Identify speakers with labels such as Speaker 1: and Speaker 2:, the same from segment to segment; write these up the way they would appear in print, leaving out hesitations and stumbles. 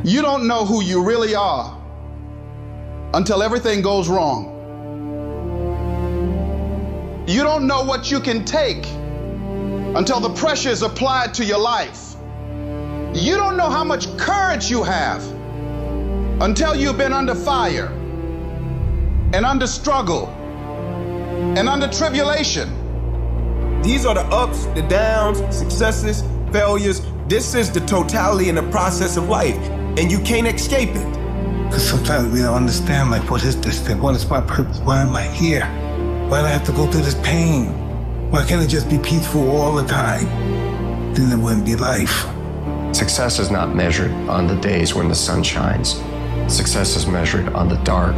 Speaker 1: You don't know who you really are until everything goes wrong. You don't know what you can take until the pressure is applied to your life. You don't know how much courage you have until you've been under fire and under struggle and under tribulation.
Speaker 2: These are the ups, the downs, successes, failures. This is the totality and the process of life, and you can't escape it.
Speaker 3: Because sometimes we don't understand, like, what is this thing? What is my purpose? Why am I here? Why do I have to go through this pain? Why can't it just be peaceful all the time? Then it wouldn't be life.
Speaker 4: Success is not measured on the days when the sun shines. Success is measured on the dark,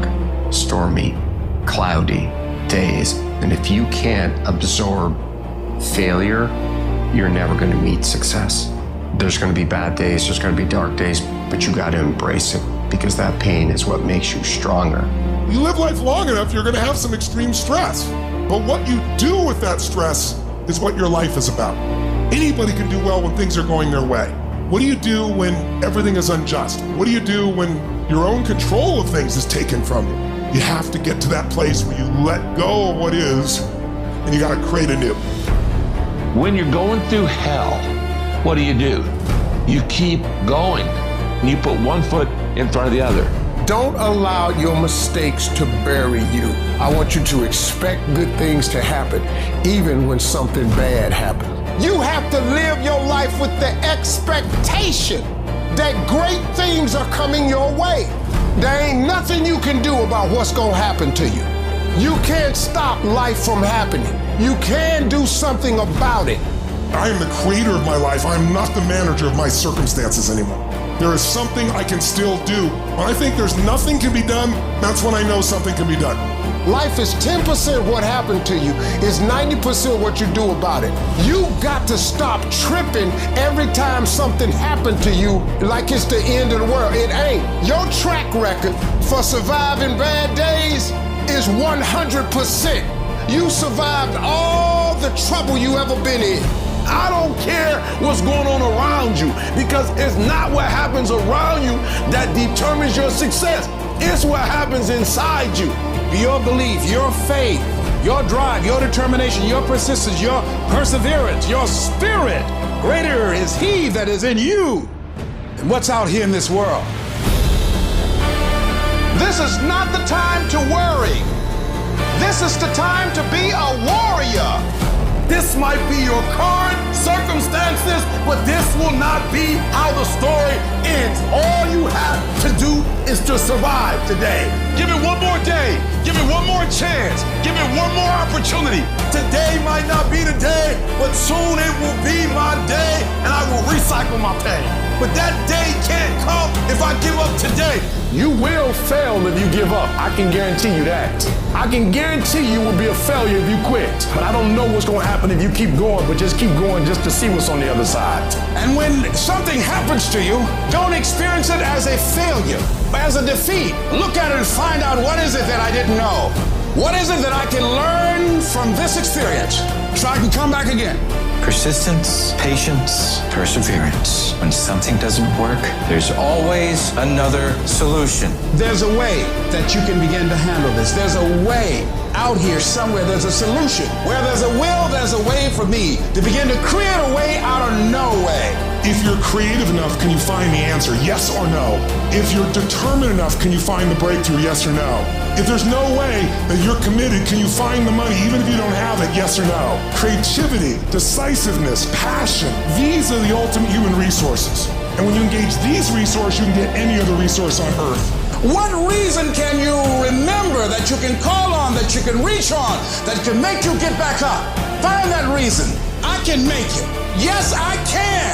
Speaker 4: stormy, cloudy days. And if you can't absorb failure, you're never going to meet success. There's going to be bad days, there's going to be dark days, but you got to embrace it, because that pain is what makes you stronger.
Speaker 5: You live life long enough, you're going to have some extreme stress. But what you do with that stress is what your life is about. Anybody can do well when things are going their way. What do you do when everything is unjust? What do you do when your own control of things is taken from you? You have to get to that place where you let go of what is, and you got to create anew.
Speaker 6: When you're going through hell, what do? You keep going. You put one foot in front of the other.
Speaker 7: Don't allow your mistakes to bury you. I want you to expect good things to happen, even when something bad happens. You have to live your life with the expectation that great things are coming your way. There ain't nothing you can do about what's gonna happen to you. You can't stop life from happening. You can do something about it.
Speaker 5: I am the creator of my life. I'm not the manager of my circumstances anymore. There is something I can still do. When I think there's nothing can be done, that's when I know something can be done.
Speaker 7: Life is 10% what happened to you, is 90% what you do about it. You got to stop tripping every time something happened to you like it's the end of the world. It ain't. Your track record for surviving bad days is 100%. You survived all the trouble you ever been in.
Speaker 8: I don't care what's going on around you, because it's not what happens around you that determines your success. It's what happens inside you.
Speaker 9: Your belief, your faith, your drive, your determination, your persistence, your perseverance, your spirit. Greater is He that is in you than what's out here in this world.
Speaker 1: This is not the time to worry. This is the time to be a warrior.
Speaker 8: This might be your current circumstances, but this will not be how the story ends. All you have to do is to survive today.
Speaker 6: Give it one more day. Give it one more chance. Give it one more opportunity.
Speaker 8: Today might not be the day, but soon it will be my day, and I will recycle my pain. But that day can't come if I give up today.
Speaker 7: You will fail if you give up. I can guarantee you that. I can guarantee you will be a failure if you quit. But I don't know what's going to happen if you keep going, but just keep going just to see what's on the other side.
Speaker 9: And when something happens to you, don't experience it as a failure, but as a defeat. Look at it and find out, what is it that I didn't know? What is it that I can learn from this experience so I can come back again?
Speaker 10: Persistence, patience, perseverance. When something doesn't work, there's always another solution.
Speaker 9: There's a way that you can begin to handle this. There's a way out here somewhere. There's a solution. Where there's a will, there's a way for me to begin to create a way out of no way.
Speaker 5: If you're creative enough, can you find the answer, yes or no? If you're determined enough, can you find the breakthrough, yes or no? If there's no way that you're committed, can you find the money, even if you don't have it, yes or no? Creativity, decisiveness, passion, these are the ultimate human resources. And when you engage these resources, you can get any other resource on earth.
Speaker 9: What reason can you remember that you can call on, that you can reach on, that can make you get back up? Find that reason. I can make it. Yes, I can.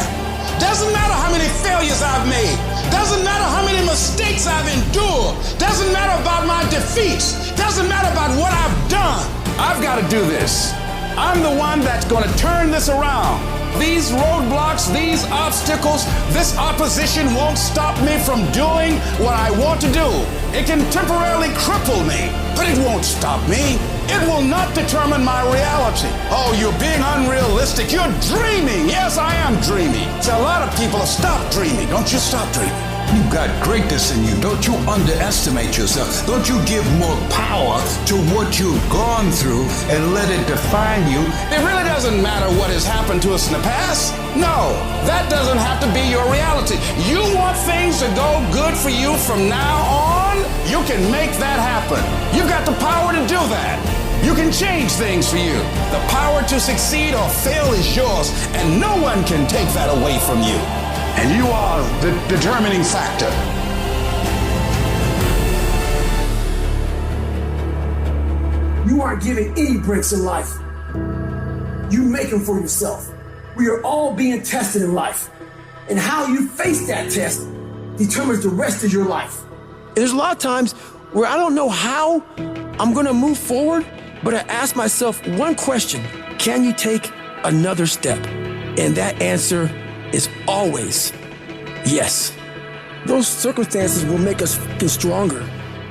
Speaker 9: Doesn't matter how many failures I've made. Doesn't matter how many mistakes I've endured. Doesn't matter about my defeats. Doesn't matter about what I've done. I've got to do this. I'm the one that's going to turn this around. These roadblocks, these obstacles, this opposition won't stop me from doing what I want to do. It can temporarily cripple me, but it won't stop me. It will not determine my reality. Oh, you're being unrealistic. You're dreaming. Yes, I am dreaming. So a lot of people have stopped dreaming. Don't you stop dreaming. You've got greatness in you. Don't you underestimate yourself. Don't you give more power to what you've gone through and let it define you. It really doesn't matter what has happened to us in the past. No, that doesn't have to be your reality. You want things to go good for you from now on? You can make that happen. You've got the power to do that. You can change things for you. The power to succeed or fail is yours, and no one can take that away from you. And you are the determining factor.
Speaker 11: You aren't given any breaks in life. You make them for yourself. We are all being tested in life. And how you face that test determines the rest of your life.
Speaker 12: There's a lot of times where I don't know how I'm gonna move forward, but I ask myself one question: can you take another step? And that answer is always yes. Those circumstances will make us fucking stronger.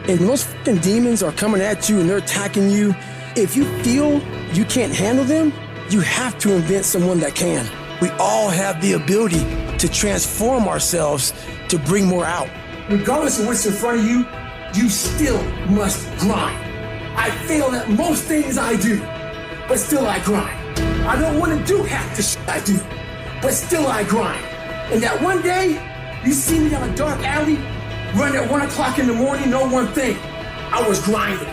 Speaker 12: And those fucking demons are coming at you and they're attacking you. If you feel you can't handle them, you have to invent someone that can. We all have the ability to transform ourselves to bring more out.
Speaker 11: Regardless of what's in front of you, you still must grind. I fail at most things I do, but still I grind. I don't want to do half the shit I do, but still I grind. And that one day, you see me down a dark alley, running at 1 o'clock in the morning, know one thing: I was grinding.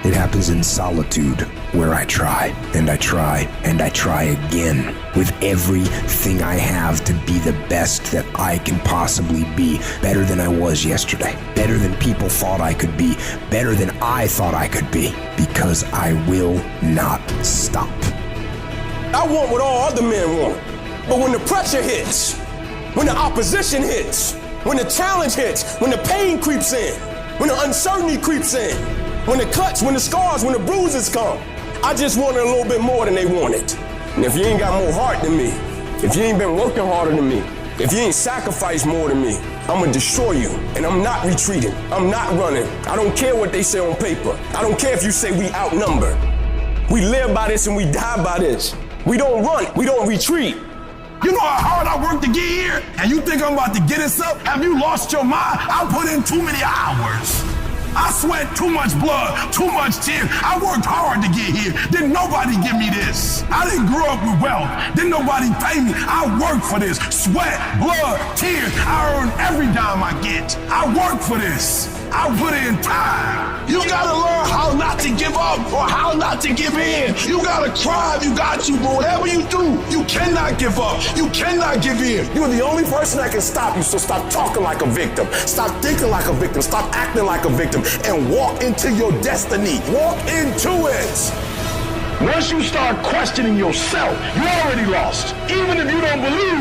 Speaker 13: It happens in solitude, where I try, and I try, and I try again, with everything I have to be the best that I can possibly be, better than I was yesterday, better than people thought I could be, better than I thought I could be, because I will not stop.
Speaker 2: I want what all other men want, but when the pressure hits, when the opposition hits, when the challenge hits, when the pain creeps in, when the uncertainty creeps in, when the cuts, when the scars, when the bruises come, I just wanted a little bit more than they wanted. And if you ain't got more heart than me, if you ain't been working harder than me, if you ain't sacrificed more than me, I'm gonna destroy you. And I'm not retreating. I'm not running. I don't care what they say on paper. I don't care if you say we outnumbered. We live by this and we die by this. We don't run. We don't retreat.
Speaker 8: You know how hard I worked to get here? And you think I'm about to get us up? Have you lost your mind? I put in too many hours. I sweat too much blood, too much tears. I worked hard to get here. Didn't nobody give me this. I didn't grow up with wealth. Didn't nobody pay me. I worked for this. Sweat, blood, tears. I earn every dime I get. I work for this. I put in time. You gotta learn how not to give up or how not to give in. You gotta cry if you got to, but whatever you do, you cannot give up. You cannot give in.
Speaker 2: You're the only person that can stop you, so stop talking like a victim. Stop thinking like a victim. Stop acting like a victim. And walk into your destiny. Walk into it.
Speaker 8: Once you start questioning yourself, you already lost. Even if you don't believe.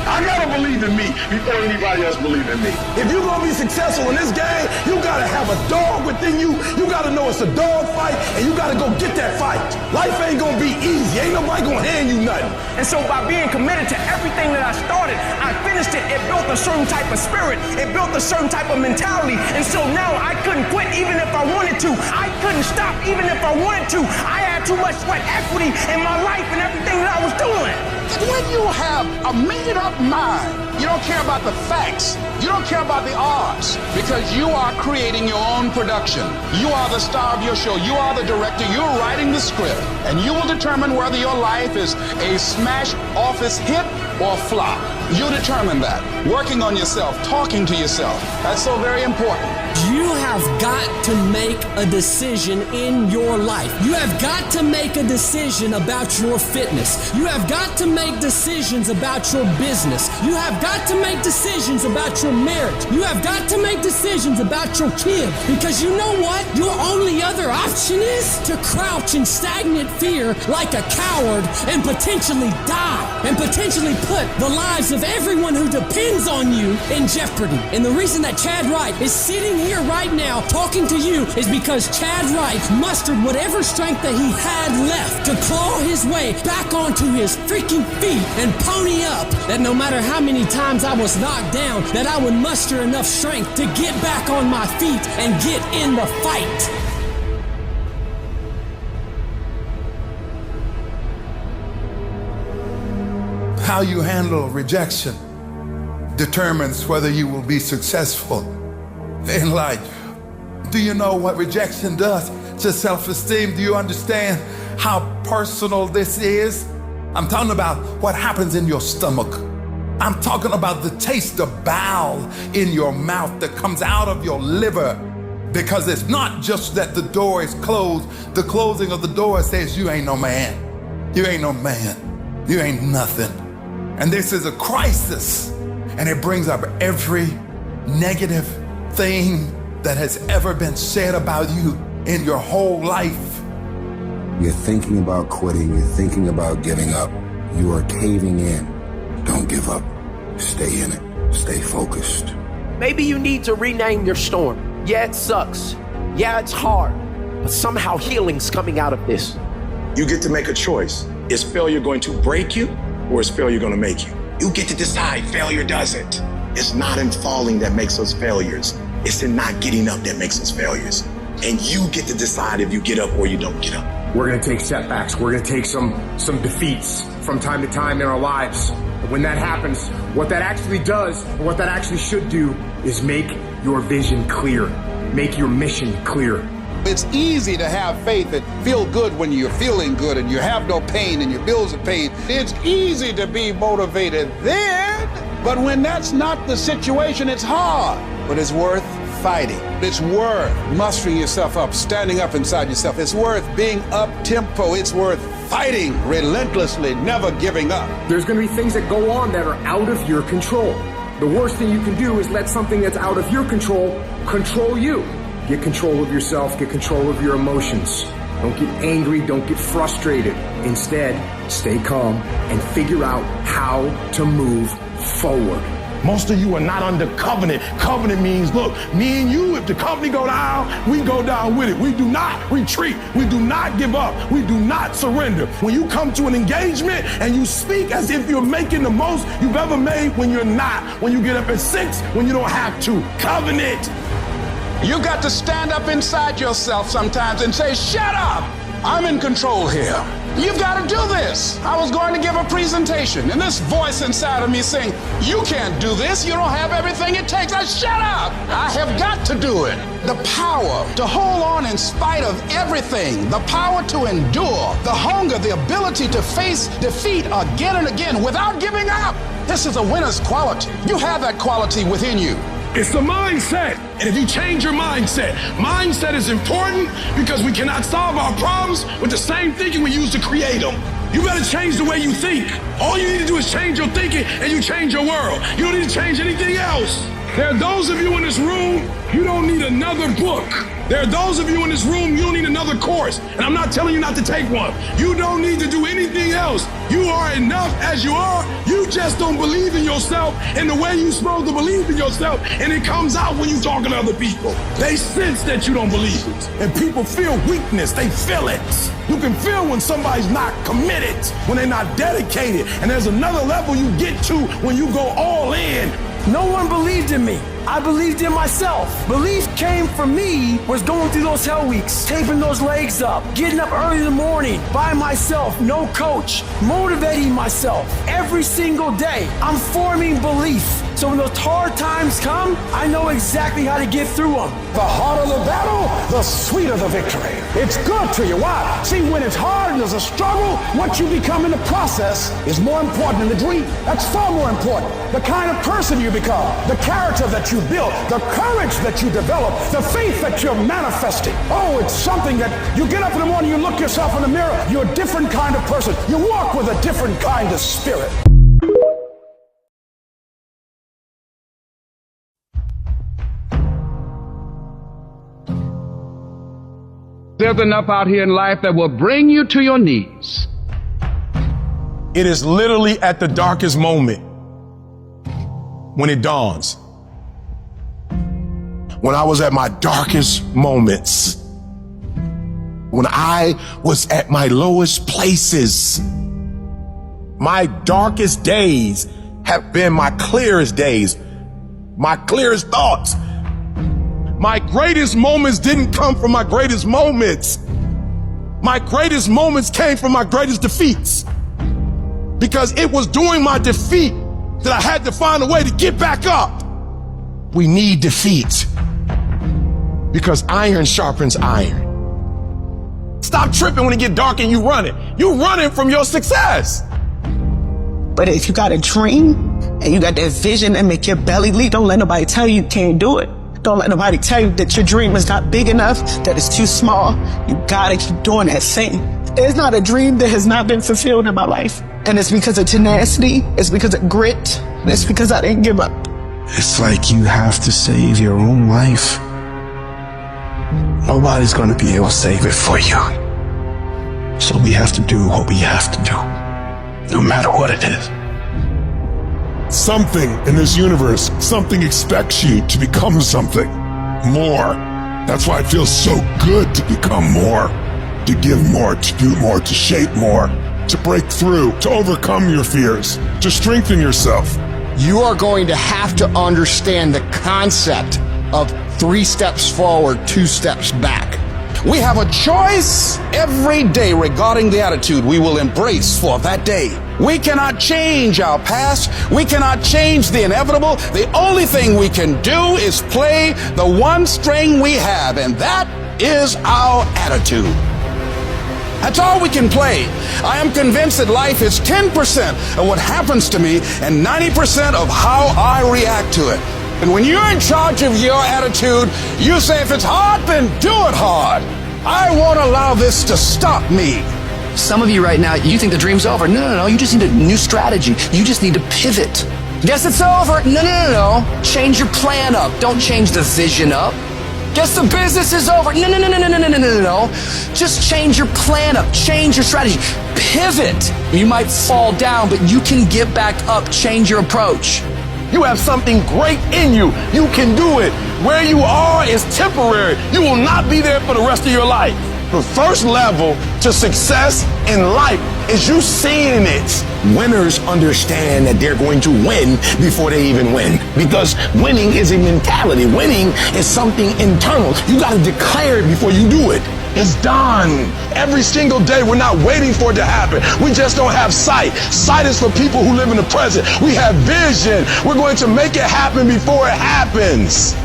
Speaker 8: I gotta believe in me before anybody else believes in me. If you're gonna be successful in this game, you gotta have a dog within you. You gotta know it's a dog fight, and you gotta go get that fight. Life ain't gonna be easy. Ain't nobody gonna hand you nothing.
Speaker 14: And so by being committed to everything that I started, I finished it. It built a certain type of spirit. It built a certain type of mentality. And so now I couldn't quit even if I wanted to. I couldn't stop even if I wanted to. I had too much sweat equity in my life and everything that I was doing.
Speaker 9: When you have a made-up mind, you don't care about the facts. You don't care about the odds, because you are creating your own production. You are the star of your show. You are the director. You're writing the script, and you will determine whether your life is a smash office hit or flop. You determine that. Working on yourself, talking to yourself. That's so very important.
Speaker 15: You have got to make a decision in your life. You have got to make a decision about your fitness. You have got to make decisions about your business. You have got to make decisions about your marriage. You have got to make decisions about your kids. Because you know what? Your only other option is to crouch in stagnant fear like a coward and potentially die. And potentially put the lives of everyone who depends on you in jeopardy. And the reason that Chad Wright is sitting here right now talking to you is because Chad Wright mustered whatever strength that he had left to claw his way back onto his freaking feet and pony up, that no matter how many times I was knocked down, that I would muster enough strength to get back on my feet and get in the fight.
Speaker 8: How you handle rejection
Speaker 16: determines whether you will be successful in life. Do you know what rejection does to self-esteem? Do you understand how personal this is? I'm talking about what happens in your stomach. I'm talking about the taste of bile in your mouth that comes out of your liver. Because it's not just that the door is closed. The closing of the door says you ain't no man. You ain't no man. You ain't nothing. And this is a crisis. And it brings up every negative thing that has ever been said about you in your whole life.
Speaker 13: You're thinking about quitting. You're thinking about giving up. You are caving in. Don't give up. Stay in it. Stay focused.
Speaker 12: Maybe you need to rename your storm. Yeah, it sucks. Yeah, it's hard. But somehow healing's coming out of this.
Speaker 17: You get to make a choice. Is failure going to break you, or is failure going to make you? You get to decide. Failure doesn't. It's not in falling that makes us failures. It's in not getting up that makes us failures. And you get to decide if you get up or you don't get up.
Speaker 18: We're going to take setbacks. We're going to take some defeats from time to time in our lives. But when that happens, what that actually does, or what that actually should do, is make your vision clear. Make your mission clear.
Speaker 9: It's easy to have faith and feel good when you're feeling good and you have no pain and your bills are paid. It's easy to be motivated then, but when that's not the situation, it's hard. But it's worth fighting. It's worth mustering yourself up, standing up inside yourself. It's worth being up-tempo. It's worth fighting relentlessly, never giving up.
Speaker 18: There's going to be things that go on that are out of your control. The worst thing you can do is let something that's out of your control control you. Get control of yourself, get control of your emotions. Don't get angry, don't get frustrated. Instead, stay calm and figure out how to move forward.
Speaker 8: Most of you are not under covenant. Covenant means, look, me and you, if the company go down, we go down with it. We do not retreat. We do not give up. We do not surrender. When you come to an engagement and you speak as if you're making the most you've ever made when you're not. When you get up at 6, when you don't have to. Covenant.
Speaker 9: You got to stand up inside yourself sometimes and say, shut up, I'm in control here. You've got to do this. I was going to give a presentation, and this voice inside of me saying, you can't do this. You don't have everything it takes. Shut up. I have got to do it. The power to hold on in spite of everything, the power to endure, the hunger, the ability to face defeat again and again without giving up. This is a winner's quality. You have that quality within you.
Speaker 8: It's the mindset. And if you change your mindset is important because we cannot solve our problems with the same thinking we use to create them. You better change the way you think. All you need to do is change your thinking and you change your world. You don't need to change anything else. There are those of you in this room, you don't need another book. There are those of you in this room, you don't need another course. And I'm not telling you not to take one. You don't need to do anything else. You are enough as you are. You just don't believe in yourself in the way you're supposed to believe in yourself. And it comes out when you're talking to other people. They sense that you don't believe it. And people feel weakness. They feel it. You can feel when somebody's not committed, when they're not dedicated. And there's another level you get to when you go all in.
Speaker 12: No one believed in me. I believed in myself. Belief came from me was going through those hell weeks, taping those legs up, getting up early in the morning by myself, no coach, motivating myself every single day. I'm forming belief. So when those hard times come, I know exactly how to get through them.
Speaker 9: The harder the battle, the sweeter the victory. It's good to you. Why? See, when it's hard and there's a struggle, what you become in the process is more important than the dream. That's far more important. The kind of person you become, the character that you build, the courage that you develop, the faith that you're manifesting. Oh, it's something that you get up in the morning, you look yourself in the mirror, you're a different kind of person. You walk with a different kind of spirit. There's enough out here in life that will bring you to your knees.
Speaker 8: It is literally at the darkest moment when it dawns. When I was at my darkest moments, when I was at my lowest places, my darkest days have been my clearest days, my clearest thoughts. My greatest moments didn't come from my greatest moments. My greatest moments came from my greatest defeats. Because it was during my defeat that I had to find a way to get back up. We need defeat because iron sharpens iron. Stop tripping when it get dark and you running. You running from your success.
Speaker 19: But if you got a dream and you got that vision that make your belly leap, don't let nobody tell you can't do it. Don't let nobody tell you that your dream is not big enough, that it's too small. You gotta keep doing that thing. There's not a dream that has not been fulfilled in my life. And it's because of tenacity, it's because of grit, and it's because I didn't give up.
Speaker 20: It's like you have to save your own life. Nobody's gonna be able to save it for you. So we have to do what we have to do, no matter what it is.
Speaker 5: Something in this universe, something expects you to become something more. That's why it feels so good to become more, to give more, to do more, to shape more, to break through, to overcome your fears, to strengthen yourself.
Speaker 7: You are going to have to understand the concept of 3 steps forward, 2 steps back.
Speaker 9: We have a choice every day regarding the attitude we will embrace for that day. We cannot change our past. We cannot change the inevitable. The only thing we can do is play the one string we have, and that is our attitude. That's all we can play. I am convinced that life is 10% of what happens to me and 90% of how I react to it. And when you're in charge of your attitude, you say, if it's hard, then do it hard. I won't allow this to stop me.
Speaker 21: Some of you right now, you think the dream's over. No. You just need a new strategy. You just need to pivot. Guess it's over. No. Change your plan up. Don't change the vision up. Guess the business is over. No. Just change your plan up. Change your strategy. Pivot. You might fall down, but you can get back up. Change your approach.
Speaker 8: You have something great in you. You can do it. Where you are is temporary. You will not be there for the rest of your life. The first level to success in life is you seeing it.
Speaker 2: Winners understand that they're going to win before they even win. Because winning is a mentality. Winning is something internal. You got to declare it before you do it.
Speaker 8: It's done. Every single day, we're not waiting for it to happen. We just don't have sight. Sight is for people who live in the present. We have vision. We're going to make it happen before it happens.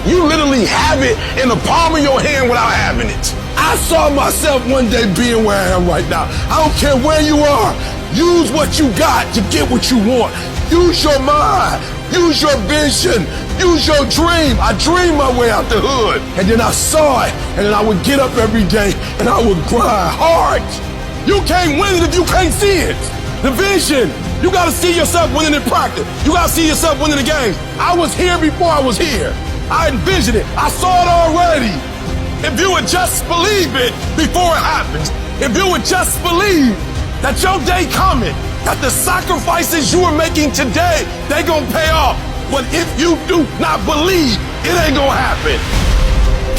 Speaker 8: You literally have it in the palm of your hand without having it. I saw myself one day being where I am right now. I don't care where you are. Use what you got to get what you want. Use your mind. Use your vision. Use your dream. I dreamed my way out the hood, and then I saw it, and then I would get up every day, and I would grind hard. You can't win it if you can't see it. The vision. You got to see yourself winning in practice. You got to see yourself winning the game. I was here before I was here. I envisioned it. I saw it already. If you would just believe it before it happens, if you would just believe that your day coming, that the sacrifices you are making today, they gonna pay off. But if you do not believe, it ain't gonna happen.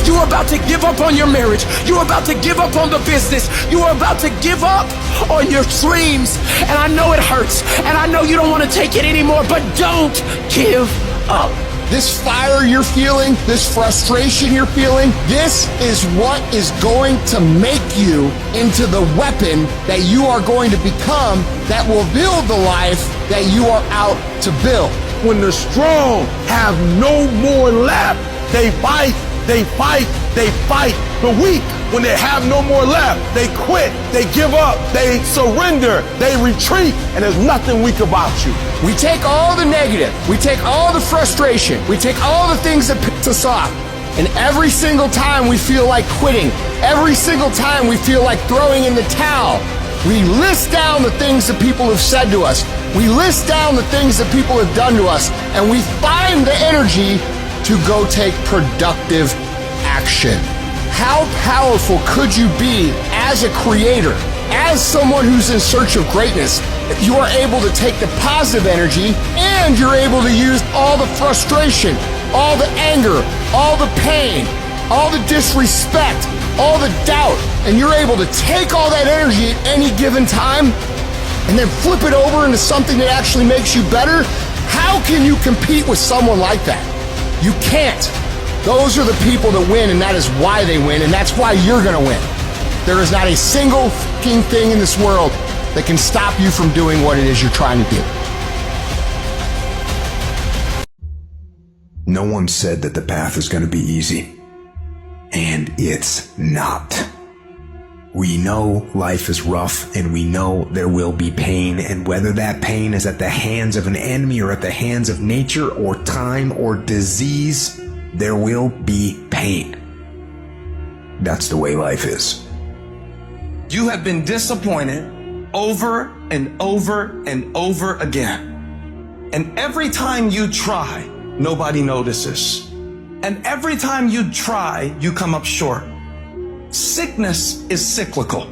Speaker 12: You're about to give up on your marriage. You're about to give up on the business. You're about to give up on your dreams. And I know it hurts. And I know you don't want to take it anymore, but don't give up.
Speaker 7: This fire you're feeling, this frustration you're feeling, this is what is going to make you into the weapon that you are going to become that will build the life that you are out to build.
Speaker 8: When the strong have no more left, they fight, they fight, they fight. The weak, when they have no more left, they quit, they give up, they surrender, they retreat, and there's nothing weak about you.
Speaker 7: We take all the negative, we take all the frustration, we take all the things that piss us off, and every single time we feel like quitting, every single time we feel like throwing in the towel, we list down the things that people have said to us, we list down the things that people have done to us, and we find the energy to go take productive action. How powerful could you be as a creator, as someone who's in search of greatness, if you are able to take the positive energy and you're able to use all the frustration, all the anger, all the pain, all the disrespect, all the doubt, and you're able to take all that energy at any given time and then flip it over into something that actually makes you better? How can you compete with someone like that? You can't. Those are the people that win, and that is why they win, and that's why you're gonna win. There is not a single fucking thing in this world that can stop you from doing what it is you're trying to do.
Speaker 13: No one said that the path is going to be easy. And it's not. We know life is rough, and we know there will be pain, and whether that pain is at the hands of an enemy or at the hands of nature or time or disease, there will be pain. That's the way life is.
Speaker 21: You have been disappointed over and over and over again. And every time you try, nobody notices. And every time you try, you come up short. Sickness is cyclical.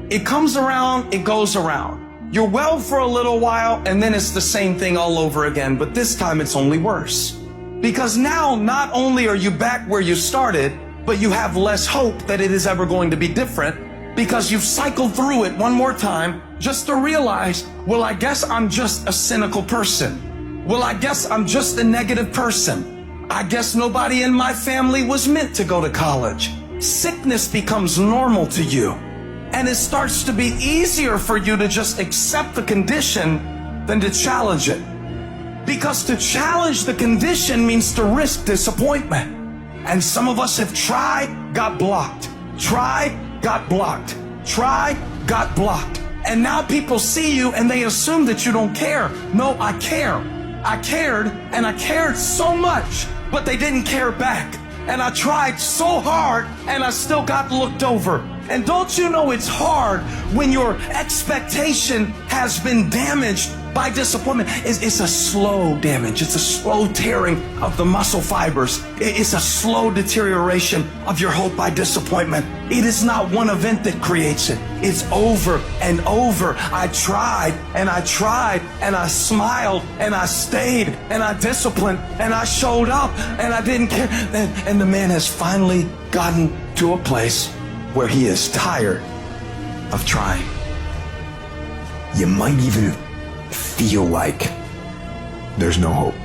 Speaker 21: It comes around, it goes around. You're well for a little while, and then it's the same thing all over again, but this time it's only worse. Because now, not only are you back where you started, but you have less hope that it is ever going to be different, because you've cycled through it one more time just to realize, well, I guess I'm just a cynical person. Well, I guess I'm just a negative person. I guess nobody in my family was meant to go to college. Sickness becomes normal to you, and it starts to be easier for you to just accept the condition than to challenge it. Because to challenge the condition means to risk disappointment. And some of us have tried, got blocked. Tried, got blocked. Tried, got blocked. And now people see you and they assume that you don't care. No, I care. I cared, and I cared so much, but they didn't care back. And I tried so hard, and I still got looked over. And don't you know it's hard when your expectation has been damaged by disappointment? It's a slow damage. It's a slow tearing of the muscle fibers. It's a slow deterioration of your hope by disappointment. It is not one event that creates it. It's over and over. I tried, and I tried, and I smiled, and I stayed, and I disciplined, and I showed up, and I didn't care. And the man has finally gotten to a place where he is tired of trying.
Speaker 13: You might even feel like there's no hope.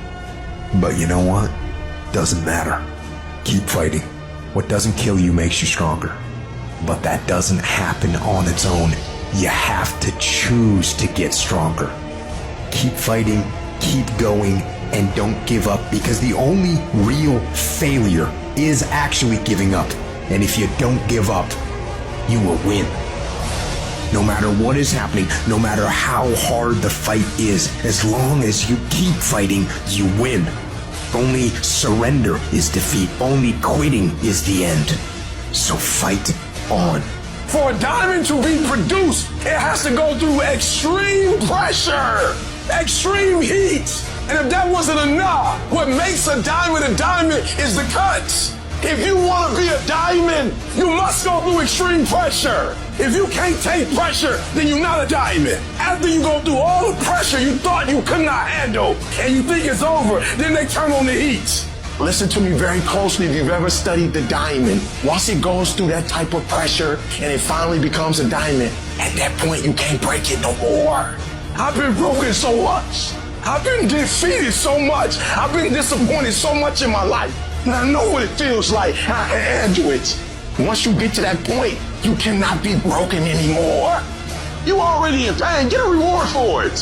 Speaker 13: But you know what? Doesn't matter. Keep fighting. What doesn't kill you makes you stronger. But that doesn't happen on its own. You have to choose to get stronger. Keep fighting, keep going, and don't give up, because the only real failure is actually giving up. And if you don't give up, you will win. No matter what is happening, no matter how hard the fight is, as long as you keep fighting, you win. Only surrender is defeat. Only quitting is the end. So fight on.
Speaker 2: For a diamond to be produced, it has to go through extreme pressure, extreme heat. And if that wasn't enough, what makes a diamond is the cuts. If you want to be a diamond, you must go through extreme pressure. If you can't take pressure, then you're not a diamond. After you go through all the pressure you thought you could not handle, and you think it's over, then they turn on the heat.
Speaker 17: Listen to me very closely if you've ever studied the diamond. Once it goes through that type of pressure and it finally becomes a diamond, at that point you can't break it no more.
Speaker 2: I've been broken so much. I've been defeated so much. I've been disappointed so much in my life. And I know what it feels like. I can handle it.
Speaker 17: Once you get to that point, you cannot be broken anymore.
Speaker 2: You already in pain. Get a reward for it.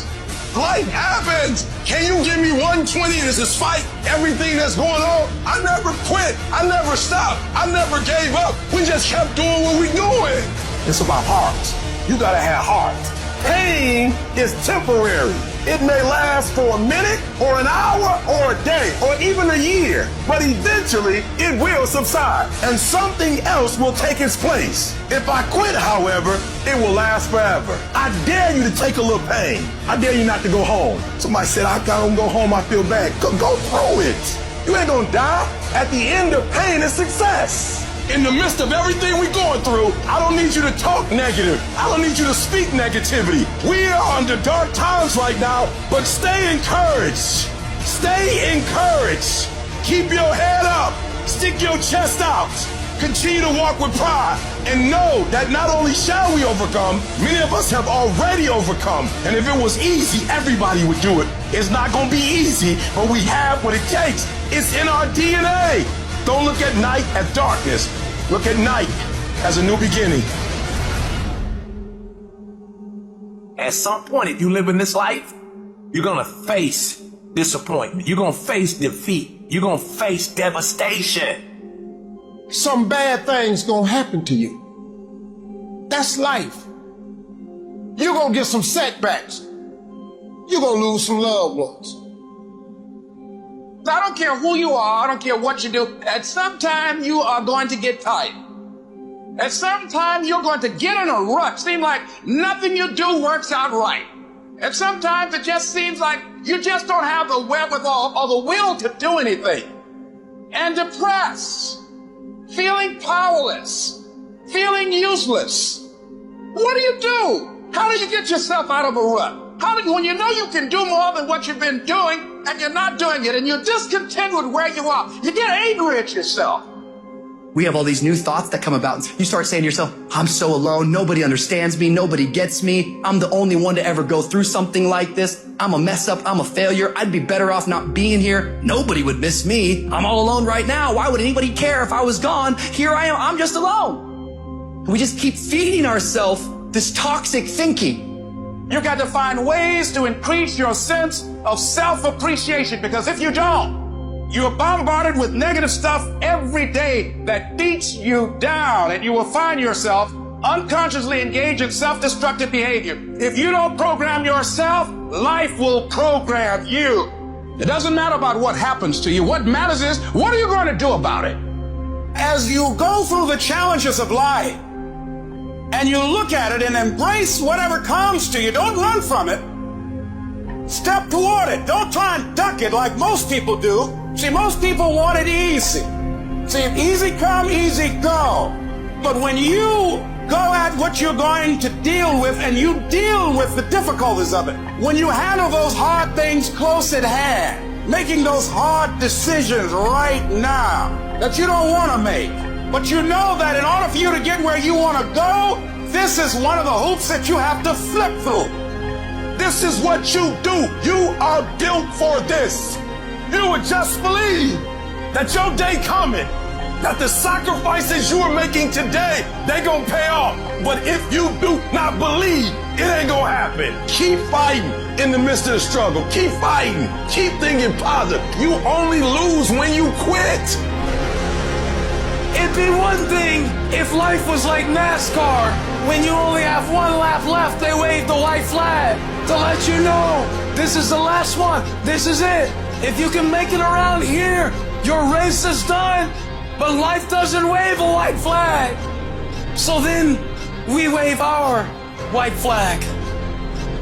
Speaker 2: Life happens. Can you give me 120 to despite everything that's going on? I never quit. I never stopped. I never gave up. We just kept doing what we're doing.
Speaker 8: It's about heart. You gotta have heart. Pain is temporary. It may last for a minute or an hour or a day or even a year, but eventually it will subside and something else will take its place. If I quit, however, it will last forever. I dare you to take a little pain. I dare you not to go home. Somebody said, I don't go home, I feel bad. Go through it. You ain't gonna die. At the end of pain is success. In the midst of everything we're going through, I don't need you to talk negative. I don't need you to speak negativity. We are under dark times right now, but stay encouraged. Stay encouraged. Keep your head up. Stick your chest out. Continue to walk with pride and know that not only shall we overcome, many of us have already overcome. And if it was easy, everybody would do it. It's not going to be easy, but we have what it takes. It's in our DNA. Don't look at night as darkness. Look at night as a new beginning.
Speaker 14: At some point, if you live in this life, you're going to face disappointment. You're going to face defeat.
Speaker 11: you're gonna face devastation.
Speaker 7: Some bad things gonna happen to you. That's life. You're gonna get some setbacks. You're gonna lose some loved ones.
Speaker 9: I don't care who you are, I don't care what you do, at some time you are going to get tired. At some time you're going to get in a rut. Seem like nothing you do works out right. And sometimes it just seems like you just don't have the wherewithal or the will to do anything. And depressed, feeling powerless, feeling useless. What do you do? How do you get yourself out of a rut? When you know you can do more than what you've been doing and you're not doing it and you're discontent with where you are, you get angry at yourself.
Speaker 21: We have all these new thoughts that come about. You start saying to yourself, I'm so alone. Nobody understands me. Nobody gets me. I'm the only one to ever go through something like this. I'm a mess up. I'm a failure. I'd be better off not being here. Nobody would miss me. I'm all alone right now. Why would anybody care if I was gone? Here I am. I'm just alone. We just keep feeding ourselves this toxic thinking.
Speaker 9: You got to find ways to increase your sense of self-appreciation, because if you don't, you're bombarded with negative stuff every day that beats you down, and you will find yourself unconsciously engaged in self-destructive behavior. If you don't program yourself, life will program you. It doesn't matter about what happens to you. What matters is, what are you going to do about it? As you go through the challenges of life, and you look at it and embrace whatever comes to you, don't run from it. Step toward it. Don't try and duck it like most people do. See, most people want it easy. See, easy come, easy go. But when you go at what you're going to deal with and you deal with the difficulties of it, when you handle those hard things close at hand, making those hard decisions right now that you don't want to make, but you know that in order for you to get where you want to go, this is one of the hoops that you have to flip through.
Speaker 2: This is what you do. You are built for this. You would just believe that your day coming, that the sacrifices you are making today, they gonna pay off. But if you do not believe, it ain't gonna happen. Keep fighting in the midst of the struggle. Keep fighting. Keep thinking positive. You only lose when you quit.
Speaker 11: It'd be one thing if life was like NASCAR. When you only have one lap left, they wave the white flag to let you know this is the last one. This is it. If you can make it around here, your race is done. But life doesn't wave a white flag. So then we wave our white flag,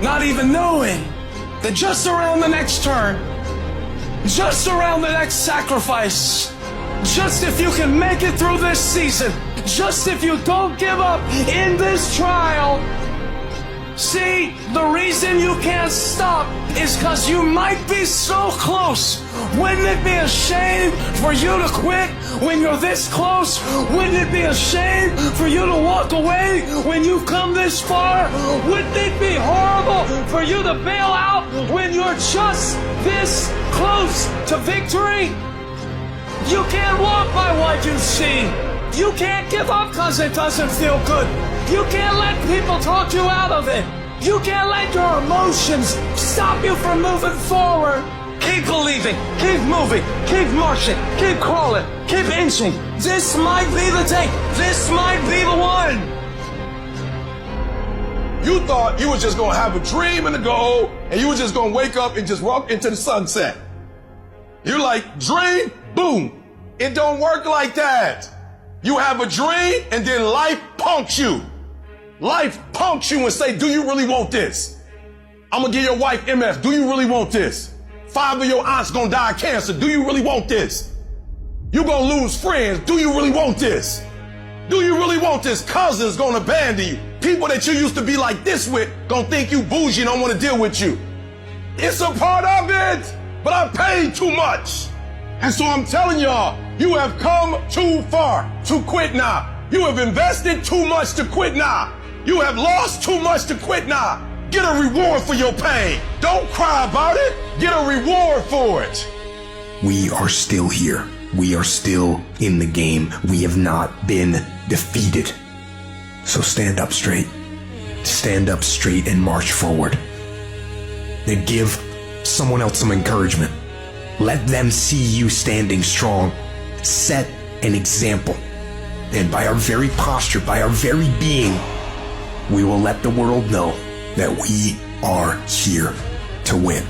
Speaker 11: not even knowing that just around the next turn, just around the next sacrifice, just if you can make it through this season, just if you don't give up in this trial. See, the reason you can't stop is because you might be so close. Wouldn't it be a shame for you to quit when you're this close? Wouldn't it be a shame for you to walk away when you've come this far? Wouldn't it be horrible for you to bail out when you're just this close to victory? You can't walk by what you see. You can't give up because it doesn't feel good. You can't let people talk you out of it. You can't let your emotions stop you from moving forward. Keep believing, keep moving, keep marching, keep crawling, keep inching. This might be the day. This might be the one.
Speaker 2: You thought you were just going to have a dream and a goal, and you were just going to wake up and just walk into the sunset. You're like, dream, boom. It don't work like that. You have a dream, and then life punks you. Life punks you and say, do you really want this? I'm going to give your wife MS. Do you really want this? 5 of your aunts going to die of cancer. Do you really want this? You're going to lose friends. Do you really want this? Do you really want this? Cousins going to abandon you. People that you used to be like this with going to think you bougie and don't want to deal with you. It's a part of it, but I paid too much. And so I'm telling y'all, you have come too far to quit now. You have invested too much to quit now. You have lost too much to quit now. Get a reward for your pain. Don't cry about it. Get a reward for it.
Speaker 13: We are still here. We are still in the game. We have not been defeated. So stand up straight. Stand up straight and march forward. And give someone else some encouragement. Let them see you standing strong. Set an example. And by our very posture, by our very being, we will let the world know that we are here to win.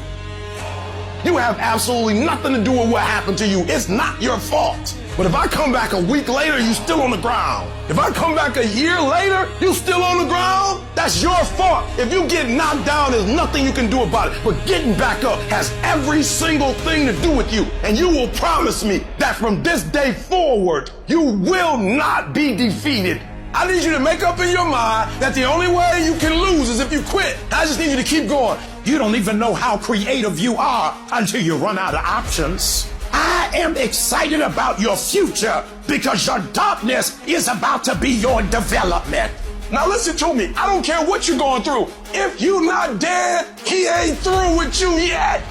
Speaker 8: You have absolutely nothing to do with what happened to you. It's not your fault. But if I come back a week later, you still on the ground. If I come back a year later, you still on the ground, that's your fault. If you get knocked down, there's nothing you can do about it. But getting back up has every single thing to do with you. And you will promise me that from this day forward, you will not be defeated. I need you to make up in your mind that the only way you can lose is if you quit. I just need you to keep going. You don't even know how creative you are until you run out of options. I am excited about your future because your darkness is about to be your development. Now listen to me. I don't care what you're going through. If you're not dead, he ain't through with you yet.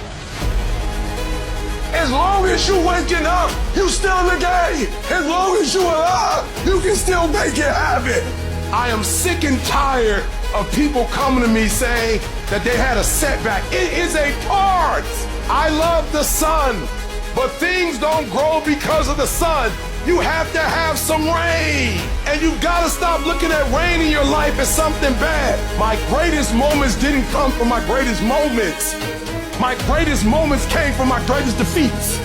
Speaker 8: As long as you waking up, you still in the game. As long as you alive, you can still make it happen. I am sick and tired of people coming to me saying that they had a setback. It is a part. I love the sun, but things don't grow because of the sun. You have to have some rain. And you've got to stop looking at rain in your life as something bad. My greatest moments didn't come from my greatest moments. My greatest moments came from my greatest defeats.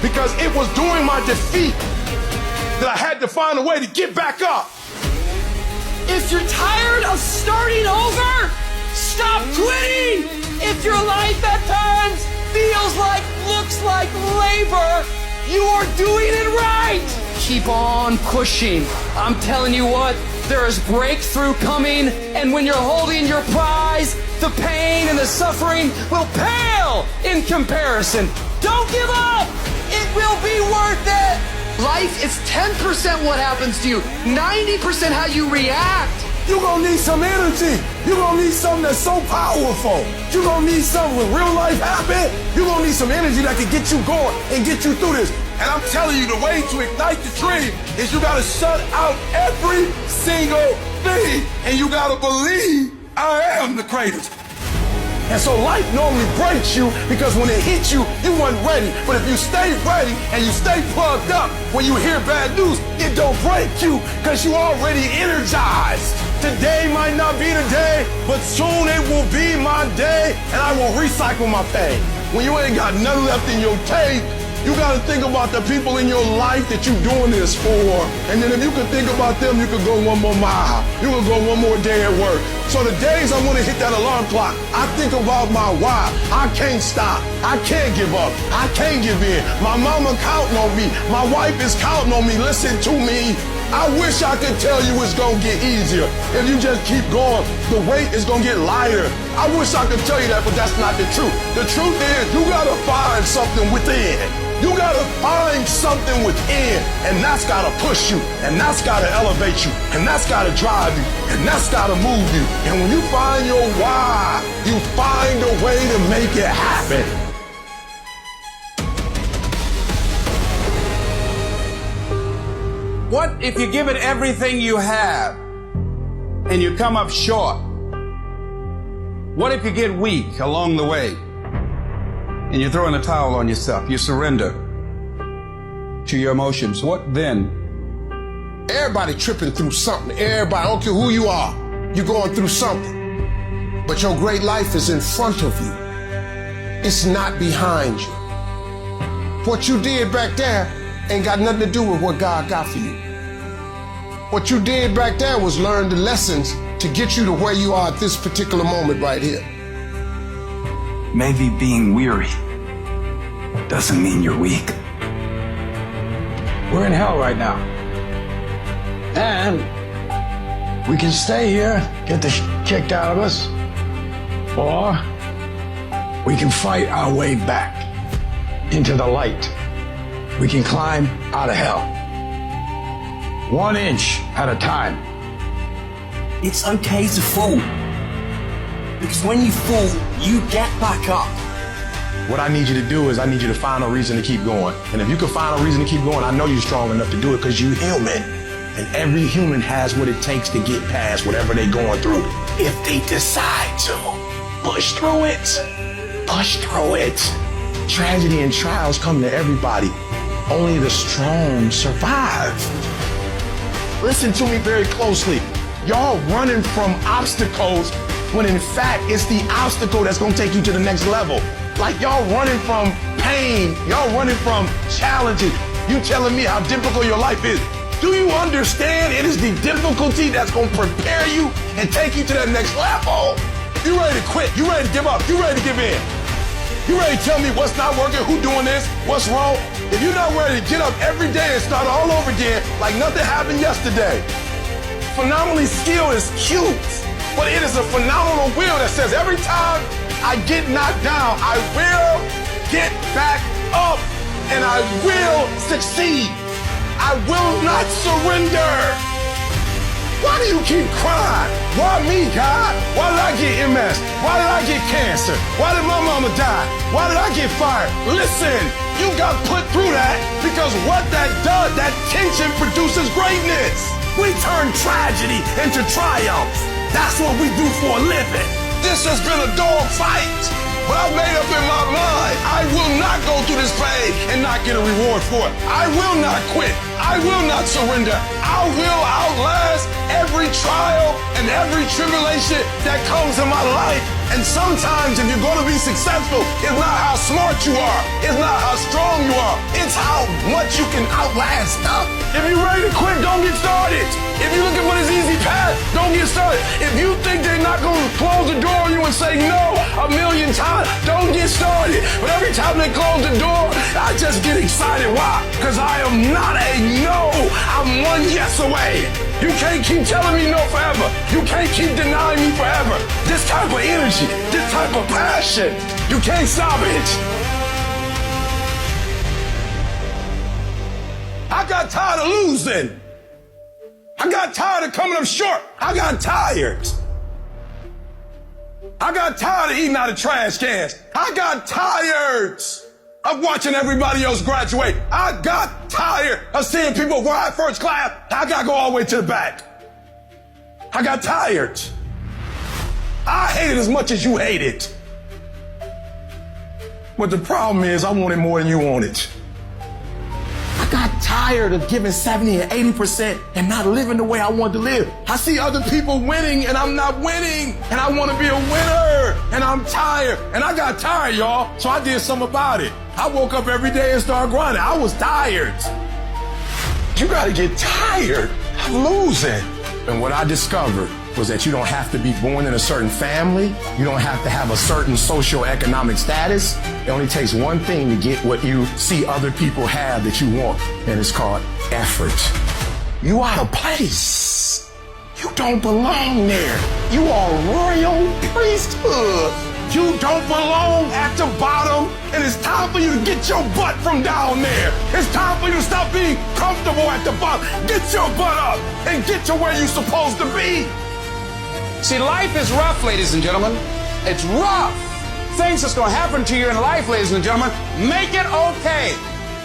Speaker 8: Because it was during my defeat that I had to find a way to get back up.
Speaker 15: If you're tired of starting over, stop quitting. If your life at times feels like, looks like labor, you are doing it right.
Speaker 21: Keep on pushing. I'm telling you what, there is breakthrough coming, and when you're holding your prize, the pain and the suffering will pale in comparison. Don't give up. It will be worth it. Life is 10% what happens to you, 90% how you react.
Speaker 8: You're gonna need some energy. You're gonna need something that's so powerful. You're gonna need something when real life happens. You're gonna need some energy that can get you going and get you through this. And I'm telling you, the way to ignite the dream is you gotta shut out every single thing. And you gotta believe I am the greatest. And so life normally breaks you because when it hits you, you weren't ready. But if you stay ready and you stay plugged up, when you hear bad news, it don't break you because you already energized. Today might not be the day, but soon it will be my day, and I will recycle my pain. When you ain't got nothing left in your tank, you gotta think about the people in your life that you're doing this for. And then if you could think about them, you could go one more mile. You could go one more day at work. So the days I wanna hit that alarm clock, I think about my why. I can't stop. I can't give up. I can't give in. My mama counting on me. My wife is counting on me. Listen to me. I wish I could tell you it's gonna get easier. If you just keep going, the weight is gonna get lighter. I wish I could tell you that, but that's not the truth. The truth is, you gotta find something within. You gotta find something within, and that's gotta push you, and that's gotta elevate you, and that's gotta drive you, and that's gotta move you. And when you find your why, you find a way to make it happen.
Speaker 9: What if you give it everything you have and you come up short? What if you get weak along the way and you throw in the towel on yourself? You surrender to your emotions. What then?
Speaker 7: Everybody tripping through something. Everybody, I don't care who you are, you're going through something. But your great life is in front of you. It's not behind you. What you did back there ain't got nothing to do with what God got for you. What you did back there was learn the lessons to get you to where you are at this particular moment right here.
Speaker 10: Maybe being weary doesn't mean you're weak.
Speaker 3: We're in hell right now. And we can stay here, get the kicked out of us, or we can fight our way back into the light. We can climb out of hell. 1 inch at a time.
Speaker 11: It's okay to fall. Because when you fall, you get back up.
Speaker 2: What I need you to do is I need you to find a reason to keep going. And if you can find a reason to keep going, I know you're strong enough to do it because you're human. And every human has what it takes to get past whatever they're going through. If they decide to push through it, push through it. Tragedy and trials come to everybody. Only the strong survive. Listen to me very closely. Y'all running from obstacles when in fact it's the obstacle that's gonna take you to the next level. Like y'all running from pain, y'all running from challenges. You telling me how difficult your life is. Do you understand it is the difficulty that's gonna prepare you and take you to that next level? You ready to quit, you ready to give up, you ready to give in. You ready to tell me what's not working, who doing this, what's wrong? If you're not ready to get up every day and start all over again like nothing happened yesterday. Phenomenally skilled is cute, but it is a phenomenal will that says every time I get knocked down, I will get back up and I will succeed. I will not surrender. Why do you keep crying? Why me, God? Why did I get MS? Why did I get cancer? Why did my mama die? Why did I get fired? Listen, you got put through that because what that does, that tension produces greatness. We turn tragedy into triumph. That's what we do for a living. This has been a dog fight, but I've made up in my mind. I will not go through this pain and not get a reward for it. I will not quit. I will not surrender. I will outlast every trial and every tribulation that comes in my life. And sometimes if you're going to be successful, it's not how smart you are. It's not how strong you are. It's how much you can outlast stuff. If you're ready to quit, don't get started. If you're looking for this easy path, don't get started. If you think they're not going to close the door on you and say no 1,000,000 times, don't get started. But every time they close the door, I just get excited. Why? Because I am not a no. I'm one yes away. You can't keep telling me no forever. You can't keep denying me forever. This type of energy, this type of passion, you can't stop it. I got tired of losing. I got tired of coming up short. I got tired. I got tired of eating out of trash cans. I got tired of watching everybody else graduate. I got tired of seeing people ride first class. I got to go all the way to the back. I got tired. I hate it as much as you hate it. But the problem is I want it more than you want it. I got tired of giving 70 and 80% and not living the way I want to live. I see other people winning and I'm not winning. And I want to be a winner. And I'm tired. And I got tired, y'all. So I did something about it. I woke up every day and started grinding. I was tired. You got to get tired of losing. And what I discovered was that you don't have to be born in a certain family. You don't have to have a certain socioeconomic status. It only takes one thing to get what you see other people have that you want, and it's called effort. You out of place. You don't belong there. You are royal priesthood. You don't belong at the bottom, and it's time for you to get your butt from down there. It's time for you to stop being comfortable at the bottom. Get your butt up and get to where you're supposed to be.
Speaker 9: See, life is rough, ladies and gentlemen. It's rough. Things that's going to happen to you in life, ladies and gentlemen, make it okay.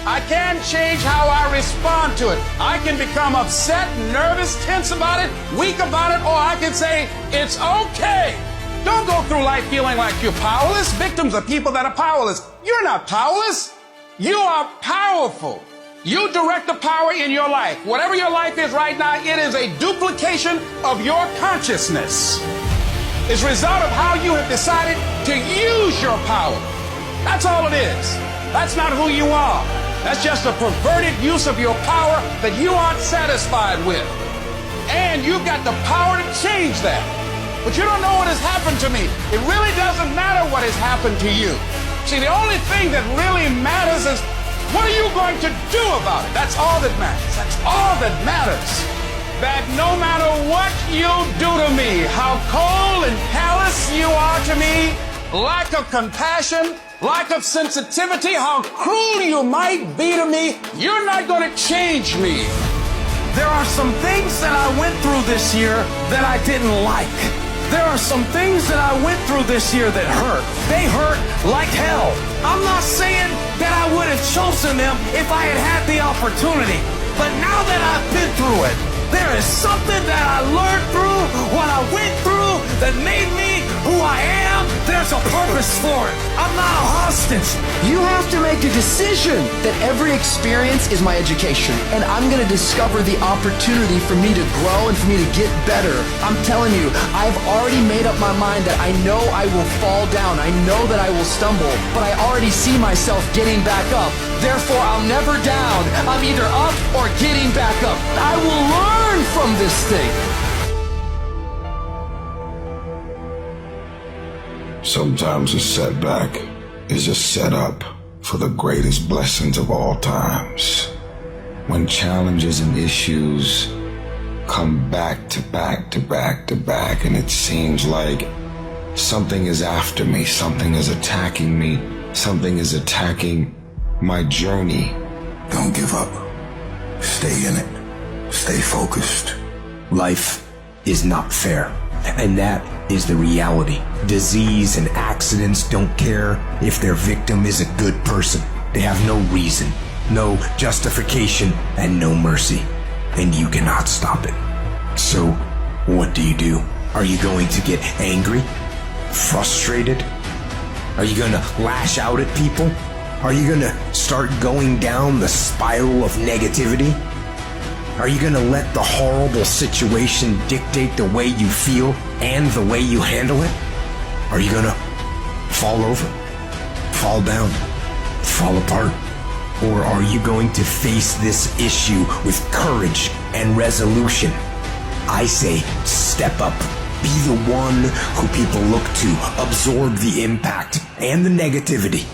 Speaker 9: I can change how I respond to it. I can become upset, nervous, tense about it, weak about it, or I can say, it's okay. Don't go through life feeling like you're powerless. Victims are people that are powerless. You're not powerless. You are powerful. You direct the power in your life. Whatever your life is right now, it is a duplication of your consciousness. It's a result of how you have decided to use your power. That's all it is. That's not who you are. That's just a perverted use of your power that you aren't satisfied with. And you've got the power to change that. But you don't know what has happened to me. It really doesn't matter what has happened to you. See, the only thing that really matters is what are you going to do about it? That's all that matters. That's all that matters. That no matter what you do to me, how cold and callous you are to me, lack of compassion, lack of sensitivity, how cruel you might be to me, you're not going to change me.
Speaker 14: There are some things that I went through this year that I didn't like. There are some things that I went through this year that hurt. They hurt like hell. I'm not saying that I would have chosen them if I had had the opportunity. But now that I've been through it, there is something that I learned through what I went through that made me
Speaker 11: who I am, there's a purpose for it. I'm not a hostage.
Speaker 21: You have to make a decision that every experience is my education, and I'm going to discover the opportunity for me to grow and for me to get better. I'm telling you, I've already made up my mind that I know I will fall down. I know that I will stumble, but I already see myself getting back up. Therefore, I'll never down. I'm either up or getting back up. I will learn from this thing.
Speaker 4: Sometimes a setback is a setup for the greatest blessings of all times. When challenges and issues come back to back to back to back, and it seems like something is after me, something is attacking me, something is attacking my journey.
Speaker 13: Don't give up. Stay in it. Stay focused. Life is not fair, and that is the reality. Disease and accidents don't care if their victim is a good person. They have no reason, no justification, and no mercy. And you cannot stop it. So, what do? Are you going to get angry? Frustrated? Are you going to lash out at people? Are you going to start going down the spiral of negativity? Are you going to let the horrible situation dictate the way you feel and the way you handle it? Are you going to fall over, fall down, fall apart? Or are you going to face this issue with courage and resolution? I say step up. Be the one who people look to, absorb the impact and the negativity.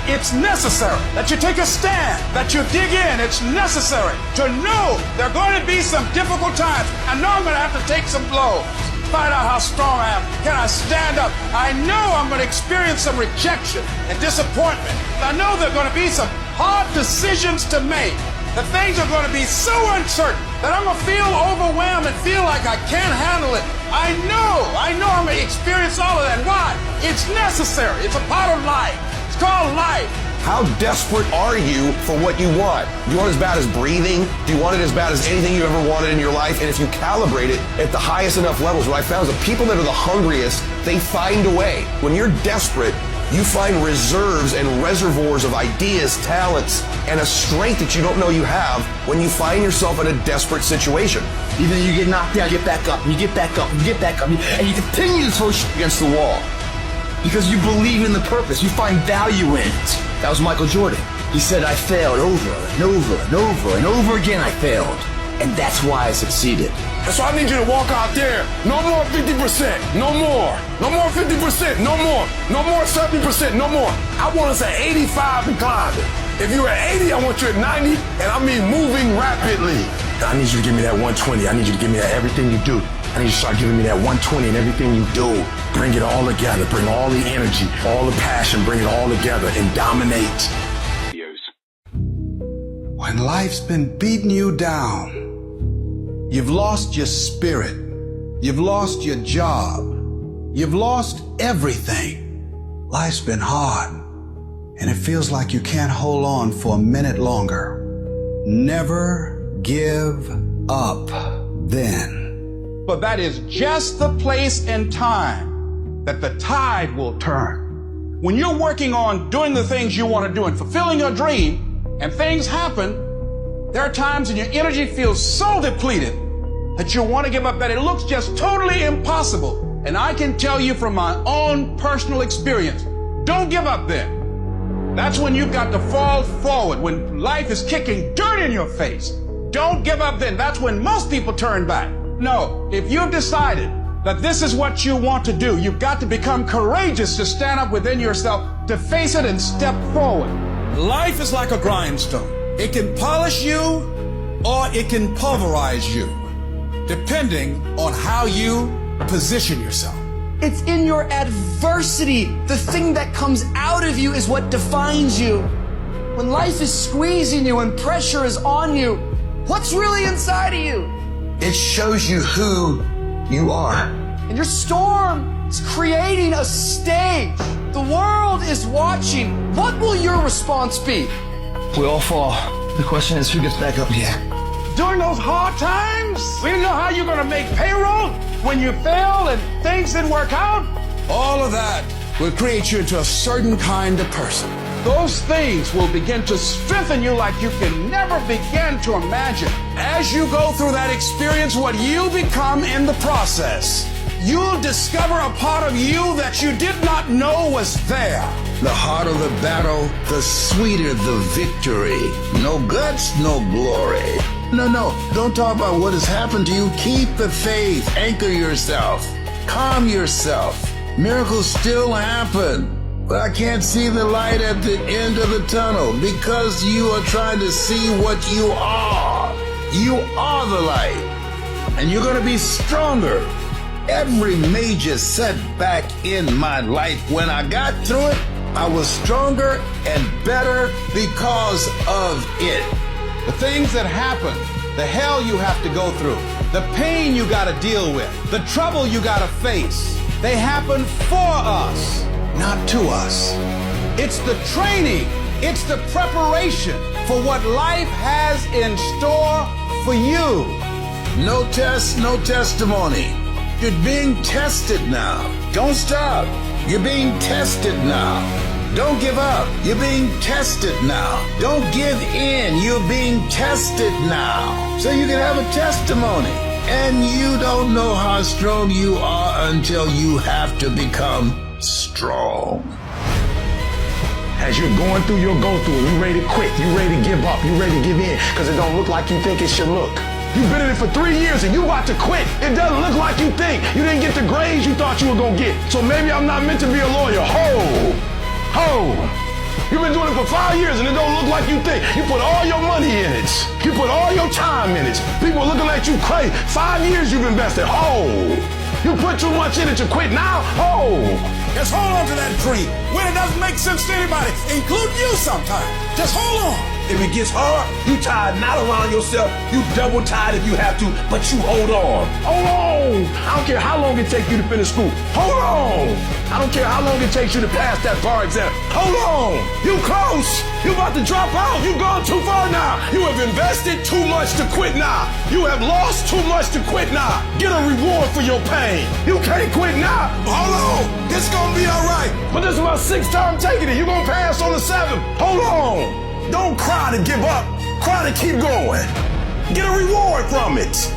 Speaker 9: It's necessary that you take a stand, that you dig in. It's necessary to know there are going to be some difficult times. I know I'm going to have to take some blows. Find out how strong I am. Can I stand up? I know I'm going to experience some rejection and disappointment. I know there are going to be some hard decisions to make. The things are going to be so uncertain that I'm going to feel overwhelmed and feel like I can't handle it. I know I'm going to experience all of that. Why? It's necessary. It's a part of life. It's called life.
Speaker 22: How desperate are you for what you want? Do you want it as bad as breathing? Do you want it as bad as anything you ever wanted in your life? And if you calibrate it at the highest enough levels, what I found is the people that are the hungriest, they find a way. When you're desperate, you find reserves and reservoirs of ideas, talents, and a strength that you don't know you have when you find yourself in a desperate situation.
Speaker 21: Either you get knocked down, get back up, you get back up, you get back up, and you continue to throw shit against the wall. Because you believe in the purpose, you find value in it. That was Michael Jordan. He said, I failed over and over and over and over again I failed. And that's why I succeeded.
Speaker 2: That's why I need you to walk out there. No more 50%. No more. No more 50%. No more. No more 70%. No more. I want us at 85 and climbing. If you're at 80, I want you at 90, and I mean moving rapidly.
Speaker 4: I need you to give me that 120. I need you to give me that everything you do. I need you to start giving me that 120 and everything you do. Bring it all together. Bring all the energy, all the passion, bring it all together and dominate.
Speaker 23: When life's been beating you down, you've lost your spirit, you've lost your job, you've lost everything. Life's been hard, and it feels like you can't hold on for a minute longer. Never give up then.
Speaker 9: But that is just the place and time that the tide will turn. When you're working on doing the things you want to do and fulfilling your dream, and things happen, there are times when your energy feels so depleted that you want to give up, that it looks just totally impossible. And I can tell you from my own personal experience, don't give up then. That's when you've got to fall forward, when life is kicking dirt in your face. Don't give up then. That's when most people turn back. No, if you've decided that this is what you want to do, you've got to become courageous to stand up within yourself, to face it and step forward. Life is like a grindstone. It can polish you or it can pulverize you, depending on how you position yourself.
Speaker 21: It's in your adversity. The thing that comes out of you is what defines you. When life is squeezing you and pressure is on you, what's really inside of you?
Speaker 13: It shows you who you are.
Speaker 21: And your storm is creating a stage. The world is watching. What will your response be? We all fall. The question is, who gets back up again?
Speaker 9: during those hard times, we didn't know how you're going to make payroll when you fail and things didn't work out. All of that will create you into a certain kind of person. Those things will begin to strengthen you like you can never begin to imagine. As you go through that experience, what you become in the process, you'll discover a part of you that you did not know was there.
Speaker 3: The harder the battle, the sweeter the victory. No guts, no glory. No, don't talk about what has happened to you. Keep the faith. Anchor yourself. Calm yourself. Miracles still happen. But I can't see the light at the end of the tunnel because you are trying to see what you are. You are the light. And you're going to be stronger. Every major setback in my life, when I got through it, I was stronger and better because of it.
Speaker 9: The things that happen, the hell you have to go through, the pain you got to deal with, the trouble you got to face, they happen for us, not to us. It's the training, it's the preparation for what life has in store for you.
Speaker 3: No test, no testimony. You're being tested now. Don't stop. You're being tested now. Don't give up. You're being tested now. Don't give in. You're being tested now. So you can have a testimony. And you don't know how strong you are until you have to become strong.
Speaker 8: As you're going through your go-through, you ready to quit, you ready to give up, you ready to give in, because it don't look like you think it should look. You've been in it for 3 years and you about to quit. It doesn't look like you think. You didn't get the grades you thought you were gonna get. So maybe I'm not meant to be a lawyer. Ho! You've been doing it for 5 years and it don't look like you think. You put all your money in it. You put all your time in it. People are looking at you crazy. 5 years you've invested. You put too much in it to quit now?
Speaker 9: Just hold on to that dream when it doesn't make sense to anybody, including you sometimes. Just hold on.
Speaker 8: If it gets hard, you tied not around yourself, you double tied if you have to, but you hold on. Hold on! I don't care how long it takes you to finish school. Hold on! I don't care how long it takes you to pass that bar exam. Hold on! You close! You about to drop out! You gone too far now! You have invested too much to quit now! You have lost too much to quit now! Get a reward for your pain! You can't quit now!
Speaker 9: Hold on! It's gonna be alright!
Speaker 8: But this is my 6th time taking it! You gonna pass on the 7th! Hold on! Don't cry to give up. Cry to keep going. Get a reward from it.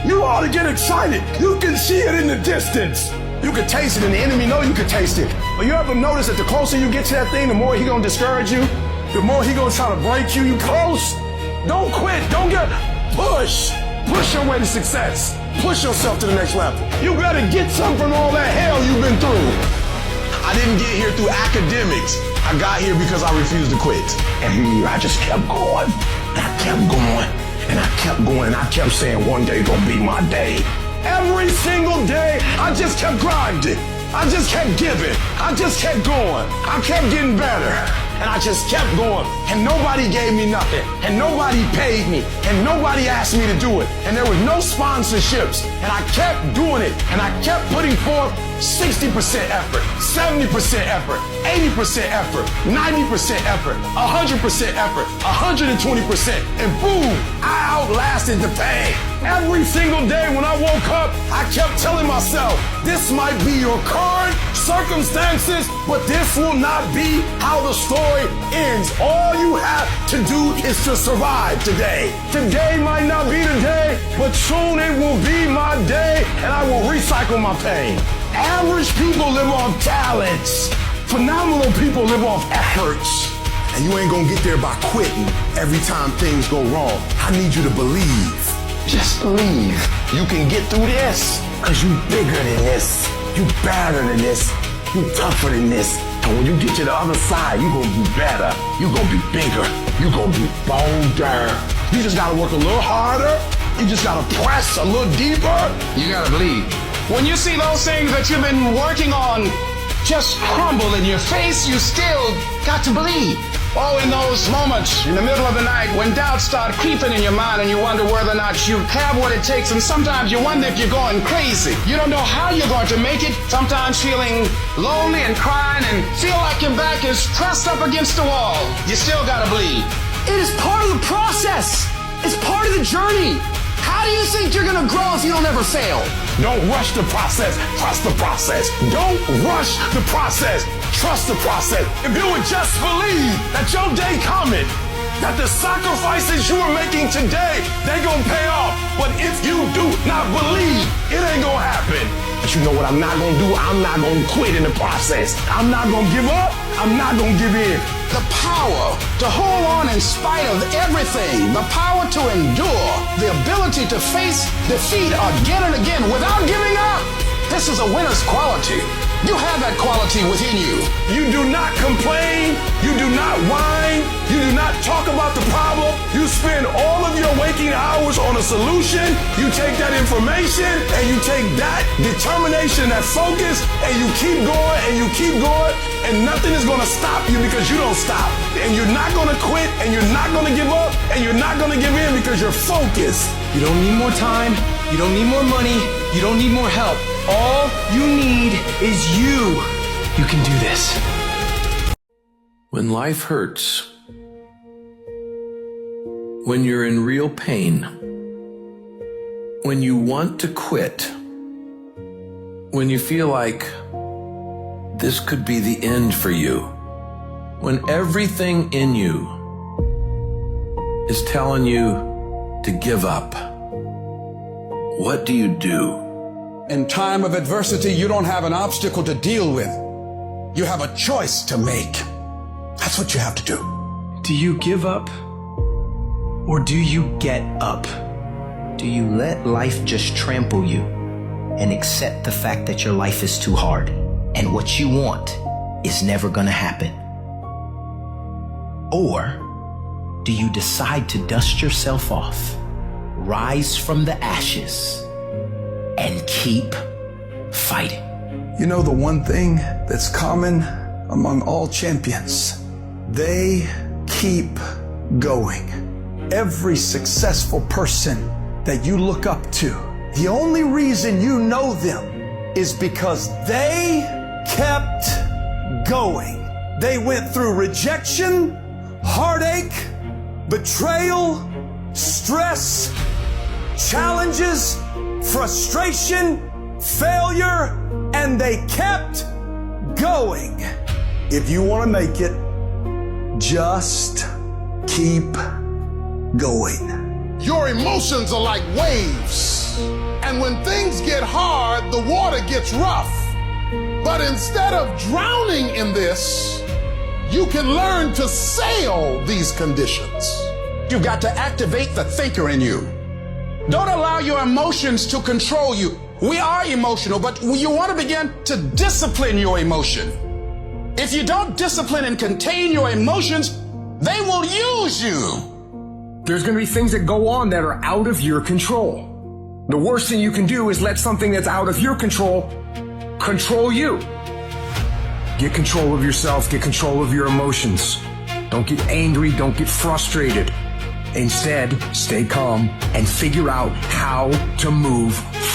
Speaker 8: You ought to get excited. You can see it in the distance. You can taste it, and the enemy know you can taste it. But you ever notice that the closer you get to that thing, the more he gonna discourage you? The more he gonna try to break you? You close? Don't quit. Don't get... Push. Push your way to success. Push yourself to the next level. You gotta get something from all that hell you've been through. I didn't get here through academics. I got here because I refused to quit. And I just kept going. And I kept going. And I kept going. And I kept saying one day gonna be my day. Every single day, I just kept grinding. I just kept giving. I just kept going. I kept getting better. And I just kept going. And nobody gave me nothing. And nobody paid me. And nobody asked me to do it. And there was no sponsorships. And I kept doing it. And I kept putting forth 60% effort, 70% effort, 80% effort, 90% effort, 100% effort, 120%. And boom, I outlasted the pain. Every single day when I woke up, I kept telling myself, this might be your current circumstances, but this will not be how the story ends. All you have to do is to survive today. Today might not be the day, but soon it will be my day, and I will recycle my pain. Average people live off talents. Phenomenal people live off efforts. And you ain't gonna get there by quitting every time things go wrong. I need you to believe. Just believe. You can get through this, cause you bigger than this. You better than this. You tougher than this. And when you get to the other side, you gonna be better. You gonna be bigger. You gonna be bolder. You just gotta work a little harder. You just gotta press a little deeper. You gotta believe.
Speaker 9: When you see those things that you've been working on just crumble in your face, you still got to believe. Oh, in those moments in the middle of the night when doubts start creeping in your mind and you wonder whether or not you have what it takes, and sometimes you wonder if you're going crazy. You don't know how you're going to make it, sometimes feeling lonely and crying and feel like your back is pressed up against the wall. You still got to believe.
Speaker 15: It is part of the process.
Speaker 21: It's part of the journey. How do you think you're gonna grow if you don't ever fail?
Speaker 8: Don't rush the process. Trust the process. Don't rush the process. Trust the process. If you would just believe that your day coming, that the sacrifices you are making today, they gonna pay off. But if you do not believe, it ain't gonna happen. But you know what I'm not gonna do? I'm not gonna quit in the process. I'm not gonna give up. I'm not gonna give in.
Speaker 9: The power to hold on in spite of everything, the power to endure, the ability to face defeat again and again without giving up. This is a winner's quality. You have that quality within you.
Speaker 8: You do not complain. You do not whine. You do not talk about the problem. You spend all of your waking hours on a solution. You take that information and you take that determination, that focus, and you keep going and you keep going, and nothing is going to stop you because you don't stop. And you're not going to quit, and you're not going to give up, and you're not going to give in because you're focused.
Speaker 15: You don't need more time. You don't need more money. You don't need more help. All you need is you. You can do this.
Speaker 1: When life hurts, when you're in real pain, when you want to quit, when you feel like this could be the end for you, when everything in you is telling you to give up, what do you do?
Speaker 9: In time of adversity, you don't have an obstacle to deal with. You have a choice to make. That's what you have to do.
Speaker 13: Do you give up? Or do you get up? Do you let life just trample you and accept the fact that your life is too hard and what you want is never gonna happen? Or do you decide to dust yourself off, rise from the ashes, and keep fighting?
Speaker 23: You know the one thing that's common among all champions? They keep going. Every successful person that you look up to, the only reason you know them is because they kept going. They went through rejection, heartache, betrayal, stress, challenges, frustration, failure, and they kept going. If you want to make it, just keep going.
Speaker 7: Your emotions are like waves, and when things get hard, the water gets rough. But instead of drowning in this, you can learn to sail these conditions.
Speaker 9: You've got to activate the thinker in you. Don't allow your emotions to control you. We are emotional, but you want to begin to discipline your emotion. If you don't discipline and contain your emotions, they will use you.
Speaker 18: There's going to be things that go on that are out of your control. The worst thing you can do is let something that's out of your control you. Get control of yourself, get control of your emotions. Don't get angry, don't get frustrated. Instead, stay calm and figure out how to move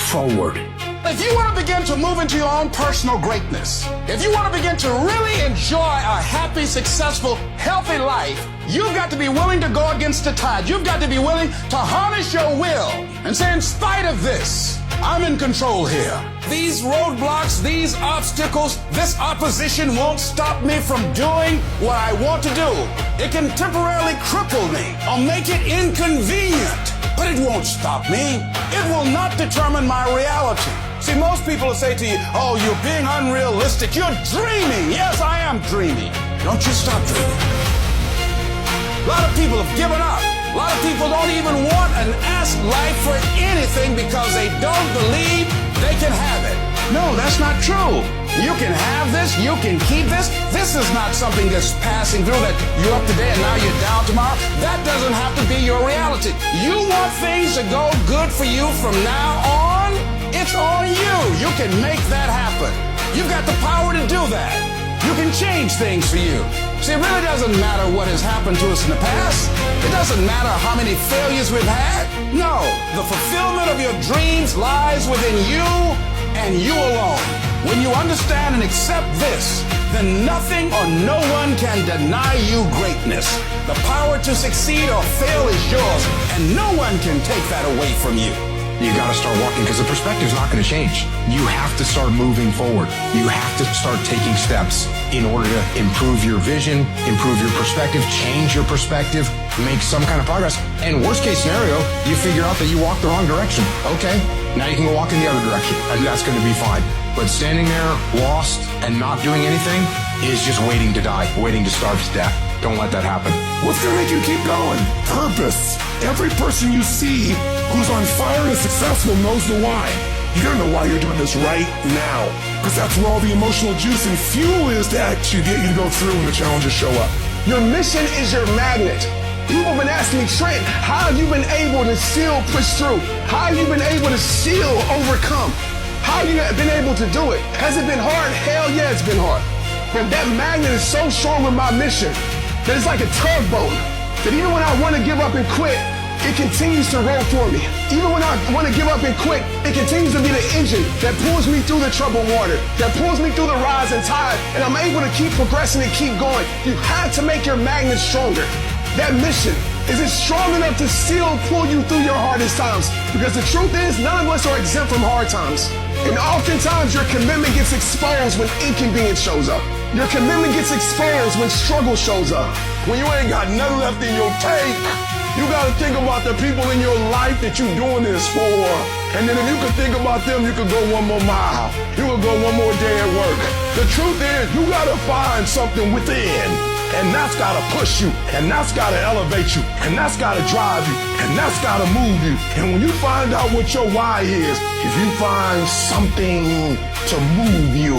Speaker 18: forward.
Speaker 9: If you want to begin to move into your own personal greatness, if you want to begin to really enjoy a happy, successful, healthy life, you've got to be willing to go against the tide. You've got to be willing to harness your will and say, in spite of this, I'm in control here. These roadblocks, these obstacles, this opposition won't stop me from doing what I want to do. It can temporarily cripple me or make it inconvenient, but it won't stop me. It will not determine my reality. See, most people will say to you, oh, you're being unrealistic. You're dreaming. Yes, I am dreaming. Don't you stop dreaming. A lot of people have given up. A lot of people don't even want and ask life for anything because they don't believe they can have it. No, that's not true. You can have this. You can keep this. This is not something that's passing through that you're up today and now you're down tomorrow. That doesn't have to be your reality. You want things to go good for you from now on? It's on you. You can make that happen. You've got the power to do that. You can change things for you. See, it really doesn't matter what has happened to us in the past. It doesn't matter how many failures we've had. No, the fulfillment of your dreams lies within you and you alone. When you understand and accept this, then nothing or no one can deny you greatness. The power to succeed or fail is yours, and no one can take that away from you.
Speaker 13: You gotta start walking because the perspective's not gonna change. You have to start moving forward. You have to start taking steps in order to improve your vision, improve your perspective, change your perspective, make some kind of progress. And worst case scenario, you figure out that you walked the wrong direction. Okay, now you can go walk in the other direction, and that's gonna be fine. But standing there, lost, and not doing anything is just waiting to die, waiting to starve to death. Don't let that happen.
Speaker 5: What's gonna make you keep going? Purpose. Every person you see who's on fire and is successful knows the why. You gotta know why you're doing this right now. Because that's where all the emotional juice and fuel is to actually get you to go through when the challenges show up.
Speaker 9: Your mission is your magnet. People have been asking me, Trent, how have you been able to still push through? How have you been able to still overcome? How have you been able to do it? Has it been hard? Hell yeah, it's been hard. But that magnet is so strong with my mission that it's like a tugboat. That even when I want to give up and quit, it continues to roll for me. Even when I want to give up and quit, it continues to be the engine that pulls me through the troubled water, that pulls me through the rising tide, and I'm able to keep progressing and keep going. You have to make your magnet stronger. That mission, is it strong enough to still pull you through your hardest times? Because the truth is, none of us are exempt from hard times. And oftentimes your commitment gets exposed when inconvenience shows up. Your commitment gets exposed when struggle shows up. When you ain't got nothing left in your tank, you gotta think about the people in your life that you're doing this for. And then if you could think about them, you could go one more mile. You could go one more day at work. The truth is, you gotta find something within. And that's gotta push you. And that's gotta elevate you. And that's gotta drive you. And that's gotta move you. And when you find out what your why is, if you find something to move you,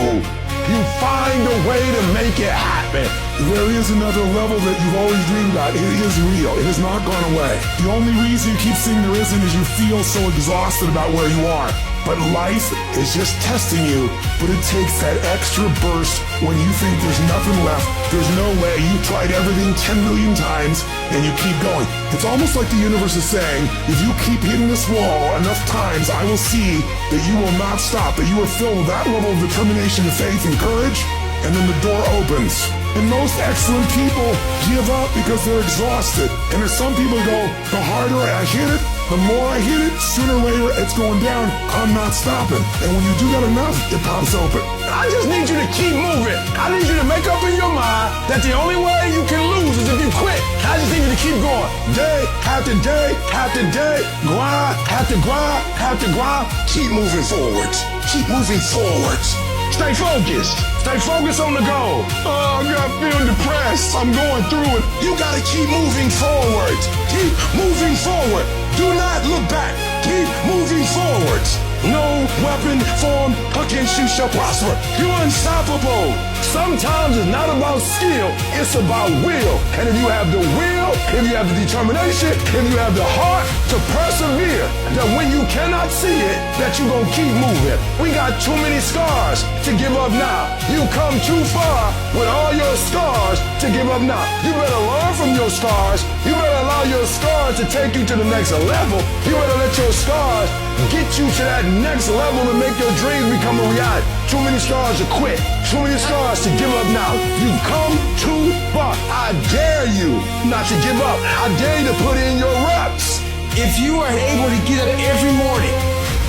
Speaker 9: you find a way to make it happen.
Speaker 5: There is another level that you've always dreamed about. It is real. It has not gone away. The only reason you keep saying there isn't is you feel so exhausted about where you are. But life is just testing you. But it takes that extra burst when you think there's nothing left. There's no way. You've tried everything 10 million times and you keep going. It's almost like the universe is saying, if you keep hitting this wall enough times, I will see that you will not stop, that you are filled with that level of determination, faith, and courage, and then the door opens. And most excellent people give up because they're exhausted. And there's some people who go, the harder I hit it, the more I hit it, sooner or later it's going down. I'm not stopping. And when you do that enough, it pops open.
Speaker 9: I just need you to keep moving. I need you to make up in your mind that the only way you can lose is if you quit. I just need you to keep going. Day after day after day. Grind after grind after grind. Keep moving forwards. Keep moving forwards. Stay focused. Stay focused on the goal. Oh, I feel depressed. I'm going through it. You gotta keep moving forward. Keep moving forward. Do not look back. Keep moving forwards. No weapon formed against you shall prosper. You're unstoppable. Sometimes it's not about skill, it's about will. And if you have the will, if you have the determination, if you have the heart to persevere, that when you cannot see it, that you're gonna keep moving. We got too many scars to give up now. You come too far with all your scars to give up now. You better learn from your scars. You better allow your scars to take you to the next level. You better let your scars get you to that next level to make your dreams become a reality. Too many scars to quit. Too many scars to give up now. You've come too far. I dare you not to give up. I dare you to put in your reps.
Speaker 15: If you are able to get up every morning,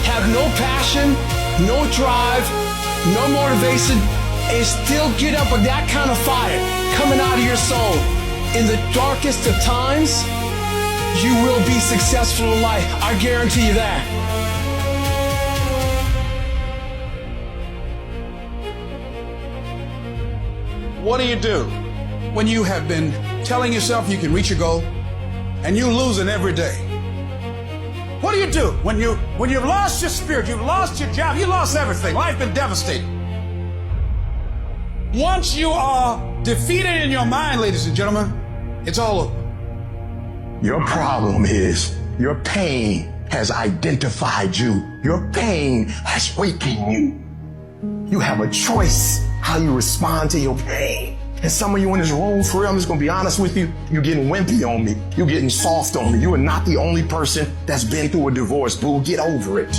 Speaker 15: have no passion, no drive, no motivation, and still get up with that kind of fire coming out of your soul in the darkest of times, you will be successful in life. I guarantee you that.
Speaker 9: What do you do when you have been telling yourself you can reach your goal and you're losing every day? What do you do when you've lost your spirit, you've lost your job, you lost everything, life been devastated? Once you are defeated in your mind, ladies and gentlemen, it's all over.
Speaker 22: Your problem is your pain has identified you. Your pain has weakened you. You have a choice how you respond to your pain. And some of you in this room, for real, I'm just gonna be honest with you, you're getting wimpy on me. You're getting soft on me. You are not the only person that's been through a divorce, boo. Get over it.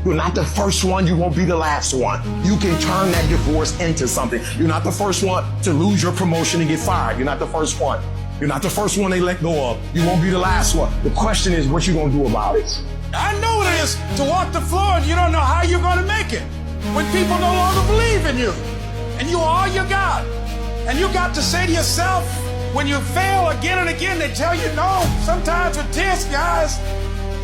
Speaker 17: You're not the first one, you won't be the last one. You can turn that divorce into something. You're not the first one to lose your promotion and get fired. You're not the first one. You're not the first one they let go of. You won't be the last one. The question is, what you gonna do about it?
Speaker 9: I know it is to walk the floor and you don't know how you're going to make it. When people no longer believe in you and you are all you got. And you got to say to yourself, when you fail again and again, they tell you no. Sometimes with tears, guys,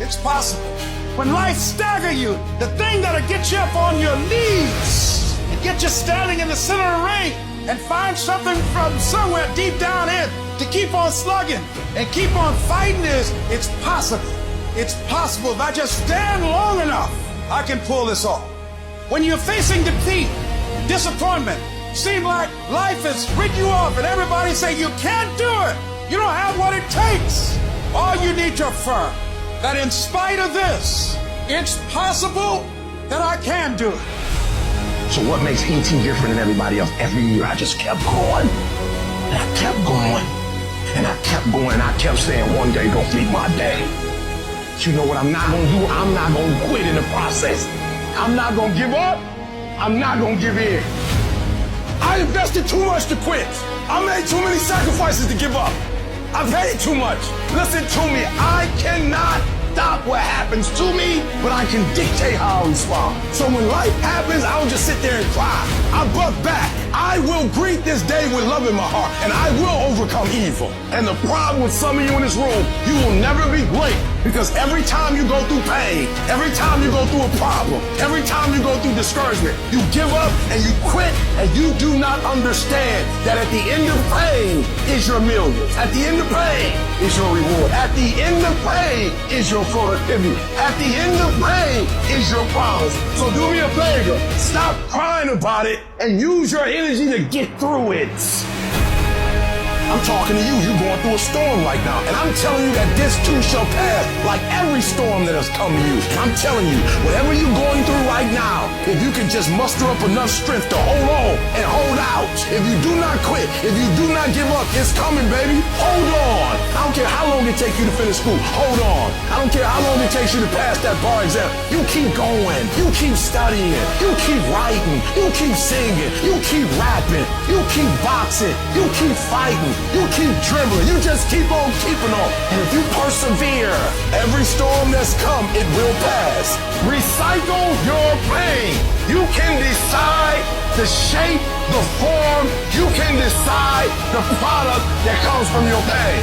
Speaker 9: it's possible. When life stagger you, the thing that'll get you up on your knees and get you standing in the center of the ring and find something from somewhere deep down in to keep on slugging and keep on fighting is, it's possible. It's possible. If I just stand long enough, I can pull this off. When you're facing defeat, disappointment, seem like life has written you off and everybody say you can't do it. You don't have what it takes. All you need to affirm that in spite of this, it's possible that I can do it.
Speaker 17: So what makes ET different than everybody else? Every year I just kept going. And I kept going. And I kept going. And I kept saying one day gonna be my day. But you know what I'm not gonna do? I'm not gonna quit in the process. I'm not gonna give up. I'm not gonna give in. I invested too much to quit. I made too many sacrifices to give up. I paid too much. Listen to me. I cannot stop what happens to me, but I can dictate how I respond. So when life happens, I don't just sit there and cry. I buck back. I will greet this day with love in my heart, and I will overcome evil. And the problem with some of you in this room, you will never be great, because every time you go through pain, every time you go through a problem, every time you go through discouragement, you give up and you quit, and you do not understand that at the end of pain is your millions. At the end of pain is your reward. At the end of pain is your productivity. At the end of pain is your promise. So do me a favor, stop crying about it and use your energy to get through it. I'm talking to you. You're going through a storm right now. And I'm telling you that this too shall pass, like every storm that has come to you. I'm telling you, whatever you're going through right now, if you can just muster up enough strength to hold on and hold out, if you do not quit, if you do not give up, it's coming, baby. Hold on. I don't care how long it takes you to finish school. Hold on. I don't care how long it takes you to pass that bar exam. You keep going. You keep studying. You keep writing. You keep singing. You keep rapping. You keep boxing. You keep fighting. You keep dribbling. You just keep on keeping on. And if you persevere, every storm that's come, it will pass. Recycle your pain. You can decide the shape, the form. You can decide the product that comes from your pain.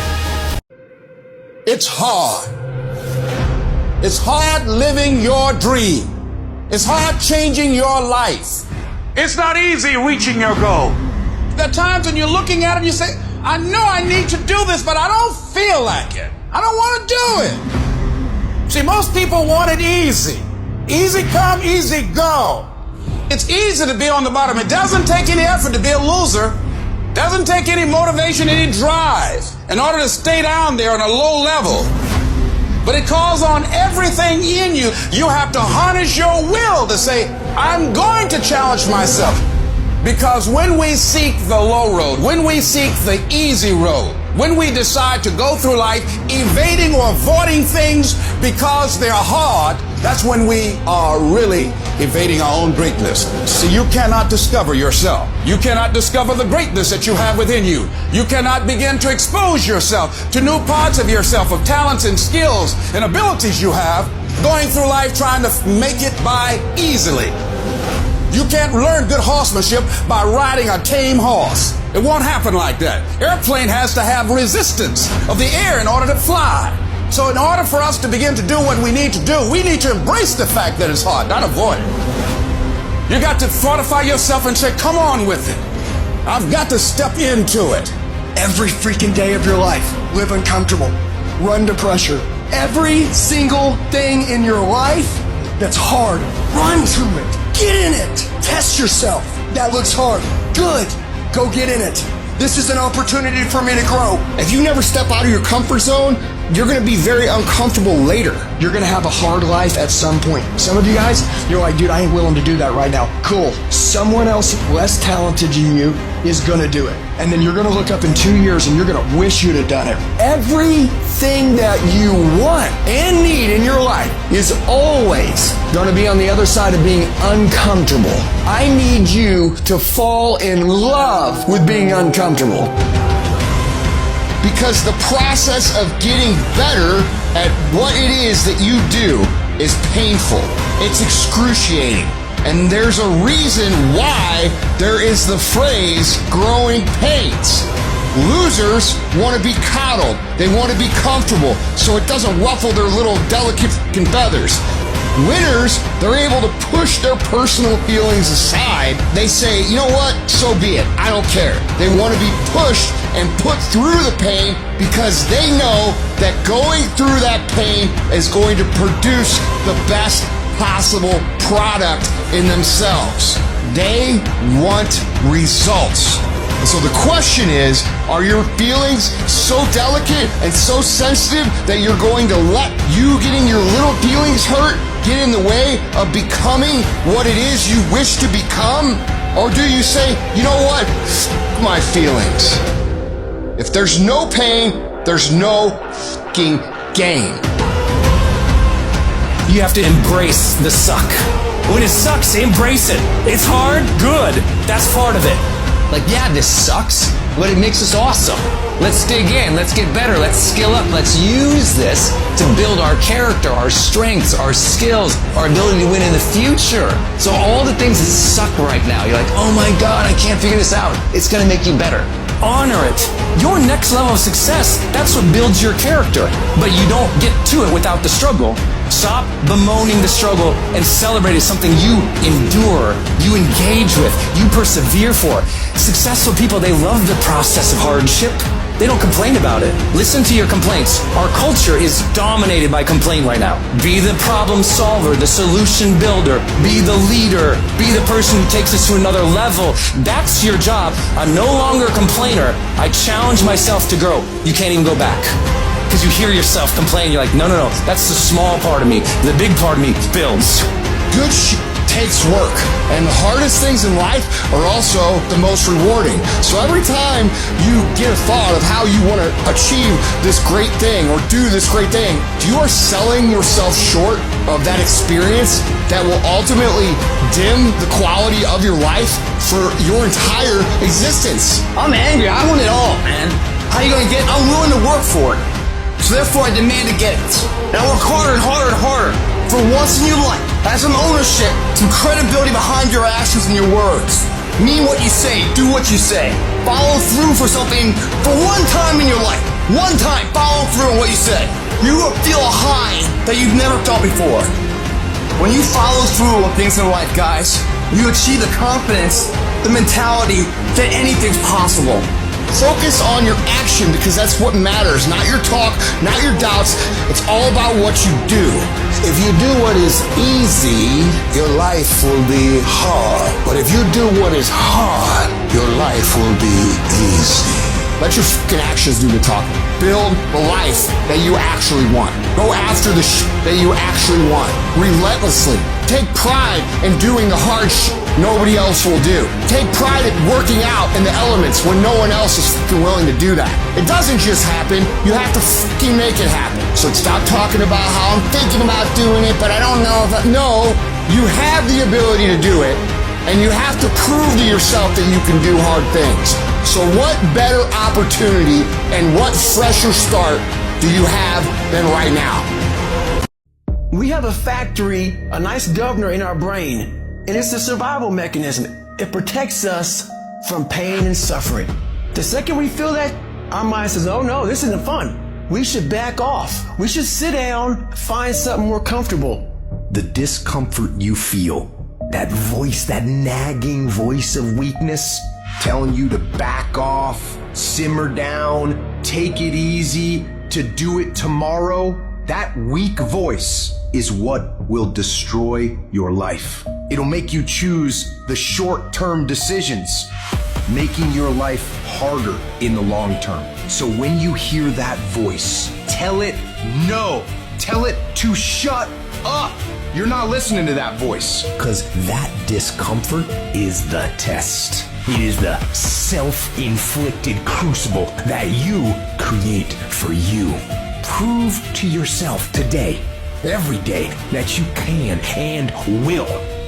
Speaker 9: It's hard. It's hard living your dream. It's hard changing your life. It's not easy reaching your goal. There are times when you're looking at it and you say, I know I need to do this, but I don't feel like it. I don't want to do it. See, most people want it easy. Easy come, easy go. It's easy to be on the bottom. It doesn't take any effort to be a loser. It doesn't take any motivation, any drive in order to stay down there on a low level. But it calls on everything in you. You have to harness your will to say, I'm going to challenge myself. Because when we seek the low road, when we seek the easy road, when we decide to go through life evading or avoiding things because they're hard, that's when we are really evading our own greatness. See, you cannot discover yourself. You cannot discover the greatness that you have within you. You cannot begin to expose yourself to new parts of yourself, of talents and skills and abilities you have, going through life trying to make it by easily. You can't learn good horsemanship by riding a tame horse. It won't happen like that. Airplane has to have resistance of the air in order to fly. So in order for us to begin to do what we need to do, we need to embrace the fact that it's hard, not avoid it. You got to fortify yourself and say, come on with it. I've got to step into it.
Speaker 6: Every freaking day of your life, live uncomfortable, run to pressure. Every single thing in your life that's hard, run to it. Get in it. Test yourself. That looks hard. Good. Go get in it. This is an opportunity for me to grow.
Speaker 16: If you never step out of your comfort zone, you're going to be very uncomfortable later.
Speaker 6: You're going to have a hard life at some point. Some of you guys, you're like, dude, I ain't willing to do that right now. Cool. Someone else less talented than you is going to do it. And then you're going to look up in 2 years and you're going to wish you'd have done it. Every
Speaker 3: Everything that you want and need in your life is always going to be on the other side of being uncomfortable. I need you to fall in love with being uncomfortable. Because the process of getting better at what it is that you do is painful. It's excruciating. And there's a reason why there is the phrase growing pains. Losers want to be coddled. They want to be comfortable so it doesn't ruffle their little delicate feathers. Winners, they're able to push their personal feelings aside. They say, you know what, so be it, I don't care. They want to be pushed and put through the pain because they know that going through that pain is going to produce the best possible product in themselves. They want results. And so the question is, are your feelings so delicate and so sensitive that you're going to let you getting your little feelings hurt get in the way of becoming what it is you wish to become? Or do you say, you know what, f*** my feelings. If there's no pain, there's no f***ing gain.
Speaker 12: You have to embrace the suck. When it sucks, embrace it. It's hard, good. That's part of it.
Speaker 21: Like, yeah, this sucks, but it makes us awesome. Let's dig in, let's get better, let's skill up, let's use this to build our character, our strengths, our skills, our ability to win in the future. So all the things that suck right now, you're like, oh my God, I can't figure this out. It's gonna make you better.
Speaker 12: Honor it. Your next level of success, that's what builds your character. But you don't get to it without the struggle. Stop bemoaning the struggle and celebrate it as something you endure, you engage with, you persevere for. Successful people, they love the process of hardship. They don't complain about it. Listen to your complaints. Our culture is dominated by complaint right now. Be the problem solver, the solution builder, be the leader, be the person who takes us to another level. That's your job. I'm no longer a complainer. I challenge myself to grow. You can't even go back. Because you hear yourself complain, you're like, no, that's the small part of me. The big part of me builds.
Speaker 3: Good takes work, and the hardest things in life are also the most rewarding. So every time you get a thought of how you want to achieve this great thing or do this great thing, you are selling yourself short of that experience that will ultimately dim the quality of your life for your entire existence.
Speaker 21: I'm angry, I want it all, man. How are you gonna get it? I'm willing to work for it. So therefore I demand to get it. And I work harder and harder and harder. For once in your life, have some ownership, some credibility behind your actions and your words. Mean what you say, do what you say. Follow through for something for one time in your life. One time, follow through on what you say. You will feel a high that you've never felt before. When you follow through on things in life, guys, you achieve the confidence, the mentality that anything's possible.
Speaker 3: Focus on your action because that's what matters, not your talk, not your doubts. It's all about what you do.
Speaker 7: If you do what is easy, your life will be hard. But if you do what is hard, your life will be easy.
Speaker 3: Let your fucking actions do the talking. Build the life that you actually want. Go after the that you actually want. Relentlessly. Take pride in doing the hard nobody else will do. Take pride in working out in the elements when no one else is fucking willing to do that. It doesn't just happen. You have to fucking make it happen. So stop talking about how I'm thinking about doing it, but I don't know if No, you have the ability to do it, and you have to prove to yourself that you can do hard things. So what better opportunity and what fresher start do you have than right now?
Speaker 19: We have a factory, a nice governor in our brain, and it's a survival mechanism. It protects us from pain and suffering. The second we feel that, our mind says, oh no, this isn't fun. We should back off. We should sit down, find something more comfortable.
Speaker 13: The discomfort you feel, that voice, that nagging voice of weakness, telling you to back off, simmer down, take it easy, to do it tomorrow, that weak voice is what will destroy your life. It'll make you choose the short-term decisions, making your life harder in the long term. So when you hear that voice, tell it no. Tell it to shut up. You're not listening to that voice. Because that discomfort is the test. It is the self-inflicted crucible that you create for you. prove to yourself today, every day, that you can and will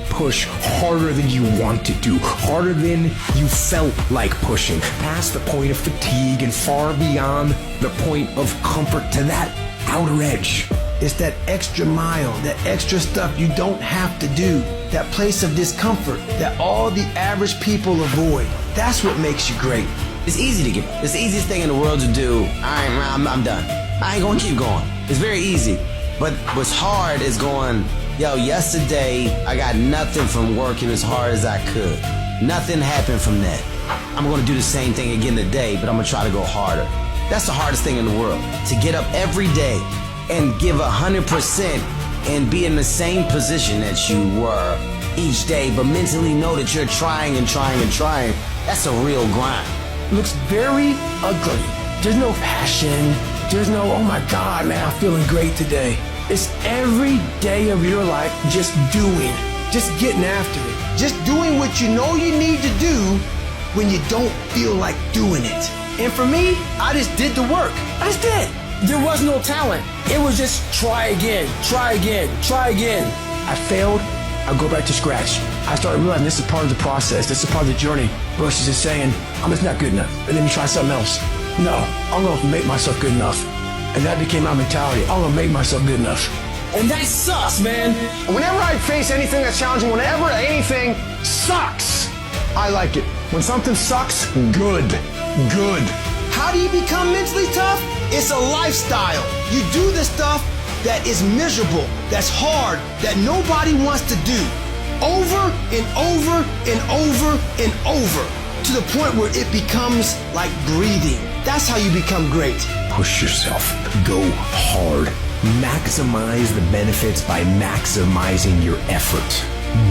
Speaker 13: push harder than you want to do, harder than you felt like pushing, past the point of fatigue and far beyond the point of comfort to that outer edge. It's that extra mile, that extra stuff you don't have to do, that place of discomfort that all the average people avoid. That's what makes you great.
Speaker 10: It's easy to give up. It's the easiest thing in the world to do. I'm done. I ain't gonna keep going. It's very easy. But what's hard is going, yo, yesterday I got nothing from working as hard as I could. Nothing happened from that. I'm gonna do the same thing again today, but I'm gonna try to go harder. That's the hardest thing in the world. To get up every day and give 100% and be in the same position that you were each day, but mentally know that you're trying and trying and trying. That's a real grind.
Speaker 13: Looks very ugly. There's no passion. There's no, oh my God, man, I'm feeling great today. It's every day of your life just doing, just getting after it. Just doing what you know you need to do when you don't feel like doing it. And for me, I just did the work. I just did. There was no talent. It was just try again, try again, try again. I failed, I go back to scratch. I started realizing this is part of the process, this is part of the journey, versus just saying, I'm just not good enough, and then you try something else. No, I'm gonna make myself good enough. And that became my mentality. I'm gonna make myself good enough.
Speaker 15: And that sucks, man.
Speaker 7: Whenever I face anything that's challenging, whenever anything sucks, I like it. When something sucks, good.
Speaker 19: How do you become mentally tough? It's a lifestyle. You do the stuff that is miserable, that's hard, that nobody wants to do. Over and over and over and over. To the point where it becomes like breathing. That's how you become great.
Speaker 13: Push yourself. Go hard. Maximize the benefits by maximizing your effort.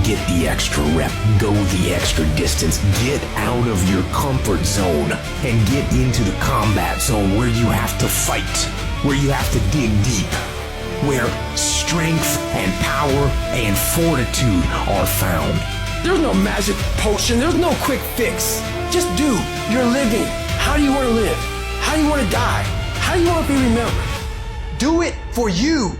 Speaker 13: Get the extra rep. Go the extra distance. Get out of your comfort zone and get into the combat zone where you have to fight, where you have to dig deep, where strength and power and fortitude are found.
Speaker 19: There's no magic potion. There's no quick fix. Just do. You're living. How do you want to live? How do you want to die? How do you want to be remembered? Do it for you.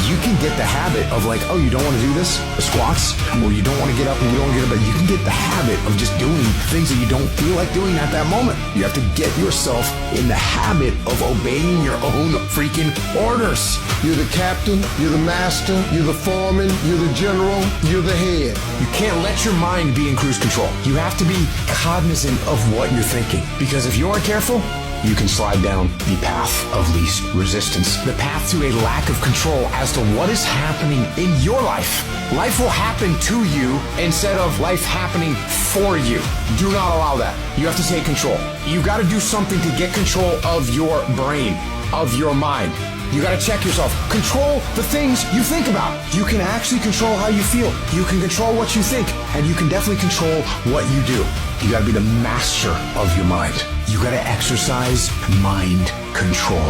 Speaker 13: You can get the habit of like, oh, you don't want to do this, the squats, or you don't want to get up and you don't want to get up, but you can get the habit of just doing things that you don't feel like doing at that moment. You have to get yourself in the habit of obeying your own freaking orders.
Speaker 7: You're the captain, you're the master, you're the foreman, you're the general, you're the head.
Speaker 13: You can't let your mind be in cruise control. You have to be cognizant of what you're thinking, because if you aren't careful, you can slide down the path of least resistance, the path to a lack of control as to what is happening in your life. Life will happen to you instead of life happening for you. Do not allow that. You have to take control. You got to do something to get control of your brain, of your mind. You got to check yourself. Control the things you think about. You can actually control how you feel. You can control what you think, and you can definitely control what you do. You got to be the master of your mind. You got to exercise mind control.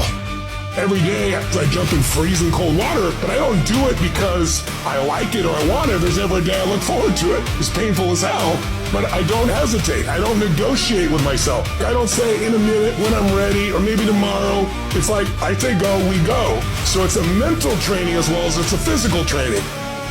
Speaker 5: Every day I jump in freezing cold water, but I don't do it because I like it or I want it. There's every day I look forward to it. It's painful as hell, but I don't hesitate. I don't negotiate with myself. I don't say in a minute when I'm ready or maybe tomorrow. It's like I say go, we go. So it's a mental training as well as it's a physical training.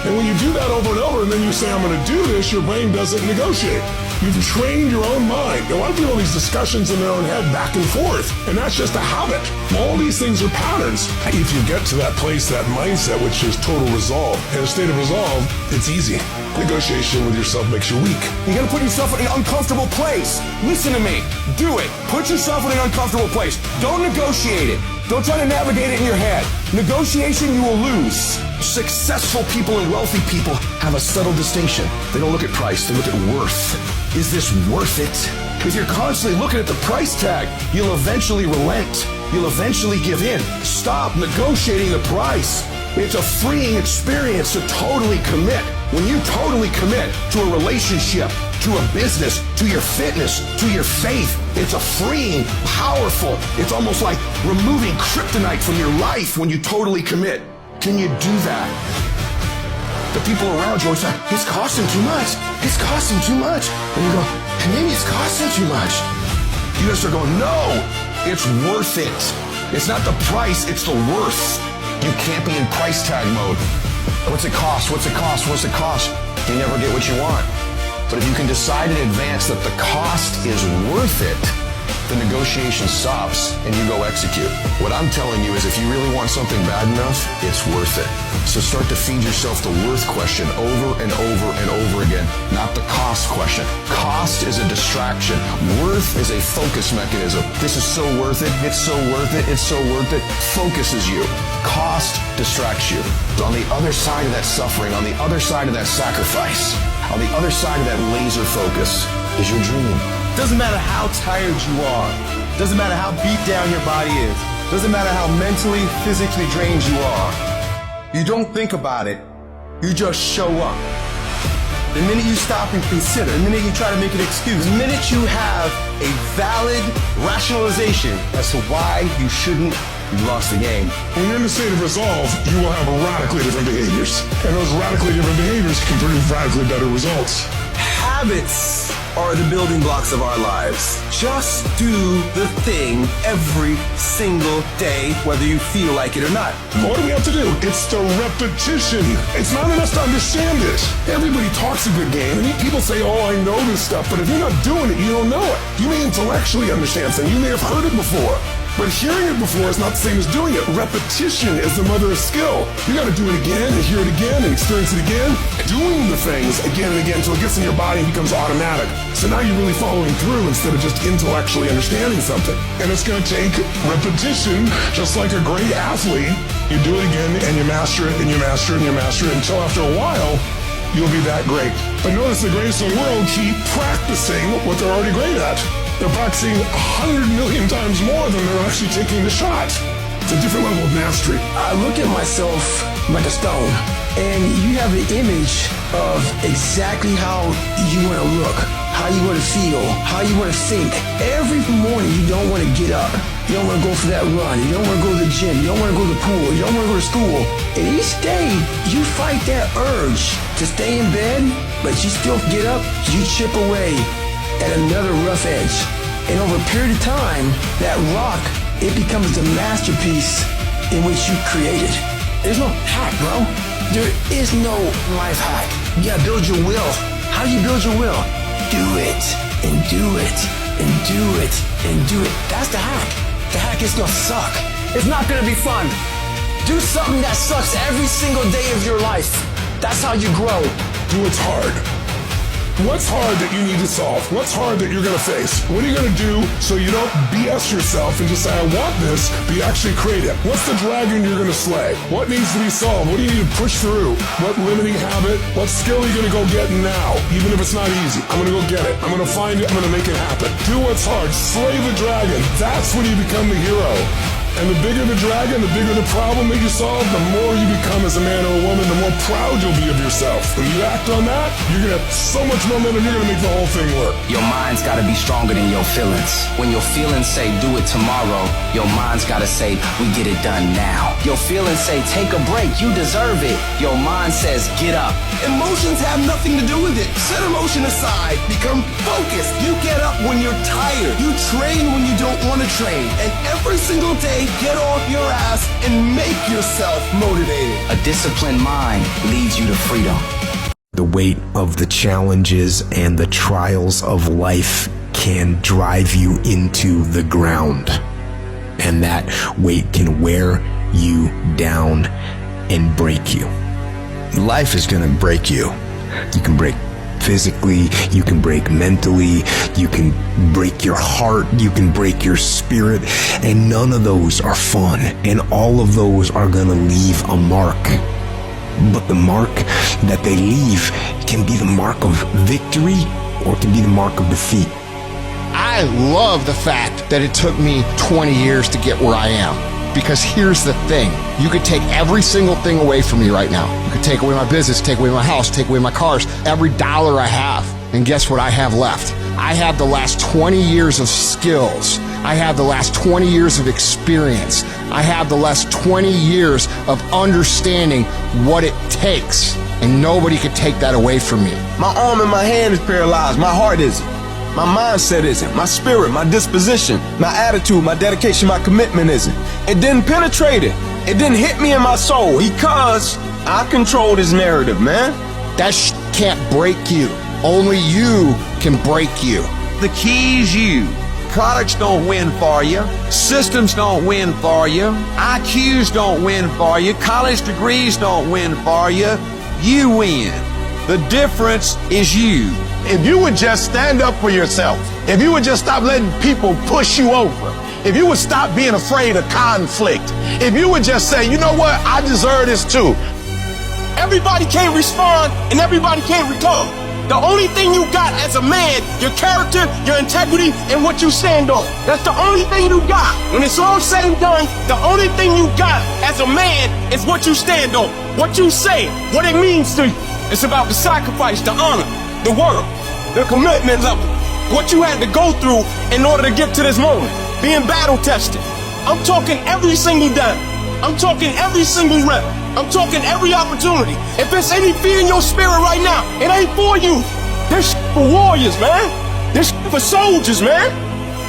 Speaker 5: And when you do that over and over and then you say, I'm going to do this, your brain doesn't negotiate. You've trained your own mind. A lot of people have these discussions in their own head back and forth, and that's just a habit. All these things are patterns. If you get to that place, that mindset, which is total resolve, in a state of resolve, it's easy. Negotiation with yourself makes you weak.
Speaker 9: You gotta put yourself in an uncomfortable place. Listen to me. Do it. Put yourself in an uncomfortable place. Don't negotiate it. Don't try to navigate it in your head. Negotiation, you will lose.
Speaker 13: Successful people and wealthy people have a subtle distinction. They don't look at price, they look at worth. Is this worth it? If you're constantly looking at the price tag, you'll eventually relent. You'll eventually give in. Stop negotiating the price. It's a freeing experience to totally commit. When you totally commit to a relationship, to a business, to your fitness, to your faith, it's a freeing, powerful, it's almost like removing kryptonite from your life when you totally commit. Can you do that? The people around you always say, it's costing too much. It's costing too much. And you go, maybe it's costing too much. You just start going, no,
Speaker 22: It's worth it. It's not the price, it's the worth. You can't be in price tag mode. What's it cost? What's it cost? What's it cost? You never get what you want. But if you can decide in advance that the cost is worth it, the negotiation stops and you go execute. What I'm telling you is if you really want something bad enough, it's worth it. So start to feed yourself the worth question over and over and over again, not the cost question. Cost is a distraction. Worth is a focus mechanism. This is so worth it. It's so worth it. It's so worth it. Focuses you. Cost distracts you. On the other side of that suffering, on the other side of that sacrifice, on the other side of that laser focus is your dream.
Speaker 11: Doesn't matter how tired you are. Doesn't matter how beat down your body is. Doesn't matter how mentally, physically drained you are. You don't think about it. You just show up. The minute you stop and consider, the minute you try to make an excuse, the minute you have a valid rationalization as to why you shouldn't, you lost the game.
Speaker 5: When you're in a state of resolve, you will have radically different behaviors. And those radically different behaviors can produce radically better results.
Speaker 11: Habits are the building blocks of our lives. Just do the thing every single day, whether you feel like it or not.
Speaker 5: What do we have to do? It's the repetition. It's not enough to understand it. Everybody talks a good game, and people say, oh, I know this stuff, but if you're not doing it, you don't know it. You may intellectually understand something. You may have heard it before. But hearing it before is not the same as doing it. Repetition is the mother of skill. You gotta do it again and hear it again and experience it again. Doing the things again and again until it gets in your body and becomes automatic. So now you're really following through instead of just intellectually understanding something. And it's gonna take repetition, just like a great athlete. You do it again and you master it and you master it and you master it until after a while, you'll be that great. But notice the greatest in the world keep practicing what they're already great at. They're practicing 100 million times more than they're actually taking the shot. It's a different level of mastery.
Speaker 19: I look at myself like a stone, and you have an image of exactly how you want to look, how you want to feel, how you want to think. Every morning you don't want to get up. You don't want to go for that run. You don't want to go to the gym. You don't want to go to the pool. You don't want to go to school. And each day you fight that urge to stay in bed, but you still get up, you chip away at another rough edge. And over a period of time, that rock, it becomes the masterpiece in which you created. There's no hack, bro. There is no life hack. You gotta build your will. How do you build your will? Do it, and do it, and do it, and do it. That's the hack. The hack is gonna suck. It's not gonna be fun. Do something that sucks every single day of your life. That's how you grow.
Speaker 5: Do what's hard. What's hard that you need to solve? What's hard that you're gonna face? What are you gonna do so you don't BS yourself and just say, I want this, but you actually create it? What's the dragon you're gonna slay? What needs to be solved? What do you need to push through? What limiting habit? What skill are you gonna go get now? Even if it's not easy, I'm gonna go get it. I'm gonna find it, I'm gonna make it happen. Do what's hard, slay the dragon. That's when you become the hero. And the bigger the dragon, the bigger the problem that you solve, the more you become as a man or a woman, the more proud you'll be of yourself. When you act on that, you're gonna have so much momentum, you're gonna make the whole thing work.
Speaker 21: Your mind's gotta be stronger than your feelings. When your feelings say do it tomorrow, your mind's gotta say we get it done now. Your feelings say take a break, you deserve it. Your mind says get up.
Speaker 11: Emotions have nothing to do with it. Set emotion aside. Become focused. You get up when you're tired. You train when you don't want to train. And every single day, get off your ass and make yourself motivated.
Speaker 21: A disciplined mind leads you to freedom.
Speaker 13: The weight of the challenges and the trials of life can drive you into the ground. And that weight can wear you down and break you. Life is gonna break you. You can break physically, you can break mentally, you can break your heart, you can break your spirit, and none of those are fun, and all of those are gonna leave a mark. But the mark that they leave can be the mark of victory or it can be the mark of defeat.
Speaker 16: I love the fact that it took me 20 years to get where I am. Because here's the thing, you could take every single thing away from me right now. You could take away my business, take away my house, take away my cars, every dollar I have. And guess what I have left? I have the last 20 years of skills. I have the last 20 years of experience. I have the last 20 years of understanding what it takes. And nobody could take that away from me.
Speaker 11: My arm and my hand is paralyzed. My heart isn't. My mindset isn't. My spirit, my disposition, my attitude, my dedication, my commitment isn't. It didn't penetrate it. It didn't hit me in my soul because I controlled his narrative, man.
Speaker 9: That can't break you. Only you can break you.
Speaker 2: The key is you. Products don't win for you. Systems don't win for you. IQs don't win for you. College degrees don't win for you. You win. The difference is you.
Speaker 9: If you would just stand up for yourself, if you would just stop letting people push you over, if you would stop being afraid of conflict, if you would just say, you know what, I deserve this too.
Speaker 14: Everybody can't respond and everybody can't recover. The only thing you got as a man, your character, your integrity, and what you stand on. That's the only thing you got. When it's all said and done, the only thing you got as a man is what you stand on, what you say, what it means to you. It's about the sacrifice, the honor, the work, the commitment level, what you had to go through in order to get to this moment, being battle tested. I'm talking every single day. I'm talking every single rep. I'm talking every opportunity. If there's any fear in your spirit right now, it ain't for you. This for warriors, man. This for soldiers, man.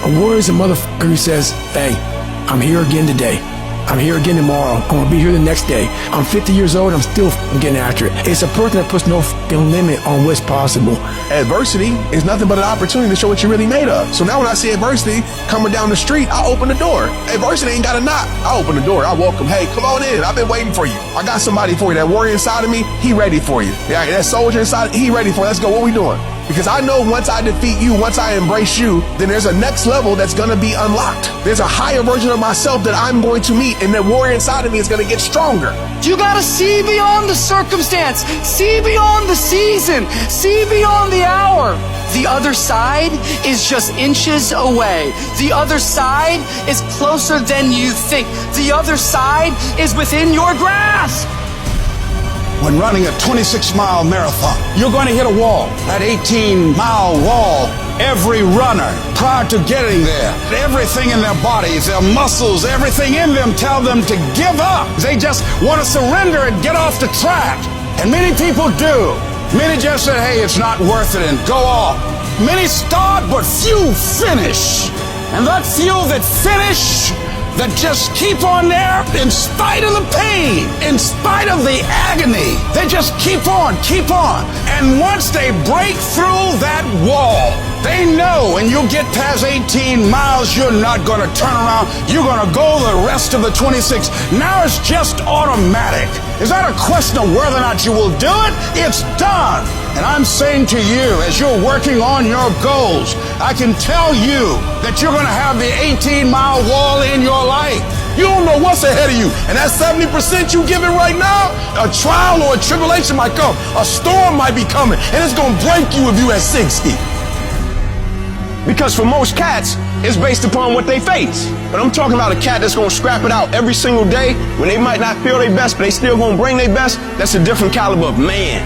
Speaker 6: A warrior's a motherfucker who says, hey, I'm here again today. I'm here again tomorrow. I'm gonna be here the next day. I'm 50 years old and I'm still getting after it. It's a person that puts no limit on what's possible.
Speaker 11: Adversity is nothing but an opportunity to show what you're really made of. So now when I see adversity coming down the street, I open the door. Adversity ain't got to knock. I open the door. I welcome. Hey, come on in. I've been waiting for you. I got somebody for you. That warrior inside of me, he ready for you. Yeah, that soldier inside, he ready for you. Let's go. What we doing? Because I know once I defeat you, once I embrace you, then there's a next level that's going to be unlocked. There's a higher version of myself that I'm going to meet, and the warrior inside of me is going to get stronger.
Speaker 21: You gotta see beyond the circumstance, see beyond the season, see beyond the hour. The other side is just inches away. The other side is closer than you think. The other side is within your grasp.
Speaker 9: When running a 26-mile marathon, you're going to hit a wall, that 18-mile wall. Every runner, prior to getting there, everything in their bodies, their muscles, everything in them tell them to give up. They just want to surrender and get off the track. And many people do. Many just say, hey, it's not worth it, and go off. Many start, but few finish. And that few that finish, that just keep on there in spite of the pain, in spite of the agony. They just keep on. And once they break through that wall, they know when you get past 18 miles, you're not going to turn around. You're going to go the rest of the 26. Now it's just automatic. Is that a question of whether or not you will do it? It's done. And I'm saying to you, as you're working on your goals, I can tell you that you're going to have the 18-mile wall in your life. You don't know what's ahead of you. And that 70% you giving right now, a trial or a tribulation might come. A storm might be coming, and it's going to break you if you at 60. Because for most cats, it's based upon what they face. But I'm talking about a cat that's gonna scrap it out every single day when they might not feel their best, but they still gonna bring their best. That's a different caliber of man.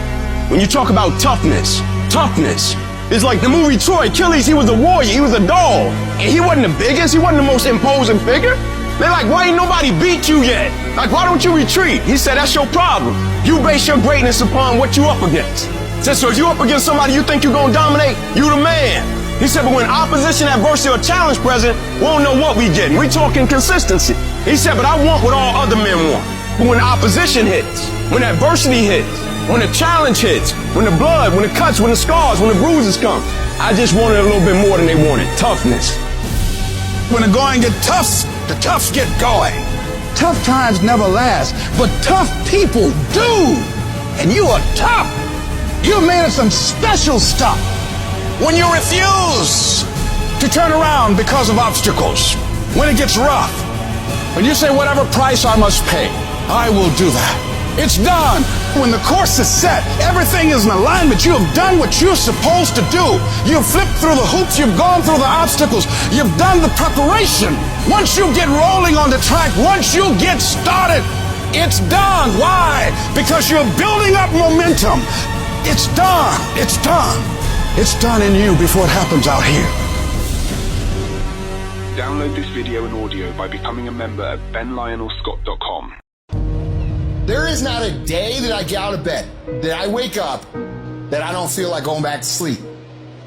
Speaker 9: When you talk about toughness is like the movie Troy. Achilles, he was a warrior, he was a dog. And he wasn't the biggest, he wasn't the most imposing figure. They're like, why ain't nobody beat you yet? Like, why don't you retreat? He said, that's your problem. You base your greatness upon what you up against. So if you up against somebody you think you're gonna dominate, you the man. He said, but when opposition, adversity, or challenge present, we don't know what we getting. We talking consistency. He said, but I want what all other men want. But when opposition hits, when adversity hits, when the challenge hits, when the blood, when the cuts, when the scars, when the bruises come, I just wanted a little bit more than they wanted. Toughness. When the going get tough, the toughs get going. Tough times never last, but tough people do. And you are tough. You're made of some special stuff. When you refuse to turn around because of obstacles, when it gets rough, when you say whatever price I must pay, I will do that. It's done. When the course is set, everything is in alignment. You have done what you're supposed to do. You've flipped through the hoops. You've gone through the obstacles. You've done the preparation. Once you get rolling on the track, once you get started, it's done. Why? Because you're building up momentum. It's done. It's done. It's done in you before it happens out here.
Speaker 20: Download this video and audio by becoming a member at benlionelscott.com.
Speaker 16: There is not a day that I get out of bed, that I wake up, that I don't feel like going back to sleep.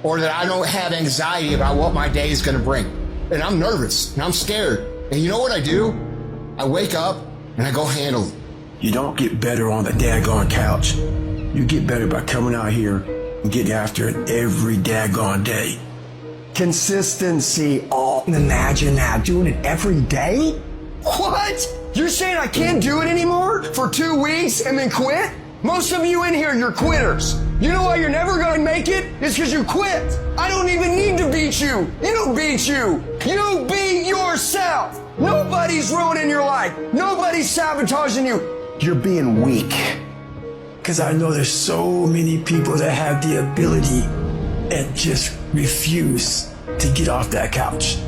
Speaker 16: or that I don't have anxiety about what my day is going to bring. And I'm nervous and I'm scared. And you know what I do? I wake up and I go handle it.
Speaker 19: You don't get better on the daggone couch. You get better by coming out here and getting after it every daggone day. Consistency. Oh, imagine that. Doing it every day? What? You're saying I can't do it anymore for 2 weeks and then quit? Most of you in here, you're quitters. You know why you're never gonna make it? It's because you quit. I don't even need to beat you. You don't beat you. You beat yourself. Nobody's ruining your life. Nobody's sabotaging you. You're being weak. Because I know there's so many people that have the ability and just refuse to get off that couch.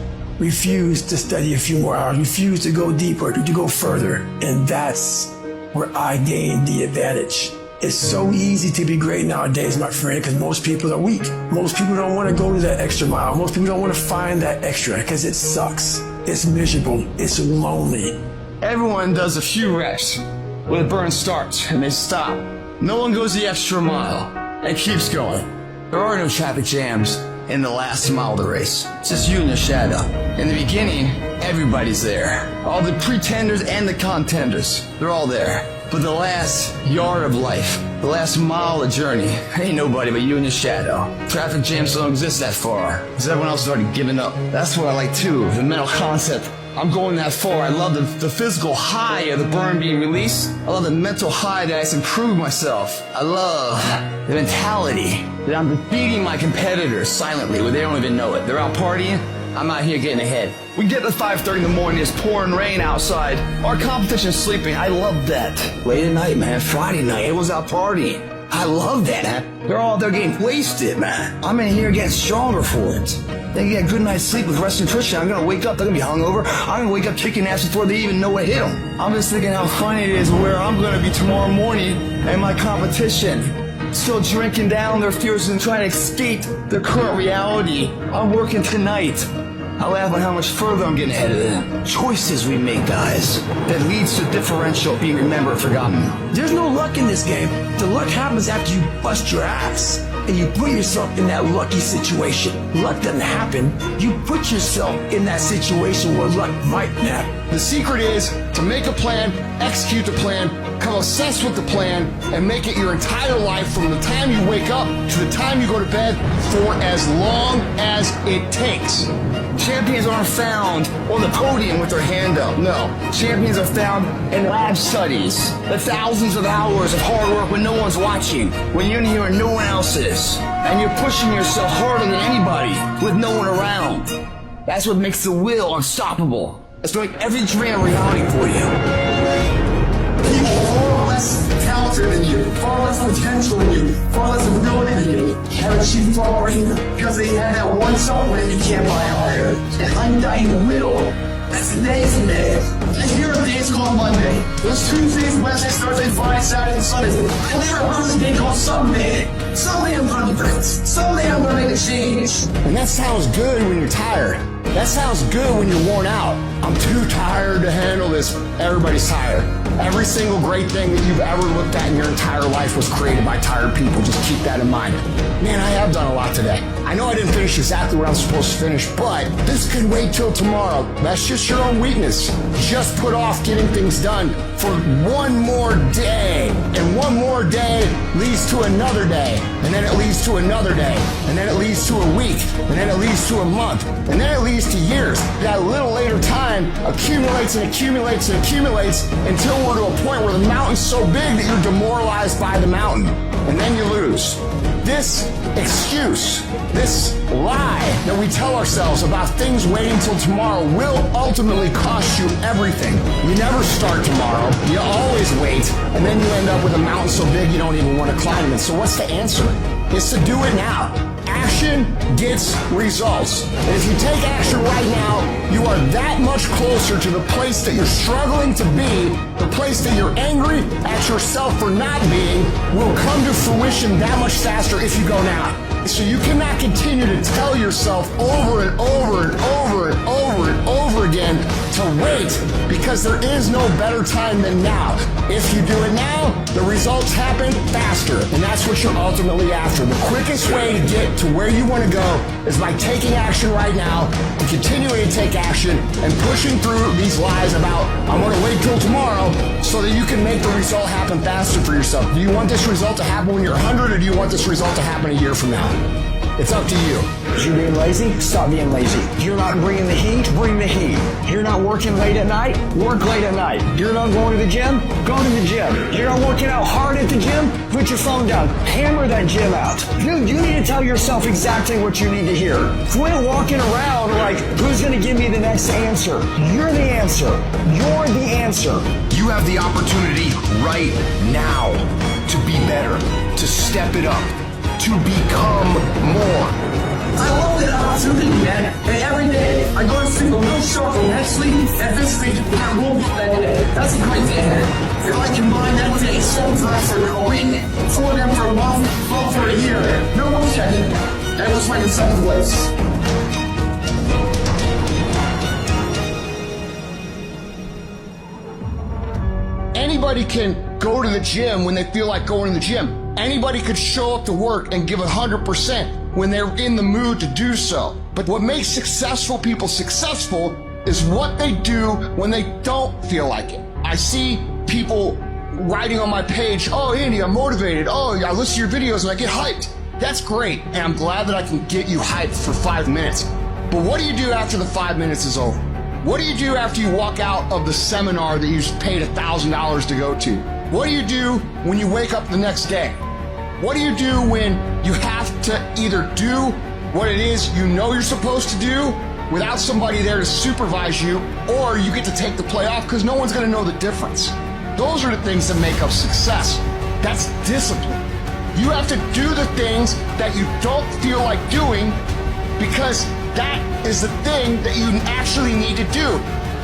Speaker 19: Refuse to study a few more hours. Refuse to go deeper, to go further. And that's where I gain the advantage. It's so easy to be great nowadays, my friend, because most people are weak. Most people don't want to go to that extra mile. Most people don't want to find that extra because it sucks. It's miserable. It's lonely. Everyone does a few reps where the burn starts and they stop. No one goes the extra mile and keeps going. There are no traffic jams in the last mile of the race. It's just you and your shadow. In the beginning, everybody's there. All the pretenders and the contenders, they're all there. But the last yard of life, the last mile of journey, ain't nobody but you and your shadow. Traffic jams don't exist that far, because everyone else has already given up. That's what I like too, the mental concept. I'm going that far. I love the physical high of the burn being released. I love the mental high that I can prove myself. I love the mentality that I'm defeating my competitors silently where they don't even know it. They're out partying. I'm out here getting ahead. We get to 5:30 in the morning, it's pouring rain outside. Our competition's sleeping. I love that. Late at night, man. Friday night, everyone's out partying. I love that, man. They're all out there getting wasted, man. I'm in here getting stronger for it. They get a good night's sleep with rest nutrition. I'm gonna wake up, they're gonna be hungover. I'm gonna wake up kicking ass before they even know what hit them. I'm just thinking how funny it is where I'm gonna be tomorrow morning and my competition. Still drinking down their fears and trying to escape their current reality. I'm working tonight. I laugh at how much further I'm getting ahead of them. Choices we make, guys, that leads to differential being remembered and forgotten. There's no luck in this game. The luck happens after you bust your ass and you put yourself in that lucky situation. Luck doesn't happen. You put yourself in that situation where luck might happen.
Speaker 16: The secret is to make a plan, execute the plan, become obsessed with the plan, and make it your entire life from the time you wake up to the time you go to bed for as long as it takes. Champions aren't found on the podium with their hand up. No. Champions are found in lab studies. The thousands of hours of hard work when no one's watching, when you're in here and no one else is. And you're pushing yourself harder than anybody with no one around. That's what makes the will unstoppable. That's what makes every dream a reality for you.
Speaker 6: People far less talented than you, far less potential than you, far less ability than you, have achieved far greater because they had that one supplement you can't buy out there. And I'm dying in the middle. That's amazing, man. And here are days called Monday. There's Tuesdays, Wednesdays, Thursdays, Fridays, Saturdays, and Sundays. I never heard of a day called Sunday. Someday I'm gonna be great. Someday I'm gonna make a change.
Speaker 16: And that sounds good when you're tired. That sounds good when you're worn out. I'm too tired to handle this. Everybody's tired. Every single great thing that you've ever looked at in your entire life was created by tired people. Just keep that in mind. Man, I have done a lot today. I know I didn't finish exactly what I'm supposed to finish, but this can wait till tomorrow. That's just your own weakness. Just put off getting things done for one more day. And one more day leads to another day. And then it leads to another day. And then it leads to a week. And then it leads to a month. And then it leads to years. That little later time accumulates and accumulates and accumulates until we're to a point where the mountain's so big that you're demoralized by the mountain. And then you lose. This excuse, this lie that we tell ourselves about things waiting till tomorrow will ultimately cost you everything. You never start tomorrow. You always wait, and then you end up with a mountain so big you don't even want to climb it. So what's the answer? It's to do it now. Action gets results. And if you take action right now, you are that much closer to the place that you're struggling to be, the place that you're angry at yourself for not being, will come to fruition that much faster if you go now. So you cannot continue to tell yourself over and over and over and over and over again to wait, because there is no better time than now. If you do it now, The results happen faster, and that's what you're ultimately after. The quickest way to get to where you want to go is by taking action right now and continuing to take action and pushing through these lies about, I'm going to wait till tomorrow, so that you can make the result happen faster for yourself. Do you want this result to happen when you're 100, or do you want this result to happen a year from now? It's up to you.
Speaker 19: You're being lazy? Stop being lazy. You're not bringing the heat? Bring the heat. You're not working late at night? Work late at night. You're not going to the gym? Go to the gym. You're not working out hard at the gym? Put your phone down. Hammer that gym out. Dude, you need to tell yourself exactly what you need to hear. Quit walking around like, who's going to give me the next answer? You're the answer. You're the answer.
Speaker 13: You have the opportunity right now to be better, to step it up, to become more.
Speaker 1: I love that opportunity, man. And every day I go to sleep a little sharper mentally and physically, and I won't be that day. That's a great thing, man. If I combine that with a soul drive for a week, 4 of them for a month, 12 for a year, no one checking. That was like in second place.
Speaker 16: Anybody can go to the gym when they feel like going to the gym. Anybody could show up to work and give 100% when they're in the mood to do so. But what makes successful people successful is what they do when they don't feel like it. I see people writing on my page, oh, Andy, I'm motivated. Oh, I listen to your videos and I get hyped. That's great, and I'm glad that I can get you hyped for 5 minutes. But what do you do after the 5 minutes is over? What do you do after you walk out of the seminar that you paid $1,000 to go to? What do you do when you wake up the next day? What do you do when you have to either do what it is you know you're supposed to do without somebody there to supervise you, or you get to take the play off because no one's going to know the difference? Those are the things that make up success. That's discipline. You have to do the things that you don't feel like doing because that is the thing that you actually need to do.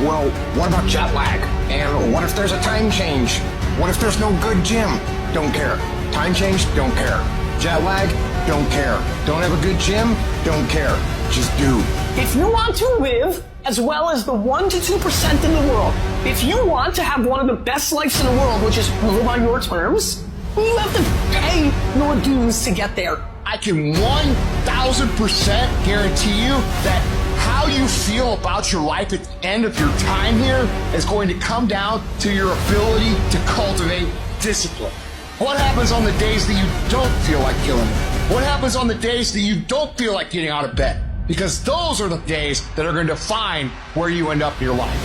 Speaker 7: Well, what about jet lag? And what if there's a time change? What if there's no good gym? Don't care. Time change? Don't care. Jet lag? Don't care. Don't have a good gym? Don't care. Just do.
Speaker 4: If you want to live as well as the 1 to 2% in the world, if you want to have one of the best lives in the world, which is live on your terms, you have to pay your dues to get there.
Speaker 16: I can 1,000% guarantee you that how you feel about your life at the end of your time here is going to come down to your ability to cultivate discipline. What happens on the days that you don't feel like killing it? What happens on the days that you don't feel like getting out of bed? Because those are the days that are going to define where you end up in your life.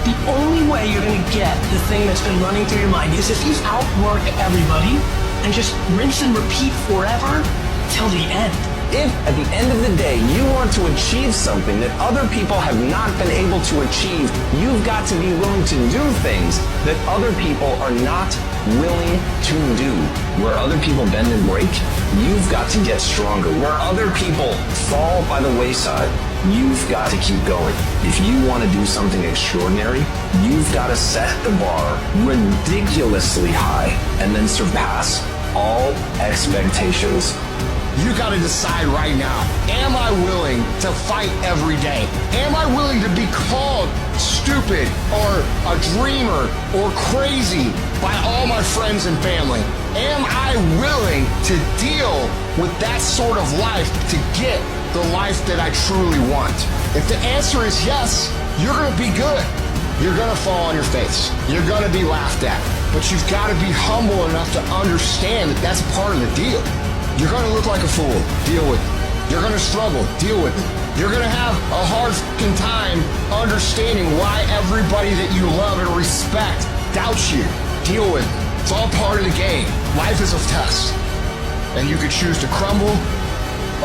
Speaker 4: The only way you're going to get the thing that's been running through your mind is if you outwork everybody and just rinse and repeat forever till the end.
Speaker 10: If at the end of the day you want to achieve something that other people have not been able to achieve, you've got to be willing to do things that other people are not willing to do. Where other people bend and break, you've got to get stronger. Where other people fall by the wayside, you've got to keep going. If you want to do something extraordinary, you've got to set the bar ridiculously high and then surpass all expectations.
Speaker 16: You got to decide right now, am I willing to fight every day? Am I willing to be called stupid or a dreamer or crazy by all my friends and family? Am I willing to deal with that sort of life to get the life that I truly want? If the answer is yes, you're going to be good. You're going to fall on your face. You're going to be laughed at. But you've got to be humble enough to understand that that's part of the deal. You're going to look like a fool. Deal with it. You're going to struggle. Deal with it. You're going to have a hard fucking time understanding why everybody that you love and respect doubts you. Deal with it. It's all part of the game. Life is a test. And you could choose to crumble,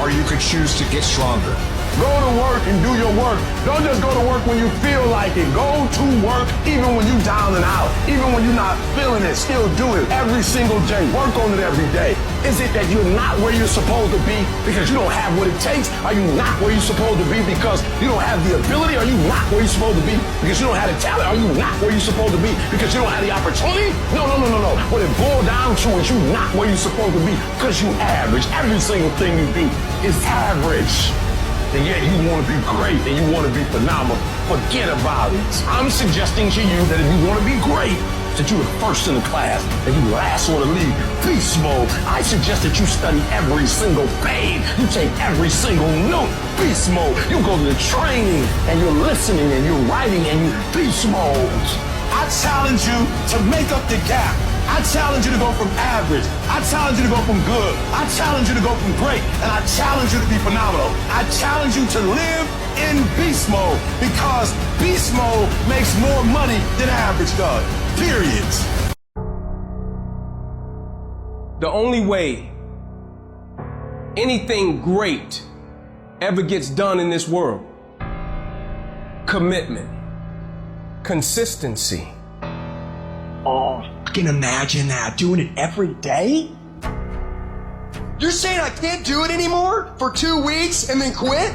Speaker 16: or you could choose to get stronger.
Speaker 14: Go to work and do your work. Don't just go to work when you feel like it. Go to work even when you're down and out. Even when you're not feeling it, still do it every single day. Work on it every day. Is it that you're not where you're supposed to be because you don't have what it takes? Are you not where you're supposed to be because you don't have the ability? Are you not where you're supposed to be because you don't have the talent? Are you not where you're supposed to be because you don't have the opportunity? No. What it boils down to is you're not where you're supposed to be because you average. Every single thing you do is average. And yet you want to be great and you want to be phenomenal. Forget about it. I'm suggesting to you that if you want to be great,
Speaker 8: suggest that you are first in the class and you last on the leave. Beast mode. I suggest that you study every single page. You take every single note. Beast mode. You go to the training and you're listening and you're writing and you beast mode. I challenge you to make up the gap. I challenge you to go from average. I challenge you to go from good. I challenge you to go from great. And I challenge you to be phenomenal. I challenge you to live in beast mode because beast mode makes more money than average does. Period.
Speaker 14: The only way anything great ever gets done in this world, commitment, consistency.
Speaker 6: Oh, I can imagine that. Doing it every day? You're saying I can't do it anymore for 2 weeks and then quit?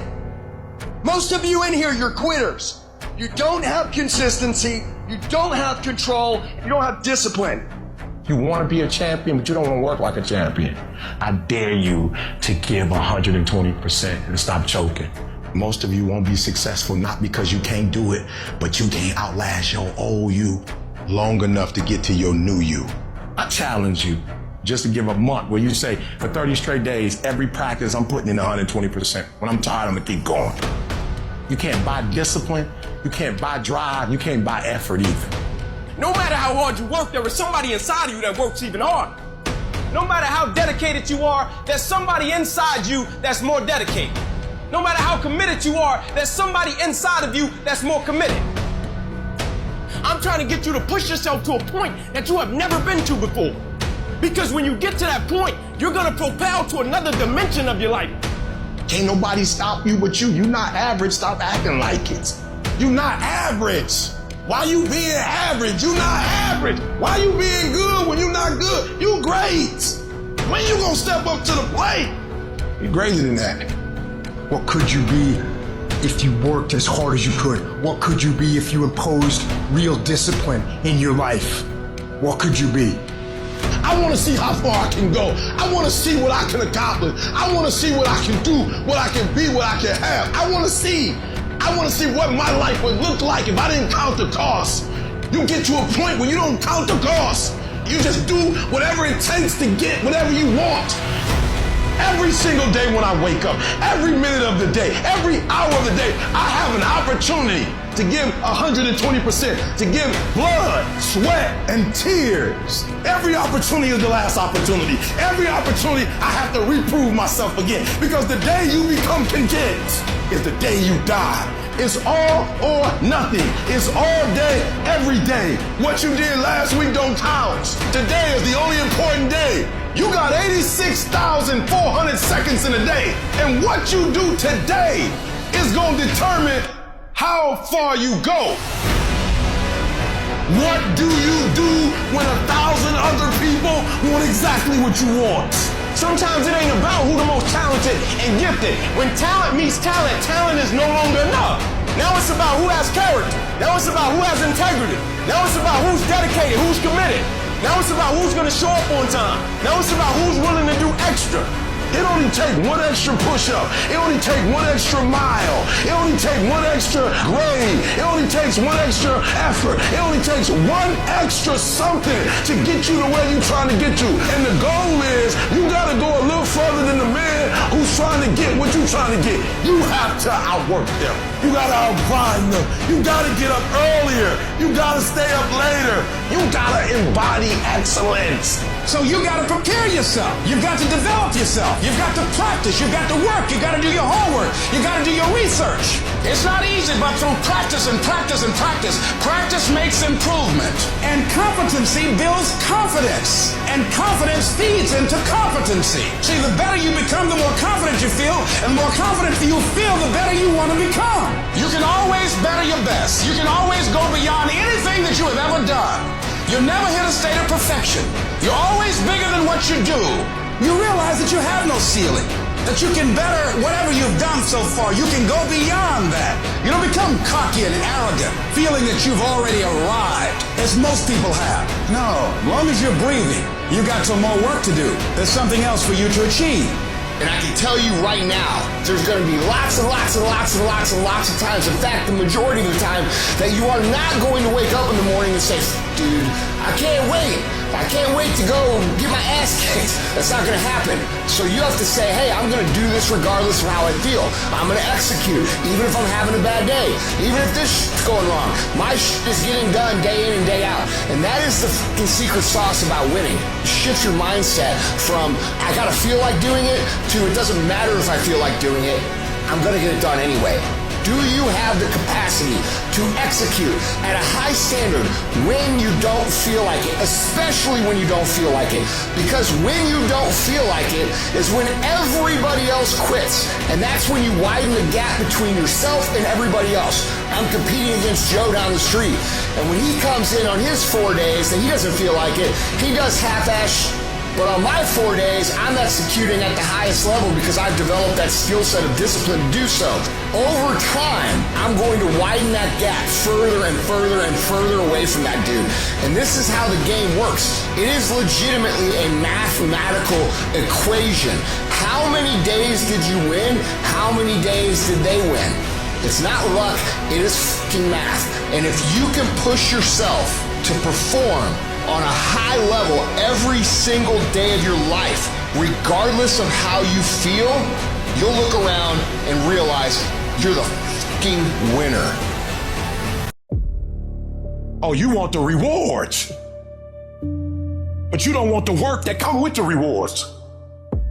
Speaker 6: Most of you in here, you're quitters. You don't have consistency, you don't have control, you don't have discipline.
Speaker 8: You want to be a champion, but you don't want to work like a champion. I dare you to give 120% and stop choking. Most of you won't be successful not because you can't do it, but you can't outlast your old you long enough to get to your new you. I challenge you just to give a month where you say, for 30 straight days, every practice I'm putting in 120%. When I'm tired, I'm gonna keep going. You can't buy discipline, you can't buy drive, you can't buy effort either.
Speaker 14: No matter how hard you work, there is somebody inside of you that works even harder. No matter how dedicated you are, there's somebody inside you that's more dedicated. No matter how committed you are, there's somebody inside of you that's more committed. I'm trying to get you to push yourself to a point that you have never been to before. Because when you get to that point, you're gonna propel to another dimension of your life.
Speaker 8: Can't nobody stop you but you. You not average, stop acting like it. You not average. Why you being average? You not average. Why you being good when you not good? You great. When you gonna step up to the plate? You're greater than that.
Speaker 6: What could you be if you worked as hard as you could? What could you be if you imposed real discipline in your life? What could you be?
Speaker 8: I want to see how far I can go. I want to see what I can accomplish. I want to see what I can do, what I can be, what I can have. I want to see what my life would look like if I didn't count the cost. You get to a point where you don't count the cost. You just do whatever it takes to get whatever you want. Every single day when I wake up, every minute of the day, every hour of the day, I have an opportunity to give 120%, to give blood, sweat, and tears. Every opportunity is the last opportunity. Every opportunity I have to reprove myself again. Because the day you become content is the day you die. It's all or nothing. It's all day, every day. What you did last week don't count. Today is the only important day. You got 86,400 seconds in a day. And what you do today is going to determine how far you go. What do you do when 1,000 other people want exactly what you want?
Speaker 14: Sometimes it ain't about who the most talented and gifted. When talent meets talent, talent is no longer enough. Now it's about who has character. Now it's about who has integrity. Now it's about who's dedicated, who's committed. Now it's about who's gonna show up on time. Now it's about who's willing to do extra.
Speaker 8: It only takes one extra push-up. It only takes one extra mile. It only takes one extra grade. It only takes one extra effort. It only takes one extra something to get you to where you're trying to get to. And the goal is you gotta go a little further than the man who's trying to get what you're trying to get. You have to outwork them. You gotta outgrind them. You gotta get up earlier. You gotta stay up later. You gotta embody excellence.
Speaker 9: So you got to prepare yourself. You've got to develop yourself. You've got to practice. You've got to work. You've got to do your homework. You've got to do your research. It's not easy, but through practice and practice and practice, practice makes improvement. And competency builds confidence. And confidence feeds into competency. See, the better you become, the more confident you feel. And the more confident you feel, the better you want to become. You can always better your best. You can always go beyond anything that you have ever done. You'll never hit a state of perfection. You're always bigger than what you do. You realize that you have no ceiling, that you can better whatever you've done so far. You can go beyond that. You don't become cocky and arrogant, feeling that you've already arrived, as most people have. No, as long as you're breathing, you got some more work to do. There's something else for you to achieve.
Speaker 17: And I can tell you right now, there's going to be lots and lots and lots and lots and lots of times, in fact, the majority of the time, that you are not going to wake up in the morning and say, dude,
Speaker 7: I can't wait. I can't wait to go get my ass kicked. That's not gonna happen. So you have to say, hey, I'm gonna do this regardless of how I feel. I'm gonna execute, even if I'm having a bad day. Even if this shit's going wrong. My shit is getting done day in and day out. And that is the fucking secret sauce about winning. Shift your mindset from, I gotta feel like doing it, to it doesn't matter if I feel like doing it. I'm gonna get it done anyway. Do you have the capacity to execute at a high standard when you don't feel like it, especially when you don't feel like it? Because when you don't feel like it is when everybody else quits. And that's when you widen the gap between yourself and everybody else. I'm competing against Joe down the street. And when he comes in on his 4 days and he doesn't feel like it, he does half-ass. But on my 4 days, I'm executing at the highest level because I've developed that skill set of discipline to do so. Over time, I'm going to widen that gap further and further and further away from that dude. And this is how the game works. It is legitimately a mathematical equation. How many days did you win? How many days did they win? It's not luck, it is fucking math. And if you can push yourself to perform on a high level every single day of your life, regardless of how you feel, you'll look around and realize you're the fucking winner.
Speaker 8: Oh, you want the rewards, but you don't want the work that come with the rewards.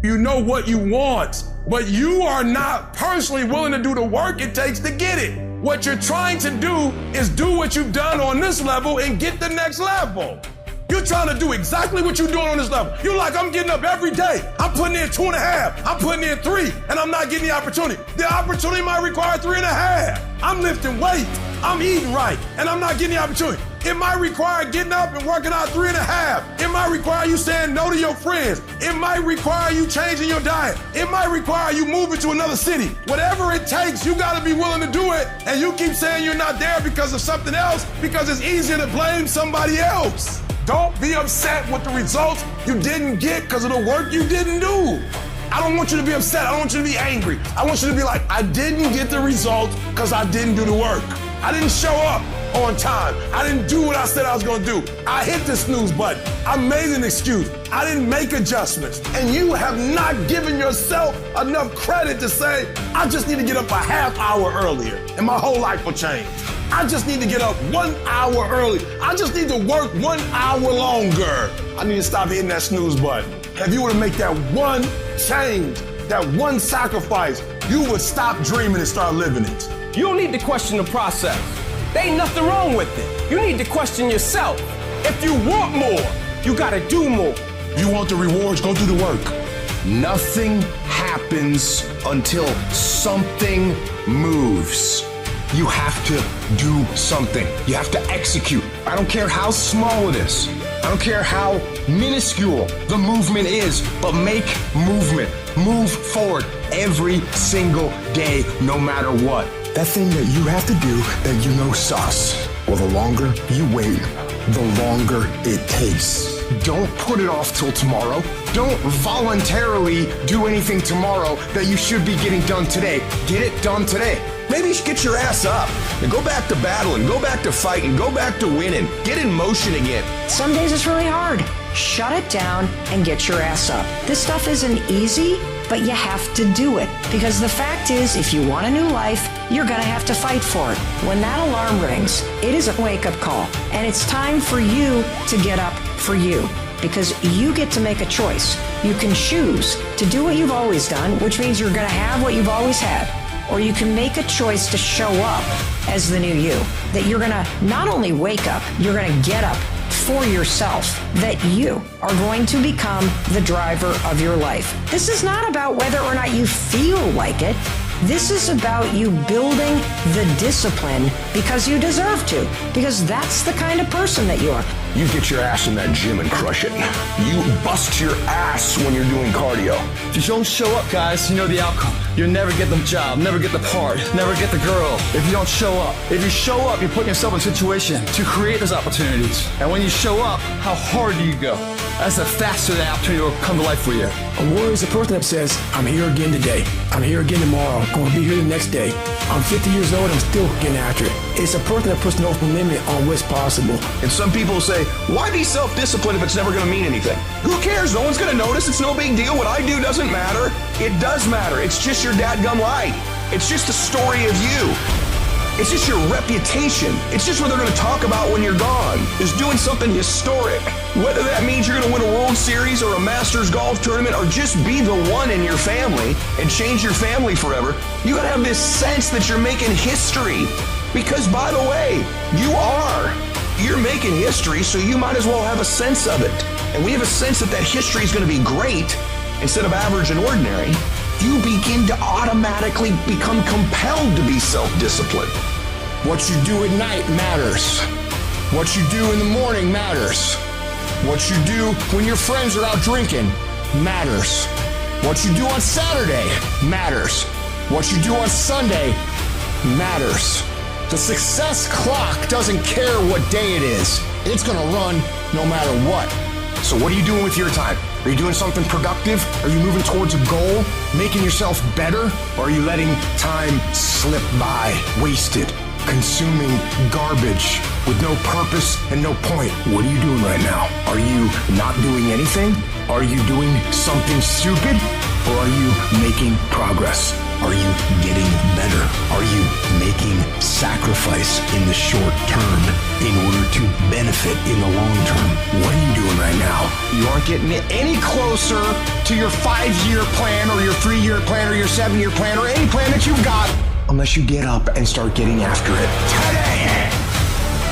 Speaker 8: You know what you want, but you are not personally willing to do the work it takes to get it. What you're trying to do is do what you've done on this level and get the next level. You're trying to do exactly what you're doing on this level. You're like, I'm getting up every day. I'm putting in 2.5. I'm putting in 3, and I'm not getting the opportunity. The opportunity might require 3.5. I'm lifting weight. I'm eating right, and I'm not getting the opportunity. It might require getting up and working out 3.5. It might require you saying no to your friends. It might require you changing your diet. It might require you moving to another city. Whatever it takes, you gotta be willing to do it. And you keep saying you're not there because of something else, because it's easier to blame somebody else. Don't be upset with the results you didn't get because of the work you didn't do. I don't want you to be upset. I don't want you to be angry. I want you to be like, I didn't get the results because I didn't do the work. I didn't show up on time. I didn't do what I said I was gonna do. I hit the snooze button. I made an excuse. I didn't make adjustments. And you have not given yourself enough credit to say, I just need to get up a half hour earlier and my whole life will change. I just need to get up 1 hour early. I just need to work 1 hour longer. I need to stop hitting that snooze button. If you were to make that one change, that one sacrifice, you would stop dreaming and start living it.
Speaker 14: You don't need to question the process. There ain't nothing wrong with it. You need to question yourself. If you want more, you gotta do more.
Speaker 8: If you want the rewards, go do the work.
Speaker 11: Nothing happens until something moves. You have to do something. You have to execute. I don't care how small it is. I don't care how minuscule the movement is, but make movement. Move forward every single day, no matter what. That thing that you have to do that you know sucks. Well, the longer you wait, the longer it takes. Don't put it off till tomorrow. Don't voluntarily do anything tomorrow that you should be getting done today. Get it done today.
Speaker 22: Maybe you should get your ass up and go back to battling, go back to fighting, go back to winning. Get in motion again.
Speaker 12: Some days it's really hard. Shut it down and get your ass up. This stuff isn't easy, but you have to do it. Because the fact is, if you want a new life, you're gonna have to fight for it. When that alarm rings, it is a wake-up call. And it's time for you to get up for you. Because you get to make a choice. You can choose to do what you've always done, which means you're gonna have what you've always had. Or you can make a choice to show up as the new you. That you're gonna not only wake up, you're gonna get up for yourself. That you are going to become the driver of your life. This is not about whether or not you feel like it. This is about you building the discipline because you deserve to. Because that's the kind of person that you are.
Speaker 22: You get your ass in that gym and crush it. You bust your ass when you're doing cardio.
Speaker 11: If you don't show up, guys, you know the outcome. You'll never get the job, never get the part, never get the girl if you don't show up. If you show up, you're putting yourself in a situation to create those opportunities. And when you show up, how hard do you go?
Speaker 9: that's the faster the opportunity will come to life for you.
Speaker 6: A warrior is a person that says, I'm here again today. I'm here again tomorrow. I'm going to be here the next day. I'm 50 years old. I'm still getting after it. It's a person that puts no limit on what's possible.
Speaker 22: And some people say, why be self-disciplined if it's never going to mean anything? Who cares? No one's going to notice. It's no big deal. What I do doesn't matter. It does matter. It's just your dadgum life. It's just the story of you. It's just your reputation. It's just what they're going to talk about when you're gone, is doing something historic. Whether that means you're going to win a World Series or a Masters golf tournament or just be the one in your family and change your family forever, you got to have this sense that you're making history. Because, by the way, you are. You're making history, so you might as well have a sense of it. And we have a sense that that history is going to be great instead of average and ordinary. You begin to automatically become compelled to be self-disciplined.
Speaker 7: What you do at night matters. What you do in the morning matters. What you do when your friends are out drinking matters. What you do on Saturday matters. What you do on Sunday matters. The success clock doesn't care what day it is. It's gonna run no matter what. So what are you doing with your time? Are you doing something productive? Are you moving towards a goal? Making yourself better? Or are you letting time slip by, wasted, consuming garbage with no purpose and no point? What are you doing right now? Are you not doing anything? Are you doing something stupid? Or are you making progress? Are you getting better? Are you making sacrifice in the short term in order to benefit in the long term? What are you doing right now? You aren't getting any closer to your 5-year plan or your 3-year plan or your 7-year plan or any plan that you've got unless you get up and start getting after it today.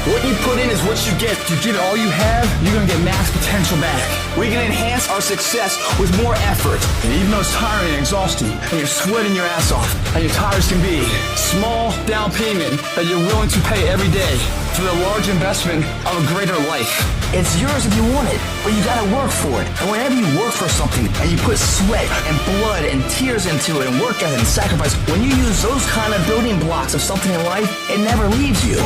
Speaker 9: What you put in is what you get. If you give it all you have, you're going to get max potential back. We can enhance our success with more effort. And even though it's tiring and exhausting, and you're sweating your ass off, and your tires can be small down payment that you're willing to pay every day for the large investment of a greater life.
Speaker 3: It's yours if you want it, but you gotta work for it. And whenever you work for something and you put sweat and blood and tears into it and work ethic and sacrifice, when you use those kind of building blocks of something in life, it never leaves you.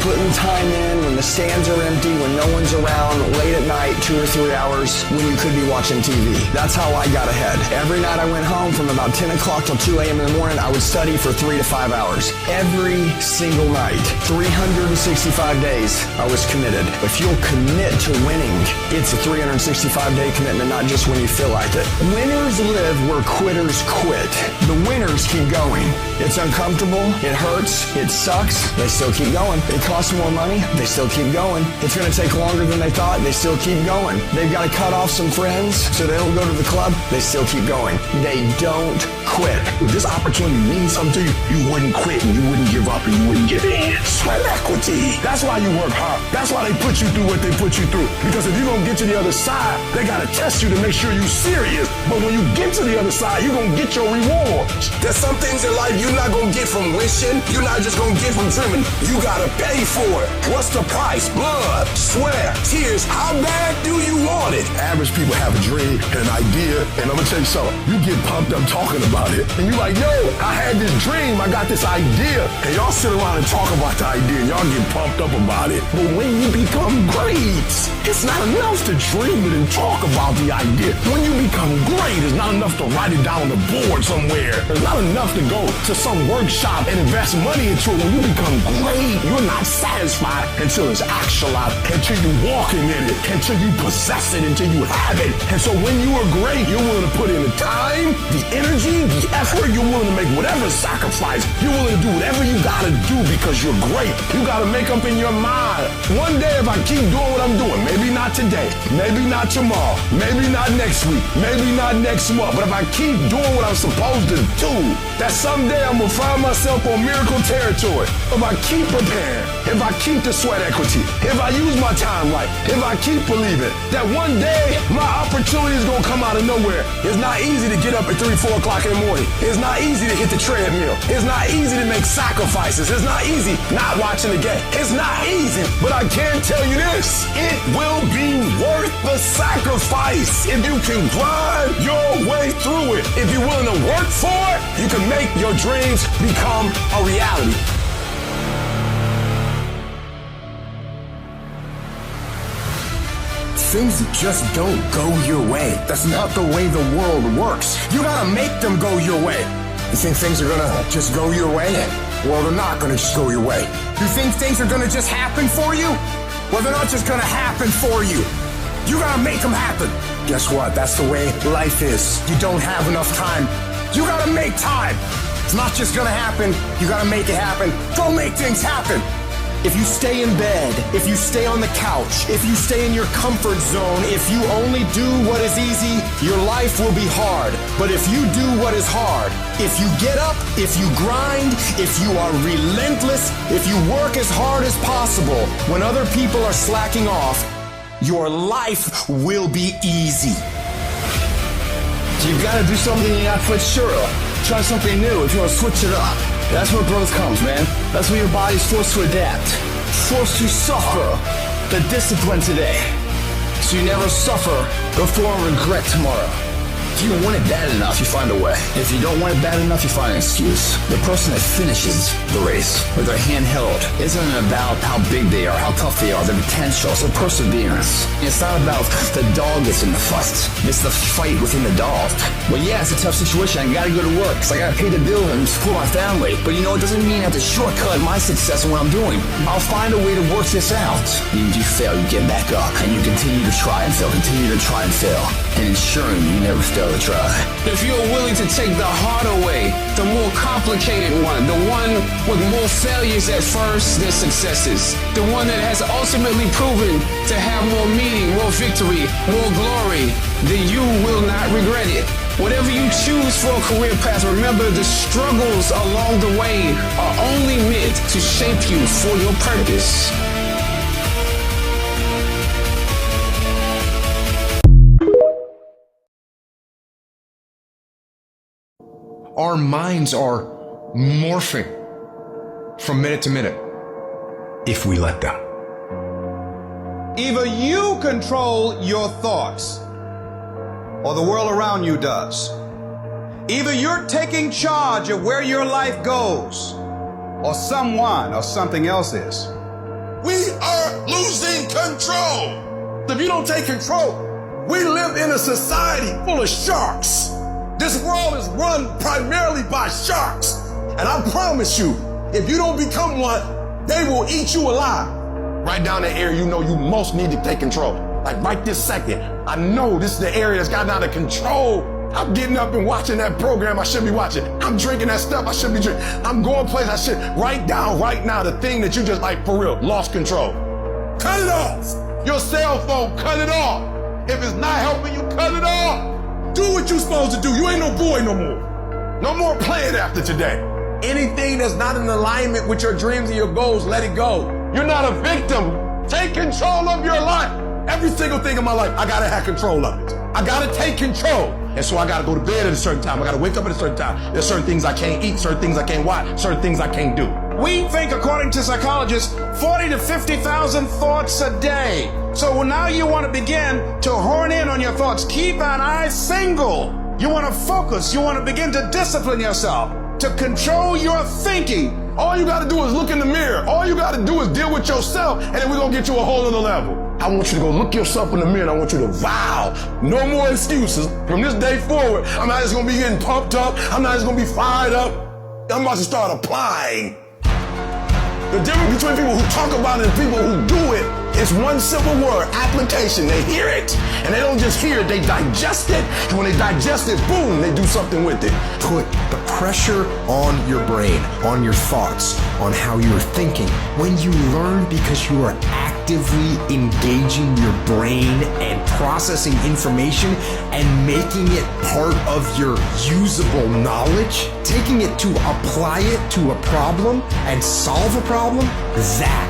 Speaker 21: Putting time in when the stands are empty, when no one's around, late at night, 2 or 3 hours, when you could be watching TV. That's how I got ahead. Every night I went home from about 10 o'clock till 2 a.m. in the morning, I would study for 3 to 5 hours. Every single night, 365 days, I was committed. If you'll commit to winning, it's a 365-day commitment, not just when you feel like it. Winners live where quitters quit. The winners keep going. It's uncomfortable, it hurts, it sucks, they still keep going. It costs more money, they still keep going. It's going to take longer than they thought, they still keep going. They've got to cut off some friends so they don't go to the club, they still keep going. They don't quit.
Speaker 8: If this opportunity means something to you, you wouldn't quit and you wouldn't give up and you wouldn't give in. Sweat equity. That's why you work hard. That's why they put you through what they put you through. Because if you're going to get to the other side, they got to test you to make sure you're serious. But when you get to the other side, you're going to get your reward.
Speaker 22: There's some things in life you're not going to get from wishing. You're not just going to get from dreaming. You got to pay for it. What's the price? Blood, sweat, tears. How bad do you want it?
Speaker 8: Average people have a dream and an idea, and I'm gonna tell you something. You get pumped up talking about it, and you're like, yo, I had this dream, I got this idea, and y'all sit around and talk about the idea, and y'all get pumped up about it. But when you become great, it's not enough to dream it and talk about the idea. When you become great, it's not enough to write it down on the board somewhere. It's not enough to go to some workshop and invest money into it. When you become great, you're not satisfied until it's actualized, until you're walking in it, until you possess it, until you have it. And so when you are great, you're willing to put in the time, the energy, the effort. You're willing to make whatever sacrifice. You're willing to do whatever you gotta do because you're great. You gotta make up in your mind. One day if I keep doing what I'm doing, maybe not today, maybe not tomorrow, maybe not next week, maybe not next month, but if I keep doing what I'm supposed to do, that someday I'm gonna find myself on miracle territory. If I keep preparing, if I keep the sweat equity, if I use my time right, if I keep believing that one day my opportunity is gonna come out of nowhere. It's not easy to get up at 3, 4 o'clock in the morning. It's not easy to hit the treadmill. It's not easy to make sacrifices. It's not easy not watching the game. It's not easy, but I can tell you this, it will be worth the sacrifice if you can grind your way through it. If you're willing to work for it, you can make your dreams become a reality.
Speaker 11: things just don't go your way. That's not the way the world works. You gotta make them go your way. You think things are gonna just go your way? Well, they're not gonna just go your way. You think things are gonna just happen for you? Well, they're not just gonna happen for you. You gotta make them happen. Guess what? That's the way life is. You don't have enough time. You gotta make time. It's not just gonna happen. You gotta make it happen. Go make things happen. If you stay in bed, if you stay on the couch, if you stay in your comfort zone, if you only do what is easy, your life will be hard. But if you do what is hard, if you get up, if you grind, if you are relentless, if you work as hard as possible, when other people are slacking off, your life will be easy. You've got to do something you're not quite sure of. Try something new if you want to switch it up. That's where growth comes, man. That's where your body's forced to adapt, forced to suffer the discipline today, so you never suffer before regret tomorrow. If you don't want it bad enough, you find a way. If you don't want it bad enough, you find an excuse. The person that finishes the race with their hand held isn't about how big they are, how tough they are, their potential. It's their perseverance. It's not about the dog that's in the fight. It's the fight within the dog. Well, yeah, it's a tough situation. I gotta go to work because I gotta pay the bill and support my family. But you know, it doesn't mean I have to shortcut my success in what I'm doing. I'll find a way to work this out. Even if you fail, you get back up and you continue to try and fail, continue to try and fail, and ensuring you never fail to try.
Speaker 9: If you're willing to take the harder way, the more complicated one, the one with more failures at first than successes, the one that has ultimately proven to have more meaning, more victory, more glory, then you will not regret it. Whatever you choose for a career path, remember the struggles along the way are only meant to shape you for your purpose.
Speaker 15: Our minds are morphing from minute to minute if we let them.
Speaker 18: Either you control your thoughts or the world around you does. Either you're taking charge of where your life goes or someone or something else is.
Speaker 8: We are losing control. If you don't take control, we live in a society full of sharks. This world is run primarily by sharks. And I promise you, if you don't become one, they will eat you alive.
Speaker 17: Right down the area you know you most need to take control. Like right this second, I know this is the area that's gotten out of control. I'm getting up and watching that program I should be watching. I'm drinking that stuff I should be drinking. I'm going places I should. Write down right now the thing that you just like for real, lost control.
Speaker 8: Cut it off. Your cell phone, cut it off. If it's not helping you, cut it off. Do what you're supposed to do. You ain't no boy no more.
Speaker 17: No more playing after today. Anything that's not in alignment with your dreams and your goals, let it go. You're not a victim. Take control of your life. Every single thing in my life, I gotta have control of it. I gotta take control. And so I gotta go to bed at a certain time. I gotta wake up at a certain time. There's certain things I can't eat, certain things I can't watch, certain things I can't do.
Speaker 9: We think, according to psychologists, 40 to 50,000 thoughts a day. So now you want to begin to hone in on your thoughts. Keep an eye single. You want to focus. You want to begin to discipline yourself, to control your thinking.
Speaker 17: All you gotta do is look in the mirror. All you gotta do is deal with yourself, and then we're gonna get you a whole other level. I want you to go look yourself in the mirror, and I want you to vow. No more excuses. From this day forward, I'm not just gonna be getting pumped up. I'm not just gonna be fired up. I'm about to start applying. The difference between people who talk about it and people who do it is one simple word, application. They hear it, and they don't just hear it, they digest it. And when they digest it, boom, they do something with it.
Speaker 13: Put the pressure on your brain, on your thoughts, on how you're thinking. When you learn because you are actively engaging your brain and processing information and making it part of your usable knowledge, taking it to apply it to a problem and solve a problem, that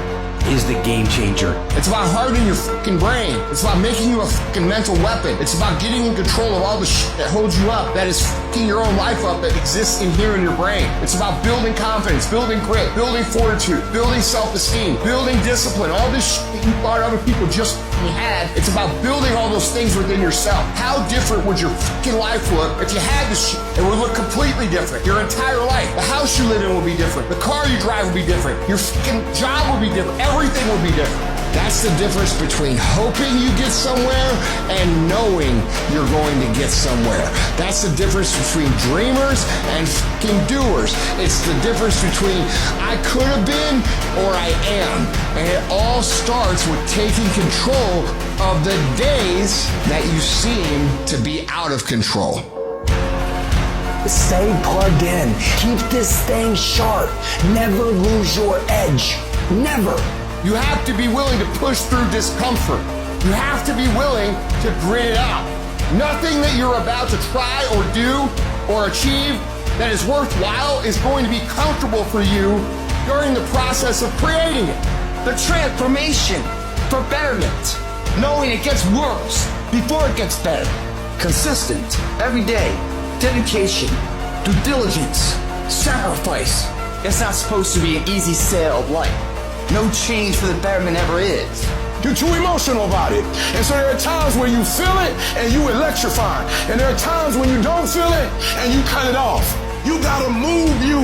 Speaker 13: is the game changer.
Speaker 7: It's about hardening your fucking brain. It's about making you a fucking mental weapon. It's about getting in control of all the shit that holds you up, that is fucking your own life up, that exists in here in your brain. It's about building confidence, building grit, building fortitude, building self-esteem, building discipline, all this shit that you thought other people just had. It's about building all those things within yourself. How different would your fucking life look if you had this shit? It would look completely different. Your entire life. The house you live in will be different. The car you drive will be different. Your fucking job will be different. Everything will be different.
Speaker 16: That's the difference between hoping you get somewhere and knowing you're going to get somewhere. That's the difference between dreamers and fucking doers. It's the difference between I could have been or I am. And it all starts with taking control of the days that you seem to be out of control.
Speaker 2: Stay plugged in. Keep this thing sharp. Never lose your edge. Never.
Speaker 16: You have to be willing to push through discomfort. You have to be willing to grit it out. Nothing that you're about to try or do or achieve that is worthwhile is going to be comfortable for you during the process of creating it.
Speaker 3: The transformation for betterment. Knowing it gets worse before it gets better. Consistent, every day. Dedication, due diligence, sacrifice. It's not supposed to be an easy sail of life. No change for the betterment ever is.
Speaker 8: You're too emotional about it. And so there are times where you feel it and you electrify. And there are times when you don't feel it and you cut it off. You gotta move you.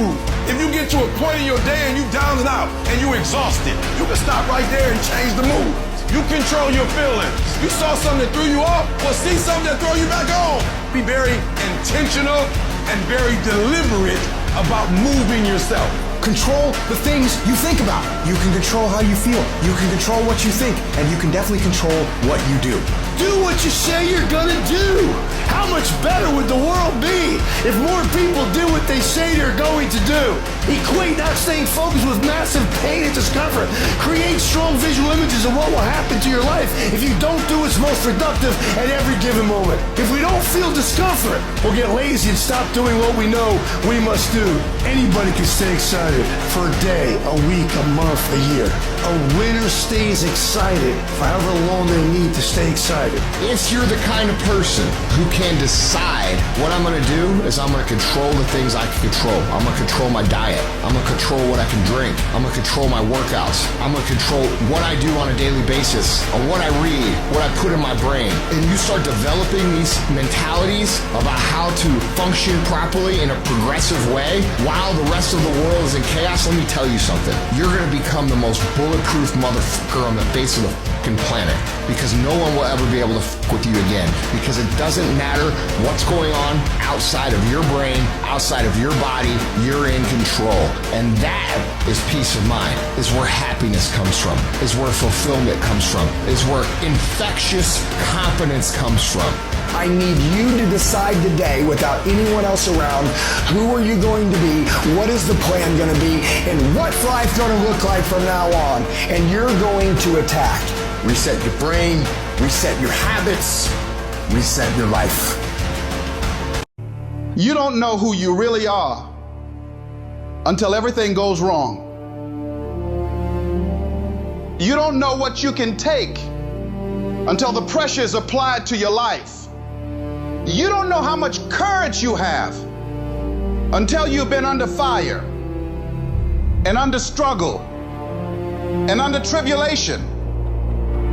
Speaker 8: If you get to a point in your day and you down and out and you exhausted, you can stop right there and change the mood. You control your feelings. You saw something that threw you off, well, see something that throw you back on. Be very intentional and very deliberate about moving yourself.
Speaker 11: Control the things you think about. You can control how you feel. You can control what you think. And you can definitely control what you do.
Speaker 8: Do what you say you're gonna do. How much better would the world be if more people did what they say they're going to do? Equate not staying focused with massive pain and discomfort. Create strong visual images of what will happen to your life if you don't do what's most productive at every given moment. If we don't feel discomfort, we'll get lazy and stop doing what we know we must do. Anybody can stay excited for a day, a week, a month, a year. A winner stays excited for however long they need to stay excited.
Speaker 16: If you're the kind of person who can decide what I'm gonna do is I'm gonna control the things I can control. I'm gonna control my diet. I'm gonna control what I can drink. I'm gonna control my workouts. I'm gonna control what I do on a daily basis, on what I read, what I put in my brain. And you start developing these mentalities about how to function properly in a progressive way while the rest of the world is in chaos. Let me tell you something. You're gonna become the most bulletproof motherfucker on the face of the fucking planet because no one will ever be able to fuck with you again because it doesn't matter what's going on outside of your brain, outside of your body, you're in control. And that is peace of mind, is where happiness comes from, is where fulfillment comes from, is where infectious confidence comes from.
Speaker 2: I need you to decide today without anyone else around, who are you going to be, what is the plan going to be, and what's life going to look like from now on. And you're going to attack.
Speaker 16: Reset your brain, reset your habits, reset your life.
Speaker 9: You don't know who you really are until everything goes wrong. You don't know what you can take until the pressure is applied to your life. You don't know how much courage you have until you've been under fire and under struggle and under tribulation.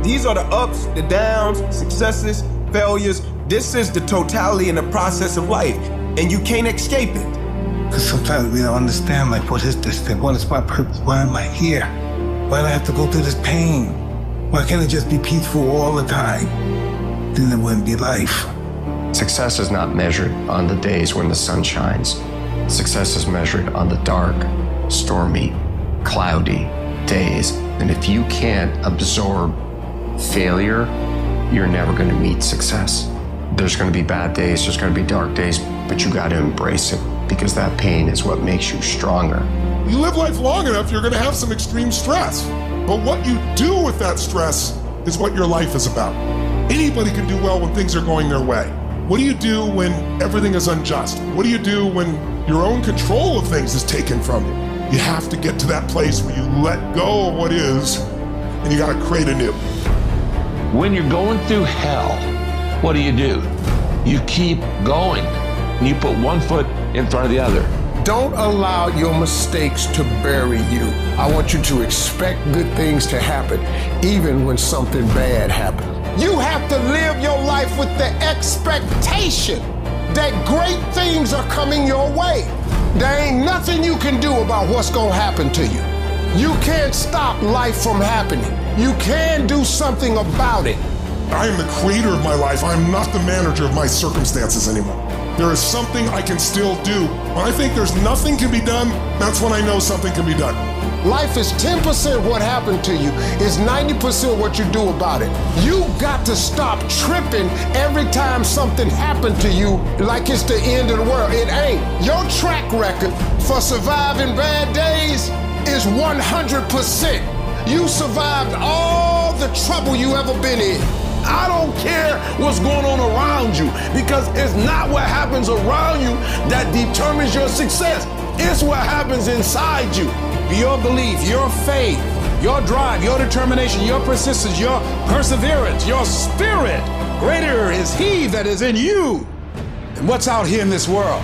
Speaker 14: These are the ups, the downs, successes, failures. This is the totality and the process of life, and you can't escape it.
Speaker 5: Because sometimes we don't understand, like, what is this thing? What is my purpose? Why am I here? Why do I have to go through this pain? Why can't it just be peaceful all the time? Then it wouldn't be life.
Speaker 23: Success is not measured on the days when the sun shines. Success is measured on the dark, stormy, cloudy days. And if you can't absorb failure, you're never going to meet success. There's going to be bad days, there's going to be dark days, but you got to embrace it because that pain is what makes you stronger.
Speaker 24: You live life long enough, you're going to have some extreme stress. But what you do with that stress is what your life is about. Anybody can do well when things are going their way. What do you do when everything is unjust? What do you do when your own control of things is taken from you? You have to get to that place where you let go of what is, and you got to create anew.
Speaker 25: When you're going through hell, what do? You keep going. And you put one foot in front of the other.
Speaker 7: Don't allow your mistakes to bury you. I want you to expect good things to happen, even when something bad happens. You have to live your life with the expectation that great things are coming your way. There ain't nothing you can do about what's gonna happen to you. You can't stop life from happening. You can do something about it.
Speaker 24: I am the creator of my life. I'm not the manager of my circumstances anymore. There is something I can still do. When I think there's nothing can be done, that's when I know something can be done.
Speaker 7: Life is 10% what happened to you, is 90% what you do about it. You got to stop tripping every time something happened to you like it's the end of the world. It ain't. Your track record for surviving bad days is 100%. You survived all the trouble you ever been in.
Speaker 8: I don't care what's going on around you, because it's not what happens around you that determines your success. It's what happens inside you.
Speaker 9: Your belief, your faith, your drive, your determination, your persistence, your perseverance, your spirit. Greater is He that is in you than what's out here in this world.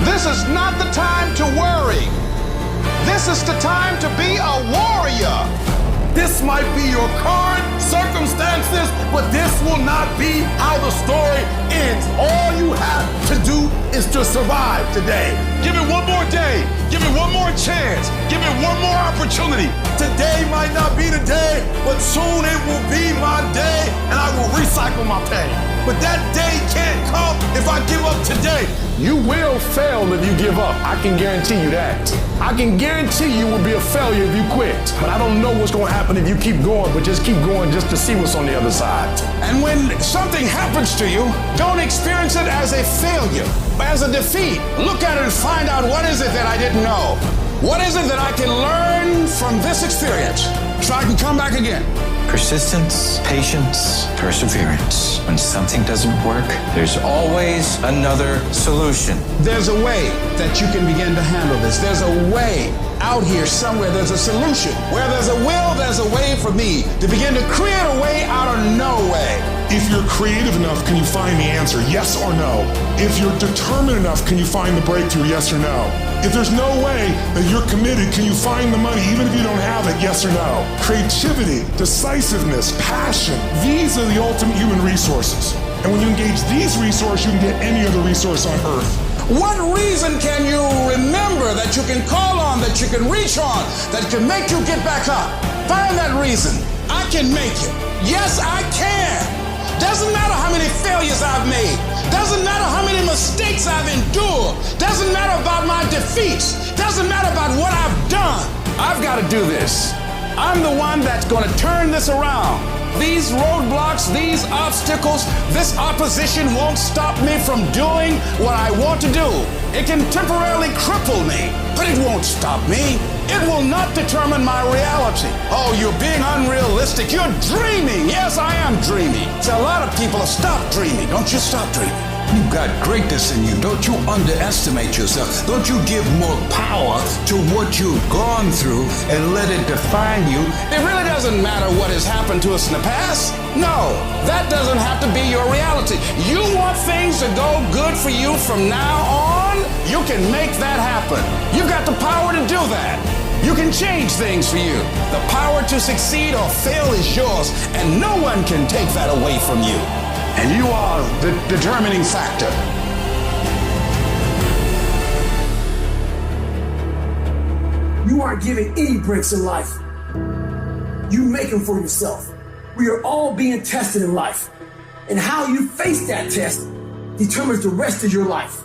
Speaker 9: This is not the time to worry. This is the time to be a warrior.
Speaker 8: This might be your current circumstances, but this will not be how the story ends. All you have to do is to survive today. Give it one more day. Give it one more chance. Give it one more opportunity. Today might not be the day, but soon it will be my day, and I will recycle my pain. But that day can't come if I give up today. You will fail if you give up. I can guarantee you that. I can guarantee you will be a failure if you quit. But I don't know what's going to happen if you keep going, but just keep going just to see what's on the other side.
Speaker 9: And when something happens to you, don't experience it as a failure, but as a defeat. Look at it and find out, what is it that I didn't know? What is it that I can learn from this experience so I can come back again?
Speaker 1: Persistence, patience, perseverance. When something doesn't work, there's always another solution.
Speaker 9: There's a way that you can begin to handle this. There's a way out here somewhere. There's a solution. Where there's a will, there's a way for me to begin to create a way out of no way.
Speaker 24: If you're creative enough, can you find the answer? Yes or no? If you're determined enough, can you find the breakthrough? Yes or no? If there's no way that you're committed, can you find the money even if you don't have it? Yes or no? Creativity, decisiveness, passion, these are the ultimate human resources. And when you engage these resources, you can get any other resource on earth.
Speaker 9: What reason can you remember that you can call on, that you can reach on, that can make you get back up? Find that reason. I can make it. Yes, I can. Doesn't matter how many failures I've made. Doesn't matter how many mistakes I've endured. Doesn't matter about my defeats. Doesn't matter about what I've done. I've got to do this. I'm the one that's going to turn this around. These roadblocks, these obstacles, this opposition won't stop me from doing what I want to do. It can temporarily cripple me, but it won't stop me. It will not determine my reality. Oh, you're being unrealistic. You're dreaming. Yes, I am dreaming. So a lot of people have stopped dreaming. Don't you stop dreaming.
Speaker 4: You've got greatness in you. Don't you underestimate yourself. Don't you give more power to what you've gone through and let it define you.
Speaker 9: It really doesn't matter what has happened to us in the past. No, that doesn't have to be your reality. You want things to go good for you from now on? You can make that happen. You've got the power to do that. You can change things for you. The power to succeed or fail is yours, and no one can take that away from you. And you are the determining factor.
Speaker 10: You aren't given any breaks in life. You make them for yourself. We are all being tested in life. And how you face that test determines the rest of your life.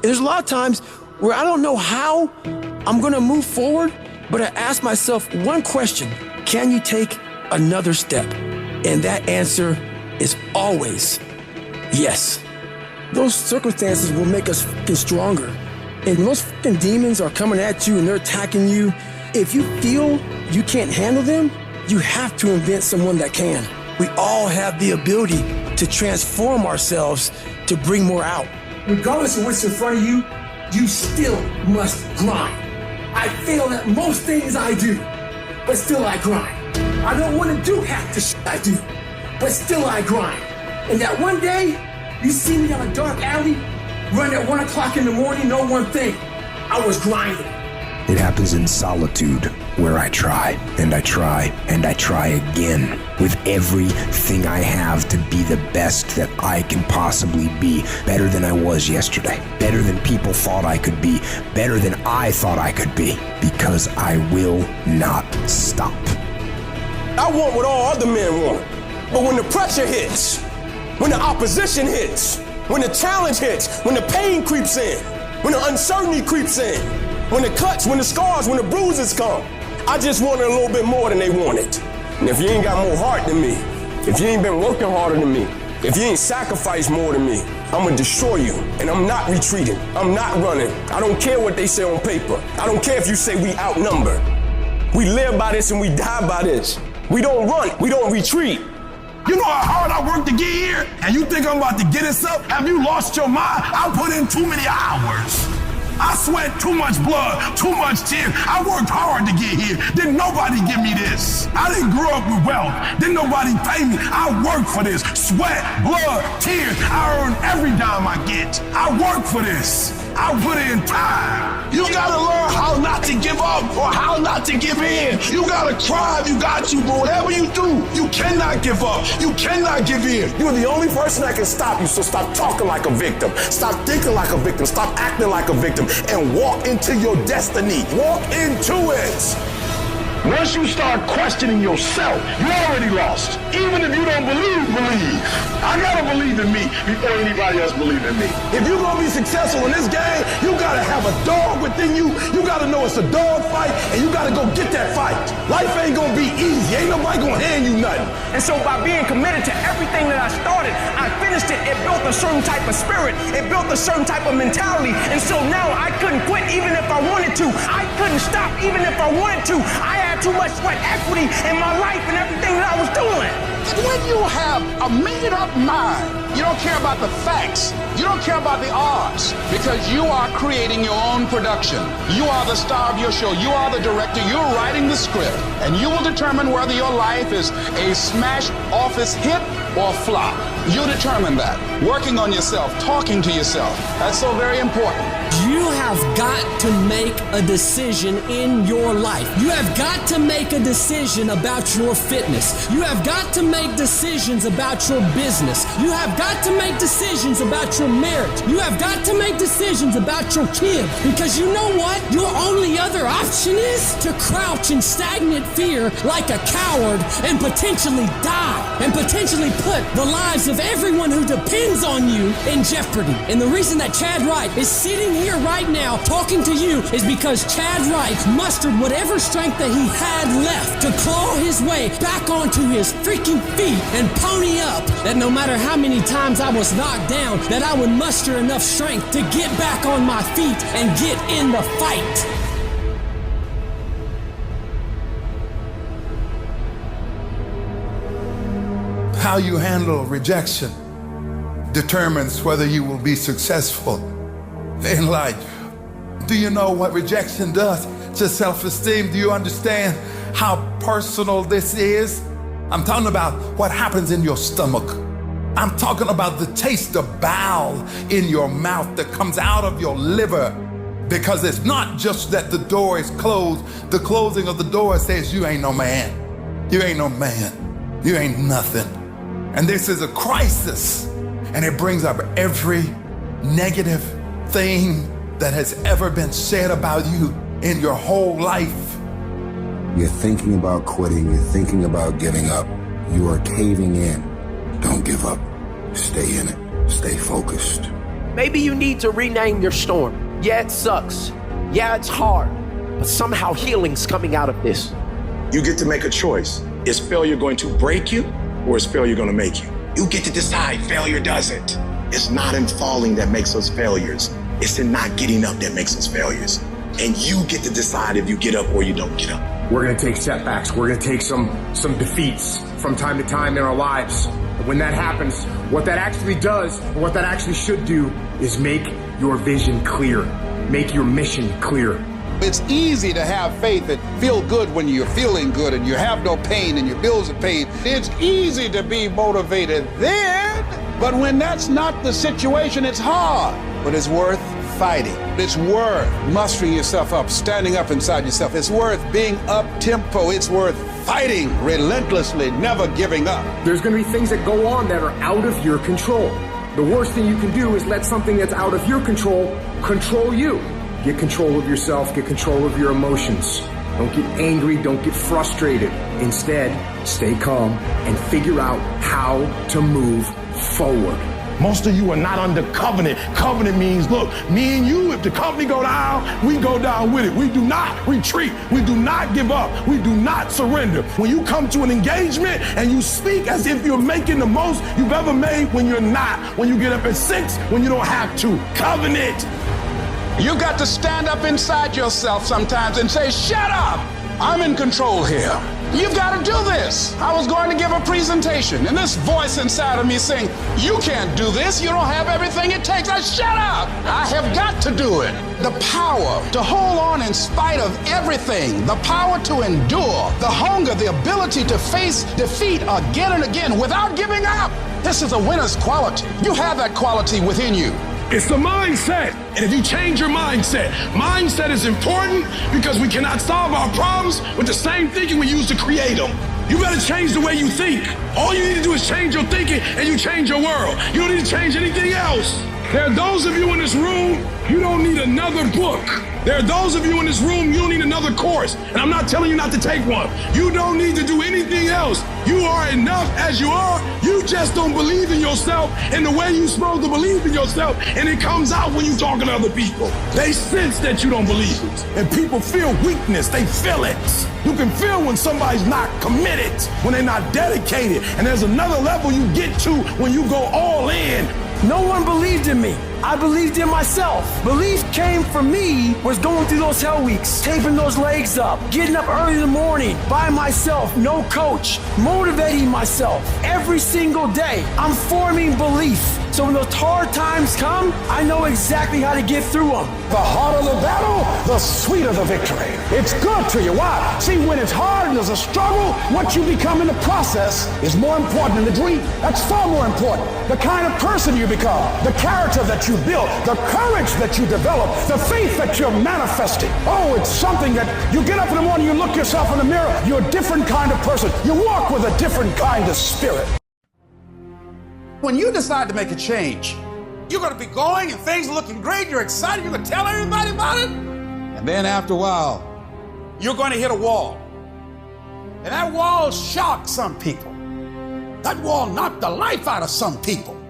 Speaker 19: There's a lot of times where I don't know how I'm gonna move forward, but I ask myself one question: can you take another step? And that answer is always yes. Those circumstances will make us fucking stronger. And when those fucking demons are coming at you and they're attacking you, if you feel you can't handle them, you have to invent someone that can. We all have the ability to transform ourselves to bring more out.
Speaker 10: Regardless of what's in front of you, you still must grind. I fail at most things I do, but still I grind. I don't want to do half the shit I do, but still I grind. And that one day, you see me down a dark alley, run at 1 o'clock in the morning, know one thing: I was grinding.
Speaker 13: It happens in solitude, where I try, and I try, and I try again, with everything I have to be the best that I can possibly be, better than I was yesterday, better than people thought I could be, better than I thought I could be, because I will not stop.
Speaker 14: I want what all other men want, but when the pressure hits, when the opposition hits, when the challenge hits, when the pain creeps in, when the uncertainty creeps in, when the cuts, when the scars, when the bruises come, I just wanted a little bit more than they wanted. And if you ain't got more heart than me, if you ain't been working harder than me, if you ain't sacrificed more than me, I'm gonna destroy you. And I'm not retreating. I'm not running. I don't care what they say on paper. I don't care if you say we outnumbered. We live by this and we die by this. We don't run. We don't retreat.
Speaker 8: You know how hard I worked to get here? And you think I'm about to get this up? Have you lost your mind? I put in too many hours. I sweat too much blood, too much tears. I worked hard to get here. Didn't nobody give me this. I didn't grow up with wealth. Didn't nobody pay me. I worked for this. Sweat, blood, tears. I earn every dime I get. I work for this. I put in time. You gotta learn how not to give up or how not to give in. You gotta try if you got to, but whatever you do, you cannot give up. You cannot give in. You're the only person that can stop you, so stop talking like a victim. Stop thinking like a victim. Stop acting like a victim and walk into your destiny. Walk into it. Once you start questioning yourself, you already lost. Even if you don't believe. I gotta believe in me before anybody else believes in me. If you're gonna be successful in this game, you gotta have a dog within you. You gotta know it's a dog fight, and you gotta go get that fight. Life ain't gonna be easy. Ain't nobody gonna hand you nothing.
Speaker 6: And so by being committed to everything that I started, I finished it. It built a certain type of spirit. It built a certain type of mentality. And so now I couldn't quit even if I wanted to. I couldn't stop even if I wanted to. I had too much sweat equity in my life and everything that I was doing.
Speaker 9: When you have a made-up mind, you don't care about the facts. You don't care about the odds because you are creating your own production. You are the star of your show. You are the director. You're writing the script. And you will determine whether your life is a smash office hit or flop. You determine that. Working on yourself, talking to yourself. That's so very important.
Speaker 12: You have got to make a decision in your life. You have got to make a decision about your fitness. You have got to make decisions about your business. You have got to make decisions about your marriage. You have got to make decisions about your kid. Because you know what? Your only other option is to crouch in stagnant fear like a coward and potentially die and potentially put the lives of everyone who depends on you in jeopardy. And the reason that Chad Wright is sitting here right now talking to you is because Chad Wright mustered whatever strength that he had left to claw his way back onto his freaking feet and pony up, that no matter how many times I was knocked down, that I would muster enough strength to get back on my feet and get in the fight.
Speaker 5: How you handle rejection determines whether you will be successful in life. Do you know what rejection does to self-esteem? Do you understand how personal this is? I'm talking about what happens in your stomach. I'm talking about the taste of bile in your mouth that comes out of your liver. Because it's not just that the door is closed. The closing of the door says you ain't no man. You ain't no man. You ain't nothing. And this is a crisis. And it brings up every negative thing that has ever been said about you in your whole life.
Speaker 13: You're thinking about quitting. You're thinking about giving up. You are caving in. Don't give up. Stay in it. Stay focused.
Speaker 20: Maybe you need to rename your storm. Yeah, it sucks. Yeah, it's hard. But somehow healing's coming out of this.
Speaker 17: You get to make a choice. Is failure going to break you or is failure going to make you? You get to decide. Failure doesn't. It's not in falling that makes us failures. It's in not getting up that makes us failures. And you get to decide if you get up or you don't get up.
Speaker 11: We're going to take setbacks. We're going to take some defeats from time to time in our lives. And when that happens, what that actually does, what that actually should do, is make your vision clear. Make your mission clear.
Speaker 9: It's easy to have faith and feel good when you're feeling good and you have no pain and your bills are paid. It's easy to be motivated then, but when that's not the situation, it's hard. But it's worth fighting. It's worth mustering yourself up, standing up inside yourself. It's worth being up-tempo. It's worth fighting relentlessly, never giving up.
Speaker 10: There's going to be things that go on that are out of your control. The worst thing you can do is let something that's out of your control control you. Get control of yourself, get control of your emotions. Don't get angry, don't get frustrated. Instead, stay calm and figure out how to move forward.
Speaker 8: Most of you are not under covenant. Covenant means, look, me and you, if the company go down, we go down with it. We do not retreat. We do not give up. We do not surrender. When you come to an engagement and you speak as if you're making the most you've ever made when you're not. When you get up at 6, when you don't have to. Covenant.
Speaker 9: You got to stand up inside yourself sometimes and say, shut up, I'm in control here. You've got to do this. I was going to give a presentation, and this voice inside of me saying, you can't do this. You don't have everything it takes. Shut up. I have got to do it. The power to hold on in spite of everything, the power to endure, the hunger, the ability to face defeat again and again without giving up. This is a winner's quality. You have that quality within you.
Speaker 8: It's the mindset. And if you change your mindset is important because we cannot solve our problems with the same thinking we use to create them. You better change the way you think. All you need to do is change your thinking and you change your world. You don't need to change anything else. There are those of you in this room, you don't need another book. There are those of you in this room, you don't need another course. And I'm not telling you not to take one. You don't need to do anything else. You are enough as you are. You just don't believe in yourself in the way you're supposed to believe in yourself. And it comes out when you're talking to other people. They sense that you don't believe it. And people feel weakness. They feel it. You can feel when somebody's not committed, when they're not dedicated. And there's another level you get to when you go all in.
Speaker 19: No one believed in me. I believed in myself. Belief came from me was going through those hell weeks, taping those legs up, getting up early in the morning by myself, no coach, motivating myself every single day. I'm forming belief. So when those hard times come, I know exactly how to get through them.
Speaker 9: The harder the battle, the sweeter the victory. It's good to you. Why? See, when it's hard and there's a struggle, what you become in the process is more important than the dream. That's far more important. The kind of person you become, the character that you build, the courage that you develop, the faith that you're manifesting. Oh, it's something that you get up in the morning, you look yourself in the mirror, you're a different kind of person. You walk with a different kind of spirit. When you decide to make a change, you're going to be going and things are looking great. You're excited. You're going to tell everybody about it. And then after a while, you're going to hit a wall. And that wall shocked some people. That wall knocked the life out of some people.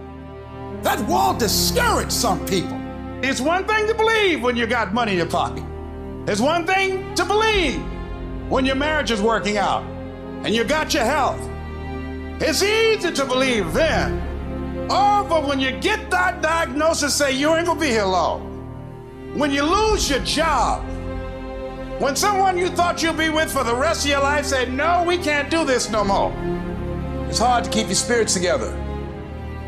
Speaker 9: That wall discouraged some people. It's one thing to believe when you got money in your pocket. It's one thing to believe when your marriage is working out and you got your health. It's easy to believe then. Oh, but when you get that diagnosis, say you ain't gonna be here long. When you lose your job, when someone you thought you'd be with for the rest of your life say, no, we can't do this no more. It's hard to keep your spirits together.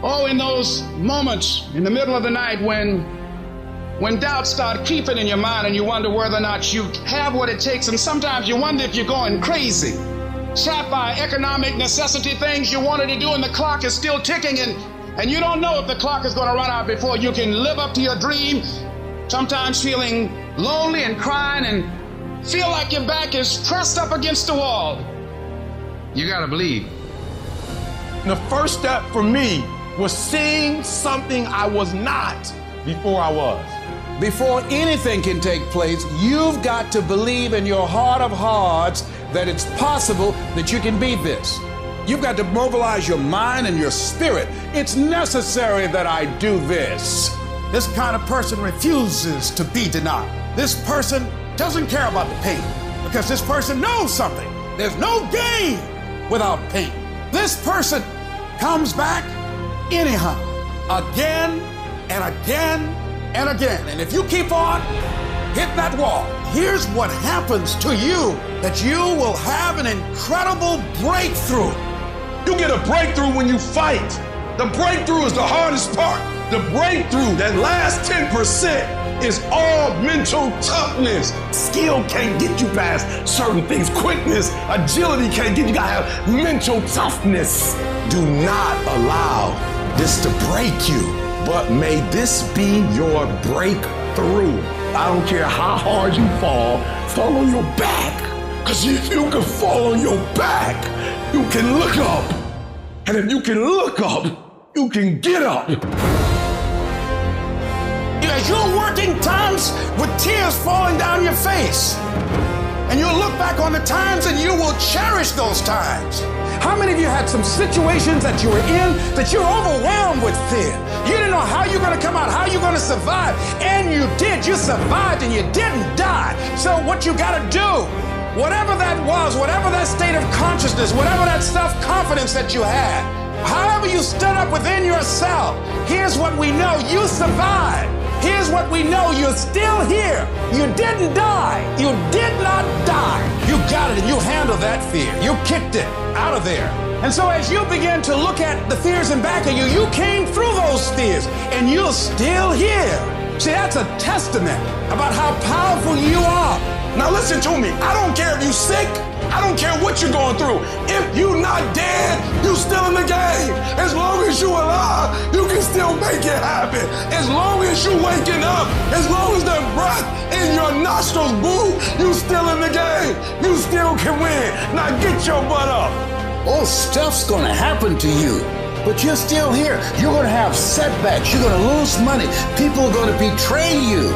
Speaker 9: Oh, in those moments in the middle of the night when doubts start creeping in your mind and you wonder whether or not you have what it takes, and sometimes you wonder if you're going crazy. Trapped by economic necessity, things you wanted to do, and the clock is still ticking, and you don't know if the clock is going to run out before you can live up to your dream. Sometimes feeling lonely and crying and feel like your back is pressed up against the wall. You got to believe.
Speaker 8: The first step for me was seeing something I was not before I was.
Speaker 9: Before anything can take place, you've got to believe in your heart of hearts that it's possible that you can be this. You've got to mobilize your mind and your spirit. It's necessary that I do this. This kind of person refuses to be denied. This person doesn't care about the pain because this person knows something. There's no gain without pain. This person comes back anyhow, again and again and again. And if you keep on hitting that wall, here's what happens to you, that you will have an incredible breakthrough.
Speaker 8: You get a breakthrough when you fight. The breakthrough is the hardest part. The breakthrough, that last 10%, is all mental toughness. Skill can't get you past certain things. Quickness, agility can't get you. You gotta have mental toughness. Do not allow this to break you.
Speaker 7: But may this be your breakthrough. I don't care how hard you fall on your back. Because if you can fall on your back, you can look up. And if you can look up, you can get up.
Speaker 9: As you're working times with tears falling down your face, and you'll look back on the times and you will cherish those times. How many of you had some situations that you were in that you're overwhelmed with fear? You didn't know how you're going to come out, how you're going to survive, and you did. You survived and you didn't die. So what you got to do, whatever that was, whatever that state of consciousness, whatever that self-confidence that you had, however you stood up within yourself, here's what we know: you survived. Here's what we know: you're still here. You didn't die. You did not die. You got it and you handled that fear. You kicked it out of there. And so as you begin to look at the fears in back of you, you came through those fears and you're still here. See, that's a testament about how powerful you are.
Speaker 8: Now listen to me. I don't care if you're sick. I don't care what you're going through. If you're not dead, you're still in the game. As long as you're alive, you can still make it happen. As long as you're waking up, as long as the breath in your nostrils move, you still in the game. You still can win. Now get your butt up.
Speaker 9: Oh, stuff's gonna happen to you, but you're still here. You're gonna have setbacks. You're gonna lose money. People are gonna betray you.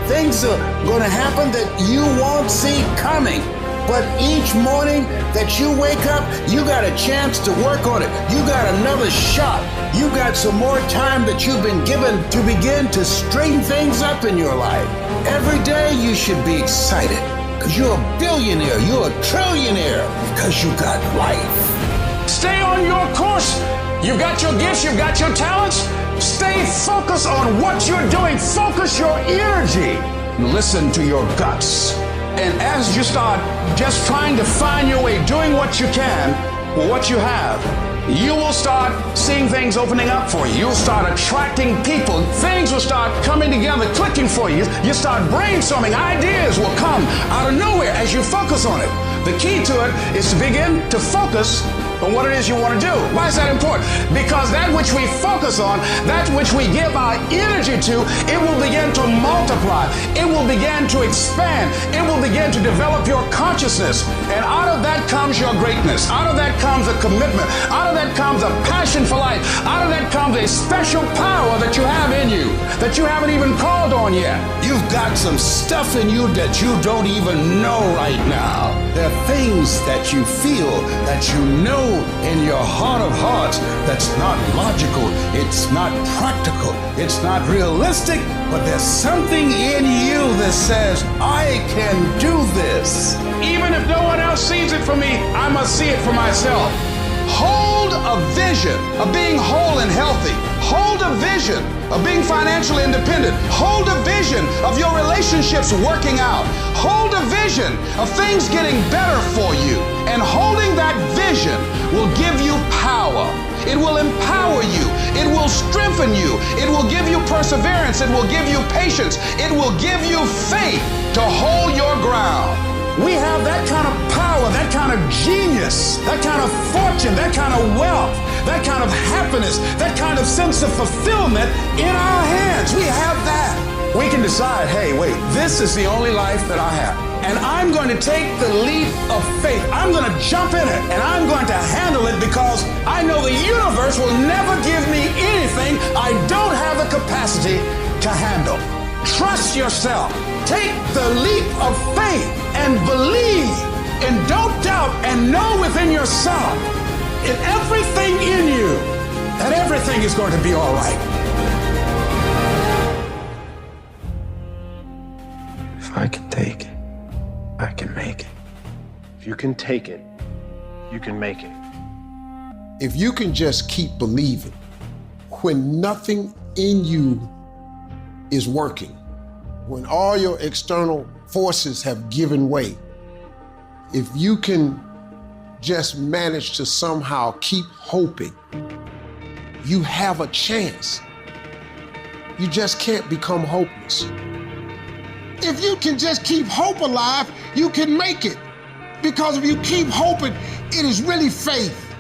Speaker 9: Things are gonna happen that you won't see coming. But each morning that you wake up, you got a chance to work on it. You got another shot. You got some more time that you've been given to begin to straighten things up in your life. Every day you should be excited because you're a billionaire, you're a trillionaire because you got life. Stay on your course. You've got your gifts, you've got your talents. Stay focused on what you're doing. Focus your energy. Listen to your guts. And as you start just trying to find your way, doing what you can with what you have, you will start seeing things opening up for you. You'll start attracting people. Things will start coming together, clicking for you. You start brainstorming. Ideas will come out of nowhere as you focus on it. The key to it is to begin to focus on what it is you want to do. Why is that important? Because that which we focus on, that which we give our energy to, it will begin to multiply. It will begin to expand. It will begin to develop your consciousness. And out of that comes your greatness. Out of that comes a commitment. Out of that comes a passion for life. Out of that comes a special power that you have in you that you haven't even called on yet. You've got some stuff in you that you don't even know right now. There are things that you feel, that you know in your heart of hearts that's not logical, it's not practical, it's not realistic, but there's something in you that says, I can do this. Even if no one else sees it for me, I must see it for myself. Hold a vision of being whole and healthy. Hold a vision of being financially independent. Hold a vision of your relationships working out. Hold a vision of things getting better for you. And holding that vision will give you power. It will empower you. It will strengthen you. It will give you perseverance. It will give you patience. It will give you faith to hold your ground. We have that kind of power, that kind of genius, that kind of fortune, that kind of wealth, that kind of happiness, that kind of sense of fulfillment in our hands. We have that. We can decide, hey, wait, this is the only life that I have. And I'm going to take the leap of faith. I'm going to jump in it and I'm going to handle it because I know the universe will never give me anything I don't have the capacity to handle. Trust yourself. Take the leap of faith and believe and don't doubt and know within yourself in everything in you that everything is going to be all right.
Speaker 3: If I can take it, I can make it.
Speaker 11: If you can take it, you can make it.
Speaker 7: If you can just keep believing when nothing in you is working, when all your external forces have given way, if you can just manage to somehow keep hoping, you have a chance. You just can't become hopeless. If you can just keep hope alive, you can make it. Because if you keep hoping, it is really faith.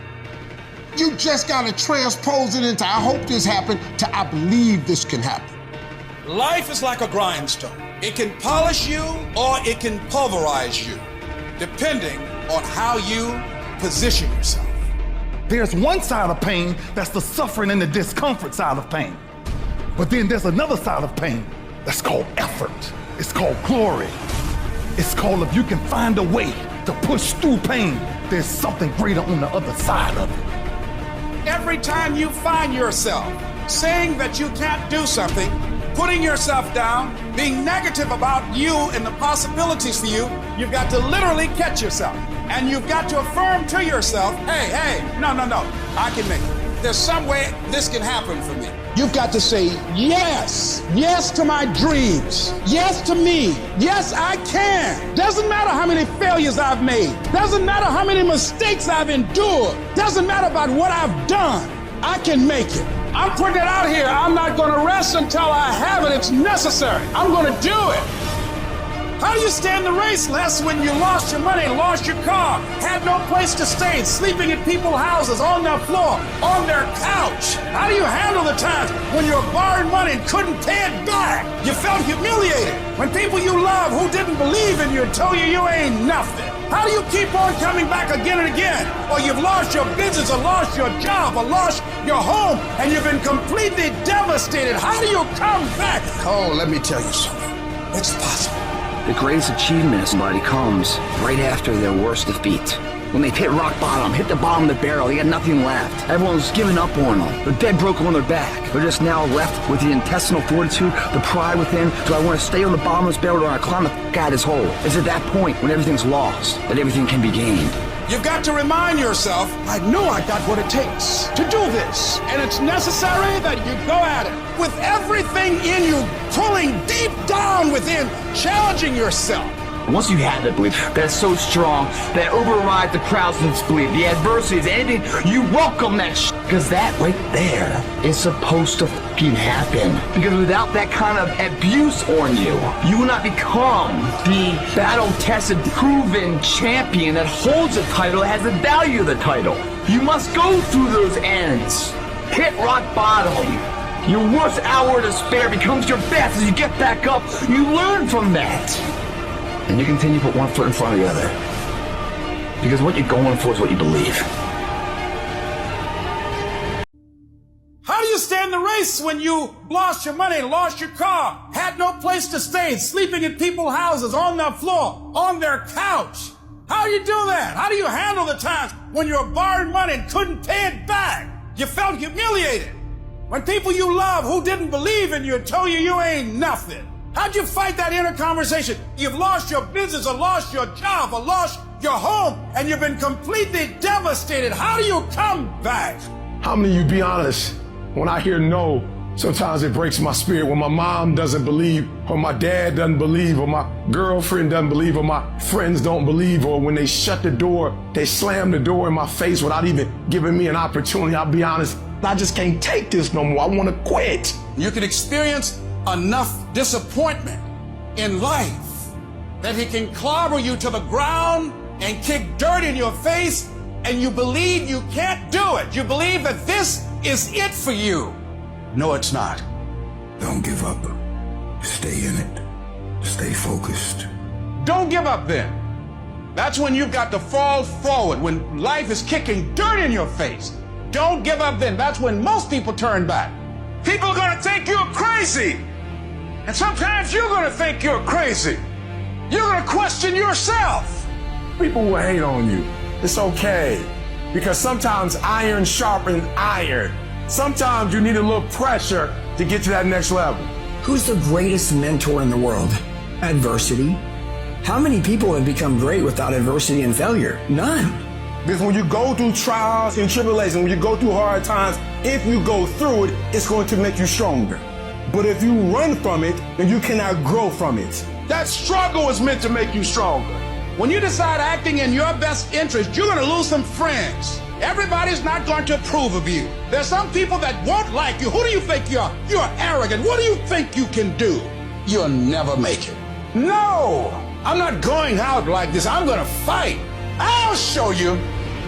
Speaker 7: You just gotta transpose it into I hope this happened to I believe this can happen.
Speaker 9: Life is like a grindstone. It can polish you or it can pulverize you, depending on how you position yourself.
Speaker 2: There's one side of pain that's the suffering and the discomfort side of pain. But then there's another side of pain that's called effort. It's called glory. It's called if you can find a way to push through pain, there's something greater on the other side of it.
Speaker 9: Every time you find yourself saying that you can't do something, putting yourself down, being negative about you and the possibilities for you, you've got to literally catch yourself. And you've got to affirm to yourself, hey, no, I can make it. There's some way this can happen for me.
Speaker 14: You've got to say yes to my dreams, yes to me, yes I can. Doesn't matter how many failures I've made, doesn't matter how many mistakes I've endured, doesn't matter about what I've done, I can make it. I'm putting it out here. I'm not going to rest until I have it. It's necessary. I'm going to do it.
Speaker 9: How do you stand the race, Les, when you lost your money, lost your car, had no place to stay, sleeping in people's houses, on their floor, on their couch? How do you handle the times when you were borrowing money and couldn't pay it back? You felt humiliated when people you love who didn't believe in you told you ain't nothing. How do you keep on coming back again and again? Or you've lost your business, or lost your job, or lost your home, and you've been completely devastated. How do you come back?
Speaker 14: Oh, let me tell you something. It's possible.
Speaker 15: The greatest achievement of somebody comes right after their worst defeat. When they've hit rock bottom, hit the bottom of the barrel, they got nothing left. Everyone's given up on them. They're dead broke on their back. They're just now left with the intestinal fortitude, the pride within. Do I want to stay on the bottom of this barrel, or do I climb the f*** out of this hole? It's at that point when everything's lost that everything can be gained.
Speaker 9: You've got to remind yourself, I know I got what it takes to do this. And it's necessary that you go at it with everything in you, pulling deep down within, challenging yourself.
Speaker 15: Once you have that belief that's so strong that overrides the crowd's belief, the adversities, anything, you welcome that shit. Because that right there is supposed to fucking happen. Because without that kind of abuse on you, you will not become the battle-tested, proven champion that holds the title, has the value of the title. You must go through those ends. Hit rock bottom. Your worst hour of despair becomes your best. As you get back up, you learn from that. And you continue to put one foot in front of the other. Because what you're going for is what you believe.
Speaker 9: How do you stand the race when you lost your money, lost your car, had no place to stay, sleeping in people's houses, on their floor, on their couch? How do you do that? How do you handle the times when you were borrowing money and couldn't pay it back? You felt humiliated. When people you love who didn't believe in you told you ain't nothing. How'd you fight that inner conversation? You've lost your business, or lost your job, or lost your home, and you've been completely devastated. How do you come back?
Speaker 8: How many of you be honest? When I hear no, sometimes it breaks my spirit. When my mom doesn't believe, or my dad doesn't believe, or my girlfriend doesn't believe, or my friends don't believe, or when they shut the door, they slam the door in my face without even giving me an opportunity. I'll be honest, I just can't take this no more. I want to quit.
Speaker 9: You can experience enough disappointment in life that he can clobber you to the ground and kick dirt in your face, and you believe you can't do it. You believe that this is it for you. No, it's not.
Speaker 7: Don't give up. Stay in it. Stay focused.
Speaker 9: Don't give up then. That's when you've got to fall forward, when life is kicking dirt in your face. Don't give up then. That's when most people turn back. People are going to think you're crazy. And sometimes you're going to think you're crazy. You're going to question yourself.
Speaker 8: People will hate on you. It's okay. Because sometimes iron sharpens iron. Sometimes you need a little pressure to get to that next level.
Speaker 15: Who's the greatest mentor in the world? Adversity. How many people have become great without adversity and failure? None.
Speaker 8: Because when you go through trials and tribulations, when you go through hard times, if you go through it, it's going to make you stronger. But if you run from it, then you cannot grow from it.
Speaker 9: That struggle is meant to make you stronger. When you decide acting in your best interest, you're going to lose some friends. Everybody's not going to approve of you. There's some people that won't like you. Who do you think you are? You're arrogant. What do you think you can do? You'll never make it. No, I'm not going out like this. I'm going to fight. I'll show you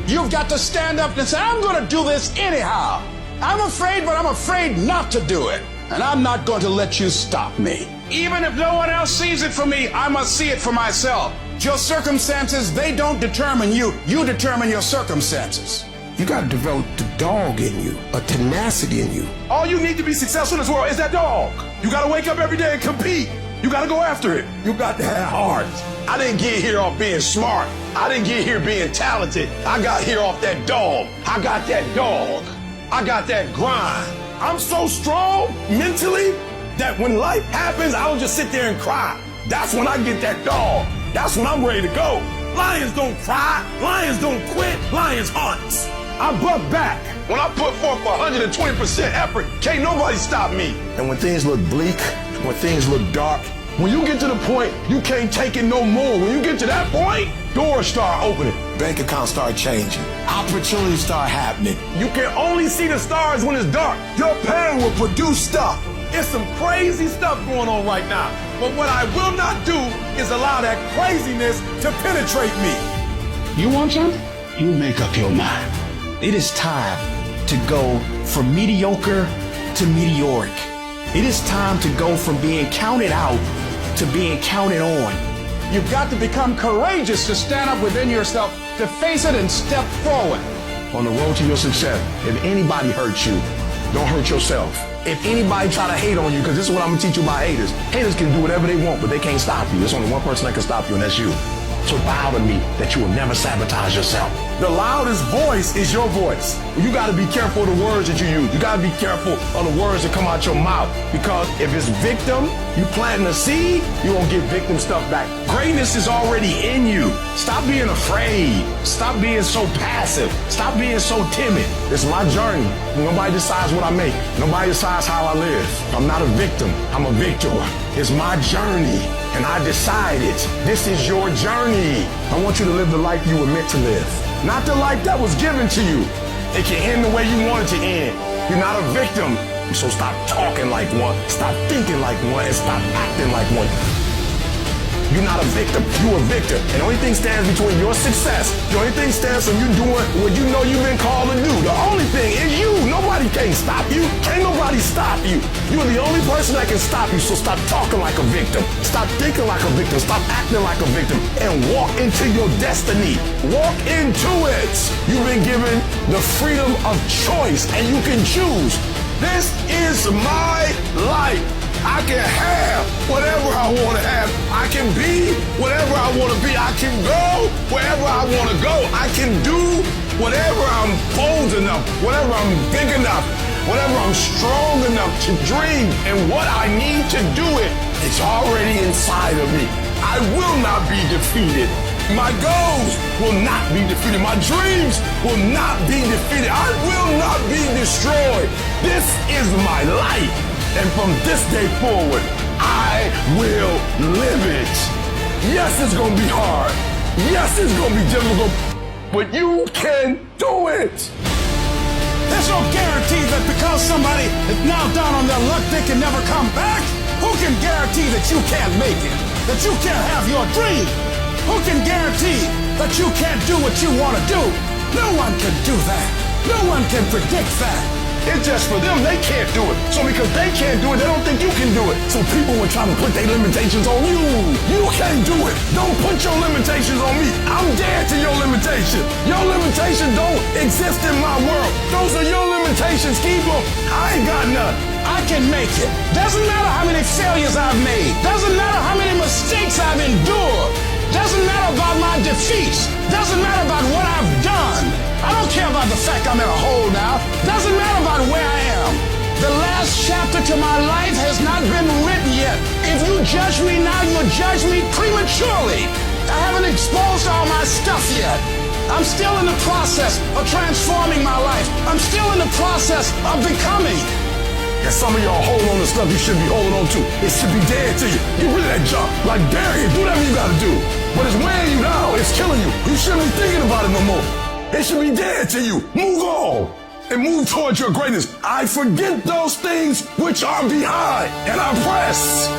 Speaker 9: You've got to stand up and say, I'm going to do this anyhow. I'm afraid, but I'm afraid not to do it. And I'm not going to let you stop me. Even if no one else sees it for me, I must see it for myself. Your circumstances, they don't determine you. You determine your circumstances.
Speaker 7: You got to develop the dog in you, a tenacity in you.
Speaker 8: All you need to be successful in this world is that dog. You got to wake up every day and compete. You got to go after it. You got to have heart. I didn't get here off being smart. I didn't get here being talented. I got here off that dog. I got that dog. I got that grind. I'm so strong mentally that when life happens, I don't just sit there and cry. That's when I get that dog. That's when I'm ready to go. Lions don't cry. Lions don't quit. Lions hunt. I buck back. When I put forth 120% effort, can't nobody stop me.
Speaker 7: And when things look bleak, when things look dark, when you get to the point you can't take it no more, when you get to that point, doors start opening. Bank accounts start changing. Opportunities start happening.
Speaker 8: You can only see the stars when it's dark. Your pain will produce stuff. It's some crazy stuff going on right now. But what I will not do is allow that craziness to penetrate me.
Speaker 9: You want something? You make up your mind.
Speaker 16: It is time to go from mediocre to meteoric. It is time to go from being counted out to being counted on.
Speaker 9: You've got to become courageous to stand up within yourself, to face it and step forward.
Speaker 7: On the road to your success, if anybody hurts you, don't hurt yourself. If anybody try to hate on you, because this is what I'm going to teach you about haters. Haters can do whatever they want, but they can't stop you. There's only one person that can stop you, and that's you. So vow to me that you will never sabotage yourself. The loudest voice is your voice. You got to be careful of the words that you use. You got to be careful of the words that come out your mouth. Because if it's victim, you planting a seed, you won't get victim stuff back. Greatness is already in you. Stop being afraid. Stop being so passive. Stop being so timid. It's my journey. Nobody decides what I make. Nobody decides how I live. I'm not a victim. I'm a victor. It's my journey. And I decided this is your journey. I want you to live the life you were meant to live. Not the life that was given to you. It can end the way you want it to end. You're not a victim. So stop talking like one. Stop thinking like one. And stop acting like one. You're not a victim. You're a victor. And the only thing stands between your success, the only thing stands from you doing what you know you've been called to do. The only thing is you. Nobody can stop you. Can't nobody stop you. You're the only person that can stop you. So stop talking like a victim. Stop thinking like a victim. Stop acting like a victim. And walk into your destiny. Walk into it. You've been given the freedom of choice and you can choose. This is my life. I can have whatever I want to have. I can be whatever I want to be. I can go wherever I want to go. I can do whatever I'm bold enough, whatever I'm big enough, whatever I'm strong enough to dream. And what I need to do it, it's already inside of me. I will not be defeated. My goals will not be defeated. My dreams will not be defeated. I will not be destroyed. This is my life. And from this day forward, I will live it. Yes, it's going to be hard. Yes, it's going to be difficult. But you can do it.
Speaker 9: There's no guarantee that because somebody is now down on their luck, they can never come back. Who can guarantee that you can't make it? That you can't have your dream? Who can guarantee that you can't do what you want to do? No one can do that. No one can predict that.
Speaker 7: It's just for them, they can't do it. So because they can't do it, they don't think you can do it. So people will try to put their limitations on you. You can't do it. Don't put your limitations on me. I'm dead to your limitation. Your limitations don't exist in my world. Those are your limitations. Keep them. I ain't got none.
Speaker 9: I can make it. Doesn't matter how many failures I've made. Doesn't matter how many mistakes I've endured. Doesn't matter about my defeats. Doesn't matter about what I've done. I don't care about the fact I'm in a hole now. Doesn't matter about where I am. The last chapter to my life has not been written yet. If you judge me now, you'll judge me prematurely. I haven't exposed all my stuff yet. I'm still in the process of transforming my life. I'm still in the process of becoming.
Speaker 7: And some of y'all hold on to stuff you should be holding on to. It should be dead to you. Get rid of that junk. Like bury it. Do whatever you gotta do. But it's weighing you down. It's killing you. You shouldn't be thinking about it no more. It should be dead to you. Move on and move towards your greatness. I forget those things which are behind, and I press.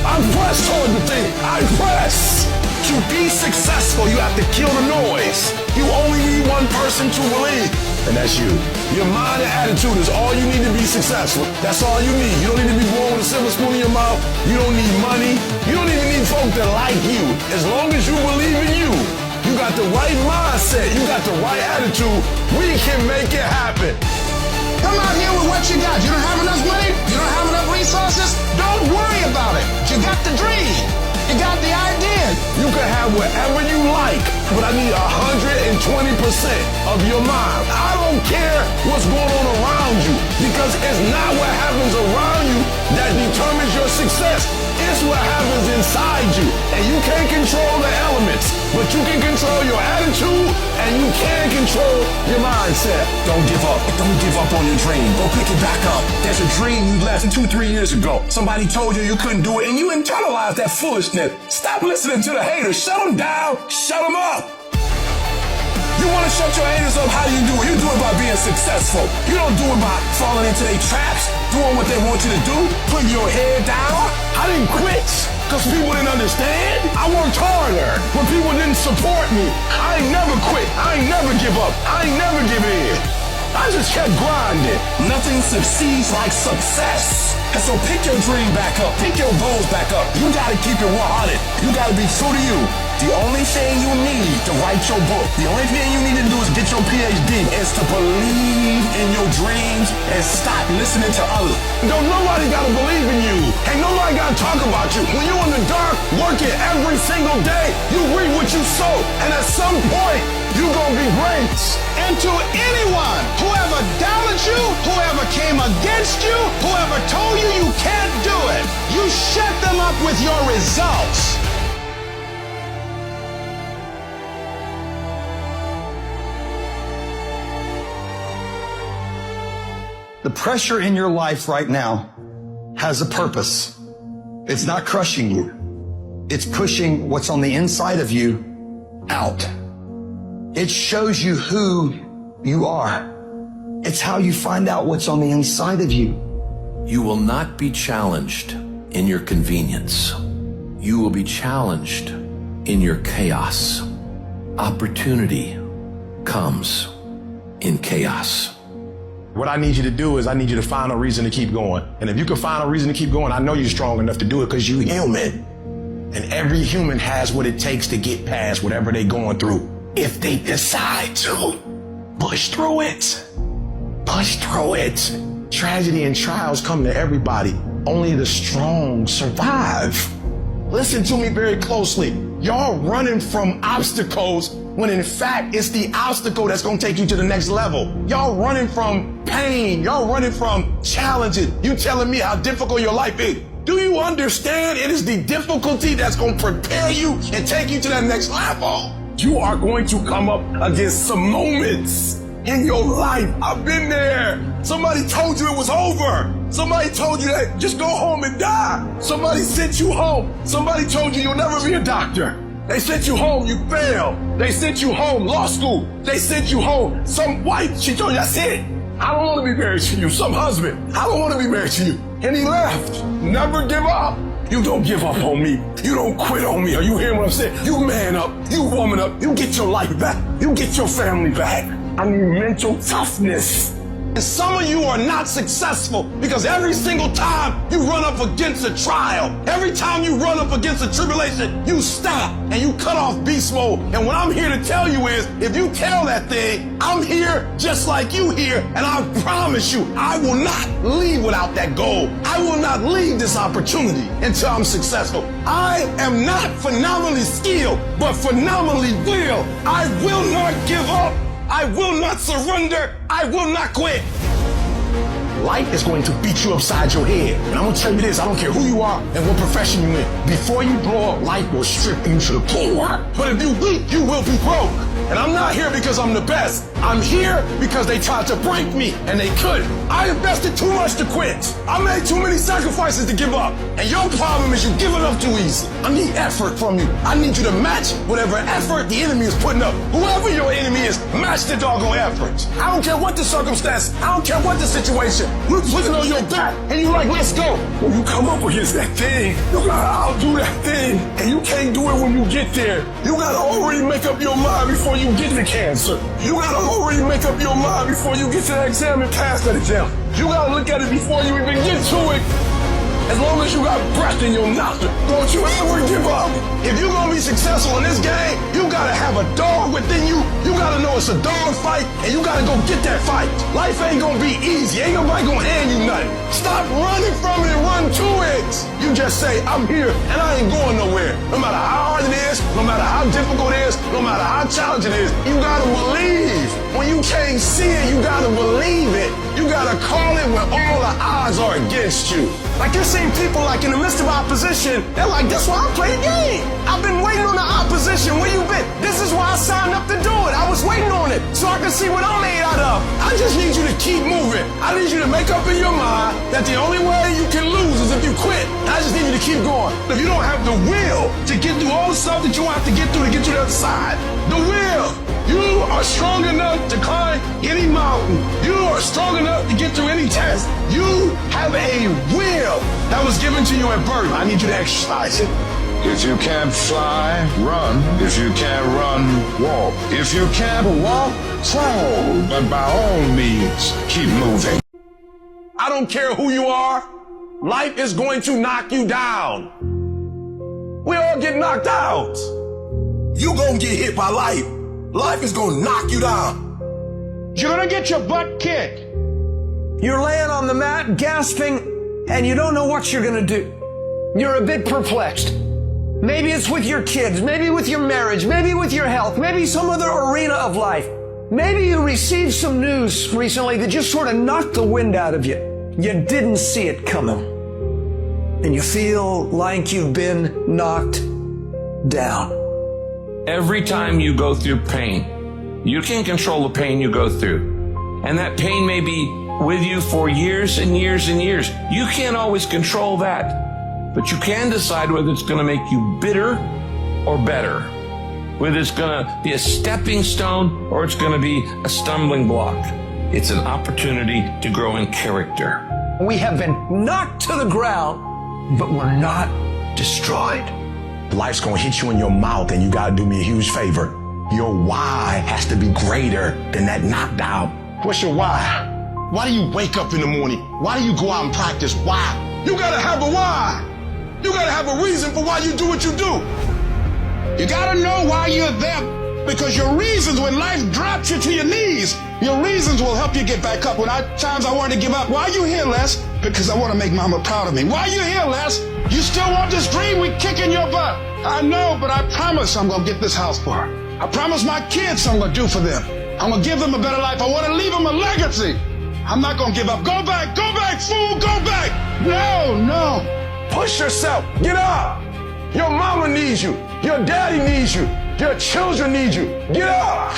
Speaker 7: I press toward the thing. I press
Speaker 9: To be successful, you have to kill the noise. You only need one person to believe, and that's you. Your mind and attitude is all you need to be successful. That's all you need. You don't need to be born with a silver spoon in your mouth. You don't need money. You don't even need folk that like you. As long as you believe in you, you got the right mindset, you got the right attitude, we can make it happen.
Speaker 14: Come out here with what you got. You don't have enough money? You don't have enough resources? Don't worry about it. You got the dream. You got the idea.
Speaker 9: You can have whatever you like, but I need 120% of your mind. I don't care what's going on around you, because it's not what happens around you that determines your success. It's what happens inside you. And you can't control the elements, but you can control your attitude and you can control your mindset.
Speaker 16: Don't give up. Don't give up on your dream. Go pick it back up. There's a dream you left 2-3 years ago. Somebody told you you couldn't do it and you internalized that foolishness. Stop listening to the haters. Shut them down. Shut them up. You want to shut your haters up? How do you do it? You do it by being successful. You don't do it by falling into their traps, doing what they want you to do, putting your head down.
Speaker 9: I didn't quit because people didn't understand. I worked harder when people didn't support me. I ain't never quit. I ain't never give up. I ain't never give in. I just kept grinding.
Speaker 16: Nothing succeeds like success. And so pick your dream back up. Pick your goals back up. You got to keep it 100. You got to be true to you. The only thing you need to write your book, the only thing you need to do is get your PhD, is to believe in your dreams and stop listening to others.
Speaker 9: Don't nobody gotta believe in you. Ain't nobody gotta talk about you. When you're in the dark, working every single day, you reap what you sow. And at some point, you're gonna be great.
Speaker 14: And to anyone, whoever doubted you, whoever came against you, whoever told you you can't do it, you shut them up with your results.
Speaker 18: The pressure in your life right now has a purpose. It's not crushing you. It's pushing what's on the inside of you out. It shows you who you are. It's how you find out what's on the inside of you.
Speaker 21: You will not be challenged in your convenience. You will be challenged in your chaos. Opportunity comes in chaos.
Speaker 11: What I need you to do is I need you to find a reason to keep going. And if you can find a reason to keep going, I know you're strong enough to do it because you're human. And every human has what it takes to get past whatever they're going through. If they decide to push through it. Push through it. Tragedy and trials come to everybody. Only the strong survive. Listen to me very closely. Y'all running from obstacles when in fact it's the obstacle that's gonna take you to the next level. Y'all running from pain. Y'all running from challenges. You telling me how difficult your life is. Do you understand it is the difficulty that's gonna prepare you and take you to that next level? You are going to come up against some moments in your life. I've been there. Somebody told you it was over. Somebody told you that just go home and die. Somebody sent you home. Somebody told you you'll never be a doctor. They sent you home, you failed. They sent you home, law school. They sent you home. Some wife, she told you, that's it. I don't want to be married to you. Some husband, I don't want to be married to you. And he left. Never give up. You don't give up on me. You don't quit on me. Are you hearing what I'm saying? You man up. You woman up. You get your life back. You get your family back. I need mental toughness. And some of you are not successful because every single time you run up against a trial, every time you run up against a tribulation, you stop and you cut off beast mode. And what I'm here to tell you is, if you tell that thing, I'm here just like you here, and I promise you, I will not leave without that goal. I will not leave this opportunity until I'm successful. I am not phenomenally skilled, but phenomenally will. I will not give up. I will not surrender. I will not quit. Life is going to beat you upside your head. And I'm going to tell you this, I don't care who you are and what profession you're in. Before you blow up, life will strip you to the core. But if you weak, you will be broke. And I'm not here because I'm the best.
Speaker 8: I'm here because they tried to break me, and they couldn't. I invested too much to quit. I made too many sacrifices to give up. And your problem is you give it up too easy. I need effort from you. I need you to match whatever effort the enemy is putting up. Whoever your enemy is, match the doggone effort. I don't care what the circumstance. I don't care what the situation. We're putting on your back, and you're like, let's go. When you come up against that thing, you gotta outdo that thing, and you can't do it when you get there. You gotta already make up your mind before you get the cancer. You gotta already make up your mind before you get to that exam and pass that exam. You gotta look at it before you even get to it. As long as you got breath in your nostril, don't you ever give up. If you're gonna be successful in this game, you gotta have a dog within you. You gotta know it's a dog fight, and you gotta go get that fight. Life ain't gonna be easy. Ain't nobody gonna hand you nothing. Stop running from it and run to it. You just say, I'm here, and I ain't going nowhere. No matter how hard it is, no matter how difficult it is, no matter how challenging it is, you gotta believe. When you can't see it, you gotta believe it. You gotta call it when all the odds are against you. Like you're seeing people like in the midst of opposition, they're like, that's why I play the game. I've been waiting on the opposition. Where you been? This is why I signed up to do it. I was waiting on it so I can see what I'm made out of. I just need you to keep moving. I need you to make up in your mind that the only way you can lose is if you quit. I just need you to keep going. If you don't have the will to get through all the stuff that you have to get through to get to the other side, the will. You are strong enough to climb any mountain. You are strong enough to get through any test. You have a will that was given to you at birth. I need you to exercise it.
Speaker 4: If you can't fly, run. If you can't run, walk. If you can't walk, crawl. But by all means, keep moving.
Speaker 8: I don't care who you are. Life is going to knock you down. We all get knocked out. You gonna get hit by life. Life is gonna knock you down.
Speaker 14: You're gonna get your butt kicked.
Speaker 6: You're laying on the mat, gasping, and you don't know what you're gonna do. You're a bit perplexed. Maybe it's with your kids, maybe with your marriage, maybe with your health, maybe some other arena of life. Maybe you received some news recently that just sort of knocked the wind out of you. You didn't see it coming. And you feel like you've been knocked down.
Speaker 21: Every time you go through pain, you can control the pain you go through. And that pain may be with you for years and years and years. You can't always control that, but you can decide whether it's going to make you bitter or better, whether it's going to be a stepping stone or it's going to be a stumbling block. It's an opportunity to grow in character.
Speaker 6: We have been knocked to the ground, but we're not destroyed.
Speaker 8: Life's gonna hit you in your mouth, and you gotta do me a huge favor. Your why has to be greater than that knockdown. What's your why? Why do you wake up in the morning? Why do you go out and practice? Why? You gotta have a why. You gotta have a reason for why you do what you do.
Speaker 14: You gotta know why you're there, because your reasons, when life drops you to your knees, your reasons will help you get back up. When times I wanted to give up, why are you here, Les? Because I want to make Mama proud of me. Why are you here, Les? You still want this dream? We kicking your butt. I know, but I promise I'm going to get this house for her. I promise my kids I'm going to do for them. I'm going to give them a better life. I want to leave them a legacy. I'm not going to give up. Go back, fool, go back. No.
Speaker 8: Push yourself. Get up. Your mama needs you. Your daddy needs you. Your children need you. Get up.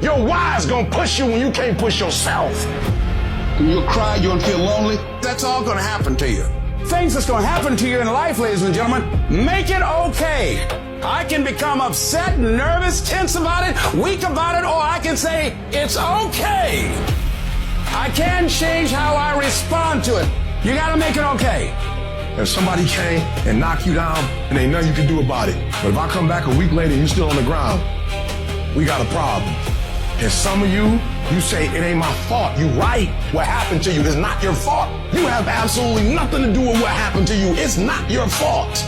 Speaker 8: Your why's going to push you when you can't push yourself.
Speaker 14: You'll cry, you'll feel lonely. That's all going to happen to you. Things that's going to happen to you in life, ladies and gentlemen, make it okay. I can become upset, nervous, tense about it, weak about it, or I can say, it's okay. I can change how I respond to it. You got to make it okay.
Speaker 8: If somebody came and knocked you down, and ain't nothing you can do about it. But if I come back a week later and you're still on the ground, we got a problem. And some of you say, it ain't my fault. You right. What happened to you is not your fault. You have absolutely nothing to do with what happened to you. It's not your fault.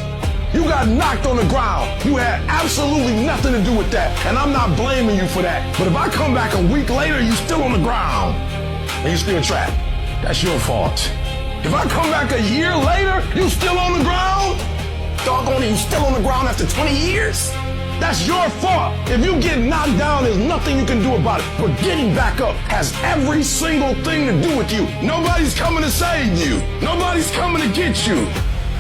Speaker 8: You got knocked on the ground. You had absolutely nothing to do with that. And I'm not blaming you for that. But if I come back a week later, you still on the ground and you still trapped, that's your fault. If I come back a year later, you still on the ground? Doggone it, you still on the ground after 20 years? That's your fault. If you get knocked down, there's nothing you can do about it. But getting back up has every single thing to do with you. Nobody's coming to save you. Nobody's coming to get you.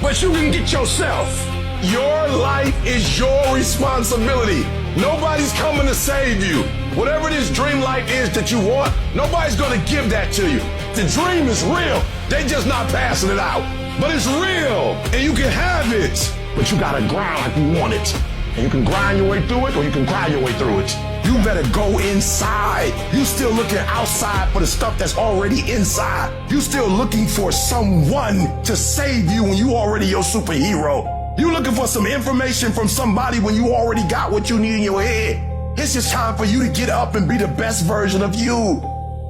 Speaker 8: But you can get yourself. Your life is your responsibility. Nobody's coming to save you. Whatever this dream life is that you want, nobody's gonna give that to you. The dream is real. They just not passing it out. But it's real, and you can have it. But you gotta grind like you want it. And you can grind your way through it, or you can cry your way through it. You better go inside. You still looking outside for the stuff that's already inside. You still looking for someone to save you when you already your superhero. You looking for some information from somebody when you already got what you need in your head. It's just time for you to get up and be the best version of you.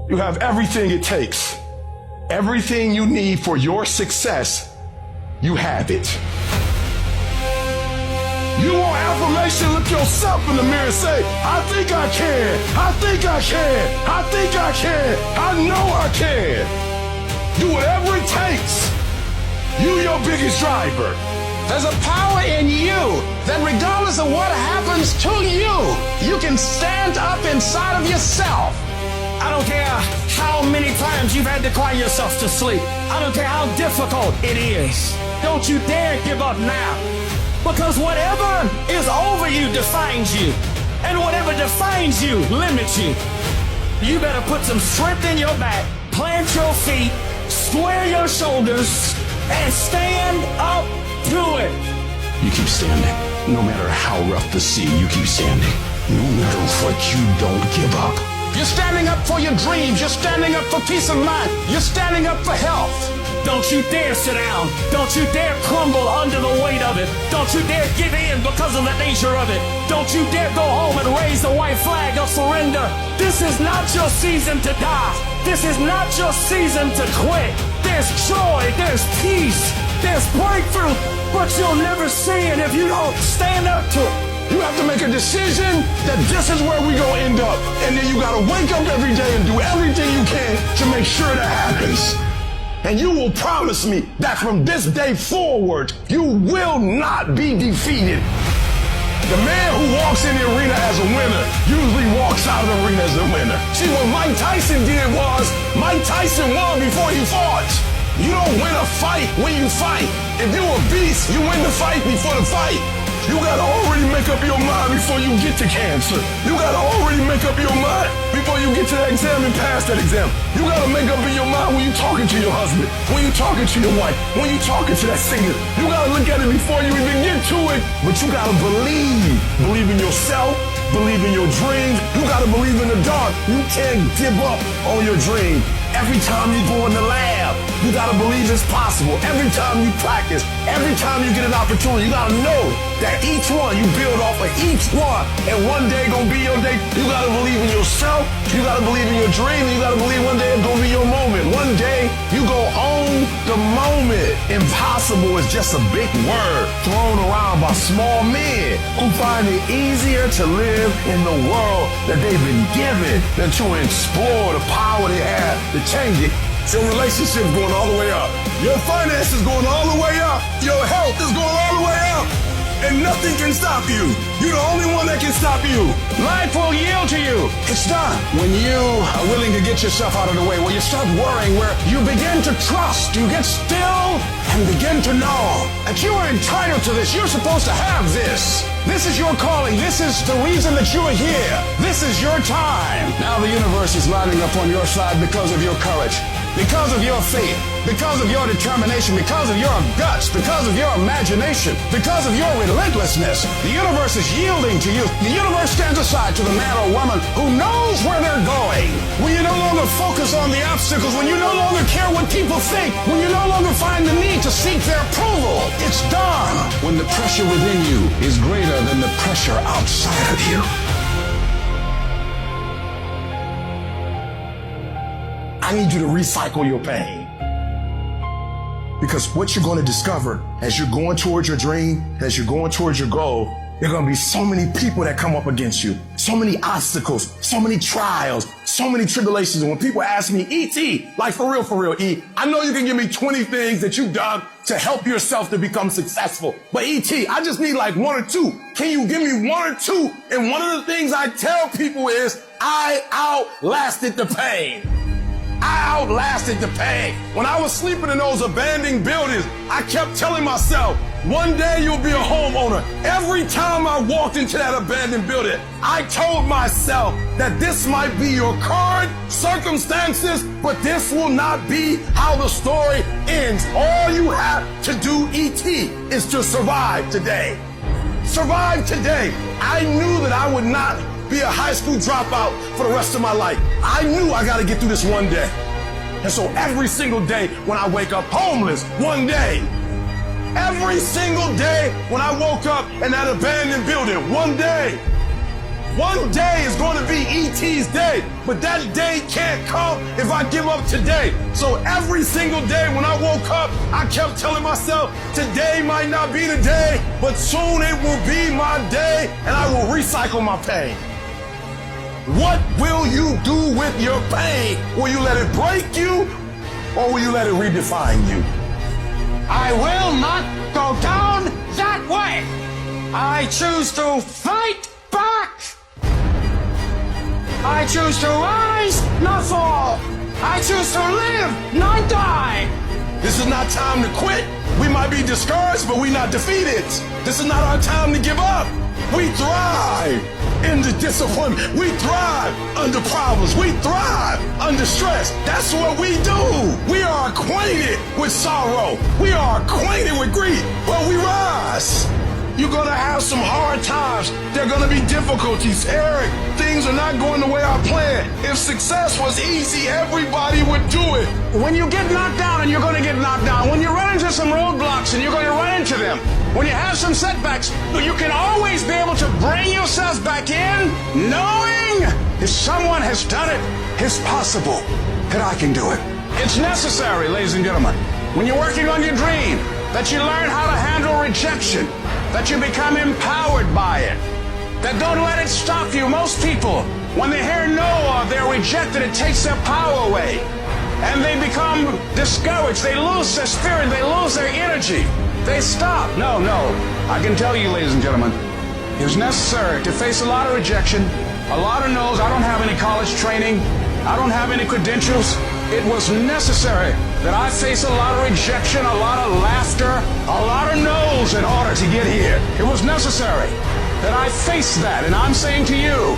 Speaker 8: You have everything it takes. Everything you need for your success, you have it. You want affirmation? Look yourself in the mirror and say, I think I can. I think I can. I think I can. I know I can. Do whatever it takes. You your biggest driver.
Speaker 9: There's a power in you that regardless of what happens to you, you can stand up inside of yourself.
Speaker 12: I don't care how many times you've had to cry yourself to sleep. I don't care how difficult it is. Don't you dare give up now. Because whatever is over you defines you. And whatever defines you limits you. You better put some strength in your back, plant your feet, square your shoulders, and stand up to it.
Speaker 16: You keep standing. No matter how rough the sea, you keep standing. No matter what, you don't give up.
Speaker 9: You're standing up for your dreams. You're standing up for peace of mind. You're standing up for health.
Speaker 12: Don't you dare sit down. Don't you dare crumble under the weight of it. Don't you dare give in because of the nature of it. Don't you dare go home and raise the white flag of surrender. This is not your season to die. This is not your season to quit. There's joy. There's peace. There's breakthrough. But you'll never see it if you don't stand up to it.
Speaker 8: You have to make a decision that this is where we gonna end up. And then you gotta wake up every day and do everything you can to make sure that happens. And you will promise me that from this day forward, you will not be defeated. The man who walks in the arena as a winner usually walks out of the arena as a winner. See, what Mike Tyson did was, Mike Tyson won before he fought. You don't win a fight when you fight. If you're a beast, you win the fight before the fight. You gotta already make up your mind before you get to cancer. You gotta already make up your mind before you get to that exam and pass that exam. You gotta make up in your mind when you're talking to your husband, when you're talking to your wife, when you're talking to that singer. You gotta look at it before you even get to it. But you gotta believe. Believe in yourself. Believe in your dreams. You gotta believe in the dark. You can't give up on your dream. Every time you go in the lab, you gotta believe it's possible. Every time you practice, every time you get an opportunity, you gotta know that each one, you build off of each one. And one day gonna be your day. You gotta believe in yourself. You gotta believe in your dream. You gotta believe one day it's gonna be your moment. One day you gonna own the moment. Impossible is just a big word thrown around by small men who find it easier to live in the world that they've been given than to explore the power they have to change it. Your relationship's going all the way up. Your finances going all the way up. Your health is going all the way up. And nothing can stop you. You're the only one that can stop you.
Speaker 9: Life will yield to you. It's done. When you are willing to get yourself out of the way, where you stop worrying, where you begin to trust, you get still and begin to know that you are entitled to this. You're supposed to have this. This is your calling. This is the reason that you are here. This is your time. Now the universe is lining up on your side because of your courage, because of your faith, because of your determination, because of your guts, because of your imagination, because of your relentlessness. The universe is yielding to you. The universe stands aside to the man or woman who knows where they're going. When you no longer focus on the obstacles, when you no longer care what people think, when you no longer find the need to seek their approval, it's done. When the pressure within you is greater than the pressure outside of you.
Speaker 8: I need you to recycle your pain. Because what you're going to discover as you're going towards your dream, as you're going towards your goal, there are going to be so many people that come up against you, so many obstacles, so many trials, so many tribulations. And when people ask me, E.T., like for real, E, I know you can give me 20 things that you've done to help yourself to become successful. But E.T., I just need like one or two. Can you give me one or two? And one of the things I tell people is, I outlasted the pain. I outlasted the pain. When I was sleeping in those abandoned buildings, I kept telling myself, one day you'll be a homeowner. Every time I walked into that abandoned building, I told myself that this might be your current circumstances, but this will not be how the story ends. All you have to do, E.T., is to survive today. Survive today. I knew that I would not be a high school dropout for the rest of my life. I knew I got to get through this one day. And so every single day when I wake up homeless, one day, every single day when I woke up in that abandoned building, one day is going to be E.T.'s day, but that day can't come if I give up today. So every single day when I woke up, I kept telling myself, today might not be the day, but soon it will be my day, and I will recycle my pain. What will you do with your pain? Will you let it break you, or will you let it redefine you?
Speaker 1: I will not go down that way. I choose to fight back. I choose to rise, not fall. I choose to live, not die.
Speaker 8: This is not time to quit. We might be discouraged, but we're not defeated. This is not our time to give up. We thrive in the disappointment. We thrive under problems. We thrive under stress. That's what we do. We are acquainted with sorrow. We are acquainted with grief, but we rise. You're going to have some hard times. There are going to be difficulties. Eric, things are not going the way I planned. If success was easy, everybody would do it.
Speaker 9: When you get knocked down, and you're going to get knocked down, when you run into some roadblocks, and you're going to run into them, when you have some setbacks, you can always be able to bring yourself back in, knowing if someone has done it, it's possible that I can do it. It's necessary, ladies and gentlemen, when you're working on your dream, that you learn how to handle rejection, that you become empowered by it, that don't let it stop you. Most people, when they hear no or they're rejected, it takes their power away, and they become discouraged. They lose their spirit. They lose their energy. They stop. No. I can tell you, ladies and gentlemen, it's necessary to face a lot of rejection, a lot of no's. I don't have any college training. I don't have any credentials. It was necessary that I face a lot of rejection, a lot of laughter, a lot of no's in order to get here. It was necessary that I face that. And I'm saying to you,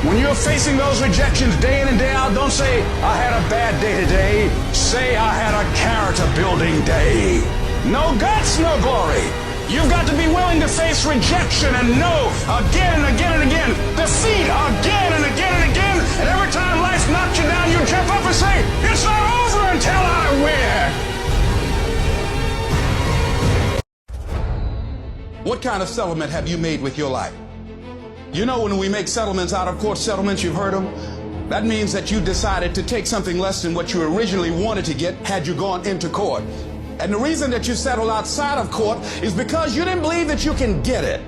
Speaker 9: when you're facing those rejections day in and day out, don't say, I had a bad day today. Say, I had a character building day. No guts, no glory. You've got to be willing to face rejection and no again and again and again. Defeat again and again and again. And every time life knocks you down, you jump up and say, it's not over until I win. What kind of settlement have you made with your life? You know, when we make settlements, out of court settlements, you've heard them. That means that you decided to take something less than what you originally wanted to get had you gone into court. And the reason that you settled outside of court is because you didn't believe that you can get it.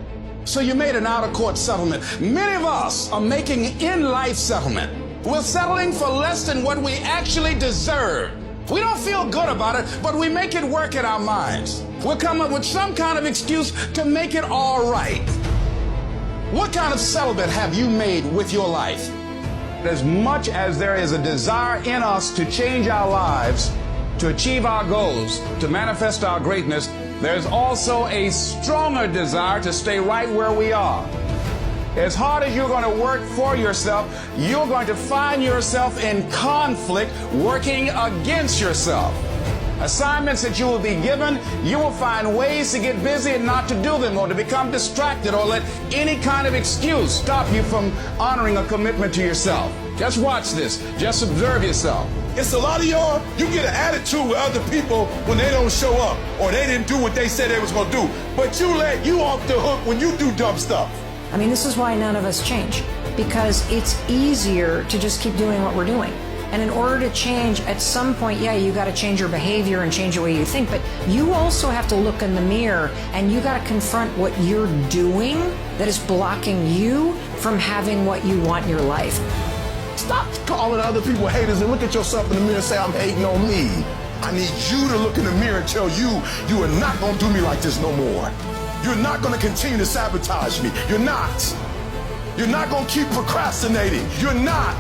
Speaker 9: So you made an out-of-court settlement. Many of us are making in-life settlement. We're settling for less than what we actually deserve. We don't feel good about it, but we make it work in our minds. We'll come up with some kind of excuse to make it all right. What kind of settlement have you made with your life? As much as there is a desire in us to change our lives, to achieve our goals, to manifest our greatness, there's also a stronger desire to stay right where we are. As hard as you're going to work for yourself, you're going to find yourself in conflict working against yourself. Assignments that you will be given, you will find ways to get busy and not to do them, or to become distracted, or let any kind of excuse stop you from honoring a commitment to yourself. Just watch this. Just observe yourself.
Speaker 8: It's a lot of y'all, you get an attitude with other people when they don't show up or they didn't do what they said they was going to do. But you let you off the hook when you do dumb stuff.
Speaker 22: I mean, this is why none of us change, because it's easier to just keep doing what we're doing. And in order to change, at some point, yeah, you got to change your behavior and change the way you think, but you also have to look in the mirror and you got to confront what you're doing that is blocking you from having what you want in your life.
Speaker 8: Stop calling other people haters and look at yourself in the mirror and say, I'm hating on me. I need you to look in the mirror and tell you, you are not going to do me like this no more. You're not going to continue to sabotage me. You're not. You're not going to keep procrastinating. You're not.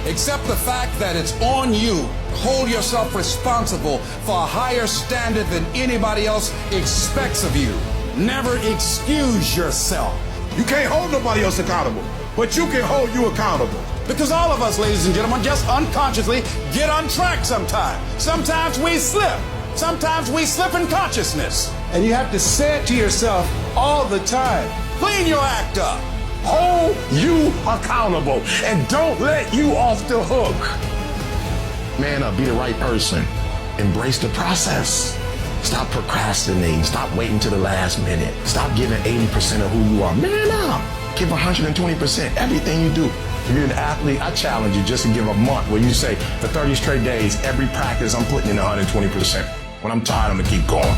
Speaker 9: Accept the fact that it's on you. Hold yourself responsible for a higher standard than anybody else expects of you. Never excuse yourself.
Speaker 8: You can't hold nobody else accountable, but you can hold you accountable.
Speaker 9: Because all of us, ladies and gentlemen, just unconsciously get on track sometimes. Sometimes we slip. Sometimes we slip in consciousness.
Speaker 11: And you have to say it to yourself all the time.
Speaker 9: Clean your act up.
Speaker 8: Hold you accountable and don't let you off the hook. Man up, be the right person. Embrace the process. Stop procrastinating. Stop waiting to the last minute. Stop giving 80% of who you are. Man up. Give 120% everything you do. If you're an athlete, I challenge you just to give a month where you say, for 30 straight days, every practice I'm putting in 120%. When I'm tired, I'm gonna keep going.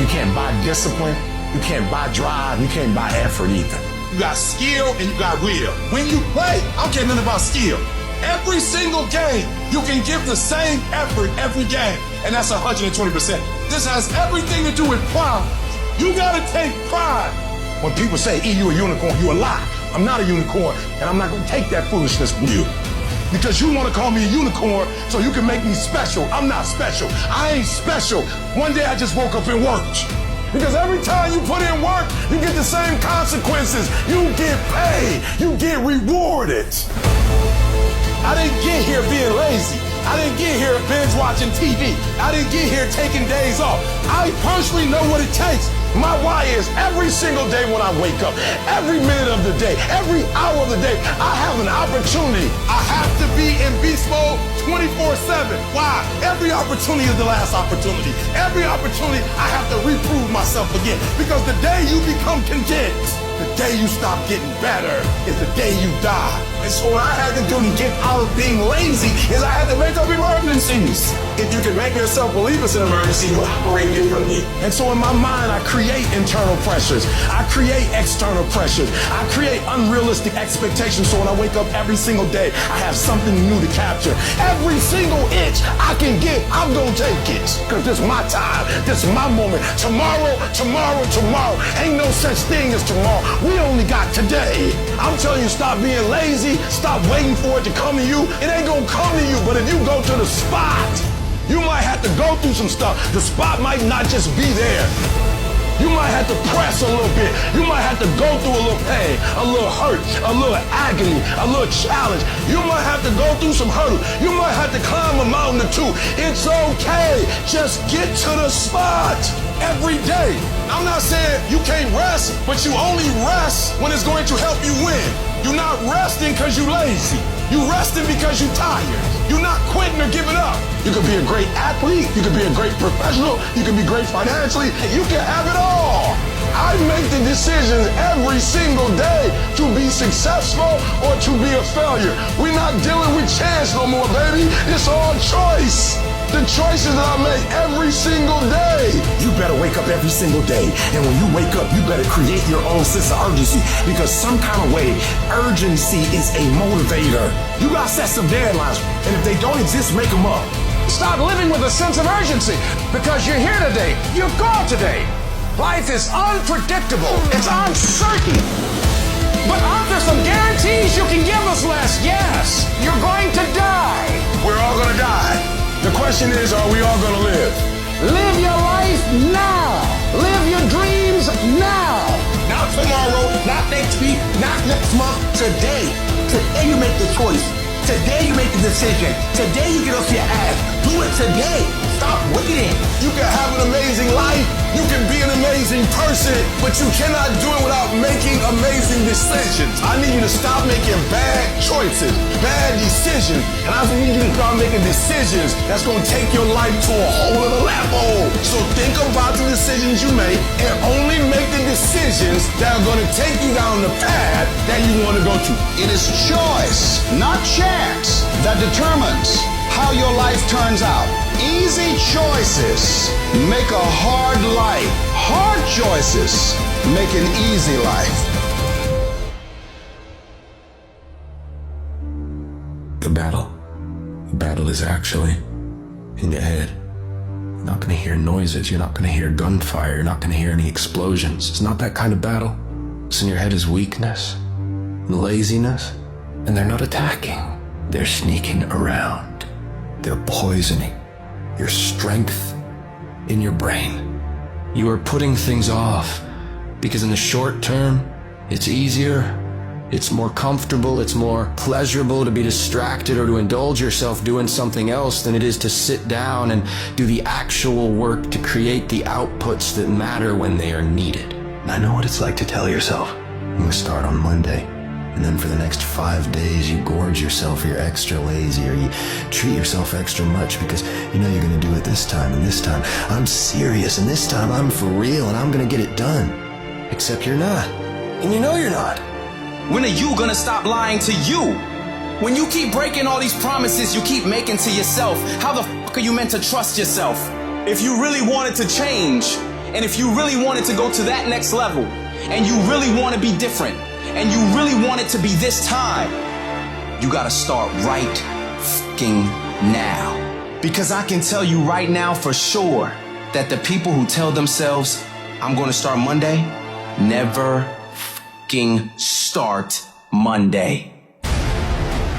Speaker 8: You can't buy discipline. You can't buy drive. You can't buy effort either.
Speaker 14: You got skill and you got will. When you play, I don't care nothing about skill. Every single game, you can give the same effort every game, and that's 120%. This has everything to do with pride. You gotta take pride.
Speaker 8: When people say, E, you a unicorn, you a lie. I'm not a unicorn, and I'm not gonna take that foolishness from you. Because you wanna call me a unicorn so you can make me special. I'm not special. I ain't special. One day I just woke up and worked. Because every time you put in work, you get the same consequences. You get paid. You get rewarded. I didn't get here being lazy. I didn't get here binge watching TV. I didn't get here taking days off. I personally know what it takes. My why is every single day when I wake up, every minute of the day, every hour of the day, I have an opportunity. I have to be in beast mode 24/7. Why? Every opportunity is the last opportunity. Every opportunity I have to reprove myself again. Because the day you become content, the day you stop getting better is the day you die. And so what I had to do to get out of being lazy is I had to make up emergencies. If you can make yourself believe it's an emergency, you operate differently. And so in my mind, I create internal pressures. I create external pressures. I create unrealistic expectations. So when I wake up every single day, I have something new to capture. Every single inch I can get, I'm gonna take it. Because this is my time. This is my moment. Tomorrow, tomorrow, tomorrow. Ain't no such thing as tomorrow. We only got today. I'm telling you, stop being lazy. Stop waiting for it to come to you. It ain't gonna come to you, but if you go to the spot, you might have to go through some stuff. The spot might not just be there. You might have to press a little bit. You might have to go through a little pain, a little hurt, a little agony, a little challenge. You might have to go through some hurdle. You might have to climb a mountain or two. It's okay. Just get to the spot every day. I'm not saying you can't rest, but you only rest when it's going to help you win. You're not resting because you're lazy. You're resting because you're tired. You're not quitting or giving up. You could be a great athlete. You could be a great professional. You could be great financially. You can have it all. I make the decisions every single day to be successful or to be a failure. We're not dealing with chance no more, baby. It's all choice. The choices that I make every single day. You better wake up every single day. And when you wake up, you better create your own sense of urgency. Because some kind of way, urgency is a motivator. You gotta set some deadlines. And if they don't exist, make them up.
Speaker 9: Stop living with a sense of urgency. Because you're here today. You're gone today. Life is unpredictable. It's uncertain. But aren't there some guarantees you can give us, Les? Yes. You're going to die.
Speaker 8: We're all gonna die. The question is, are we all gonna live?
Speaker 9: Live your life now. Live your dreams now.
Speaker 14: Not tomorrow, not next week, not next month. Today. Today you make the choice. Today you make the decision. Today you get off your ass. Do it today. Stop waiting.
Speaker 8: You can have an amazing life. You can be an amazing person, but you cannot do it without making amazing decisions. I need you to stop making bad choices, bad decisions. And I need you to start making decisions that's going to take your life to a whole other level. So think about the decisions you make and only make the decisions that are going to take you down the path that you want to go to.
Speaker 5: It is choice, not chance, that determines how your life turns out. Easy choices make a hard life. Hard choices make an easy life.
Speaker 3: The battle is actually in your head. You're not going to hear noises. You're not going to hear gunfire. You're not going to hear any explosions. It's not that kind of battle. What's in your head is weakness and laziness, and they're not attacking. They're sneaking around. They're poisoning your strength in your brain. You are putting things off because in the short term, it's easier, it's more comfortable, it's more pleasurable to be distracted or to indulge yourself doing something else than it is to sit down and do the actual work to create the outputs that matter when they are needed. And I know what it's like to tell yourself, you start on Monday, and then for the next 5 days you gorge yourself, or you're extra lazy, or you treat yourself extra much because you know you're gonna do it this time, and this time I'm serious, and this time I'm for real, and I'm gonna get it done. Except you're not. And you know you're not.
Speaker 9: When are you gonna stop lying to you? When you keep breaking all these promises you keep making to yourself, how the fuck are you meant to trust yourself? If you really wanted to change, and if you really wanted to go to that next level, and you really want to be different, and you really want it to be this time, you gotta start right fucking now. Because I can tell you right now for sure that the people who tell themselves, I'm gonna start Monday, never fucking start Monday.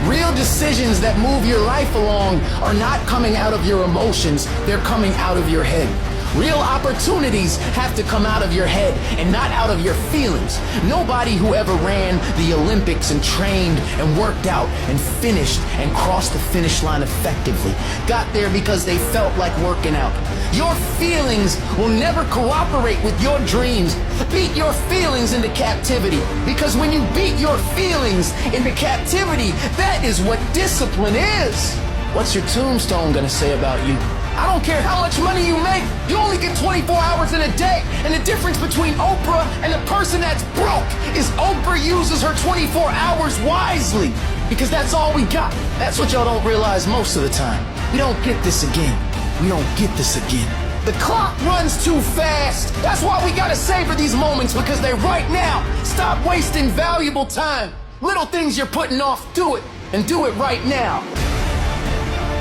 Speaker 13: Real decisions that move your life along are not coming out of your emotions, they're coming out of your head. Real opportunities have to come out of your head and not out of your feelings. Nobody who ever ran the Olympics and trained and worked out and finished and crossed the finish line effectively got there because they felt like working out. Your feelings will never cooperate with your dreams. Beat your feelings into captivity, because when you beat your feelings into captivity, that is what discipline is. What's your tombstone gonna say about you? I don't care how much money you make, you only get 24 hours in a day. And the difference between Oprah and the person that's broke is Oprah uses her 24 hours wisely, because that's all we got. That's what y'all don't realize most of the time. We don't get this again. We don't get this again. The clock runs too fast. That's why we gotta savor these moments, because they're right now. Stop wasting valuable time. Little things you're putting off, do it, and do it right now.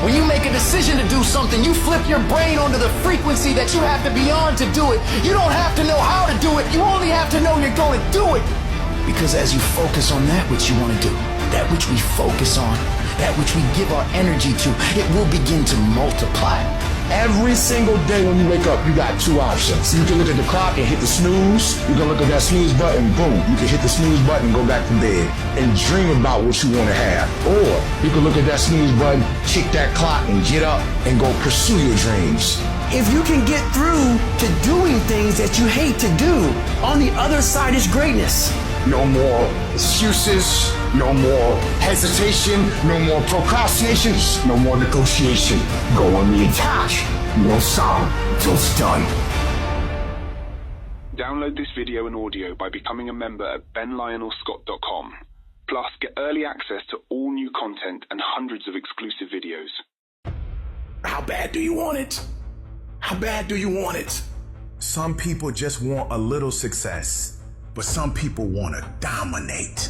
Speaker 13: When you make a decision to do something, you flip your brain onto the frequency that you have to be on to do it. You don't have to know how to do it. You only have to know you're going to do it. Because as you focus on that which you want to do, that which we focus on, that which we give our energy to, it will begin to multiply.
Speaker 8: Every single day when you wake up, you got two options. You can look at the clock and hit the snooze. You can look at that snooze button, boom. You can hit the snooze button, go back to bed, and dream about what you want to have. Or you can look at that snooze button, kick that clock, and get up and go pursue your dreams.
Speaker 19: If you can get through to doing things that you hate to do, on the other side is greatness.
Speaker 8: No more excuses, no more hesitation, no more procrastination, no more negotiation. Go on the attack. No stop till it's done.
Speaker 20: Download this video and audio by becoming a member at benlionelscott.com. Plus, get early access to all new content and hundreds of exclusive videos.
Speaker 8: How bad do you want it? How bad do you want it?
Speaker 23: Some people just want a little success, but some people want to dominate.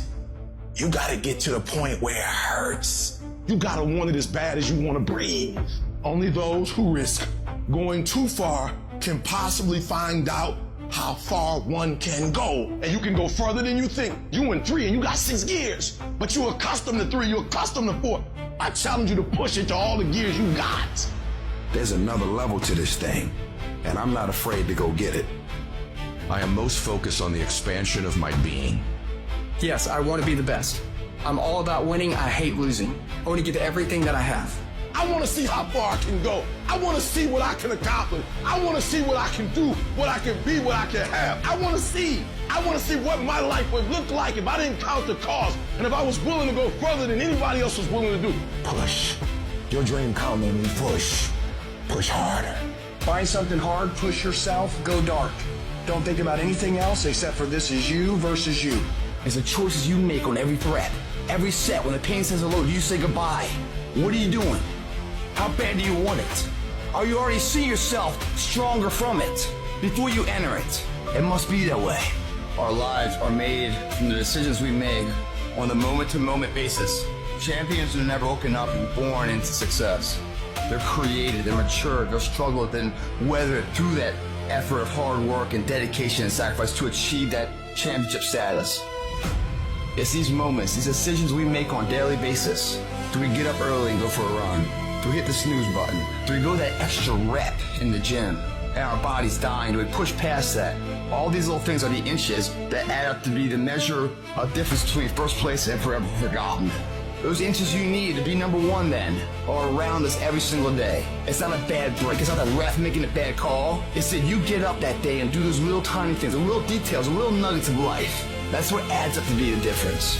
Speaker 8: You gotta get to the point where it hurts. You gotta want it as bad as you want to breathe. Only those who risk going too far can possibly find out how far one can go. And you can go further than you think. You in 3 and you got 6 gears, but you're accustomed to 3, you're accustomed to 4. I challenge you to push it to all the gears you got.
Speaker 11: There's another level to this thing, and I'm not afraid to go get it. I am most focused on the expansion of my being.
Speaker 24: Yes, I want to be the best. I'm all about winning. I hate losing. I want to give everything that I have.
Speaker 8: I want to see how far I can go. I want to see what I can accomplish. I want to see what I can do, what I can be, what I can have. I want to see what my life would look like if I didn't count the cost and if I was willing to go further than anybody else was willing to do. Push. Your dream count on me. Push. Push harder.
Speaker 6: Find something hard, push yourself, go dark. Don't think about anything else except for this is you versus you.
Speaker 13: It's the choices you make on every threat. Every set, when the pain says hello, do you say goodbye? What are you doing? How bad do you want it? Are you already seeing yourself stronger from it before you enter it? It must be that way.
Speaker 25: Our lives are made from the decisions we make on a moment-to-moment basis. Champions are never woken up and born into success. They're created, they're mature, they'll struggle, then weather through that effort of hard work and dedication and sacrifice to achieve that championship status. It's these moments, these decisions we make on a daily basis Do we get up early and go for a run? Do we hit the snooze button? Do we go that extra rep in the gym? And our body's dying. Do we push past that? All these little things are the inches that add up to be the measure of difference between first place and forever forgotten. Those inches you need to be number one then are around us every single day. It's not a bad break. It's not the ref making a bad call. It's that you get up that day and do those little tiny things, the little details, the little nuggets of life. That's what adds up to be the difference.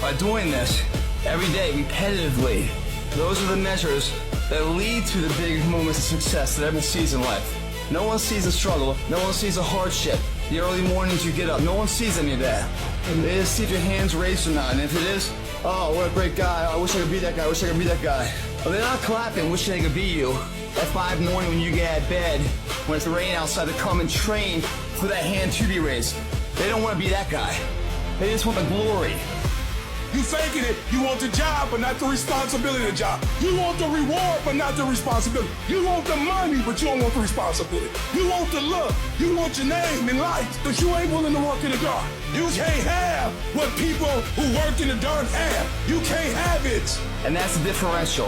Speaker 25: By doing this every day, repetitively, those are the measures that lead to the big moments of success that everyone sees in life. No one sees the struggle. No one sees the hardship. The early mornings you get up. No one sees any of that. They just see if your hand's raised or not. And if it is, oh, what a great guy. I wish I could be that guy. I wish I could be that guy. But they're not clapping, wishing they could be you. At 5 in the morning when you get out of bed, when it's raining outside, to come and train for that hand to be raised. They don't want to be that guy. They just want the glory.
Speaker 9: You faking it. You want the job, but not the responsibility of the job. You want the reward, but not the responsibility. You want the money, but you don't want the responsibility. You want the look. You want your name and lights, but you ain't willing to work in the dark. You can't have what people who work in the dark have. You can't have it.
Speaker 25: And that's the differential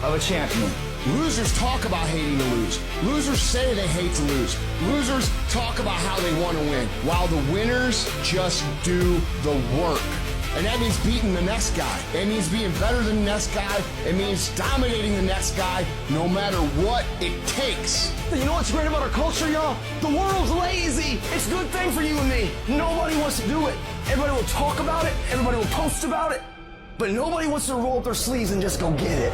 Speaker 25: of a champion.
Speaker 5: Losers talk about hating to lose. Losers say they hate to lose. Losers talk about how they want to win, while the winners just do the work. And that means beating the next guy. It means being better than the next guy. It means dominating the next guy, no matter what it takes.
Speaker 6: You know what's great about our culture, y'all? The world's lazy. It's a good thing for you and me. Nobody wants to do it. Everybody will talk about it. Everybody will post about it. But nobody wants to roll up their sleeves and just go get it.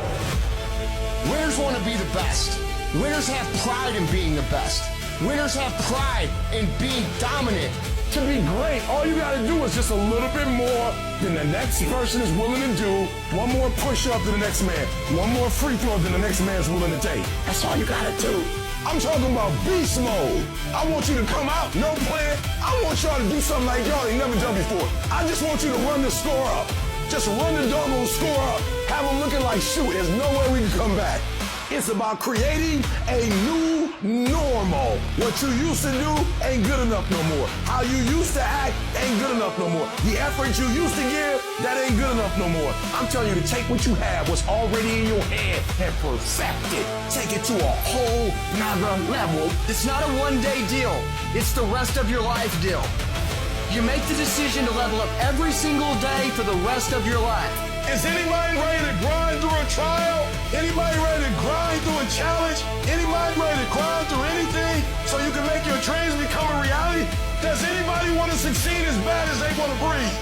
Speaker 5: Winners want to be the best. Winners have pride in being the best. Winners have pride in being dominant.
Speaker 9: To be great, all you gotta do is just a little bit more than the next person is willing to do. One more push-up than the next man. One more free throw than the next man's willing to take. That's all you gotta do. I'm talking about beast mode. I want you to come out, no plan. I want y'all to do something like y'all ain't never done before. I just want you to run the score up. Just run the doggone score up. Have them looking like, shoot, there's no way we can come back. It's about creating a new normal. What you used to do ain't good enough no more. How you used to act ain't good enough no more. The effort you used to give, that ain't good enough no more. I'm telling you to take what you have, what's already in your head, and perfect it. Take it to a whole nother level.
Speaker 6: It's not a one-day deal. It's the rest of your life deal. You make the decision to level up every single day for the rest of your life.
Speaker 9: Is anybody ready to grind through a trial? Anybody ready to grind through a challenge? Anybody ready to grind through anything so you can make your dreams become a reality? Does anybody want to succeed as bad as they want to breathe?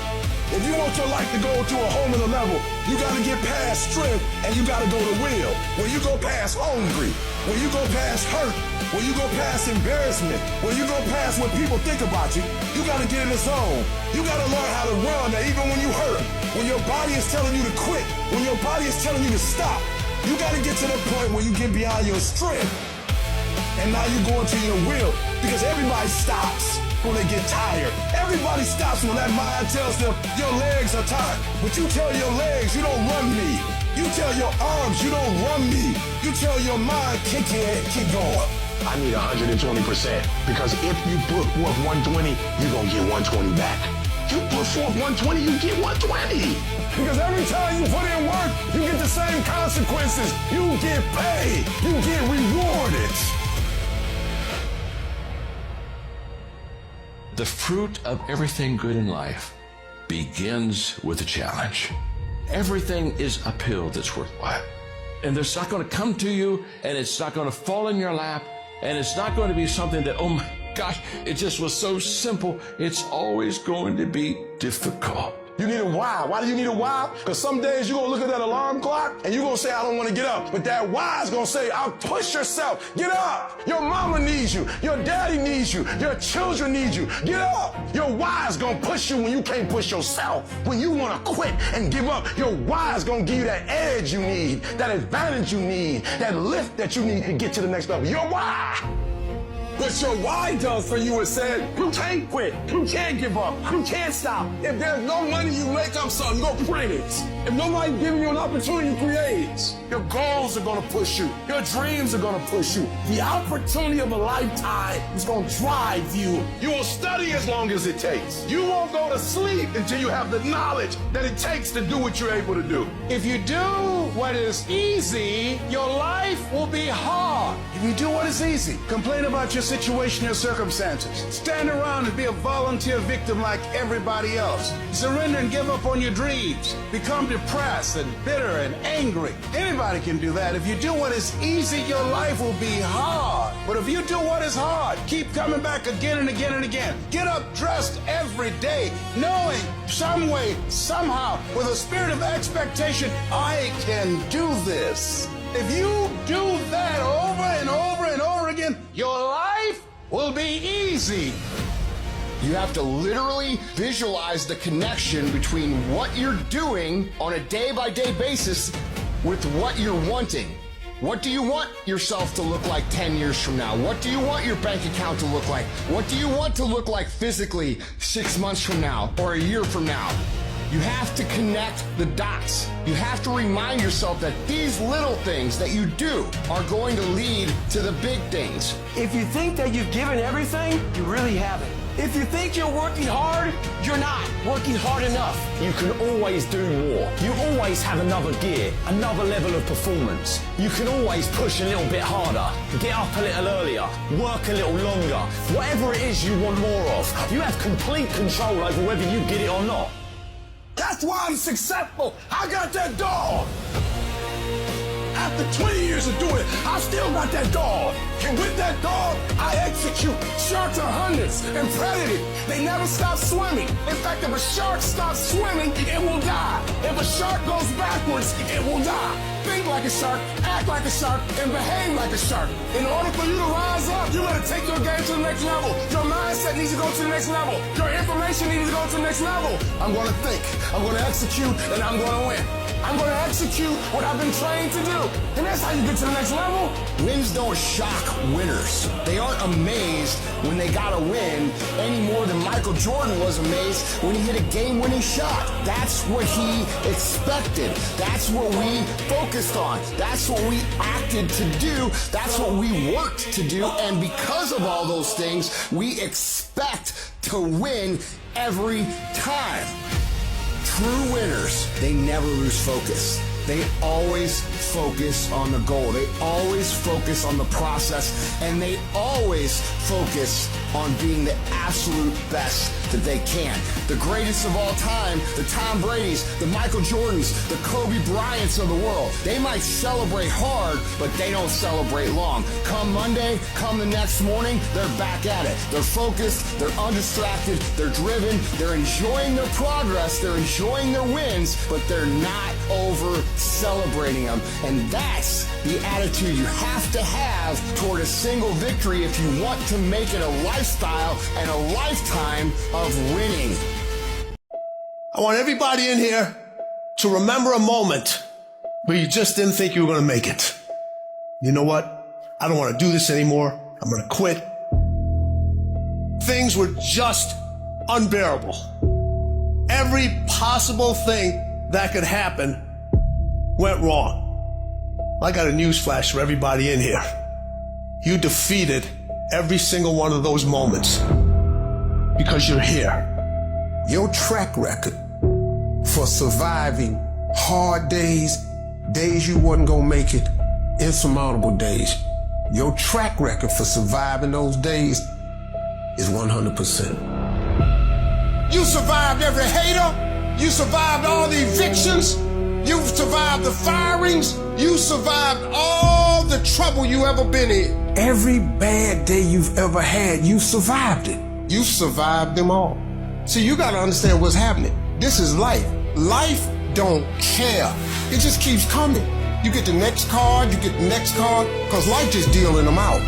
Speaker 9: If you want your life to go to a whole other level, you got to get past strength and you got to go to will. When you go past hungry, when you go past hurt, when you go past embarrassment, when you go past what people think about you, you got to get in the zone. You got to learn how to run that even when you hurt, when your body is telling you to quit, when your body is telling you to stop, you got to get to the point where you get beyond your strength. And now you go into your will, because everybody stops when they get tired. Everybody stops when that mind tells them your legs are tired. But you tell your legs, you don't run me. You tell your arms, you don't run me. You tell your mind, kick your head, keep going.
Speaker 8: I need 120%, because if you put forth 120, you're going to get 120 back. You put forth 120, you get 120.
Speaker 9: Because every time you put in work, you get the same consequences. You get paid. You get rewarded.
Speaker 3: The fruit of everything good in life begins with a challenge. Everything is uphill that's worthwhile. And it's not going to come to you, and it's not going to fall in your lap, and it's not going to be something that, oh my gosh, it just was so simple. It's always going to be difficult.
Speaker 9: You need a why. Why do you need a why? Because some days you're going to look at that alarm clock and you're going to say, I don't want to get up. But that why is going to say, I'll push yourself. Get up. Your mama needs you. Your daddy needs you. Your children need you. Get up. Your why is going to push you when you can't push yourself. When you want to quit and give up, your why is going to give you that edge you need, that advantage you need, that lift that you need to get to the next level. Your why. What your why does for you is said, you can't quit, you can't give up, you can't stop. If there's no money, you make up something, go print it. If nobody's giving you an opportunity, you create it. Your goals are gonna push you. Your dreams are gonna push you. The opportunity of a lifetime is gonna drive you. You will study as long as it takes. You won't go to sleep until you have the knowledge that it takes to do what you're able to do. If you do what is easy, your life will be hard. If you do what is easy, complain about your situation, your circumstances. Stand around and be a volunteer victim like everybody else. Surrender and give up on your dreams. Become depressed and bitter and angry. Anybody can do that. If you do what is easy, your life will be hard. But if you do what is hard, keep coming back again and again and again. Get up dressed every day, knowing some way, somehow, with a spirit of expectation, I can do this. If you do that over and over and over again, your life will be easy.
Speaker 5: You have to literally visualize the connection between what you're doing on a day-by-day basis with what you're wanting. What do you want yourself to look like 10 years from now? What do you want your bank account to look like? What do you want to look like physically 6 months from now or a year from now? You have to connect the dots. You have to remind yourself that these little things that you do are going to lead to the big things.
Speaker 6: If you think that you've given everything, you really haven't. If you think you're working hard, you're not working hard enough.
Speaker 2: You can always do more. You always have another gear, another level of performance. You can always push a little bit harder, get up a little earlier, work a little longer. Whatever it is you want more of, you have complete control over whether you get it or not.
Speaker 9: That's why I'm successful. I got that dog. After 20 years of doing it, I still got that dog. And with that dog, I execute. Sharks are hunters and predators. They never stop swimming. In fact, if a shark stops swimming, it will die. If a shark goes backwards, it will die. Think like a shark, act like a shark, and behave like a shark. In order for you to rise up, you gotta take your game to the next level. Your mindset needs to go to the next level. Your information needs to go to the next level. I'm gonna think, I'm gonna execute, and I'm gonna win. I'm gonna execute what I've been trained to do. And that's how you get to the next level.
Speaker 5: Wins don't shock winners. They aren't amazed when they got a win any more than Michael Jordan was amazed when he hit a game-winning shot. That's what he expected. That's what we focused on. That's what we acted to do. That's what we worked to do. And because of all those things, we expect to win every time. True winners, they never lose focus. They always focus on the goal. They always focus on the process, and they always focus on being the absolute best that they can. The greatest of all time, the Tom Bradys, the Michael Jordans, the Kobe Bryants of the world. They might celebrate hard, but they don't celebrate long. Come Monday, come the next morning, they're back at it. They're focused, they're undistracted, they're driven, they're enjoying their progress, they're enjoying their wins, but they're not over celebrating them. And that's the attitude you have to have toward a single victory if you want to make it a lifestyle and a lifetime of winning.
Speaker 8: I want everybody in here to remember a moment where you just didn't think you were going to make it. You know what? I don't want to do this anymore. I'm going to quit. Things were just unbearable. Every possible thing that could happen went wrong. I got a news flash for everybody in here. You defeated every single one of those moments because you're here.
Speaker 9: Your track record for surviving hard days, days you wasn't gonna make it, insurmountable days. Your track record for surviving those days is 100%. You survived every hater. You survived all the evictions. You've survived the firings. You survived all the trouble you ever been in. Every bad day you've ever had, you survived it. You survived them all. See, you gotta understand what's happening. This is life. Life don't care. It just keeps coming. You get the next card, you get the next card, cause life just dealing them out.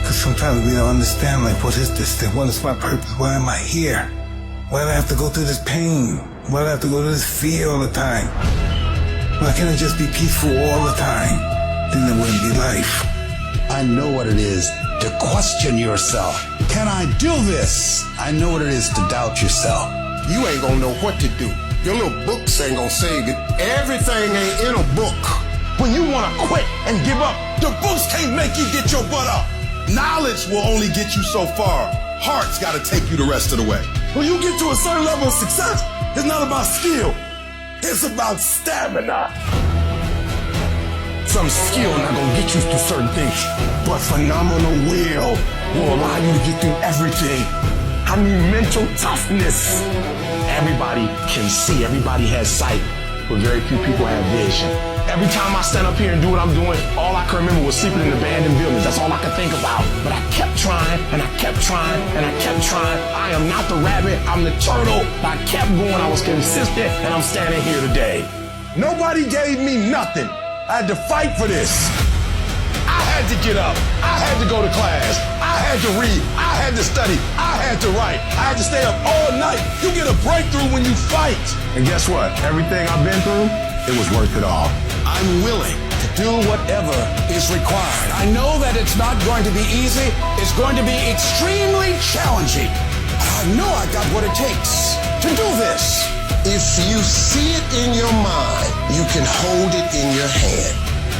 Speaker 7: Cause sometimes we don't understand, like, what is this thing? What is my purpose? Why am I here? Why do I have to go through this pain? Why do I have to go through this fear all the time? Why can't it just be peaceful all the time? Then it wouldn't be life.
Speaker 5: I know what it is to question yourself. Can I do this? I know what it is to doubt yourself.
Speaker 9: You ain't gonna know what to do. Your little books ain't gonna save it. Everything ain't in a book. When you want
Speaker 8: want to quit and give up. The books can't make you get your butt up. Knowledge will only get you so far. Heart's got to take you the rest of the way. When you get to a certain level of success, it's not about skill. It's about stamina. Some skill not gonna get you through certain things, but phenomenal will allow you to get through everything. I mean mental toughness. Everybody can see, everybody has sight, but very few people have vision. Every time I stand up here and do what I'm doing, all I can remember was sleeping in abandoned buildings. That's all I could think about. But I kept trying, and I kept trying, and I kept trying. I am not the rabbit, I'm the turtle. I kept going, I was consistent, and I'm standing here today. Nobody gave me nothing. I had to fight for this. I had to get up. I had to go to class. I had to read. I had to study. I had to write. I had to stay up all night. You get a breakthrough when you fight. And guess what? Everything I've been through, it was worth it all. I'm willing to do whatever is required. I know that it's not going to be easy. It's going to be extremely challenging. I know I got what it takes to do this. If you see it in your mind, you can hold it in your hand.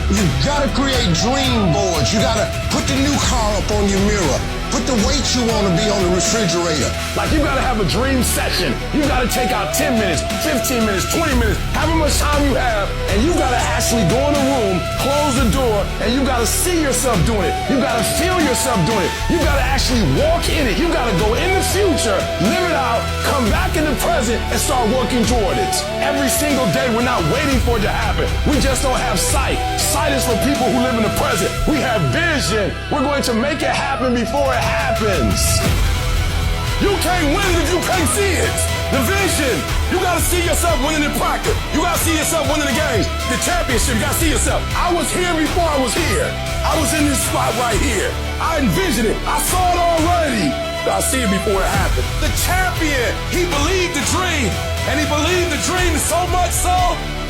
Speaker 8: You gotta create dream boards. You gotta put the new car up on your mirror. Put the weight you want to be on the refrigerator. Like you gotta have a dream session. You gotta take out 10 minutes, 15 minutes, 20 minutes, however much time you have, and you gotta actually go in a room, close the door, and you gotta see yourself doing it. You gotta feel yourself doing it. You gotta actually walk in it. You gotta go in the future, live it out, come back in the present, and start working toward it. Every single day, we're not waiting for it to happen. We just don't have sight. Sight is for people who live in the present. We have vision. We're going to make it happen before it happens. You can't win it if you can't see it. The vision. You gotta see yourself winning in practice. You gotta see yourself winning the games. The championship, you gotta see yourself. I was here before I was here. I was in this spot right here. I envisioned it. I saw it already. I see it before it happened. The champion, he believed the dream. And he believed the dream so much so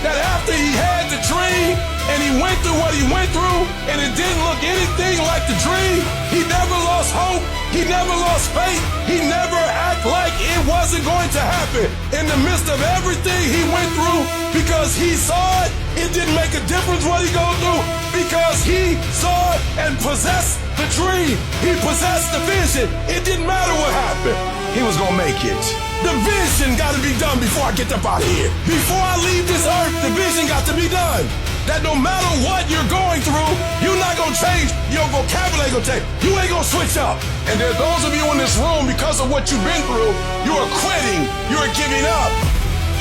Speaker 8: that after he had the dream and he went through what he went through and it didn't look anything like the dream, he never lost hope. He never lost faith. He never acted like it wasn't going to happen. In the midst of everything he went through, because he saw it, it didn't make a difference what he go through, because he saw it and possessed the dream. He possessed the vision. It didn't matter what happened. He was gonna make it. The vision gotta be done before I get up out of here. Before I leave this earth, the vision got to be done. That no matter what you're going through, you're not gonna change. Your vocabulary gonna change. You ain't gonna switch up. And there's those of you in this room, because of what you've been through, you are quitting. You are giving up.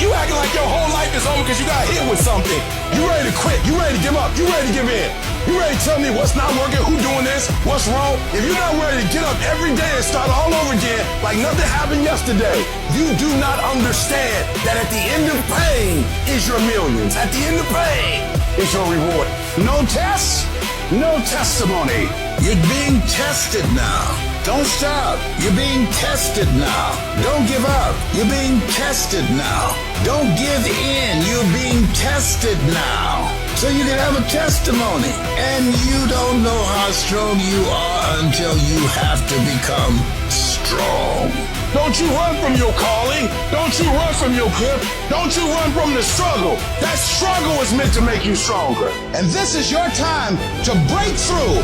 Speaker 8: You acting like your whole life is over because you got hit with something. You ready to quit. You ready to give up. You ready to give in. You ready to tell me what's not working, who doing this, what's wrong? If you're not ready to get up every day and start all over again like nothing happened yesterday, you do not understand that at the end of pain is your millions. At the end of pain is your reward. No tests, no testimony. You're being tested now. Don't stop. You're being tested now. Don't give up. You're being tested now. Don't give in. You're being tested now. So you can have a testimony. And you don't know how strong you are until you have to become strong. Don't you run from your calling. Don't you run from your gift. Don't you run from the struggle. That struggle is meant to make you stronger. And this is your time to break through.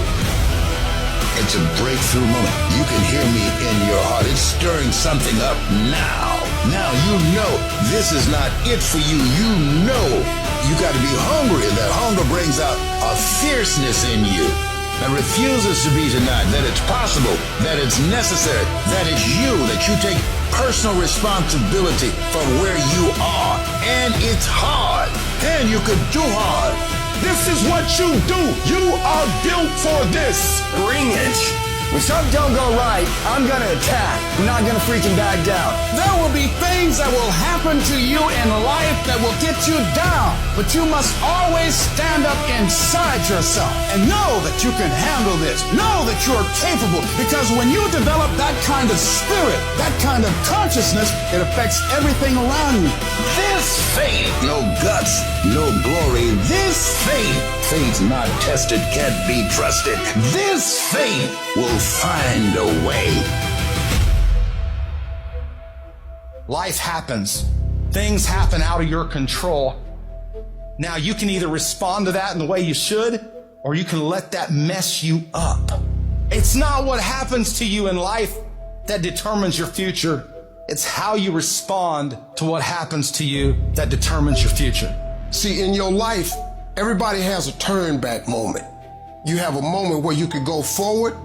Speaker 8: It's a breakthrough moment. You can hear me in your heart. It's stirring something up now. Now you know this is not it for you. You know you got to be hungry, and that hunger brings out a fierceness in you that refuses to be denied, that it's possible, that it's necessary, that it's you, that you take personal responsibility for where you are. And it's hard, and you could do hard. This is what you do. You are built for this. Bring it. When something don't go right, I'm gonna attack. I'm not gonna freaking back down.
Speaker 9: There will be things that will happen to you in life that will get you down. But you must always stand up inside yourself and know that you can handle this. Know that you're capable. Because when you develop that kind of spirit, that kind of consciousness, it affects everything around you.
Speaker 5: This faith, no guts, no glory. This faith not tested, can't be trusted. This faith will find a way.
Speaker 9: Life happens. Things happen out of your control.
Speaker 4: Now you can either respond to that in the way you should, or you can let that mess you up. It's not what happens to you in life that determines your future. It's how you respond to what happens to you that determines your future.
Speaker 8: See, in your life, everybody has a turn back moment. You have a moment where you can go forward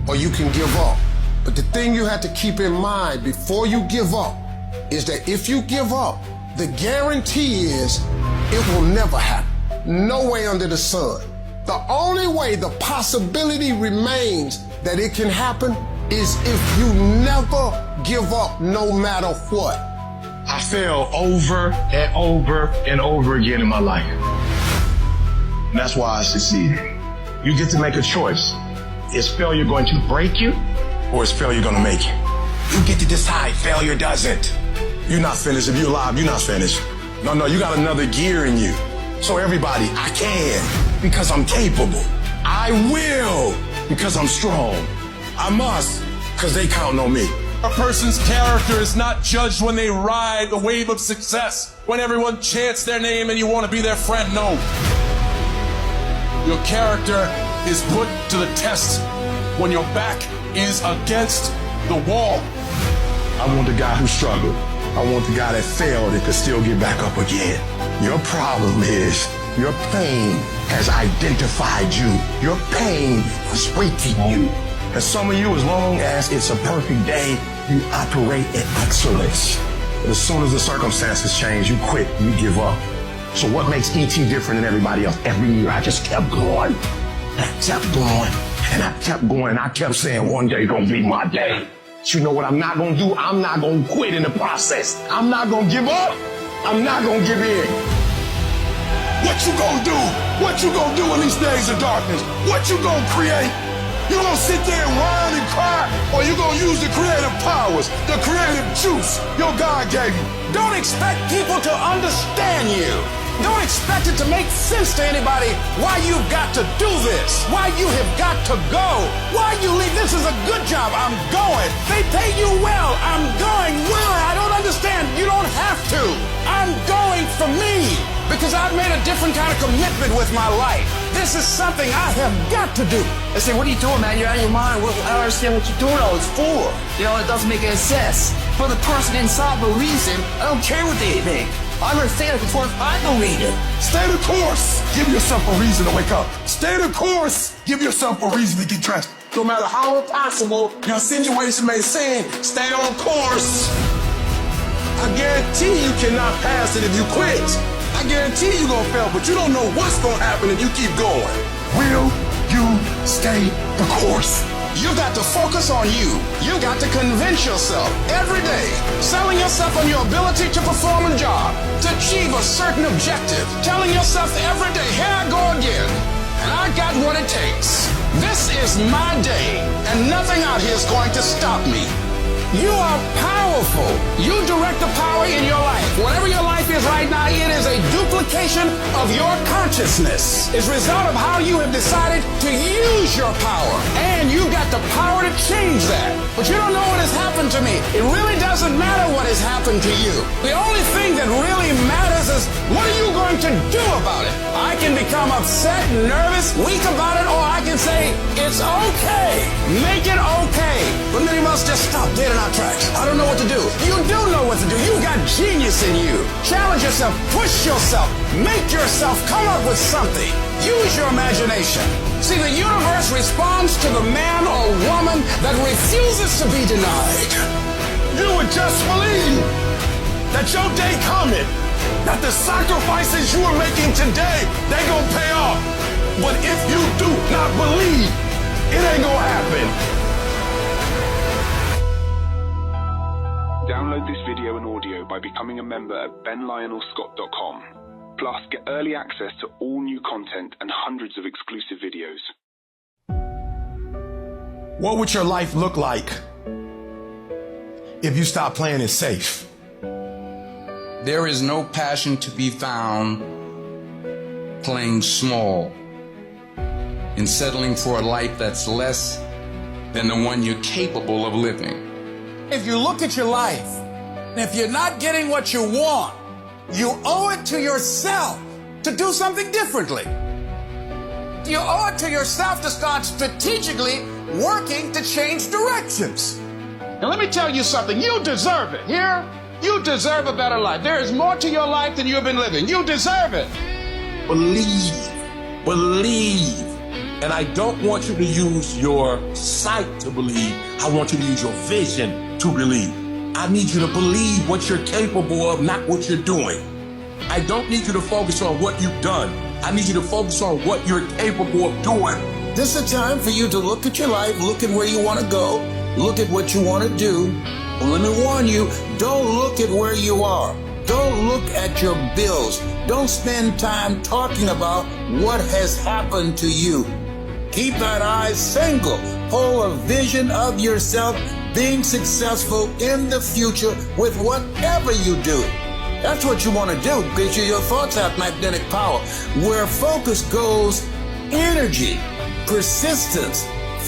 Speaker 8: or you can give up. But the thing you have to keep in mind before you give up is that if you give up, the guarantee is it will never happen. No way under the sun. The only way the possibility remains that it can happen is if you never give up no matter what.
Speaker 23: I fail over and over and over again in my life. And that's why I succeeded. You get to make a choice. Is failure going to break you, or is failure going to make you? You get to decide. Failure doesn't. You're not finished. If you're alive, you're not finished. No, you got another gear in you. So everybody, I can, because I'm capable. I will, because I'm strong. I must, because they count on me.
Speaker 14: A person's character is not judged when they ride the wave of success, when everyone chants their name and you want to be their friend. No. Your character is put to the test when your back is against the wall.
Speaker 23: I want the guy who struggled. I want the guy that failed and could still get back up again. Your problem is your pain has identified you. Your pain is waiting you. And some of you, as long as it's a perfect day, you operate in excellence. But as soon as the circumstances change, you quit, you give up. So what makes E.T. different than everybody else? Every year I just kept going. I kept going, and I kept going. I kept saying one day gonna be my day. But you know what I'm not gonna do? I'm not gonna quit in the process. I'm not gonna give up. I'm not gonna give in. What you gonna do? What you gonna do in these days of darkness? What you gonna create? You gonna sit there and whine and cry, or you gonna use the creative powers, the creative juice your God gave you?
Speaker 9: Don't expect people to understand you. Don't expect it to make sense to anybody why you've got to do this, why you have got to go, why you leave. This is a good job. I'm going. They pay you well. I'm going. Why? I don't understand. You don't have to. I'm going for me because I've made a different kind of commitment with my life. This is something I have got to do.
Speaker 10: I say, what are you doing, man? You're out of your mind. Well, I don't understand what you're doing all this for. You know, it doesn't make any sense. For the person inside believes him, I don't care what they think. I understand it before I believe it.
Speaker 8: Stay the course. Give yourself a reason to wake up. Stay the course. Give yourself a reason to get dressed. No matter how impossible your situation may seem, stay on course. I guarantee you cannot pass it if you quit. I guarantee you're gonna fail, but you don't know what's gonna happen if you keep going. Will you stay the course?
Speaker 9: You got to focus on you. You got to convince yourself every day, selling yourself on your ability to perform a job, to achieve a certain objective, telling yourself every day, here I go again, and I got what it takes. This is my day, and nothing out here is going to stop me. You are powerful. You direct the power in your life. Whatever your life is right now, it is a duplication of your consciousness. It's a result of how you have decided to use your power. And you've got the power to change that. But you don't know what has happened to me. It really doesn't matter what has happened to you. The only thing that really matters is what are you going to do about it? I can become upset, nervous, weak about it, or I can say, it's okay. Make it okay. But many of us just stop dead in our tracks. I don't know what to do. You do know what to do. You've got genius in you. Challenge yourself. Push yourself. Make yourself come up with something. Use your imagination. See, the universe responds to the man or woman that refuses to be denied.
Speaker 8: You would just believe that your day coming, that the sacrifices you are making today, they gonna pay off. But if you do not believe, it ain't gonna happen.
Speaker 20: Download this video and audio by becoming a member at benlionelscott.com. Plus, get early access to all new content and hundreds of exclusive videos.
Speaker 8: What would your life look like if you stopped playing it safe?
Speaker 9: There is no passion to be found playing small and settling for a life that's less than the one you're capable of living.
Speaker 15: If you look at your life, and if you're not getting what you want, you owe it to yourself
Speaker 9: to do something differently. You owe it to yourself to start strategically working to change directions.
Speaker 8: And let me tell you something, you deserve it. Here, you deserve a better life. There is more to your life than you have been living. You deserve it.
Speaker 9: Believe. And I don't want you to use your sight to believe. I want you to use your vision to believe. I need you to believe what you're capable of, not what you're doing. I don't need you to focus on what you've done. I need you to focus on what you're capable of doing. This is a time for you to look at your life, look at where you want to go, look at what you want to do. Well, let me warn you, don't look at where you are. Don't look at your bills. Don't spend time talking about what has happened to you. Keep that eye single. Hold a vision of yourself being successful in the future with whatever you do. That's what you want to do because your thoughts have magnetic power. Where focus goes, energy, persistence,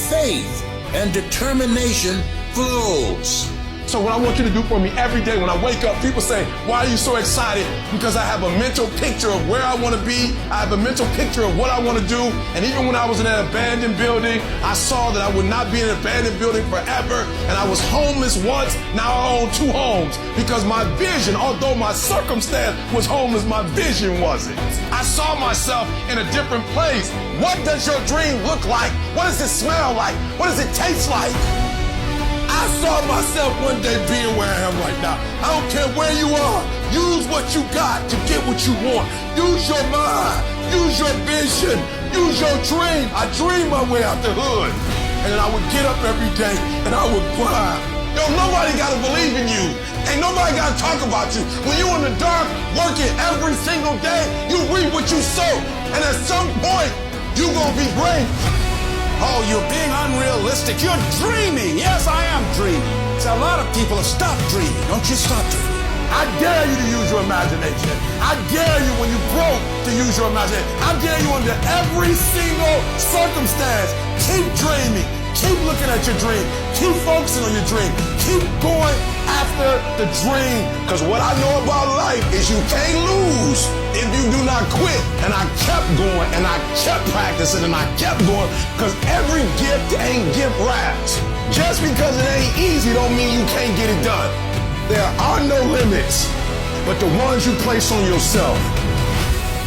Speaker 9: faith, and determination flows.
Speaker 8: So what I want you to do for me every day when I wake up, people say, why are you so excited? Because I have a mental picture of where I want to be. I have a mental picture of what I want to do. And even when I was in an abandoned building, I saw that I would not be in an abandoned building forever. And I was homeless once, now I own 2 homes. Because my vision, although my circumstance was homeless, my vision wasn't. I saw myself in a different place. What does your dream look like? What does it smell like? What does it taste like?
Speaker 9: I saw myself one day being where I am right now. I don't care where you are. Use what you got to get what you want. Use your mind. Use your vision. Use your dream. I dreamed my way out the hood. And then I would get up every day and I would grind. Yo, nobody got to believe in you. Ain't nobody got to talk about you. When you in the dark, working every single day, you reap what you sow. And at some point, you going to be great. Oh, you're being unrealistic. You're dreaming. Yes, I am dreaming. So a lot of people have stopped dreaming. Don't you stop dreaming. I dare you to use your imagination. I dare you when you broke to use your imagination. I dare you under every single circumstance. Keep dreaming. Keep looking at your dream. Keep focusing on your dream. Keep going after the dream. Because what I know about life is you can't lose if you do not quit. And I kept going and I kept practicing and I kept going because every gift ain't gift wrapped. Just because it ain't easy don't mean you can't get it done. There are no limits, but the ones you place on yourself.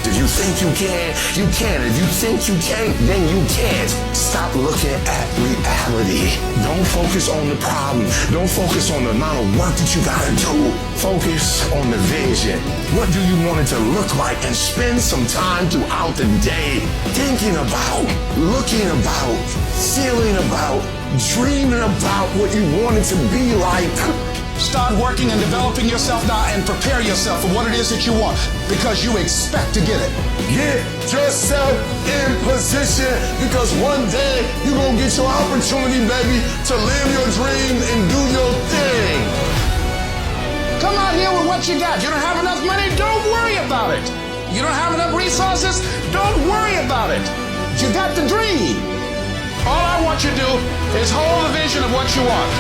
Speaker 12: If you think you can, you can. If you think you can't, then you can't. Stop looking at reality. Don't focus on the problem. Don't focus on the amount of work that you gotta do. Focus on the vision. What do you want it to look like? And spend some time throughout the day thinking about, looking about, feeling about, dreaming about what you want it to be like.
Speaker 9: Start working and developing yourself now and prepare yourself for what it is that you want because you expect to get it.
Speaker 8: Get yourself in position because one day you're going to get your opportunity, baby, to live your dreams and do your thing.
Speaker 9: Come out here with what you got. You don't have enough money? Don't worry about it. You don't have enough resources? Don't worry about it. You got the dream. All I want you to do is hold the vision of what you want.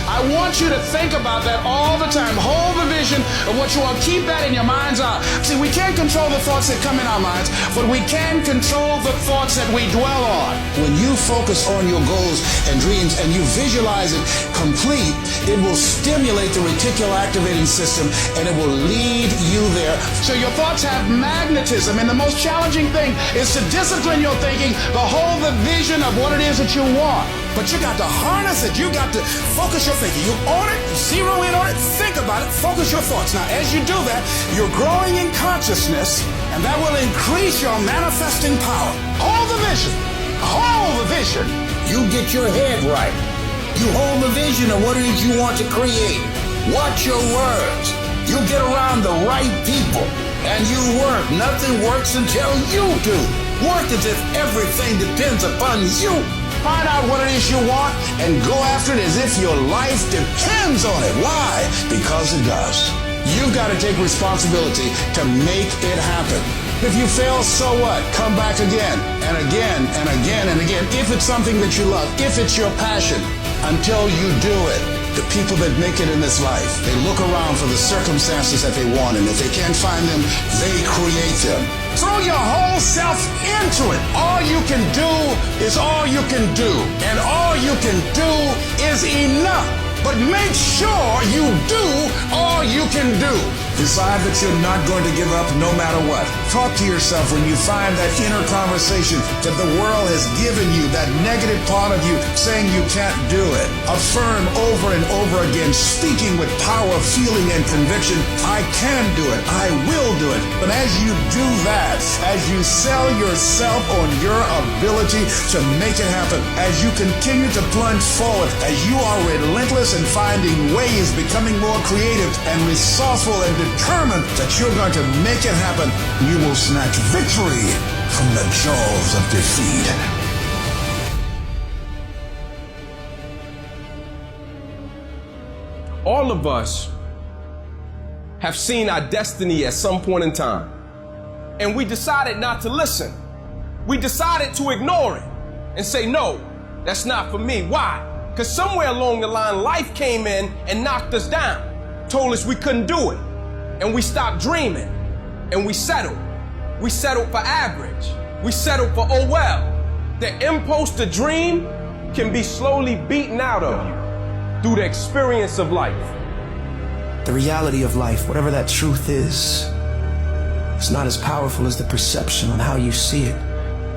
Speaker 9: I want you to think about that all the time. Hold the vision of what you want. Keep that in your mind's eye. See, we can't control the thoughts that come in our minds, but we can control the thoughts that we dwell on. When you focus on your goals and dreams and you visualize it complete, it will stimulate the reticular activating system and it will lead you there. So your thoughts have magnetism, and the most challenging thing is to discipline your thinking, to hold the vision of what it is that you want. But you got to harness it. You got to focus your thinking. You own it, zero in on it, think about it, focus your thoughts. Now, as you do that, you're growing in consciousness, and that will increase your manifesting power. Hold the vision. Hold the vision. You get your head right. You hold the vision of what it is you want to create. Watch your words. You get around the right people, and you work. Nothing works until you do. Work as if everything depends upon you. Find out what it is you want and go after it as if your life depends on it. Why? Because it does. You've got to take responsibility to make it happen. If you fail, so what? Come back again and again and again and again. If it's something that you love, if it's your passion, until you do it. The people that make it in this life, they look around for the circumstances that they want, and if they can't find them, they create them. Throw your whole self into it. All you can do is all you can do, and all you can do is enough. But make sure you do all you can do. Decide that you're not going to give up no matter what. Talk to yourself when you find that inner conversation that the world has given you, that negative part of you saying you can't do it. Affirm over and over again, speaking with power, feeling, and conviction, I can do it. I will do it. But as you do that, as you sell yourself on your ability to make it happen, as you continue to plunge forward, as you are relentless in finding ways, becoming more creative and resourceful and determined that you're going to make it happen, you will snatch victory from the jaws of defeat.
Speaker 14: All of us have seen our destiny at some point in time, and we decided not to listen. We decided to ignore it and say, no, that's not for me. Why? Because somewhere along the line, life came in and knocked us down, told us we couldn't do it. And we stopped dreaming, and we settled. We settled for average. We settled for, oh well. The impulse to dream can be slowly beaten out of you through the experience of life.
Speaker 1: The reality of life, whatever that truth is, it's not as powerful as the perception on how you see it.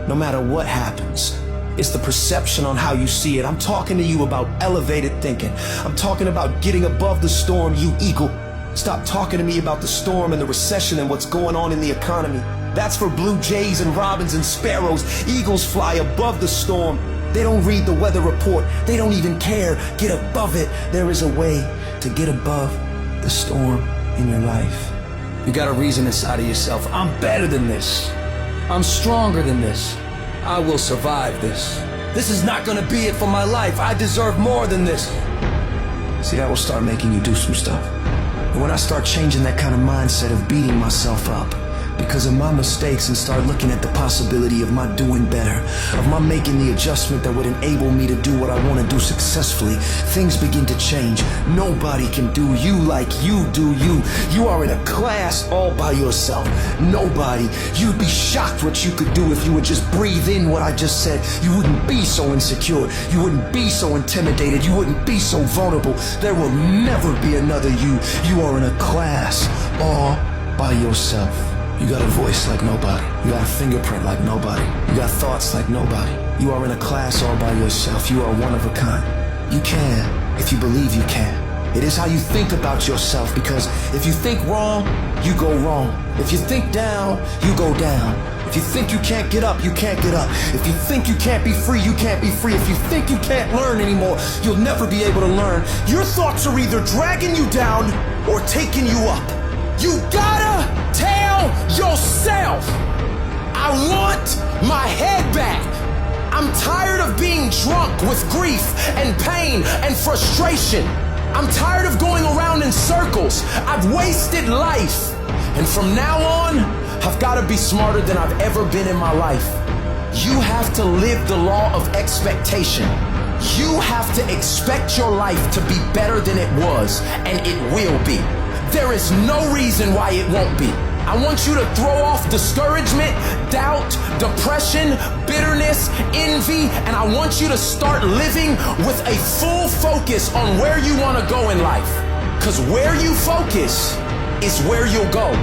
Speaker 1: No matter what happens, it's the perception on how you see it. I'm talking to you about elevated thinking. I'm talking about getting above the storm, you eagle. Stop talking to me about the storm and the recession and what's going on in the economy. That's for blue jays and robins and sparrows. Eagles fly above the storm. They don't read the weather report. They don't even care. Get above it. There is a way to get above the storm in your life. You got a reason inside of yourself. I'm better than this. I'm stronger than this. I will survive this. This is not gonna be it for my life. I deserve more than this. See, that will start making you do some stuff. And when I start changing that kind of mindset of beating myself up because of my mistakes and start looking at the possibility of my doing better, of my making the adjustment that would enable me to do what I want to do successfully, things begin to change. Nobody can do you like you do you. You are in a class all by yourself. Nobody. You'd be shocked what you could do if you would just breathe in what I just said. You wouldn't be so insecure. You wouldn't be so intimidated. You wouldn't be so vulnerable. There will never be another you. You are in a class all by yourself. You got a voice like nobody. You got a fingerprint like nobody. You got thoughts like nobody. You are in a class all by yourself. You are one of a kind. You can, if you believe you can. It is how you think about yourself, because if you think wrong, you go wrong. If you think down, you go down. If you think you can't get up, you can't get up. If you think you can't be free, you can't be free. If you think you can't learn anymore, you'll never be able to learn. Your thoughts are either dragging you down or taking you up. You gotta tell yourself, I want my head back. I'm tired of being drunk with grief and pain and frustration. I'm tired of going around in circles. I've wasted life. And from now on, I've got to be smarter than I've ever been in my life. You have to live the law of expectation. You have to expect your life to be better than it was, and it will be. There is no reason why it won't be. I want you to throw off discouragement, doubt, depression, bitterness, envy, and I want you to start living with a full focus on where you want to go in life. Because where you focus is where you'll go.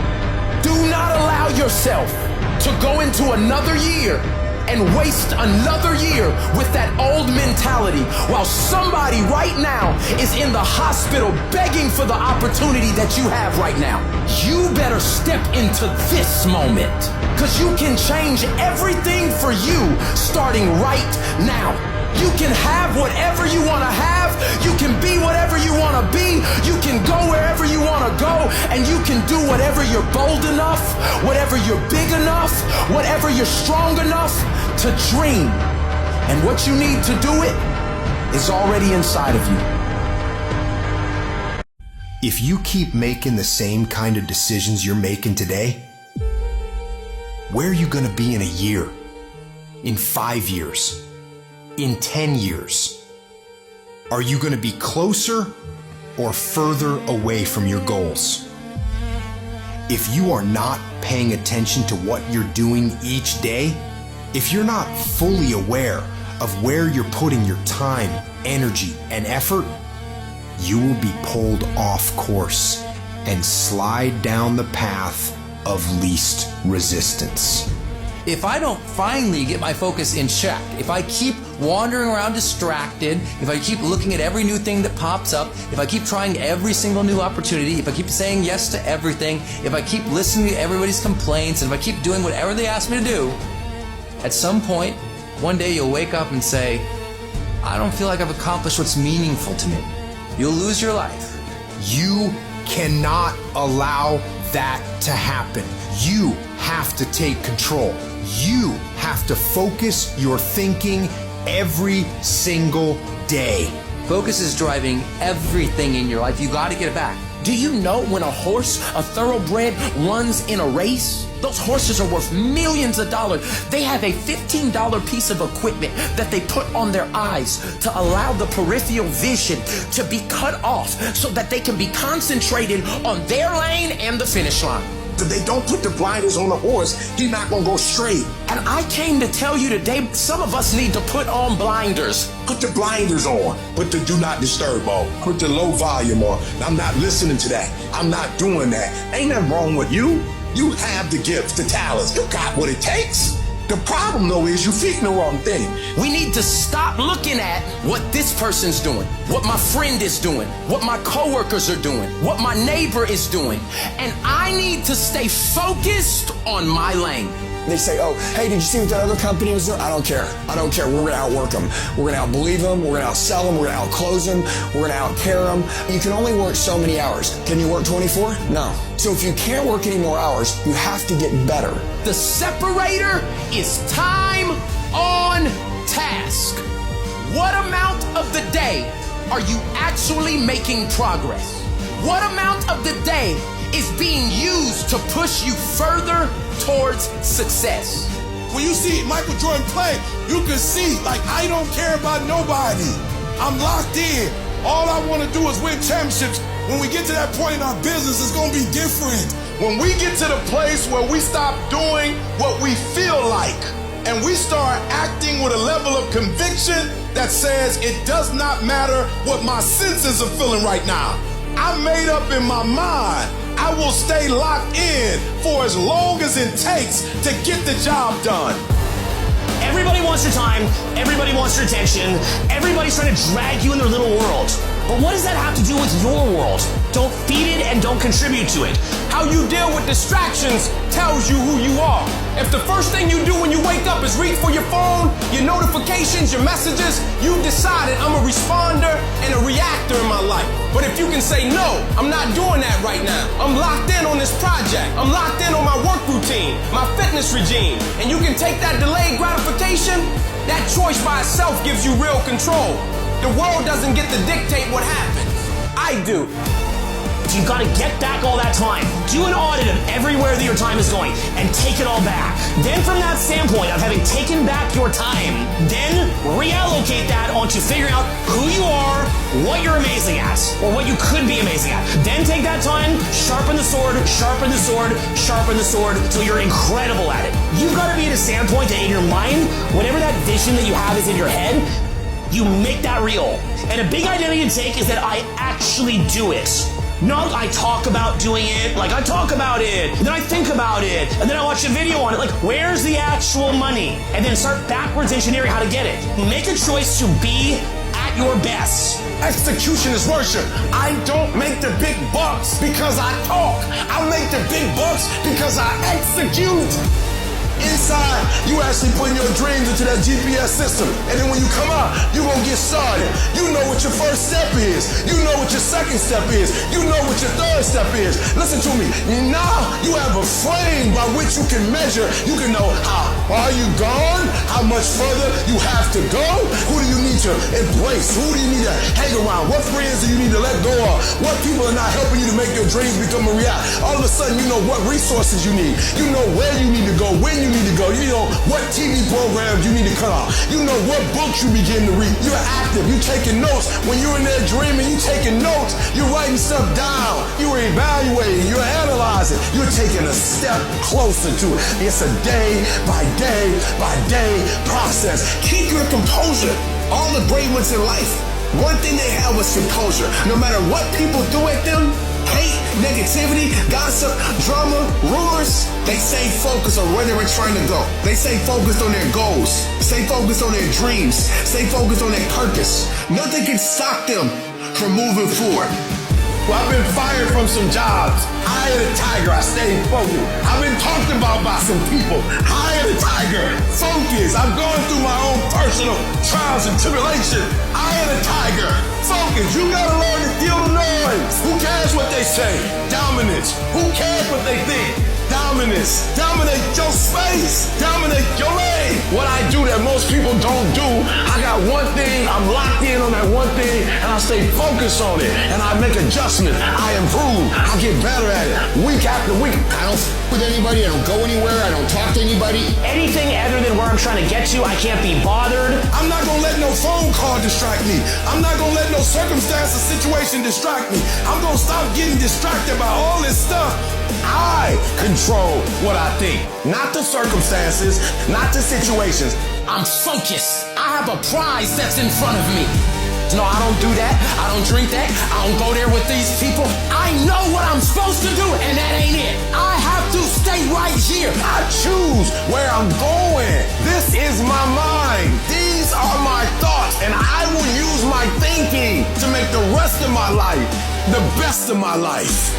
Speaker 1: Do not allow yourself to go into another year and waste another year with that old mentality while somebody right now is in the hospital begging for the opportunity that you have right now. You better step into this moment, because you can change everything for you starting right now. You can have whatever you want to have. You can be whatever you want to be. You can go wherever you want to go. And you can do whatever you're bold enough, whatever you're big enough, whatever you're strong enough to dream. And what you need to do it is already inside of you.
Speaker 16: If you keep making the same kind of decisions you're making today, where are you going to be in a year? In 5 years? In 10 years? Are you going to be closer or further away from your goals? If you are not paying attention to what you're doing each day, if you're not fully aware of where you're putting your time, energy, and effort, you will be pulled off course and slide down the path of least resistance.
Speaker 17: If I don't finally get my focus in check, if I keep wandering around distracted, if I keep looking at every new thing that pops up, if I keep trying every single new opportunity, if I keep saying yes to everything, if I keep listening to everybody's complaints, and if I keep doing whatever they ask me to do, at some point, one day you'll wake up and say, I don't feel like I've accomplished what's meaningful to me. You'll lose your life.
Speaker 16: You cannot allow that to happen. You have to take control. You have to focus your thinking every single day.
Speaker 17: Focus is driving everything in your life. You got to get it back.
Speaker 13: Do you know when a horse, a thoroughbred, runs in a race? Those horses are worth millions of dollars. They have a $15 piece of equipment that they put on their eyes to allow the peripheral vision to be cut off so that they can be concentrated on their lane and the finish line.
Speaker 8: If they don't put the blinders on the horse, he's not gonna go straight.
Speaker 13: And I came to tell you today, some of us need to put on blinders.
Speaker 8: Put the blinders on. Put the do not disturb on. Put the low volume on. I'm not listening to that. I'm not doing that. Ain't nothing wrong with you. You have the gifts, the talents. You got what it takes. The problem, though, is you're feeding the wrong thing.
Speaker 13: We need to stop looking at what this person's doing, what my friend is doing, what my coworkers are doing, what my neighbor is doing. And I need to stay focused on my lane.
Speaker 10: They say, oh, hey, did you see what that other company was doing? I don't care. I don't care. We're going to outwork them. We're going to outbelieve them. We're going to outsell them. We're going to outclose them. We're going to outcare them. You can only work so many hours. Can you work 24? No. So if you can't work any more hours, you have to get better.
Speaker 13: The separator is time on task. What amount of the day are you actually making progress? What amount of the day is being used to push you further towards success?
Speaker 8: When you see Michael Jordan play, you can see, like, I don't care about nobody. I'm locked in. All I want to do is win championships. When we get to that point in our business, it's going to be different. When we get to the place where we stop doing what we feel like and we start acting with a level of conviction that says it does not matter what my senses are feeling right now. I made up in my mind. I will stay locked in for as long as it takes to get the job done.
Speaker 18: Everybody wants your time. Everybody wants your attention. Everybody's trying to drag you in their little world. But what does that have to do with your world? Don't feed it and don't contribute to it.
Speaker 6: How you deal with distractions tells you who you are. If the first thing you do when you wake up is reach for your phone, your notifications, your messages, you've decided I'm a responder and a reactor in my life. But if you can say, no, I'm not doing that right now. I'm locked in on this project. I'm locked in on my work routine, my fitness regime. And you can take that delayed gratification, that choice by itself gives you real control. The world doesn't get to dictate what happens. I do.
Speaker 18: You gotta get back all that time. Do an audit of everywhere that your time is going and take it all back. Then from that standpoint of having taken back your time, then reallocate that onto figuring out who you are, what you're amazing at, or what you could be amazing at. Then take that time, sharpen the sword, sharpen the sword, sharpen the sword, till you're incredible at it. You've gotta be at a standpoint that in your mind, whatever that vision that you have is in your head, you make that real. And a big identity to take is that I actually do it. Not I talk about doing it, like I talk about it, and then I think about it, and then I watch a video on it, like where's the actual money? And then start backwards engineering how to get it. Make a choice to be at your best.
Speaker 8: Execution is worship. I don't make the big bucks because I talk. I make the big bucks because I execute. Inside, you actually putting your dreams into that GPS system. And then when you come out, you're going to get started. You know what your first step is. You know what your second step is. You know what your third step is. Listen to me. Now you have a frame by which you can measure. You can know how Are you gone? How much further you have to go? Who do you need to embrace? Who do you need to hang around? What friends do you need to let go of? What people are not helping you to make your dreams become a reality? All of a sudden, you know what resources you need. You know where you need to go, when you need to go. You know what TV programs you need to cut off. You know what books you begin to read. You're active. You're taking notes. When you're in there dreaming, you're taking notes. You're writing stuff down. You're evaluating. You're analyzing. You're taking a step closer to it. It's a day by day by day process. Keep your composure. All the brave ones in life, one thing they have was composure. No matter what people do at them, hate, negativity, gossip, drama, rumors, they stay focused on where they were trying to go. They stay focused on their goals. Stay focused on their dreams. Stay focused on their purpose. Nothing can stop them from moving forward. Well, I've been fired from some jobs. Eye of the tiger, I stayed focused. I've been talked about by some people. Eye of the tiger, focus. I've gone through my own personal trials and tribulations. Eye of the tiger, focus. You gotta learn to feel the noise. Who cares what they say? Dominance. Who cares what they think? Dominance. Dominate your space. Dominate your lane. What I do that most people don't do, I got one thing, I'm locked in on that one thing, and I stay focused on it. And I make adjustments. I improve. I get better at it. Week after week.
Speaker 9: I don't with anybody. I don't go anywhere. I don't talk to anybody.
Speaker 18: Anything other than where I'm trying to get to, I can't be bothered.
Speaker 8: I'm not gonna let no phone call distract me. I'm not gonna let no circumstance or situation distract me. I'm gonna stop getting distracted by all this stuff. I control what I think, not the circumstances, not the situations.
Speaker 13: I'm focused. I have a prize that's in front of me. No, I don't do that. I don't drink that. I don't go there with these people. I know what I'm supposed to do, and that ain't it. I have to stay right here.
Speaker 8: I choose where I'm going. This is my mind. These are my thoughts, and I will use my thinking to make the rest of my life the best of my life.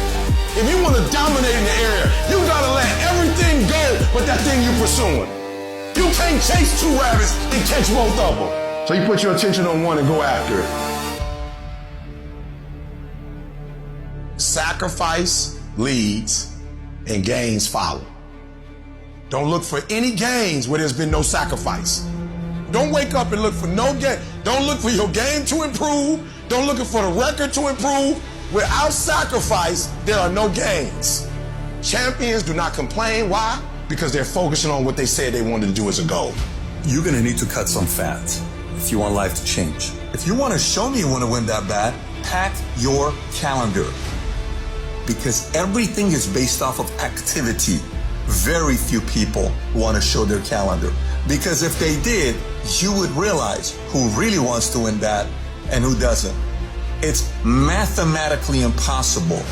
Speaker 8: If you want to dominate in the area, you gotta let everything go but that thing you're pursuing. You can't chase two rabbits and catch both of them. So you put your attention on one and go after it. Sacrifice leads and gains follow. Don't look for any gains where there's been no sacrifice. Don't wake up and look for no gain. Don't look for your game to improve. Don't look for the record to improve. Without sacrifice, there are no gains. Champions do not complain. Why? Because they're focusing on what they said they wanted to do as a goal.
Speaker 11: You're gonna need to cut some fat if you want life to change. If you want to show me you want to win that bad, pack your calendar. Because everything is based off of activity. Very few people want to show their calendar. Because if they did, you would realize who really wants to win that and who doesn't. It's mathematically impossible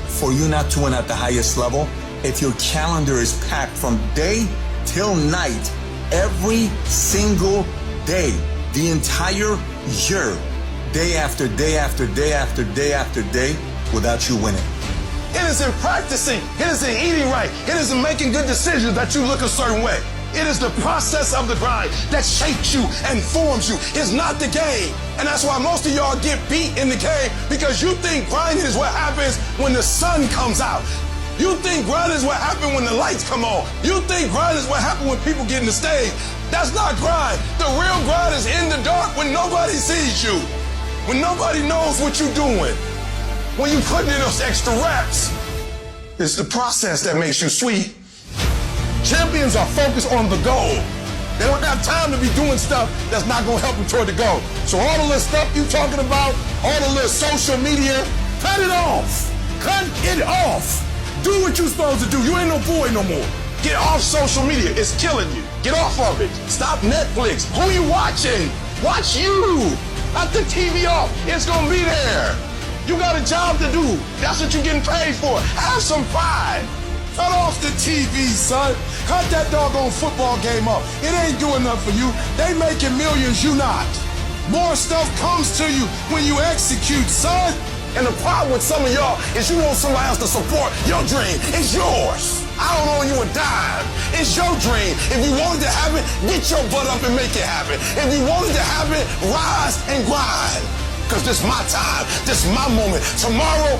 Speaker 11: for you not to win at the highest level if your calendar is packed from day till night, every single day, the entire year, day after day after day after day after day, without you winning.
Speaker 8: It is in practicing, it is in eating right, it is in making good decisions that you look a certain way. It is the process of the grind that shapes you and forms you. It's not the game. And that's why most of y'all get beat in the game, because you think grinding is what happens when the sun comes out. You think grind is what happens when the lights come on. You think grind is what happens when people get in the stage. That's not grind. The real grind is in the dark when nobody sees you, when nobody knows what you're doing, when you put in those extra reps. It's the process that makes you sweet. Champions are focused on the goal. They don't have time to be doing stuff that's not going to help them toward the goal. So all the little stuff you talking about, all the little social media, cut it off. Cut it off. Do what you're supposed to do. You ain't no boy no more. Get off social media. It's killing you. Get off of it. Stop Netflix. Who you watching? Watch you. Not the TV off. It's going to be there. You got a job to do. That's what you're getting paid for. Have some pride. Cut off the TV, son. Cut that doggone football game off. It ain't doing nothing for you. They making millions, you not. More stuff comes to you when you execute, son. And the problem with some of y'all is you want somebody else to support your dream. It's yours. I don't owe you a dime. It's your dream. If you want it to happen, get your butt up and make it happen. If you want it to happen, rise and grind. because this is my time. This is my moment. Tomorrow.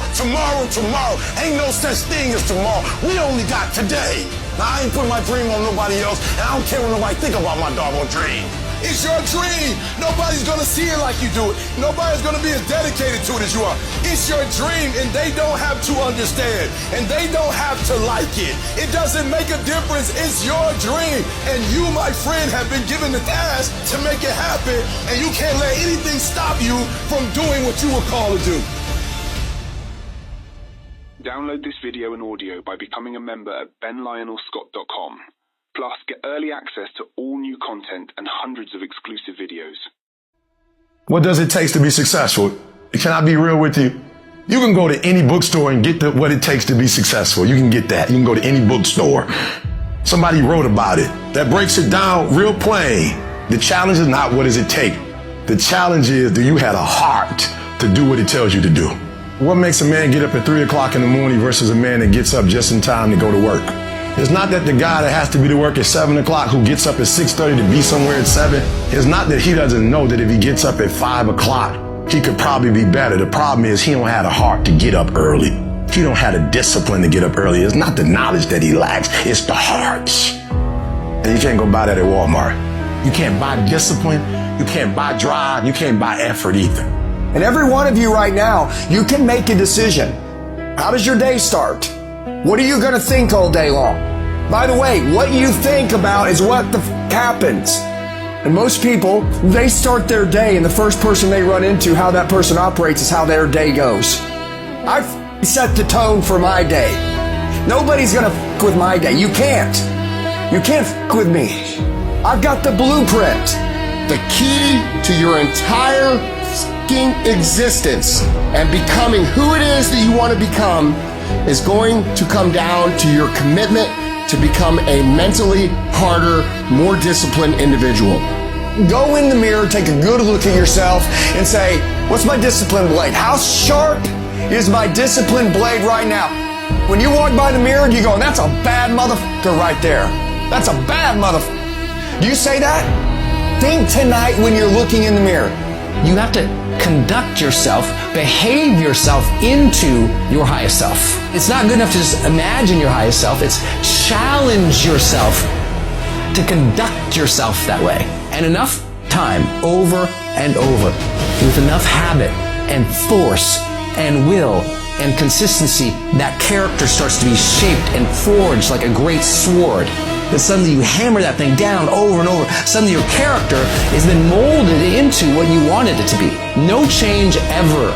Speaker 8: Ain't no such thing as tomorrow. We only got today. Now, I ain't putting my dream on nobody else, and I don't care what nobody think about my doggone dream. It's your dream. Nobody's gonna see it like you do it. Nobody's gonna be as dedicated to it as you are. It's your dream, and they don't have to understand, and they don't have to like it. It doesn't make a difference. It's your dream, and you, my friend, have been given the task to make it happen, and you can't let anything stop you from doing what you were called to do.
Speaker 20: Download this video and audio by becoming a member at benlionelscott.com. Plus, get early access to all new content and hundreds of exclusive videos.
Speaker 8: What does it take to be successful? Can I be real with you? You can go to any bookstore and get what it takes to be successful. You can get that. You can go to any bookstore. Somebody wrote about it. That breaks it down real plain. The challenge is not what does it take. The challenge is, do you have a heart to do what it tells you to do? What makes a man get up at 3 o'clock in the morning versus a man that gets up just in time to go to work? It's not that the guy that has to be to work at 7 o'clock who gets up at 6:30 to be somewhere at 7. It's not that he doesn't know that if he gets up at 5 o'clock, he could probably be better. The problem is he don't have the heart to get up early. He don't have the discipline to get up early. It's not the knowledge that he lacks. It's the hearts. And you can't go buy that at Walmart. You can't buy discipline. You can't buy drive. You can't buy effort either.
Speaker 10: And every one of you right now, you can make a decision. How does your day start? What are you going to think all day long? By the way, what you think about is what happens. And most people, they start their day, and the first person they run into, how that person operates, is how their day goes. I've set the tone for my day. Nobody's going to f*** with my day. You can't. You can't f*** with me. I've got the blueprint. The key to your entire f***ing existence and becoming who it is that you want to become is going to come down to your commitment to become a mentally harder, more disciplined individual. Go in the mirror, take a good look at yourself, and say, what's my discipline blade? How sharp is my discipline blade right now? When you walk by the mirror, you go, that's a bad motherfucker right there. That's a bad motherfucker. Do you say that? Think tonight when you're looking in the mirror.
Speaker 17: You have to conduct yourself, behave yourself into your highest self. It's not good enough to just imagine your highest self. It's challenge yourself to conduct yourself that way. And enough time, over and over, with enough habit and force and will and consistency, that character starts to be shaped and forged like a great sword. That suddenly you hammer that thing down over and over. Suddenly your character is then molded into what you wanted it to be. No change ever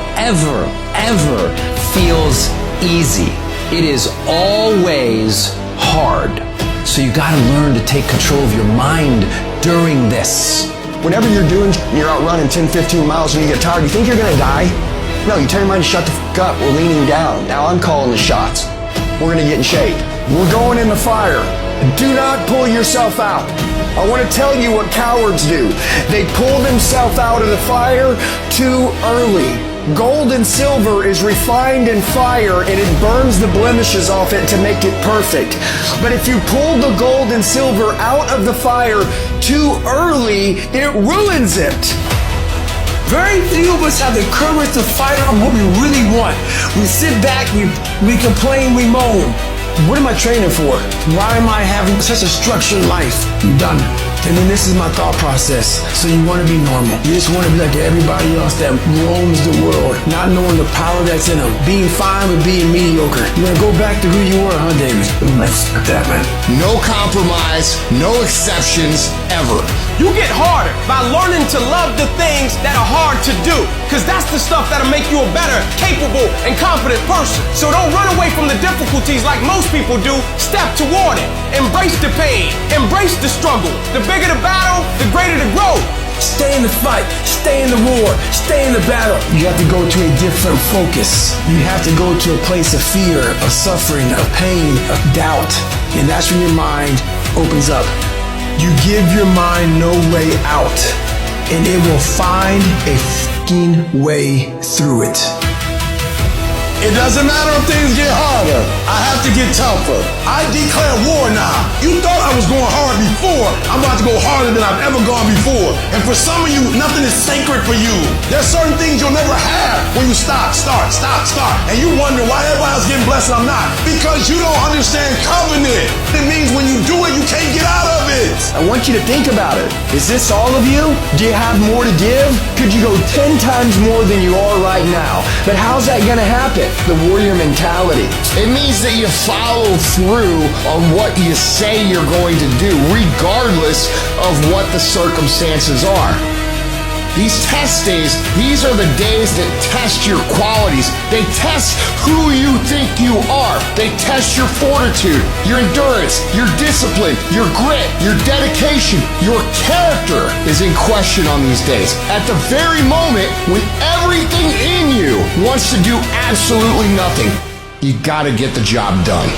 Speaker 17: feels easy. It is always hard. So you gotta learn to take control of your mind during this.
Speaker 10: Whatever you're doing, you're out running 10, 15 miles and you get tired, you think you're gonna die? No, you tell your mind to shut the f*** up. We're leaning down. Now I'm calling the shots. We're gonna get in shape. We're going in the fire. Do not pull yourself out. I want to tell you what cowards do. They pull themselves out of the fire too early. Gold and silver is refined in fire and it burns the blemishes off it to make it perfect. But if you pull the gold and silver out of the fire too early, it ruins it.
Speaker 9: Very few of us have the courage to fight on what we really want. We sit back, we complain, we moan. What am I training for? Why am I having such a structured life? I'm done. And then this is my thought process. So you want to be normal. You just want to be like everybody else that roams the world, not knowing the power that's in them. Being fine with being mediocre. You want to go back to who you were, huh, David? Let's start that, man.
Speaker 5: No compromise, no exceptions, ever.
Speaker 6: You get harder by learning to love the things that are hard to do. Because that's the stuff that'll make you a better, capable, and confident person. So don't run away from the difficulties like most people do. Step toward it. Embrace the pain. Embrace the struggle. The bigger the battle, the greater the growth.
Speaker 9: Stay in the fight. Stay in the war. Stay in the battle. You have to go to a different focus. You have to go to a place of fear, of suffering, of pain, of doubt. And that's when your mind opens up. You give your mind no way out, and it will find a f***ing way through it. It doesn't matter if things get harder. I have to get tougher. I declare war now. You thought I was going hard before. I'm about to go harder than I've ever gone before. And for some of you, nothing is sacred for you. There's certain things you'll never have when you start. And you wonder why everybody else getting blessed and I'm not. Because you don't understand covenant. It means when you do it, you can't get out of it.
Speaker 10: I want you to think about it. Is this all of you? Do you have more to give? Could you go 10 times more than you are right now? But how's that going to happen? The warrior mentality.
Speaker 9: It means that you follow through on what you say you're going to do, regardless of what the circumstances are. These test days, these are the days that test your qualities. They test who you think you are. They test your fortitude, your endurance, your discipline, your grit, your dedication. Your character is in question on these days. At the very moment when everything in you wants to do absolutely nothing, you gotta get the job done.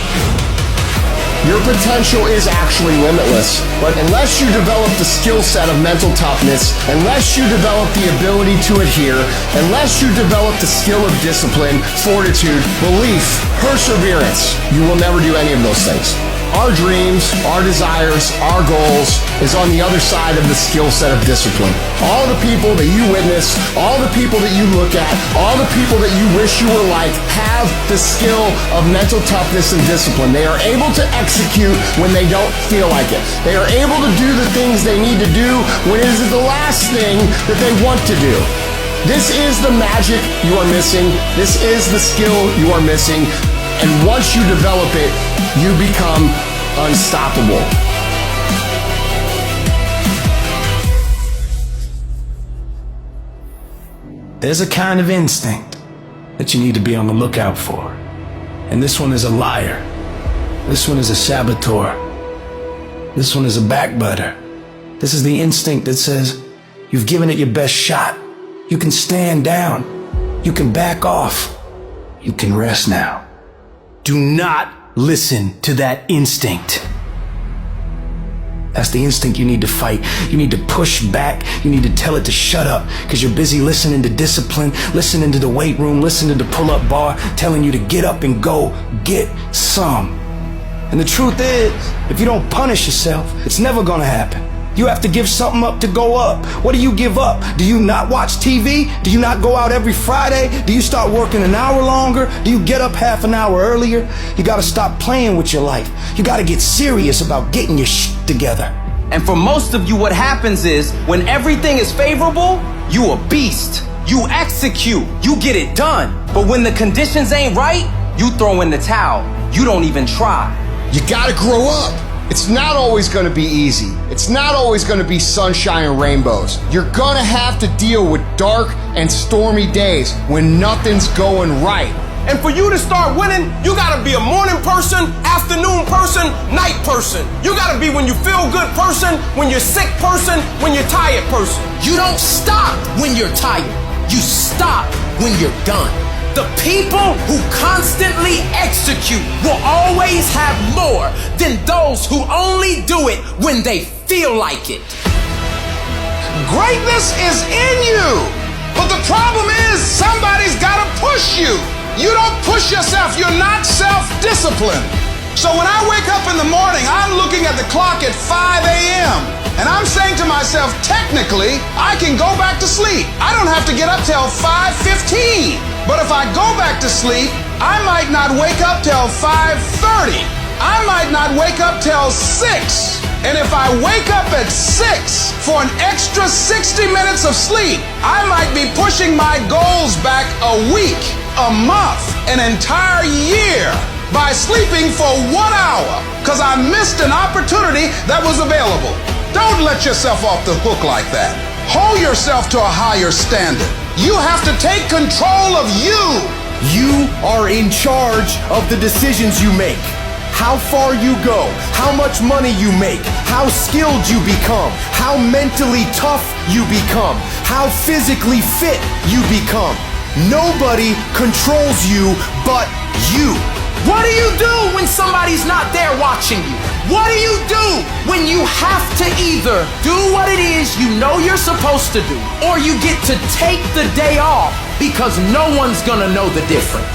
Speaker 9: Your potential is actually limitless, but unless you develop the skill set of mental toughness, unless you develop the ability to adhere, unless you develop the skill of discipline, fortitude, belief, perseverance, you will never do any of those things. Our dreams, our desires, our goals is on the other side of the skill set of discipline. All the people that you witness, all the people that you look at, all the people that you wish you were like have the skill of mental toughness and discipline. They are able to execute when they don't feel like it. They are able to do the things they need to do when it is the last thing that they want to do. This is the magic you are missing. This is the skill you are missing. And once you develop it, you become unstoppable.
Speaker 1: There's a kind of instinct that you need to be on the lookout for. And this one is a liar. This one is a saboteur. This one is a backbiter. This is the instinct that says, you've given it your best shot. You can stand down. You can back off. You can rest now. Do not listen to that instinct. That's the instinct you need to fight. You need to push back. You need to tell it to shut up because you're busy listening to discipline, listening to the weight room, listening to pull-up bar, telling you to get up and go get some. And the truth is, if you don't punish yourself, it's never gonna happen. You have to give something up to go up. What do you give up? Do you not watch TV? Do you not go out every Friday? Do you start working an hour longer? Do you get up half an hour earlier? You gotta stop playing with your life. You gotta get serious about getting your shit together.
Speaker 6: And for most of you, what happens is when everything is favorable, you a beast. You execute. You get it done. But when the conditions ain't right, you throw in the towel. You don't even try.
Speaker 9: You gotta grow up. It's not always gonna be easy. It's not always gonna be sunshine and rainbows. You're gonna have to deal with dark and stormy days when nothing's going right.
Speaker 14: And for you to start winning, you gotta be a morning person, afternoon person, night person. You gotta be when you feel good person, when you're sick person, when you're tired person.
Speaker 13: You don't stop when you're tired. You stop when you're done.
Speaker 6: The people who constantly execute will always have more than those who only do it when they feel like it.
Speaker 9: Greatness is in you, but the problem is somebody's gotta push you. You don't push yourself, you're not self-disciplined. So when I wake up in the morning, I'm looking at the clock at 5 a.m. and I'm saying to myself, technically, I can go back to sleep. I don't have to get up till 5:15. But if I go back to sleep, I might not wake up till 5:30. I might not wake up till 6. And if I wake up at 6 for an extra 60 minutes of sleep, I might be pushing my goals back a week, a month, an entire year by sleeping for 1 hour because I missed an opportunity that was available. Don't let yourself off the hook like that. Hold yourself to a higher standard. You have to take control of you.
Speaker 19: You are in charge of the decisions you make. How far you go, how much money you make, how skilled you become, how mentally tough you become, how physically fit you become. Nobody controls you but you.
Speaker 13: What do you do when somebody's not there watching you? What do you do when you have to either do what it is you know you're supposed to do, or you get to take the day off because no one's gonna know the difference?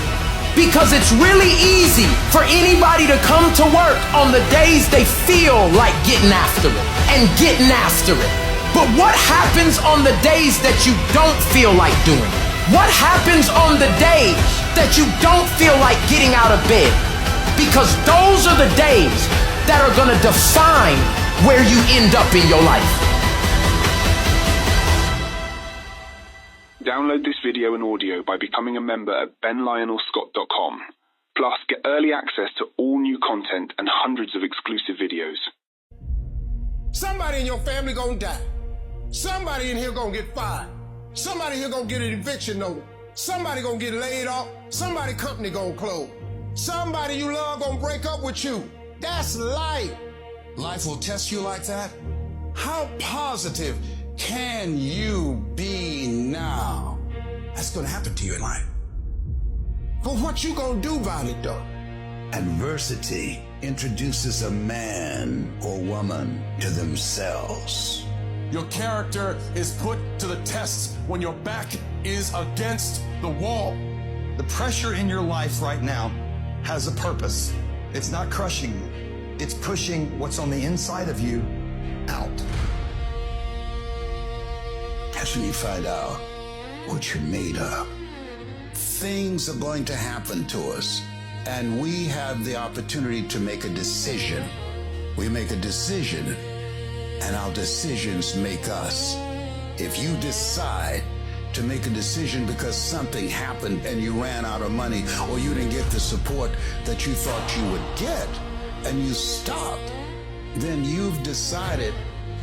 Speaker 13: Because it's really easy for anybody to come to work on the days they feel like getting after it and getting after it. But what happens on the days that you don't feel like doing it? What happens on the days that you don't feel like getting out of bed? Because those are the days that are gonna define where you end up in your life.
Speaker 20: Download this video and audio by becoming a member at benlionelscott.com. Plus, get early access to all new content and hundreds of exclusive videos.
Speaker 8: Somebody in your family gonna die. Somebody in here gonna get fired. Somebody here gonna get an eviction notice. Somebody gonna get laid off. Somebody company gonna close. Somebody you love gonna break up with you. That's life.
Speaker 9: Life will test you like that? How positive can you be now? That's gonna happen to you in life.
Speaker 8: But what you gonna do about it though?
Speaker 3: Adversity introduces a man or woman to themselves.
Speaker 14: Your character is put to the test when your back is against the wall.
Speaker 16: The pressure in your life right now has a purpose. It's not crushing you. It's pushing what's on the inside of you out.
Speaker 3: That's when you find out what you're made of. Things are going to happen to us, and we have the opportunity to make a decision. We make a decision, and our decisions make us. If you decide to make a decision because something happened and you ran out of money, or you didn't get the support that you thought you would get, and you stopped, then you've decided,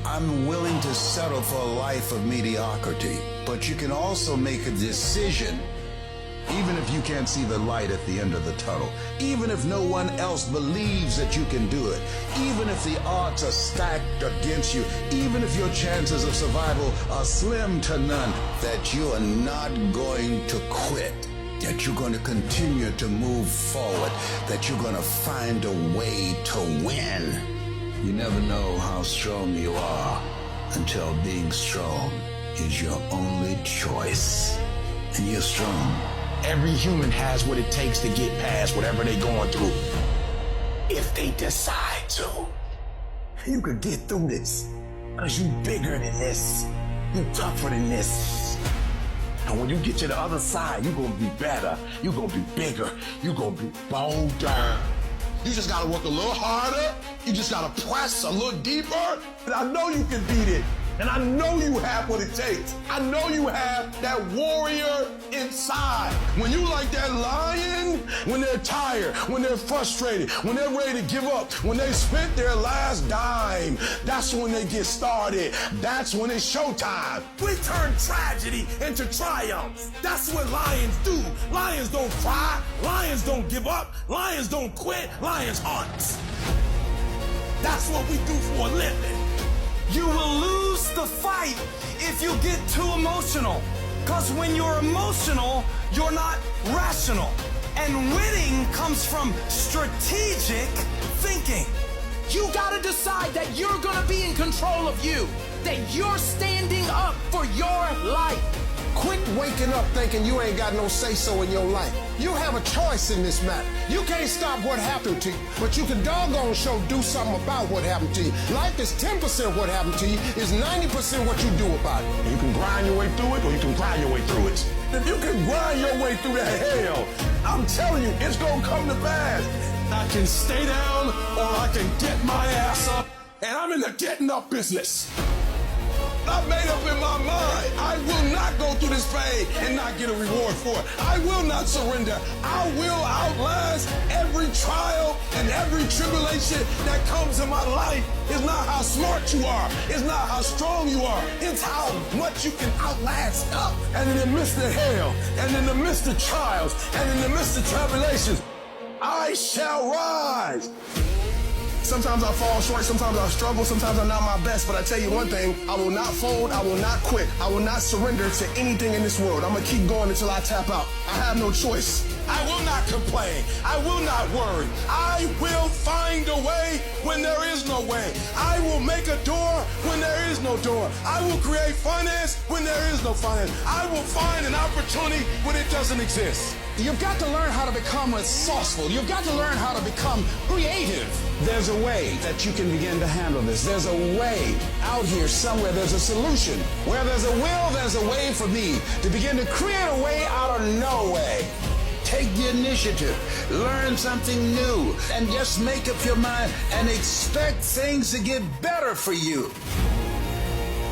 Speaker 3: I'm willing to settle for a life of mediocrity. But you can also make a decision, even if you can't see the light at the end of the tunnel, even if no one else believes that you can do it, even if the odds are stacked against you, even if your chances of survival are slim to none, that you are not going to quit, that you're going to continue to move forward, that you're going to find a way to win. You never know how strong you are until being strong is your only choice. And you're strong.
Speaker 9: Every human has what it takes to get past whatever they're going through. If they decide to. You could get through this. Because you're bigger than this. You're tougher than this. And when you get to the other side, you're going to be better. You're going to be bigger. You're going to be bolder.
Speaker 8: You just gotta work a little harder. You just gotta press a little deeper. And I know you can beat it. And I know you have what it takes. I know you have that warrior inside. When you like that lion, when they're tired, when they're frustrated, when they're ready to give up, when they spent their last dime, that's when they get started. That's when it's showtime.
Speaker 9: We turn tragedy into triumph. That's what lions do. Lions don't cry. Lions don't give up. Lions don't quit. Lions hunt. That's what we do for a living.
Speaker 21: You will lose the fight if you get too emotional. Because when you're emotional, you're not rational. And winning comes from strategic thinking.
Speaker 13: You gotta decide that you're gonna be in control of you, that you're standing up for your life.
Speaker 8: Quit waking up thinking you ain't got no say-so in your life. You have a choice in this matter. You can't stop what happened to you, but you can doggone sure do something about what happened to you. Life is 10% what happened to you, is 90% what you do about it.
Speaker 9: You can grind your way through it, or you can grind your way through it. If you can grind your way through that hell, I'm telling you, it's gonna come to pass. I can stay down, or I can get my ass up, and I'm in the getting up business. I made up in my mind. I will not go through this pain and not get a reward for it. I will not surrender. I will outlast every trial and every tribulation that comes in my life. It's not how smart you are. It's not how strong you are. It's how much you can outlast up. And in the midst of hell, and in the midst of trials, and in the midst of tribulations, I shall rise. Sometimes I fall short, sometimes I struggle, sometimes I'm not my best, but I tell you one thing, I will not fold, I will not quit, I will not surrender to anything in this world. I'm gonna keep going until I tap out. I have no choice.
Speaker 8: I will not complain. I will not worry. I will find a way when there is no way. I will make a door when there is no door. I will create finance when there is no finance. I will find an opportunity when it doesn't exist.
Speaker 9: You've got to learn how to become resourceful. You've got to learn how to become creative. There's a way that you can begin to handle this. There's a way out here somewhere. There's a solution. Where there's a will, there's a way for me to begin to create a way out of no way.
Speaker 3: Take the initiative, learn something new, and just make up your mind and expect things to get better for you.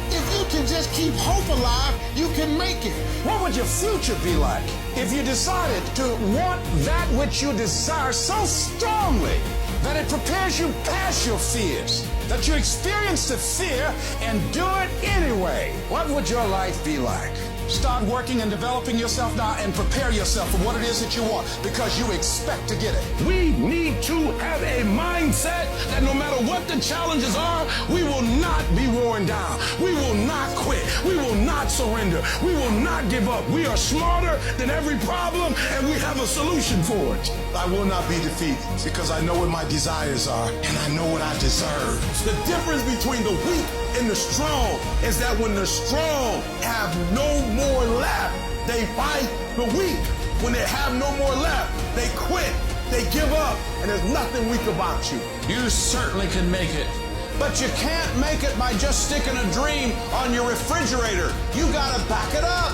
Speaker 9: If you can just keep hope alive, you can make it. What would your future be like if you decided to want that which you desire so strongly that it prepares you past your fears, that you experience the fear and do it anyway? What would your life be like? Start working and developing yourself now and prepare yourself for what it is that you want, because you expect to get it.
Speaker 8: We need to have a mindset that no matter what the challenges are, we will not be worn down. We will not quit. We will not surrender. We will not give up. We are smarter than every problem, and we have a solution for it. I will not be defeated because I know what my desires are and I know what I deserve. The difference between the weak and the strong is that when the strong have no more left, they fight the weak. When they have no more left, they quit, they give up, and there's nothing weak about you.
Speaker 9: You certainly can make it. But you can't make it by just sticking a dream on your refrigerator. You gotta back it up.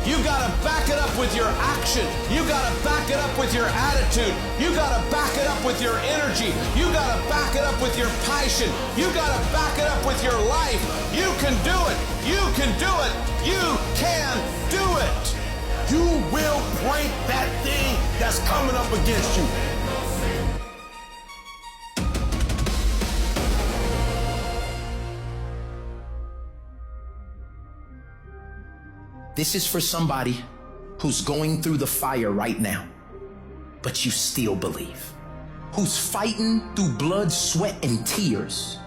Speaker 9: You gotta back it up with your action. You gotta back it up with your attitude. You gotta back it up with your energy. You gotta back it up with your passion. You gotta back it up with your life. You can do it. You can do it. You can do it.
Speaker 8: You will break that thing that's coming up against you.
Speaker 1: This is for somebody who's going through the fire right now, but you still believe. Who's fighting through blood, sweat, and tears,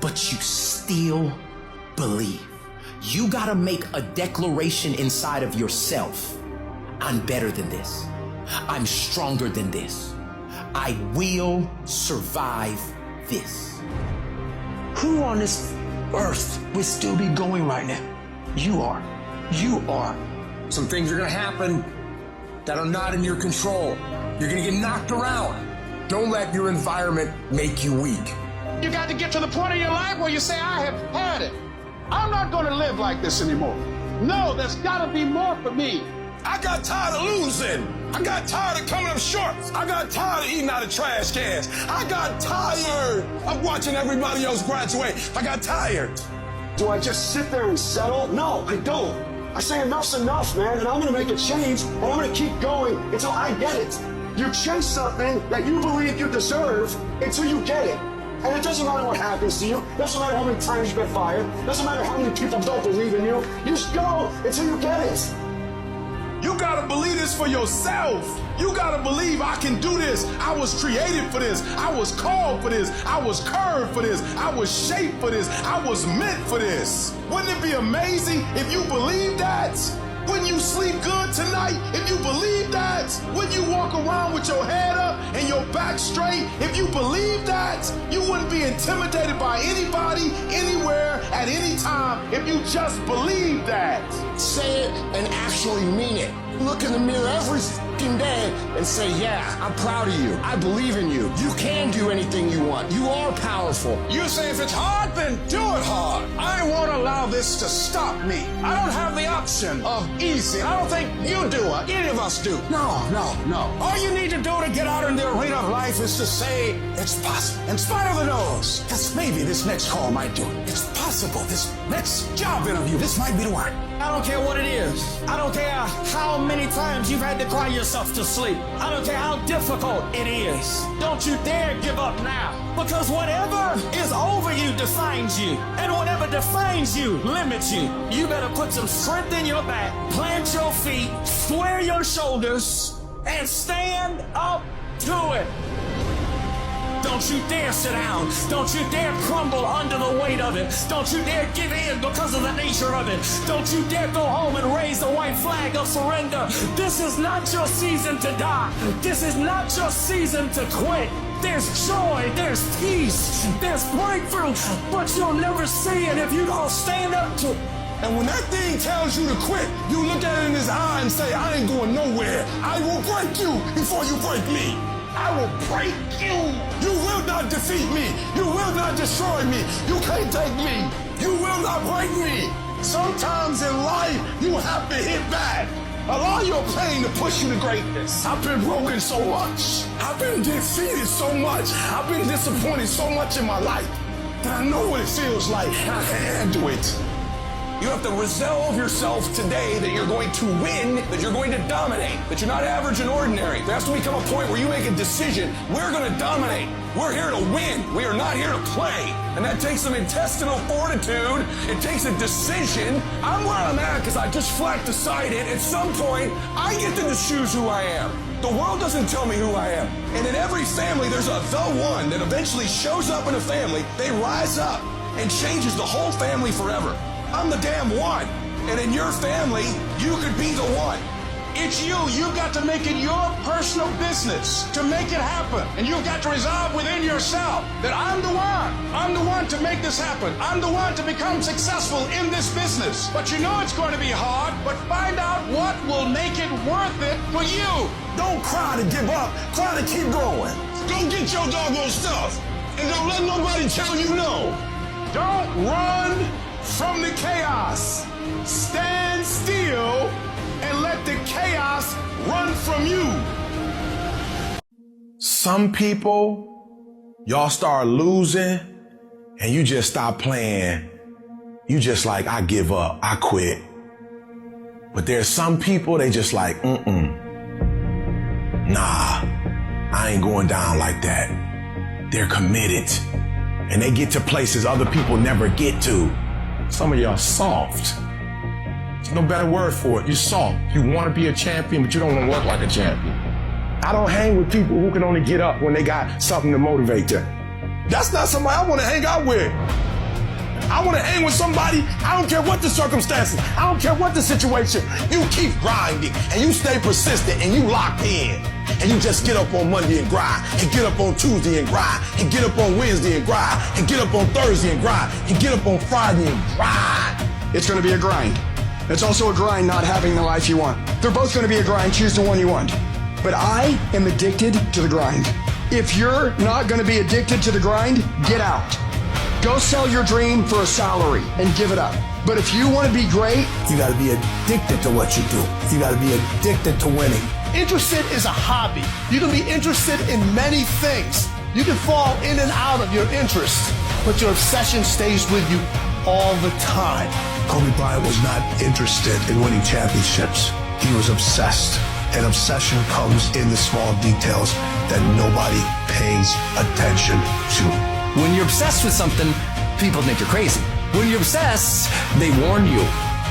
Speaker 1: but you still believe. You gotta make a declaration inside of yourself. I'm better than this. I'm stronger than this. I will survive this.
Speaker 9: Who on this earth would still be going right now? You are. You are.
Speaker 11: Some things are going to happen that are not in your control. You're going to get knocked around. Don't let your environment make you weak.
Speaker 9: You got to get to the point in your life where you say, I have had it. I'm not going to live like this anymore. No, there's got to be more for me.
Speaker 8: I got tired of losing. I got tired of coming up short. I got tired of eating out of trash cans. I got tired of watching everybody else graduate. I got tired.
Speaker 10: Do I just sit there and settle? No, I don't. I say enough's enough, man, and I'm gonna make a change, and I'm gonna keep going until I get it. You chase something that you believe you deserve until you get it. And it doesn't matter what happens to you. It doesn't matter how many times you get fired. It doesn't matter how many people don't believe in you. You just go until you get it.
Speaker 8: You gotta believe this for yourself. You gotta believe I can do this. I was created for this. I was called for this. I was curved for this. I was shaped for this. I was meant for this. Wouldn't it be amazing if you believe that? When you sleep good tonight, if you believe that, when you walk around with your head up and your back straight, if you believe that, you wouldn't be intimidated by anybody, anywhere, at any time, if you just believe that.
Speaker 9: Say it and actually mean it. Look in the mirror every fucking day and say, yeah, I'm proud of you. I believe in you. You can do anything you want. You are powerful.
Speaker 8: You say if it's hard, then do it hard.
Speaker 9: I won't allow this to stop me. I don't have the option of easy. I don't think you do or any of us do. No. All you need to do to get out in the arena of life is to say, it's possible. In spite of the no's, because maybe this next call might do it. It's possible. This next job interview, this might be the one.
Speaker 6: I don't care what it is. I don't care how many times you've had to cry yourself to sleep. I don't care how difficult it is. Don't you dare give up now. Because whatever is over you defines you. And whatever defines you limits you. You better put some strength in your back, plant your feet, square your shoulders, and stand up to it. Don't you dare sit down. Don't you dare crumble under the weight of it. Don't you dare give in because of the nature
Speaker 2: nature of it. Don't you dare go home and raise the white flag of surrender. This is not your season to die. This is not your season to quit. There's joy, there's peace, there's breakthrough, but you'll never see it if you don't stand up to it.
Speaker 8: And when that thing tells you to quit, you look at it in his eye and say, I ain't going nowhere. I will break you before you break me. I will break you. You will not defeat me. You will not destroy me. You can't take me. You will not break me. Sometimes in life, you have to hit back. Allow your pain to push you to greatness. I've been broken so much. I've been defeated so much. I've been disappointed so much in my life that I know what it feels like and I can handle it. You have to resolve yourself today that you're going to win, that you're going to dominate, that you're not average and ordinary. There has to become a point where you make a decision. We're going to dominate. We're here to win. We are not here to play. And that takes some intestinal fortitude. It takes a decision. I'm where I'm at because I just flat decided at some point I get to choose who I am. The world doesn't tell me who I am. And in every family, there's the one that eventually shows up in a family. They rise up and changes the whole family forever. I'm the damn one. And in your family, you could be the one.
Speaker 9: It's you. You've got to make it your personal business to make it happen. And you've got to resolve within yourself that I'm the one. I'm the one to make this happen. I'm the one to become successful in this business. But you know it's going to be hard, but find out what will make it worth it for you.
Speaker 8: Don't cry to give up. Cry to keep going. Go get your doggone stuff. And don't let nobody tell you no.
Speaker 9: Don't run from the chaos. Stand still and let the chaos run from you.
Speaker 8: Some people, y'all start losing and you just stop playing. You just like, I give up, I quit. But there's some people, they just like, nah, I ain't going down like that. They're committed and they get to places other people never get to. Some of y'all soft. There's no better word for it. You're soft. You want to be a champion, but you don't want to work like a champion. I don't hang with people who can only get up when they got something to motivate them. That's not somebody I want to hang out with. I want to hang with somebody, I don't care what the circumstances, I don't care what the situation. You keep grinding and you stay persistent and you lock in. And you just get up on Monday and grind, and get up on Tuesday and grind, and get up on Wednesday and grind, and get up on Thursday and grind, and get up on Friday and grind.
Speaker 10: It's going to be a grind. It's also a grind not having the life you want. They're both going to be a grind. Choose the one you want. But I am addicted to the grind. If you're not going to be addicted to the grind, get out. Go sell your dream for a salary and give it up. But if you want to be great,
Speaker 1: you got to be addicted to what you do. You got to be addicted to winning.
Speaker 21: Interested is a hobby. You can be interested in many things. You can fall in and out of your interests, but your obsession stays with you all the time.
Speaker 3: Kobe Bryant was not interested in winning championships. He was obsessed. And obsession comes in the small details that nobody pays attention to.
Speaker 17: When you're obsessed with something, people think you're crazy. When you're obsessed, they warn you.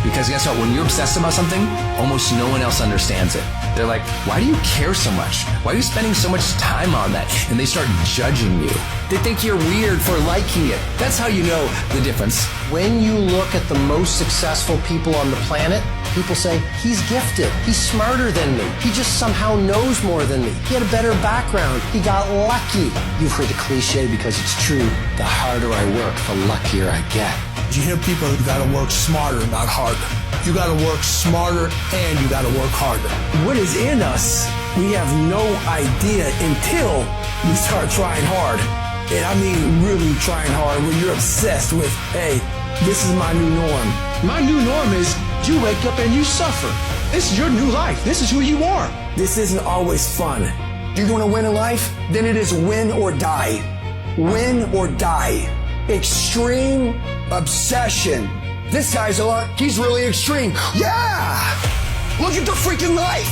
Speaker 17: Because guess what? When you're obsessed about something, almost no one else understands it. They're like, why do you care so much? Why are you spending so much time on that? And they start judging you. They think you're weird for liking it. That's how you know the difference.
Speaker 13: When you look at the most successful people on the planet, people say, he's gifted. He's smarter than me. He just somehow knows more than me. He had a better background. He got lucky. You've heard the cliche because it's true. The harder I work, the luckier I get.
Speaker 1: You hear people, you gotta work smarter, not harder. You gotta work smarter and you gotta work harder. What is in us, we have no idea until we start trying hard. And I mean really trying hard when you're obsessed with, hey, this is my new norm.
Speaker 9: My new norm is you wake up and you suffer. This is your new life. This is who you are.
Speaker 1: This isn't always fun.
Speaker 10: You want to win in life? Then it is win or die. Win or die. Extreme obsession. This guy's he's really extreme. Yeah! Look at the freaking life.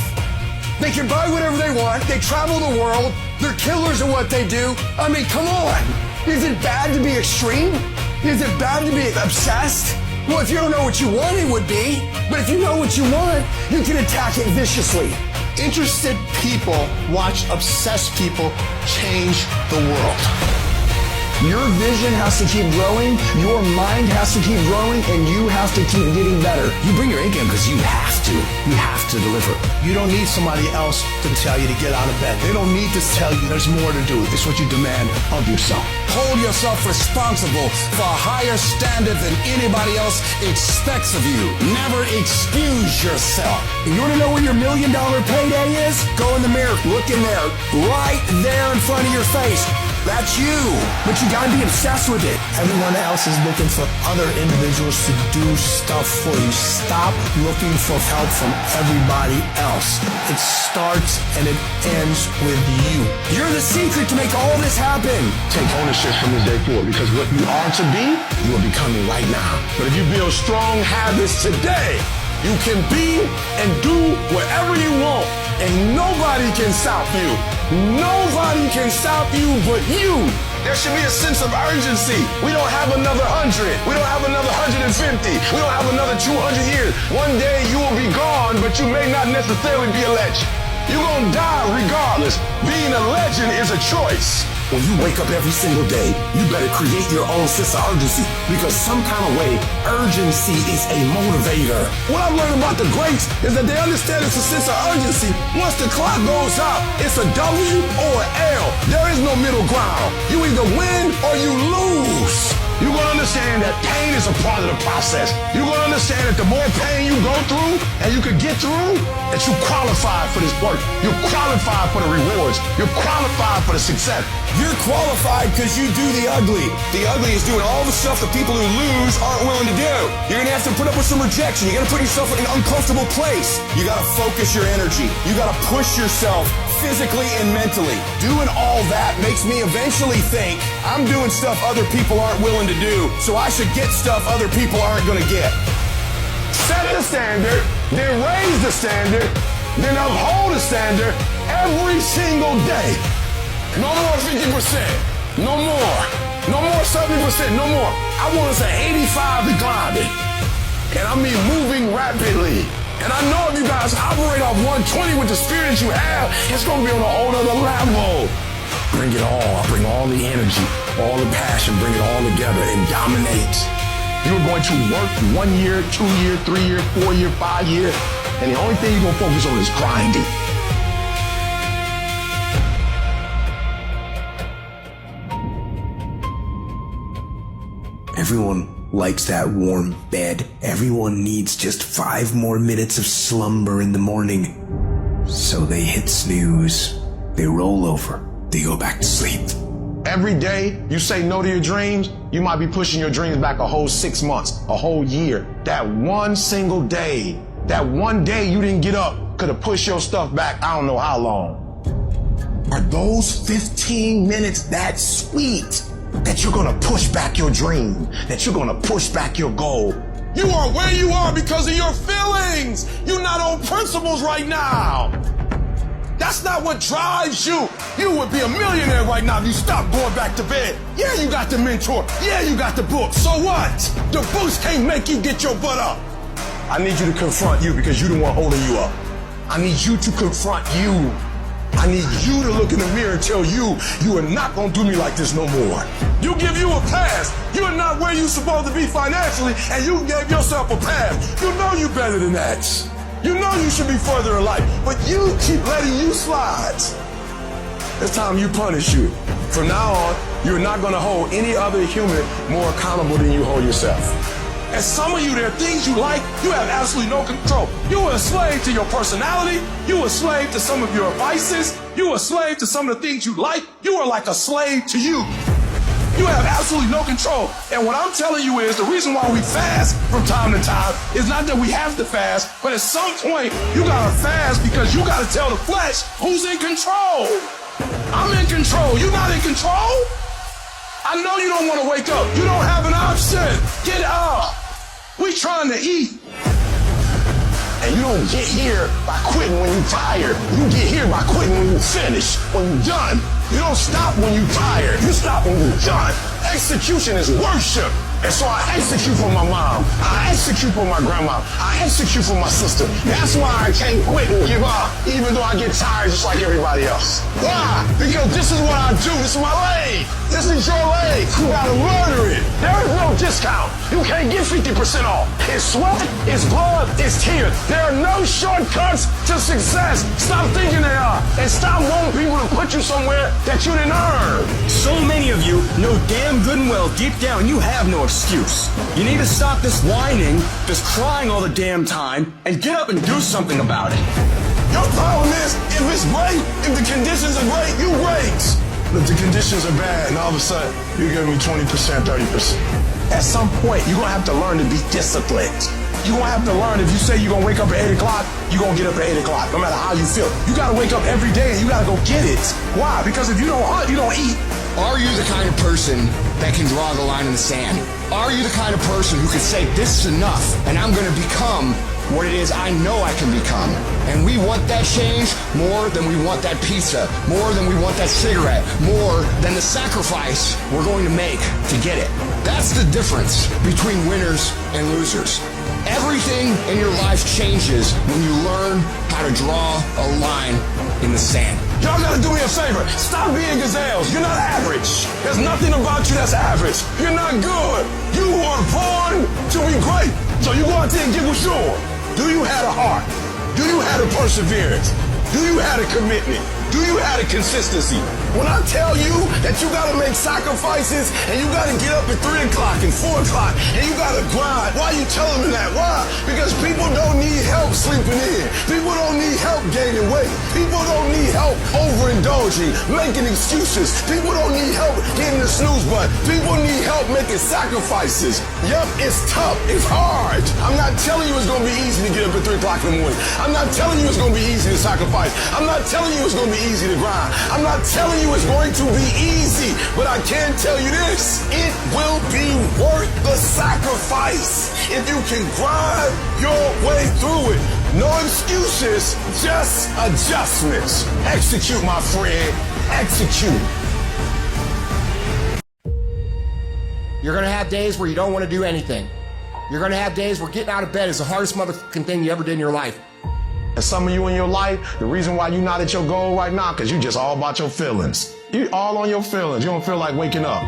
Speaker 10: They can buy whatever they want. They travel the world. They're killers at what they do. I mean, come on. Is it bad to be extreme? Is it bad to be obsessed? Well, if you don't know what you want, it would be. But if you know what you want, you can attack it viciously.
Speaker 21: Interested people watch obsessed people change the world.
Speaker 10: Your vision has to keep growing, your mind has to keep growing, and you have to keep getting better.
Speaker 1: You bring your A game because you have to. You have to deliver.
Speaker 8: You don't need somebody else to tell you to get out of bed. They don't need to tell you there's more to do. It's what you demand of yourself.
Speaker 9: Hold yourself responsible for a higher standard than anybody else expects of you. Never excuse yourself.
Speaker 10: You want to know where your $1 million payday is? Go in the mirror, look in there, right there in front of your face. That's you. But you gotta be obsessed with it.
Speaker 1: Everyone else is looking for other individuals to do stuff for you. Stop looking for help from everybody else. It starts and it ends with you.
Speaker 10: You're the secret to make all this happen.
Speaker 8: Take ownership from this day forward, because what you are to be, you are becoming right now. But if you build strong habits today, you can be and do whatever you want, and nobody can stop you. Nobody can stop you but you. There should be a sense of urgency. We don't have another 100. We don't have another 150. We don't have another 200 years. One day you will be gone, but you may not necessarily be a legend. You're gonna die regardless. Being a legend is a choice.
Speaker 12: When you wake up every single day, you better create your own sense of urgency, because some kind of way, urgency is a motivator.
Speaker 8: What I've learned about the greats is that they understand it's a sense of urgency. Once the clock goes out, it's a W or an L. There is no middle ground. You either win or you lose. You're gonna understand that pain is a part of the process. You're gonna understand that the more pain you go through and you can get through, that you qualify for this work. You're qualified for the rewards. You're qualified for the success.
Speaker 10: You're qualified because you do the ugly. The ugly is doing all the stuff that people who lose aren't willing to do. You're gonna have to put up with some rejection. You gotta put yourself in an uncomfortable place. You gotta focus your energy. You gotta push yourself physically and mentally. Doing all that makes me eventually think I'm doing stuff other people aren't willing to do, so I should get stuff other people aren't gonna get.
Speaker 8: Set the standard, then raise the standard, then uphold the standard every single day. No more 50%. No more. No more 70%. No more. I want us at 85 and climbing. And I mean moving rapidly. And I know if you guys operate off 120 with the spirit that you have, it's going to be on a whole other level. Bring it all. Bring all the energy, all the passion, bring it all together and dominate. You're going to work 1 year, 2 year, 3 year, 4 year, 5 year, and the only thing you're going to focus on is grinding.
Speaker 1: Everyone likes that warm bed. Everyone needs just 5 more minutes of slumber in the morning. So they hit snooze. They roll over. They go back to sleep.
Speaker 8: Every day you say no to your dreams, you might be pushing your dreams back a whole 6 months, a whole year. That one single day, that one day you didn't get up could have pushed your stuff back I don't know how long. Are those 15 minutes that sweet that you're gonna push back your dream, that you're gonna push back your goal? You are where you are because of your feelings. You're not on principles right now. That's not what drives you. You would be a millionaire right now if you stopped going back to bed. Yeah, you got the mentor. Yeah, you got the book. So what? The books can't make you get your butt up. I need you to confront you because you're the one holding you up. I need you to confront you. I need you to look in the mirror and tell you, you are not going to do me like this no more. You give you a pass. You are not where you're supposed to be financially, and you gave yourself a pass. You know you better than that. You know you should be further in life, but you keep letting you slide. It's time you punish you. From now on, you're not going to hold any other human more accountable than you hold yourself. And some of you, there are things you like, you have absolutely no control. You are a slave to your personality. You are a slave to some of your vices. You are a slave to some of the things you like. You are like a slave to you. You have absolutely no control. And what I'm telling you is the reason why we fast from time to time is not that we have to fast, but at some point you gotta fast because you gotta tell the flesh who's in control. I'm in control. You're not in control. I know you don't want to wake up. You don't have an option. Get up. We trying to eat. And you don't get here by quitting when you're tired. You get here by quitting when you're finished, when you're done. You don't stop when you're tired. You stop when you're done. Execution is worship. And so I execute for my mom. I execute for my grandma. I execute for my sister. That's why I can't quit and give up, even though I get tired just like everybody else. Why? Because this is what I do. This is my lane. This is your lane. You gotta murder it. There is no discount. You can't get 50% off. It's sweat, it's blood, it's tears. There are no shortcuts to success. Stop thinking they are. And stop wanting people to put you somewhere that you didn't earn.
Speaker 6: So many of you know damn good and well deep down you have no excuse. You need to stop this whining, this crying all the damn time, and get up and do something about it.
Speaker 8: Your problem is, if it's great, if the conditions are great, you great. But if the conditions are bad, and all of a sudden, you give me 20%, 30%. At some point, you're gonna have to learn to be disciplined. You're gonna have to learn, if you say you're gonna wake up at 8 o'clock, you're gonna get up at 8 o'clock, no matter how you feel. You gotta wake up every day and you gotta go get it. Why? Because if you don't hunt, you don't eat.
Speaker 10: Are you the kind of person that can draw the line in the sand? Are you the kind of person who can say, this is enough, and I'm gonna become what it is I know I can become? And we want that change more than we want that pizza, more than we want that cigarette, more than the sacrifice we're going to make to get it. That's the difference between winners and losers. Everything in your life changes when you learn how to draw a line in the sand.
Speaker 8: Y'all gotta do me a favor. Stop being gazelles. You're not average. There's nothing about you that's average. You're not good. You were born to be great. So you go out there and get what's yours. Do you have a heart? Do you have a perseverance? Do you have a commitment? Do you have a consistency? When I tell you that you gotta make sacrifices and you gotta get up at 3 o'clock and 4 o'clock and you gotta grind, why are you telling me that? Why? Because people don't need help sleeping in. People don't need help gaining weight. People don't need help overindulging, making excuses. People don't need help getting the snooze button. People need help making sacrifices. Yep, it's tough. It's hard. I'm not telling you it's gonna be easy to get up at 3 o'clock in the morning. I'm not telling you it's gonna be easy to sacrifice. I'm not telling you it's gonna be easy to grind. I'm not telling you it's going to be easy, but I can tell you this, it will be worth the sacrifice if you can grind your way through it. No excuses, just adjustments. Execute, my friend, execute.
Speaker 10: You're gonna have days where you don't want to do anything. You're gonna have days where getting out of bed is the hardest motherfucking thing you ever did in your life.
Speaker 8: And some of you in your life, the reason why you're not at your goal right now, because you just all about your feelings. You all on your feelings. You don't feel like waking up.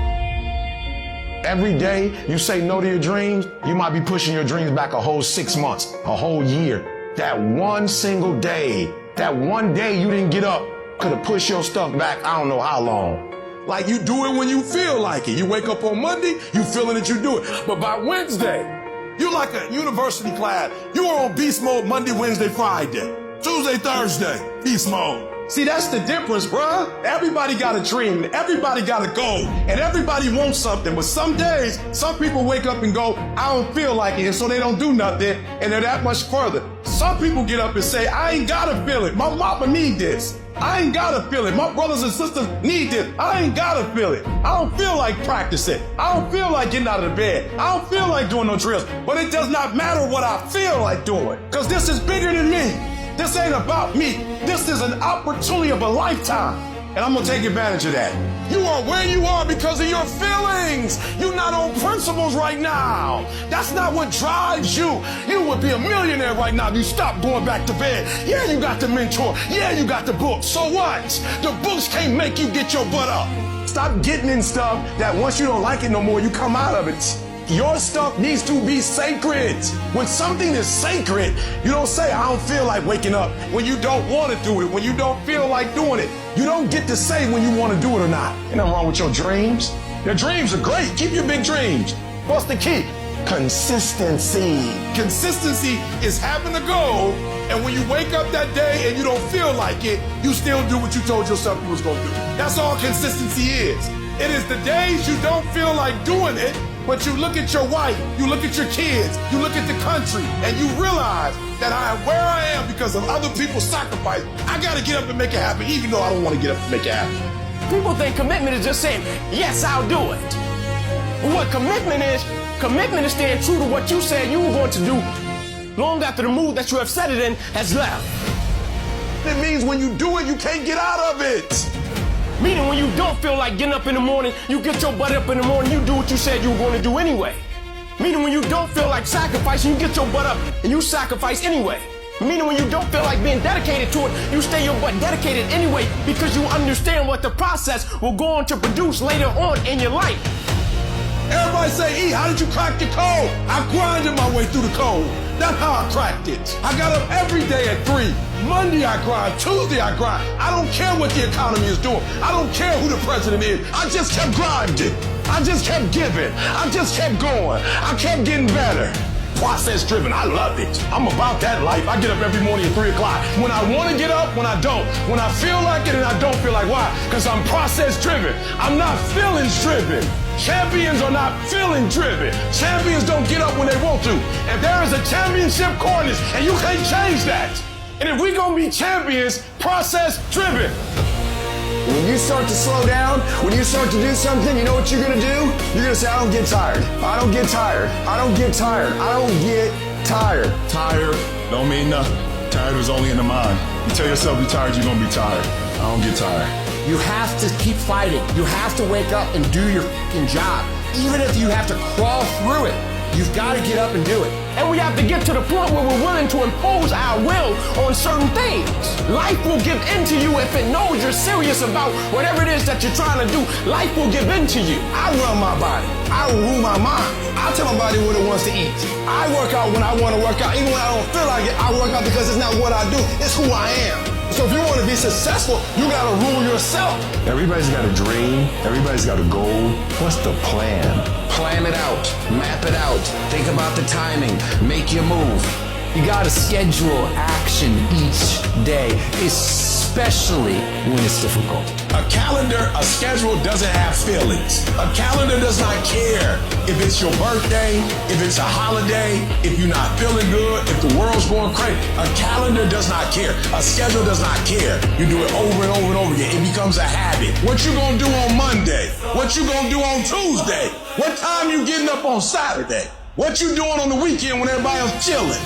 Speaker 8: Every day you say no to your dreams, you might be pushing your dreams back a whole 6 months, a whole year. That one single day, that one day you didn't get up, could have pushed your stuff back I don't know how long.
Speaker 4: Like you do it when you feel like it. You wake up on Monday, you feeling that you do it. But by Wednesday, you're like a university class. You are on beast mode Monday, Wednesday, Friday. Tuesday, Thursday, beast mode. See, that's the difference, bruh. Everybody got a dream, everybody got a goal, and everybody wants something. But some days, some people wake up and go, I don't feel like it, and so they don't do nothing, and they're that much further. Some people get up and say, I ain't gotta feel it. My mama need this. I ain't gotta feel it. My brothers and sisters need this. I ain't gotta feel it. I don't feel like practicing. I don't feel like getting out of the bed. I don't feel like doing no drills. But it does not matter what I feel like doing, because this is bigger than me. This ain't about me. This is an opportunity of a lifetime. And I'm gonna take advantage of that. You are where you are because of your feelings. You're not on principles right now. That's not what drives you. You would be a millionaire right now if you stopped going back to bed. Yeah, you got the mentor. Yeah, you got the book. So what? The books can't make you get your butt up. Stop getting in stuff that once you don't like it no more, you come out of it. Your stuff needs to be sacred. When something is sacred, you don't say, I don't feel like waking up. When you don't want to do it, when you don't feel like doing it, you don't get to say when you want to do it or not. Ain't nothing wrong with your dreams. Your dreams are great. Keep your big dreams. What's the key? Consistency. Consistency is having a goal, and when you wake up that day and you don't feel like it, you still do what you told yourself you was going to do. That's all consistency is. It is the days you don't feel like doing it, but you look at your wife, you look at your kids, you look at the country, and you realize that I am where I am because of other people's sacrifice. I gotta get up and make it happen, even though I don't want to get up and make it happen.
Speaker 6: People think commitment is just saying, yes, I'll do it. But what commitment is staying true to what you said you were going to do long after the mood that you have set it in has left.
Speaker 8: It means when you do it, you can't get out of it.
Speaker 14: Meaning when you don't feel like getting up in the morning, you get your butt up in the morning, you do what you said you were going to do anyway. Meaning when you don't feel like sacrificing, you get your butt up and you sacrifice anyway. Meaning when you don't feel like being dedicated to it, you stay your butt dedicated anyway because you understand what the process will go on to produce later on in your life.
Speaker 4: Everybody say, E, how did you crack the code? I grinded my way through the code. That's how I cracked it. I got up every day at 3. Monday I grind, Tuesday I grind. I don't care what the economy is doing. I don't care who the president is. I just kept grinding. I just kept giving. I just kept going. I kept getting better. Process driven, I love it. I'm about that life. I get up every morning at 3 o'clock. When I want to get up, when I don't. When I feel like it and I don't feel like, why? Because I'm process driven. I'm not feelings driven. Champions are not feeling driven. Champions don't get up when they want to. If there is a championship cornice, and you can't change that. And if we gonna be champions, process driven.
Speaker 10: When you start to slow down, when you start to do something, you know what you're gonna do? You're gonna say, I don't get tired. I don't get tired. I don't get tired. I don't get tired.
Speaker 7: Tired don't mean nothing. Tired is only in the mind. You tell yourself you're tired, you're gonna be tired. I don't get tired.
Speaker 13: You have to keep fighting. You have to wake up and do your fucking job. Even if you have to crawl through it, you've got to get up and do it.
Speaker 14: And we have to get to the point where we're willing to impose our will on certain things. Life will give in to you if it knows you're serious about whatever it is that you're trying to do. Life will give in to you.
Speaker 8: I run my body. I rule my mind. I tell my body what it wants to eat. I work out when I want to work out. Even when I don't feel like it, I work out because it's not what I do. It's who I am. So if you want to be successful, you got to rule yourself.
Speaker 12: Everybody's got a dream. Everybody's got a goal. What's the plan?
Speaker 13: Plan it out. Map it out. Think about the timing. Make your move. You got to schedule action each day, especially when it's difficult.
Speaker 4: A calendar, a schedule doesn't have feelings. A calendar does not care if it's your birthday, if it's a holiday, if you're not feeling good, if the world's going crazy. A calendar does not care. A schedule does not care. You do it over and over and over again. It becomes a habit. What you gonna do on Monday? What you gonna do on Tuesday? What time you getting up on Saturday? What you doing on the weekend when everybody else chilling?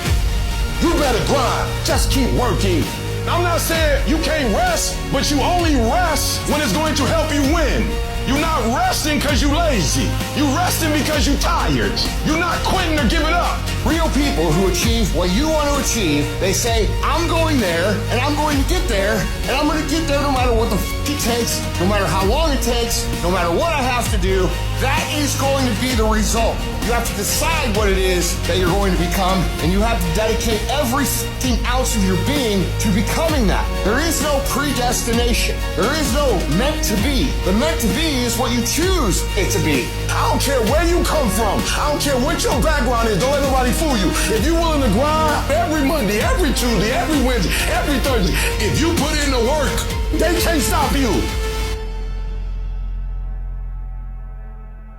Speaker 4: You better grind. Just keep working. I'm not saying you can't rest, but you only rest when it's going to help you win. You're not resting because you're lazy. You're resting because you're tired. You're not quitting or giving up.
Speaker 15: Real people who achieve what you want to achieve, they say, I'm going there, and I'm going to get there, and I'm going to get there no matter what the it takes, no matter how long it takes, no matter what I have to do. That is going to be the result. You have to decide what it is that you're going to become, and you have to dedicate every ounce of your being to becoming that. There is no predestination. There is no meant to be. The meant to be is what you choose it to be.
Speaker 4: I don't care where you come from. I don't care what your background is. Don't let nobody fool you. If you're willing to grind every Monday, every Tuesday, every Wednesday, every Thursday, if you put in the work, they can't stop you.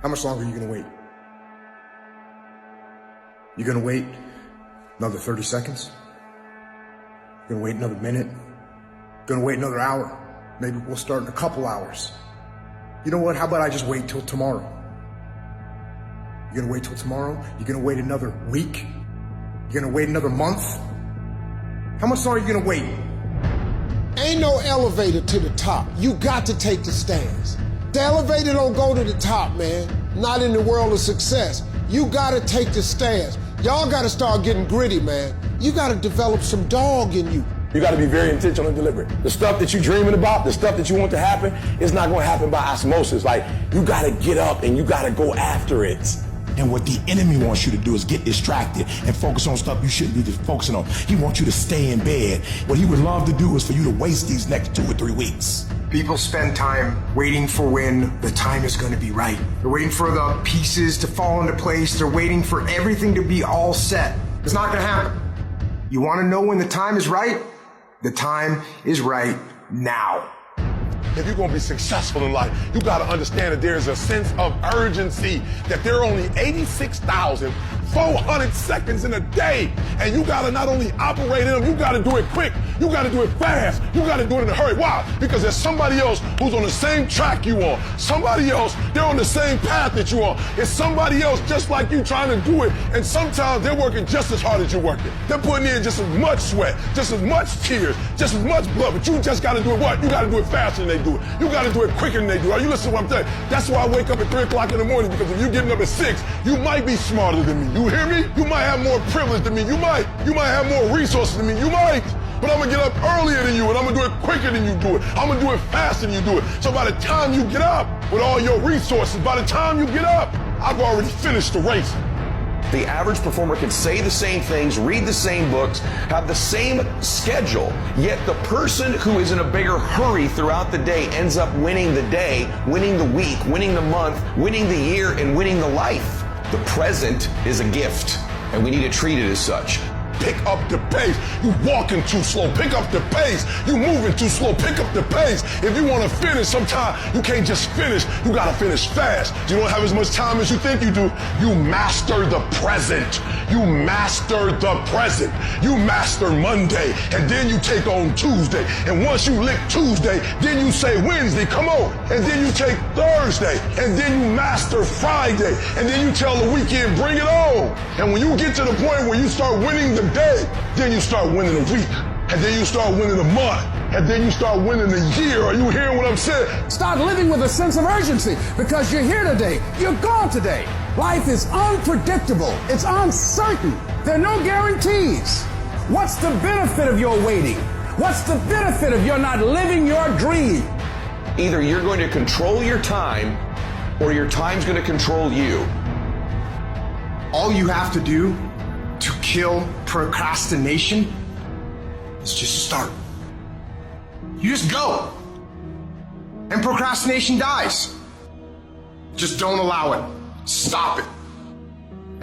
Speaker 16: How much longer are you going to wait? You going to wait another 30 seconds? You going to wait another minute? Going to wait another hour? Maybe we'll start in a couple hours. You know what? How about I just wait till tomorrow? You going to wait till tomorrow? You going to wait another week? You going to wait another month? How much longer are you going to wait?
Speaker 8: Ain't no elevator to the top. You got to take the stairs. The elevator don't go to the top, man. Not in the world of success. You gotta take the stairs. Y'all gotta start getting gritty, man. You gotta develop some dog in you.
Speaker 4: You gotta be very intentional and deliberate. The stuff that you're dreaming about, the stuff that you want to happen, it's not gonna happen by osmosis. Like, you gotta get up and you gotta go after it. And what the enemy wants you to do is get distracted and focus on stuff you shouldn't be focusing on. He wants you to stay in bed. What he would love to do is for you to waste these next 2 or 3 weeks.
Speaker 16: People spend time waiting for when the time is going to be right. They're waiting for the pieces to fall into place. They're waiting for everything to be all set. It's not going to happen. You want to know when the time is right? The time is right now.
Speaker 4: If you're going to be successful in life, you got to understand that there's a sense of urgency, that there are only 86,400 seconds in a day. And you got to not only operate in them, you got to do it quick. You got to do it fast. You got to do it in a hurry. Why? Because there's somebody else who's on the same track you on. Somebody else, they're on the same path that you on. It's somebody else just like you trying to do it. And sometimes they're working just as hard as you're working. They're putting in just as much sweat, just as much tears, just as much blood. But you just got to do it what? You got to do it faster than they do. do it. You got to do it quicker than they do. Are you listening to what I'm saying? That's why I wake up at 3 o'clock in the morning, because if you're getting up at 6, you might be smarter than me. You hear me? You might have more privilege than me. You might have more resources than me. You might. But I'm going to get up earlier than you, and I'm going to do it quicker than you do it. I'm going to do it faster than you do it. So by the time you get up with all your resources, by the time you get up, I've already finished the race.
Speaker 18: The average performer can say the same things, read the same books, have the same schedule, yet the person who is in a bigger hurry throughout the day ends up winning the day, winning the week, winning the month, winning the year, and winning the life. The present is a gift, and we need to treat it as such.
Speaker 4: Pick up the pace. You walking too slow. Pick up the pace. You moving too slow. Pick up the pace. If you want to finish, sometimes you can't just finish. You got to finish fast. You don't have as much time as you think you do. You master the present. You master the present. You master Monday, and then you take on Tuesday. And once you lick Tuesday, then you say Wednesday, come on. And then you take Thursday, and then you master Friday. And then you tell the weekend, bring it on. And when you get to the point where you start winning the day, then you start winning a week, and then you start winning a month, and then you start winning a year. Are you hearing what I'm saying?
Speaker 22: Start living with a sense of urgency, because you're here today, you're gone today. Life is unpredictable, it's uncertain, there are no guarantees. What's the benefit of your waiting? What's the benefit of your not living your dream?
Speaker 18: Either you're going to control your time, or your time's going to control you.
Speaker 19: All you have to do to kill procrastination is just start. You just go. And procrastination dies. Just don't allow it. Stop it.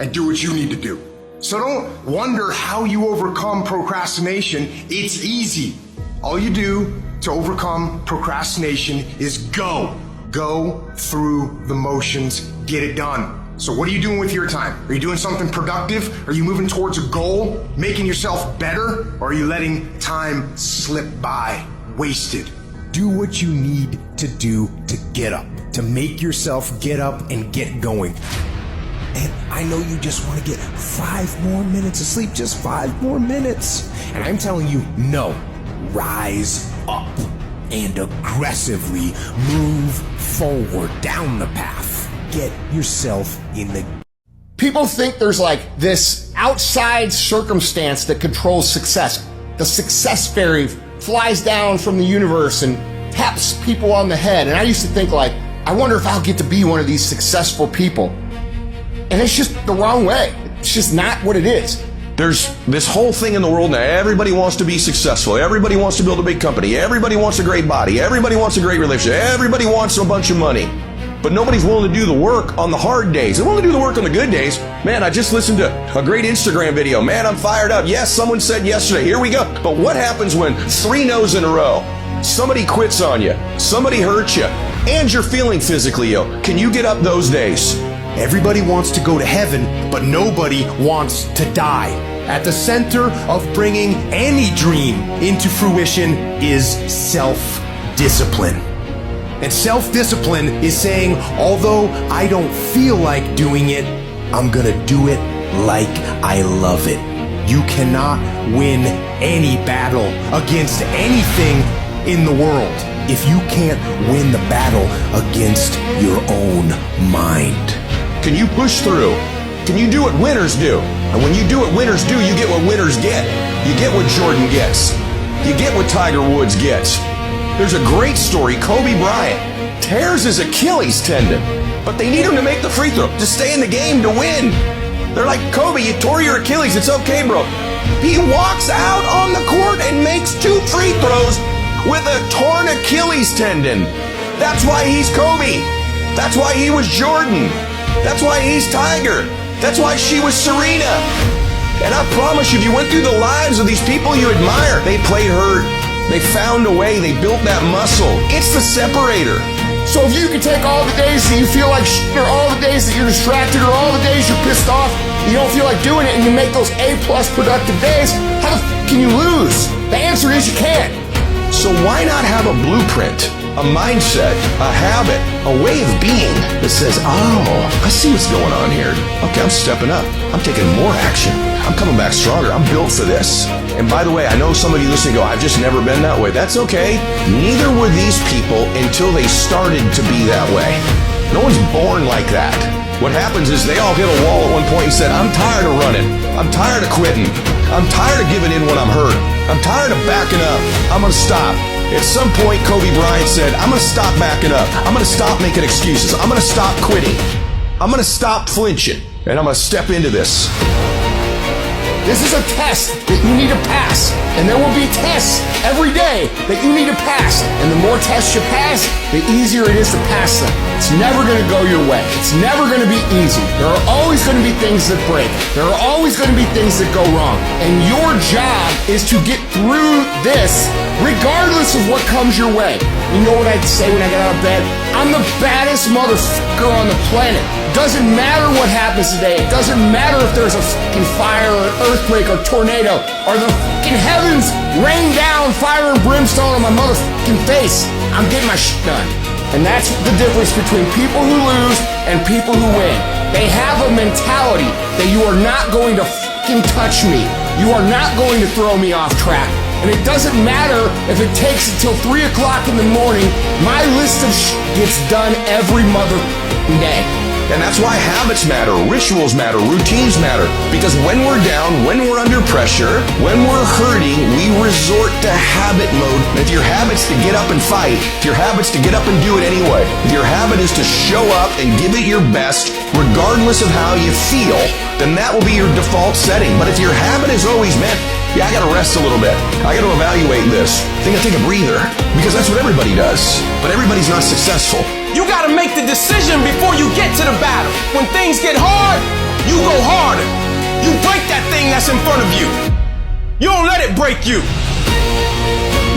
Speaker 19: And do what you need to do. So don't wonder how you overcome procrastination. It's easy. All you do to overcome procrastination is go. Go through the motions. Get it done. So what are you doing with your time? Are you doing something productive? Are you moving towards a goal? Making yourself better? Or are you letting time slip by? Wasted?
Speaker 16: Do what you need to do to get up, to make yourself get up and get going. And I know you just want to get 5 more minutes of sleep, just 5 more minutes. And I'm telling you, no. Rise up and aggressively move forward down the path. Get yourself in the...
Speaker 15: People think there's like this outside circumstance that controls success. The success fairy flies down from the universe and taps people on the head. And I used to think like, I wonder if I'll get to be one of these successful people. And it's just the wrong way. It's just not what it is.
Speaker 18: There's this whole thing in the world now. Everybody wants to be successful. Everybody wants to build a big company. Everybody wants a great body. Everybody wants a great relationship. Everybody wants a bunch of money. But nobody's willing to do the work on the hard days. They're willing to do the work on the good days. Man, I just listened to a great Instagram video. Man, I'm fired up. Yes, someone said yesterday. Here we go. But what happens when 3 no's in a row? Somebody quits on you. Somebody hurts you. And you're feeling physically ill. Can you get up those days?
Speaker 16: Everybody wants to go to heaven, but nobody wants to die. At the center of bringing any dream into fruition is self-discipline. And self-discipline is saying, although I don't feel like doing it, I'm gonna do it like I love it. You cannot win any battle against anything in the world if you can't win the battle against your own mind.
Speaker 18: Can you push through? Can you do what winners do? And when you do what winners do, you get what winners get. You get what Jordan gets. You get what Tiger Woods gets. There's a great story. Kobe Bryant tears his Achilles tendon, but they need him to make the free throw, to stay in the game, to win. They're like, Kobe, you tore your Achilles. It's okay, bro. He walks out on the court and makes 2 free throws with a torn Achilles tendon. That's why he's Kobe. That's why he was Jordan. That's why he's Tiger. That's why she was Serena. And I promise you, if you went through the lives of these people you admire, they played hurt. They found a way. They built that muscle. It's the separator.
Speaker 15: So if you could take all the days that you feel like shit, or all the days that you're distracted, or all the days you're pissed off, you don't feel like doing it, and you make those A+ productive days, how the f can you lose? The answer is you can't.
Speaker 18: So why not have a blueprint? a mindset, a habit, a way of being that says, oh, I see what's going on here. Okay, I'm stepping up. I'm taking more action. I'm coming back stronger. I'm built for this. And by the way, I know some of you listening go, I've just never been that way. That's okay. Neither were these people until they started to be that way. No one's born like that. What happens is they all hit a wall at one point and said, I'm tired of running. I'm tired of quitting. I'm tired of giving in when I'm hurt. I'm tired of backing up. I'm going to stop. At some point, Kobe Bryant said, I'm going to stop backing up. I'm going to stop making excuses. I'm going to stop quitting. I'm going to stop flinching. And I'm going to step into this.
Speaker 19: This is a test that you need to pass. And there will be tests every day that you need to pass. And the more tests you pass, the easier it is to pass them. It's never going to go your way. It's never going to be easy. There are always going to be things that break. There are always going to be things that go wrong. And your job is to get through this regardless of what comes your way. You know what I'd say when I get out of bed? I'm the baddest motherfucker on the planet. Doesn't matter what happens today. It doesn't matter if there's a fucking fire or an earthquake or tornado or the fucking heavens rain down fire and brimstone on my motherfucking face. I'm getting my shit done. And that's the difference between people who lose and people who win. They have a mentality that you are not going to fucking touch me. You are not going to throw me off track. And it doesn't matter if it takes until 3 o'clock in the morning. My list of shit gets done every motherfucking day.
Speaker 18: And that's why habits matter, rituals matter, routines matter. Because when we're down, when we're under pressure, when we're hurting, we resort to habit mode. And if your habit's to get up and fight, if your habit's to get up and do it anyway, if your habit is to show up and give it your best, regardless of how you feel, then that will be your default setting. But if your habit is always meant, yeah, I gotta rest a little bit. I gotta evaluate this. I think I take a breather. Because that's what everybody does. But everybody's not successful.
Speaker 14: You gotta make the decision before you get to the battle. When things get hard, you go harder. You break that thing that's in front of you. You don't let it break you.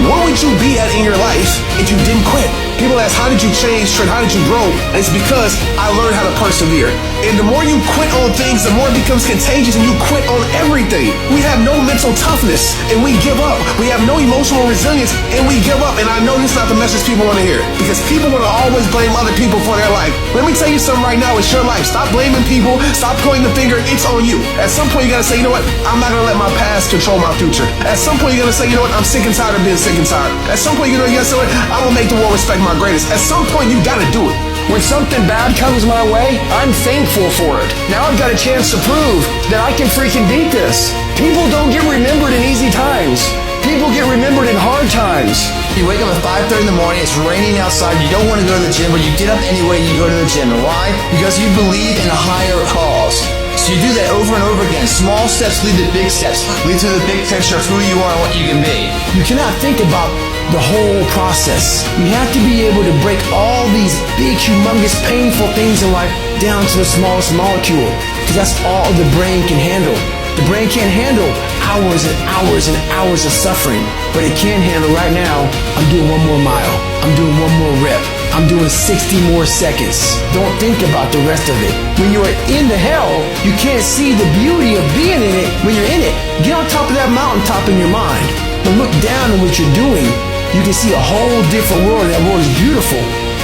Speaker 5: Where would you be at in your life if you didn't quit? People ask, how did you change, Trent? How did you grow? And it's because I learned how to persevere. And the more you quit on things, the more it becomes contagious and you quit on everything. We have no mental toughness and we give up. We have no emotional resilience and we give up. And I know this is not the message people want to hear because people want to always blame other people for their life. Let me tell you something right now. It's your life. Stop blaming people. Stop pointing the finger. It's on you. At some point, you got to say, you know what? I'm not going to let my past control my future. At some point, you got to say, you know what? I'm sick and tired of being sick and tired. At some point, you got to say, I'm going to make the world respect my greatest. At some point, you got to do it.
Speaker 19: When something bad comes my way, I'm thankful for it. Now I've got a chance to prove that I can freaking beat this. People don't get remembered in easy times. People get remembered in hard times.
Speaker 17: You wake up at 5:30 in the morning, it's raining outside, you don't want to go to the gym, but you get up anyway, you go to the gym. Why? Because you believe in a higher cause. So you do that over and over again. Small steps lead to big steps, lead to the big picture of who you are and what you can be.
Speaker 10: You cannot think about the whole process. You have to be able to break all these big, humongous, painful things in life down to the smallest molecule, because that's all the brain can handle. The brain can't handle hours and hours and hours of suffering, but it can handle right now. I'm doing 1 more mile. I'm doing 1 more rep. I'm doing 60 more seconds. Don't think about the rest of it. When you're in the hell, you can't see the beauty of being in it when you're in it. Get on top of that mountaintop in your mind and look down at what you're doing. You can see a whole different world. That world is beautiful,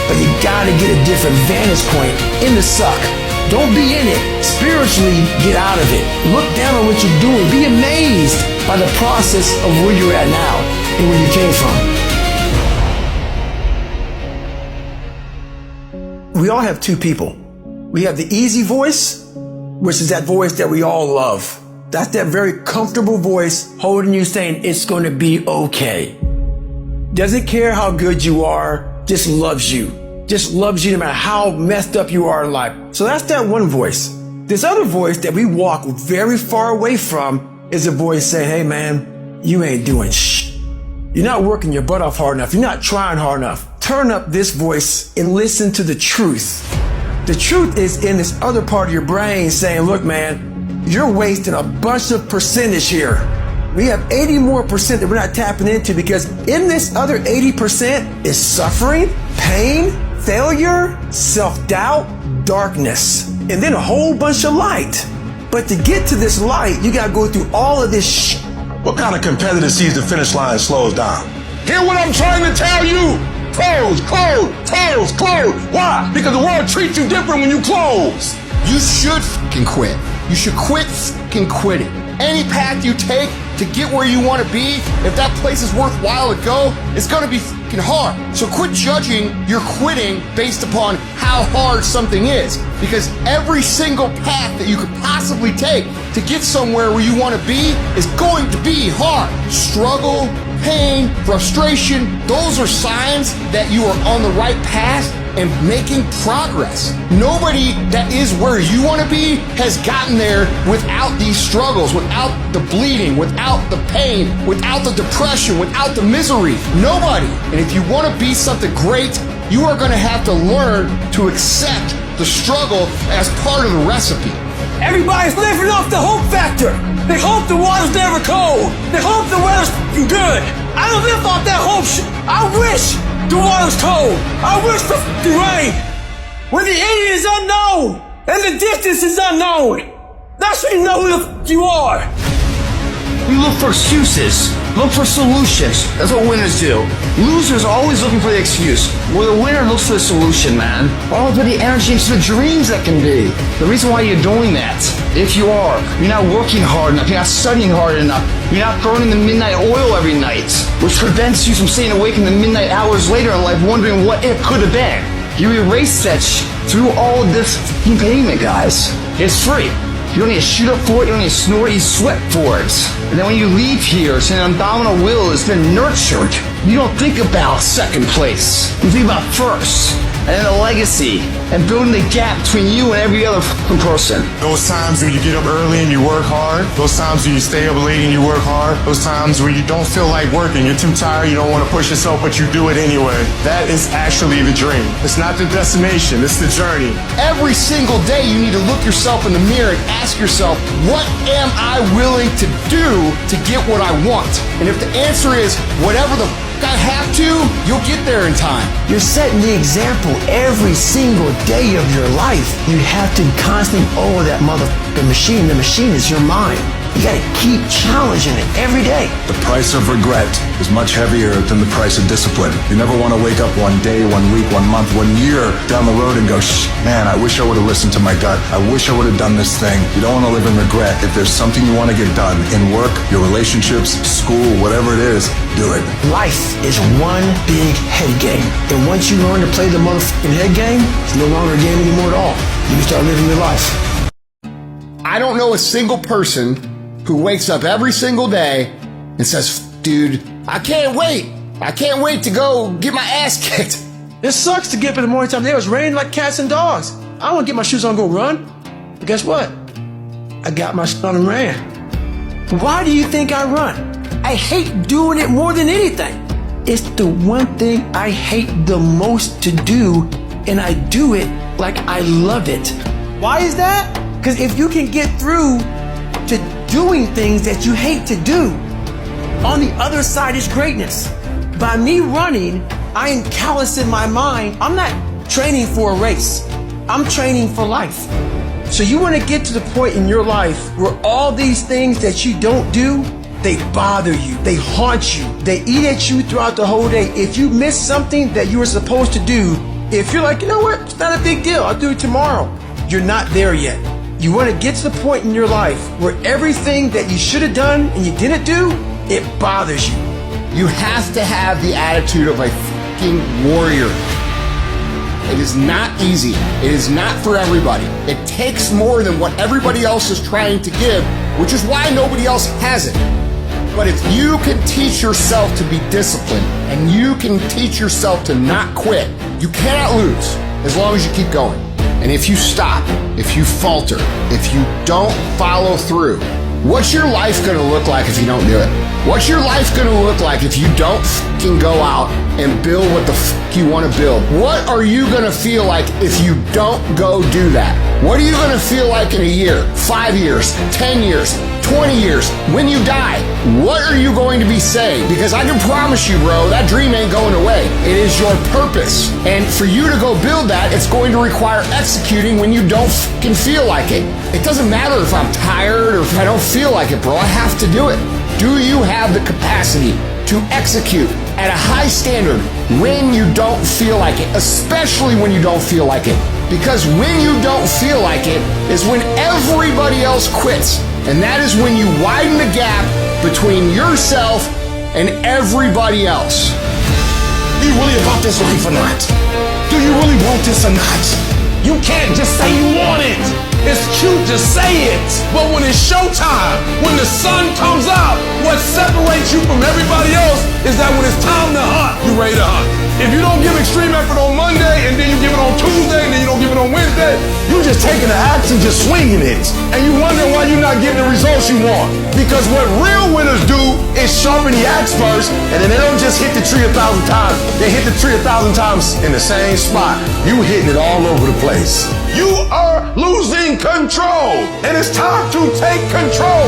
Speaker 10: but you gotta get a different vantage point in the suck. Don't be in it. Spiritually, get out of it. Look down on what you're doing. Be amazed by the process of where you're at now and where you came from. We all have two people. We have the easy voice, which is that voice that we all love. That's that very comfortable voice holding you saying it's going to be okay. Doesn't care how good you are, just loves you. Just loves you no matter how messed up you are in life. So that's that one voice. This other voice that we walk very far away from is a voice saying, hey man, you ain't doing shh. You're not working your butt off hard enough. You're not trying hard enough. Turn up this voice and listen to the truth. The truth is in this other part of your brain saying, look man, you're wasting a bunch of percentage here. We have 80 more percent that we're not tapping into because in this other 80% is suffering, pain, failure, self-doubt, darkness, and then a whole bunch of light. But to get to this light, you gotta go through all of this shit.
Speaker 8: What kind of competitor sees the finish line and slows down? Hear what I'm trying to tell you?
Speaker 4: Clothes, clothes, clothes, clothes. Why? Because the world treats you different when you close.
Speaker 15: You should fucking quit. You should quit fucking quitting. Any path you take to get where you want to be, if that place is worthwhile to go, it's going to be fucking hard. So quit judging your quitting based upon how hard something is. Because every single path that you could possibly take to get somewhere where you want to be is going to be hard. Struggle, pain, frustration, those are signs that you are on the right path and making progress. Nobody that is where you want to be has gotten there without these struggles, without the bleeding, without the pain, without the depression, without the misery. Nobody. And if you want to be something great, you are going to have to learn to accept the struggle as part of the recipe.
Speaker 14: Everybody's living off the hope factor. They hope the water's never cold. They hope the weather's good. I don't live off that hope shit. I wish the water's cold. I wish the rain. When the end is unknown and the distance is unknown, that's when you know who the you are.
Speaker 11: We look for excuses. Look for solutions. That's what winners do. Losers are always looking for the excuse. Well, the winner looks for the solution, man. All put the energy into the dreams that can be. The reason why you're doing that, if you are, you're not working hard enough, you're not studying hard enough, you're not burning the midnight oil every night, which prevents you from staying awake in the midnight hours later in life wondering what it could have been. You erase that through all this payment, guys. It's free. You don't need to shoot up for it, you don't need to snore, you sweat for it. And then when you leave here, it's an abdominal will has been nurtured. You don't think about second place. You think about first. And then a legacy. And building the gap between you and every other person.
Speaker 7: Those times when you get up early and you work hard. Those times when you stay up late and you work hard. Those times where you don't feel like working. You're too tired, you don't want to push yourself, but you do it anyway. That is actually the dream. It's not the destination, it's the journey.
Speaker 15: Every single day you need to look yourself in the mirror and ask yourself, what am I willing to do to get what I want? And if the answer is whatever the I have to, you'll get there in time.
Speaker 1: You're setting the example every single day of your life. You have to constantly owe that motherfucking machine. The machine is your mind. You gotta keep challenging it every day.
Speaker 7: The price of regret is much heavier than the price of discipline. You never want to wake up one day, 1 week, 1 month, 1 year down the road and go, man, I wish I would have listened to my gut. I wish I would have done this thing. You don't want to live in regret. If there's something you want to get done in work, your relationships, school, whatever it is, do it.
Speaker 1: Life is one big head game. And once you learn to play the motherfucking head game, it's no longer a game anymore at all. You can start living your life.
Speaker 15: I don't know a single person who wakes up every single day and says, dude, I can't wait. I can't wait to go get my ass kicked.
Speaker 14: It sucks to get up in the morning time. It was raining like cats and dogs. I want to get my shoes on and go run. But guess what? I got my shit on and ran. Why do you think I run? I hate doing it more than anything. It's the one thing I hate the most to do, and I do it like I love it. Why is that? Because if you can get through to doing things that you hate to do, on the other side is greatness. By me running, I am callous in my mind. I'm not training for a race. I'm training for life. So you want to get to the point in your life where all these things that you don't do, they bother you, they haunt you, they eat at you throughout the whole day. If you miss something that you were supposed to do, if you're like, you know what, it's not a big deal, I'll do it tomorrow, you're not there yet. You want to get to the point in your life where everything that you should have done and you didn't do, it bothers you.
Speaker 15: You have to have the attitude of a fucking warrior. It is not easy. It is not for everybody. It takes more than what everybody else is trying to give, which is why nobody else has it. But if you can teach yourself to be disciplined and you can teach yourself to not quit, you cannot lose as long as you keep going. And if you stop, if you falter, if you don't follow through, what's your life gonna look like if you don't do it? What's your life gonna look like if you don't fucking go out and build what the fuck you wanna build? What are you gonna feel like if you don't go do that? What are you gonna feel like in a year, 5 years, 10 years, 20 years, when you die? What are you going to be saying? Because I can promise you, bro, that dream ain't going away. It is your purpose. And for you to go build that, it's going to require executing when you don't fucking feel like it. It doesn't matter if I'm tired or if I don't feel like it, bro. I have to do it. Do you have the capacity to execute at a high standard when you don't feel like it, especially when you don't feel like it. Because when you don't feel like it is when everybody else quits. And that is when you widen the gap between yourself and everybody else.
Speaker 8: Are you really about this life or not? Do you really want this or not? You can't just say you want it. It's cute to say it. But when it's showtime, when the sun comes out, what separates you from everybody else is that when it's time to hunt, you ready to hunt. If you don't give extreme effort on Monday, and then you give it on Tuesday, and then you don't give it on Wednesday, you're just taking the axe and just swinging it. And you wonder why you're not getting the results you want. Because what real winners do is sharpen the axe first, and then they don't just hit the tree 1,000 times. They hit the tree 1,000 times in the same spot. You hitting it all over the place. You are losing control, and it's time to take control.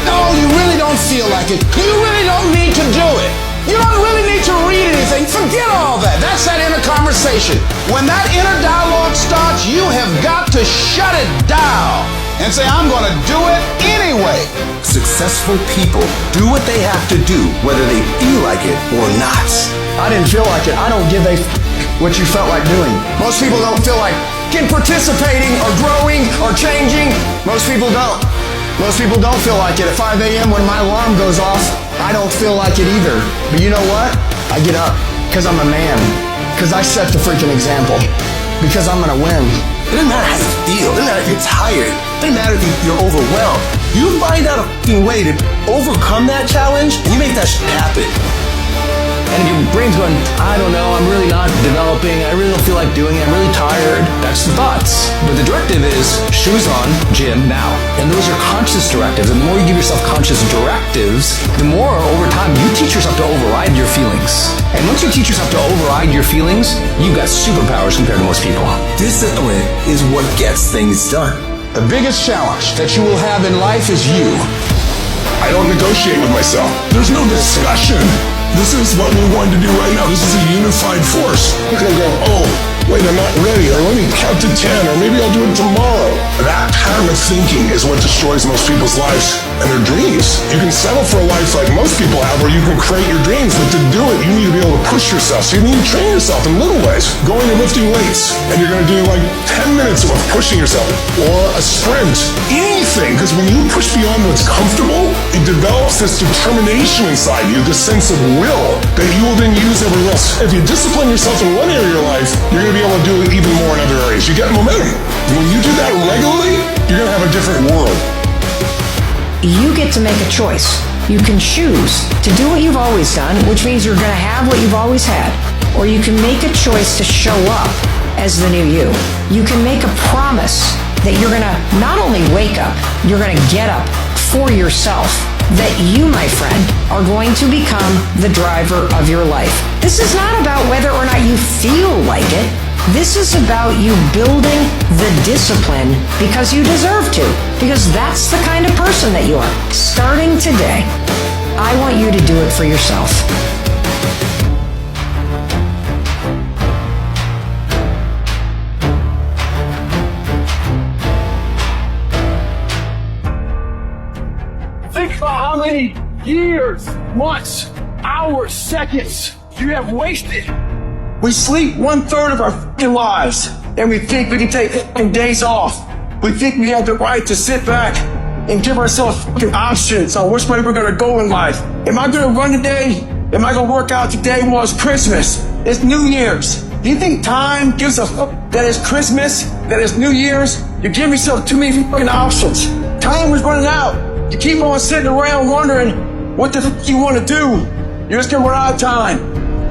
Speaker 9: No, you really don't feel like it. You really don't need to do it. You don't really need to read anything. Forget all that. That's that inner conversation. When that inner dialogue starts, you have got to shut it down and say, I'm going to do it anyway.
Speaker 16: Successful people do what they have to do, whether they feel like it or not.
Speaker 10: I didn't feel like it. I don't give a what you felt like doing. Most people don't feel like participating or growing or changing. Most people don't. Most people don't feel like it. At 5 a.m. when my alarm goes off, I don't feel like it either. But you know what? I get up because I'm a man. Because I set the freaking example. Because I'm going to win.
Speaker 5: It doesn't matter how you feel. It doesn't matter if you're tired. It doesn't matter if you're overwhelmed. You find out a fucking way to overcome that challenge, and you make that shit happen.
Speaker 17: And if your brain's going, I don't know, I'm really not developing, I really don't feel like doing it, I'm really tired. That's the thoughts. But the directive is, shoes on, gym, now. And those are conscious directives. And the more you give yourself conscious directives, the more over time you teach yourself to override your feelings. And once you teach yourself to override your feelings, you've got superpowers compared to most people.
Speaker 5: Discipline is what gets things done.
Speaker 9: The biggest challenge that you will have in life is you.
Speaker 8: I don't negotiate with myself. There's no discussion. This is what we're going to do right now. This is a unified force. You're going to go, oh, wait, I'm not ready, or let me count to 10, or maybe I'll do it tomorrow. That pattern of thinking is what destroys most people's lives and their dreams. You can settle for a life like most people have, where you can create your dreams, but to do it, you need to be able to push yourself. So you need to train yourself in little ways. Going and lifting weights, and you're going to do like 10 minutes of pushing yourself, or a sprint, anything, because when you push beyond what's comfortable, it develops this determination inside you, this sense of will that you will then use everywhere else. If you discipline yourself in one area of your life, you're going to be able to do it even more in other areas. You get momentum. When you do that regularly, you're going to have a different world.
Speaker 2: You get to make a choice. You can choose to do what you've always done, which means you're going to have what you've always had. Or you can make a choice to show up as the new you. You can make a promise that you're going to not only wake up, you're going to get up for yourself. That you, my friend, are going to become the driver of your life. This is not about whether or not you feel like it. This is about you building the discipline because you deserve to. Because that's the kind of person that you are. Starting today, I want you to do it for yourself.
Speaker 14: Think about how many years, months, hours, seconds you have wasted. We sleep 1/3 of our fucking lives, and we think we can take fucking days off. We think we have the right to sit back and give ourselves fucking options on which way we're gonna go in life. Am I gonna run today? Am I gonna work out today? Well, it's Christmas. It's New Year's. Do you think time gives a fuck that it's Christmas, that it's New Year's? You give yourself too many fucking options. Time is running out. You keep on sitting around wondering what the fuck you want to do. You're just gonna run out of time.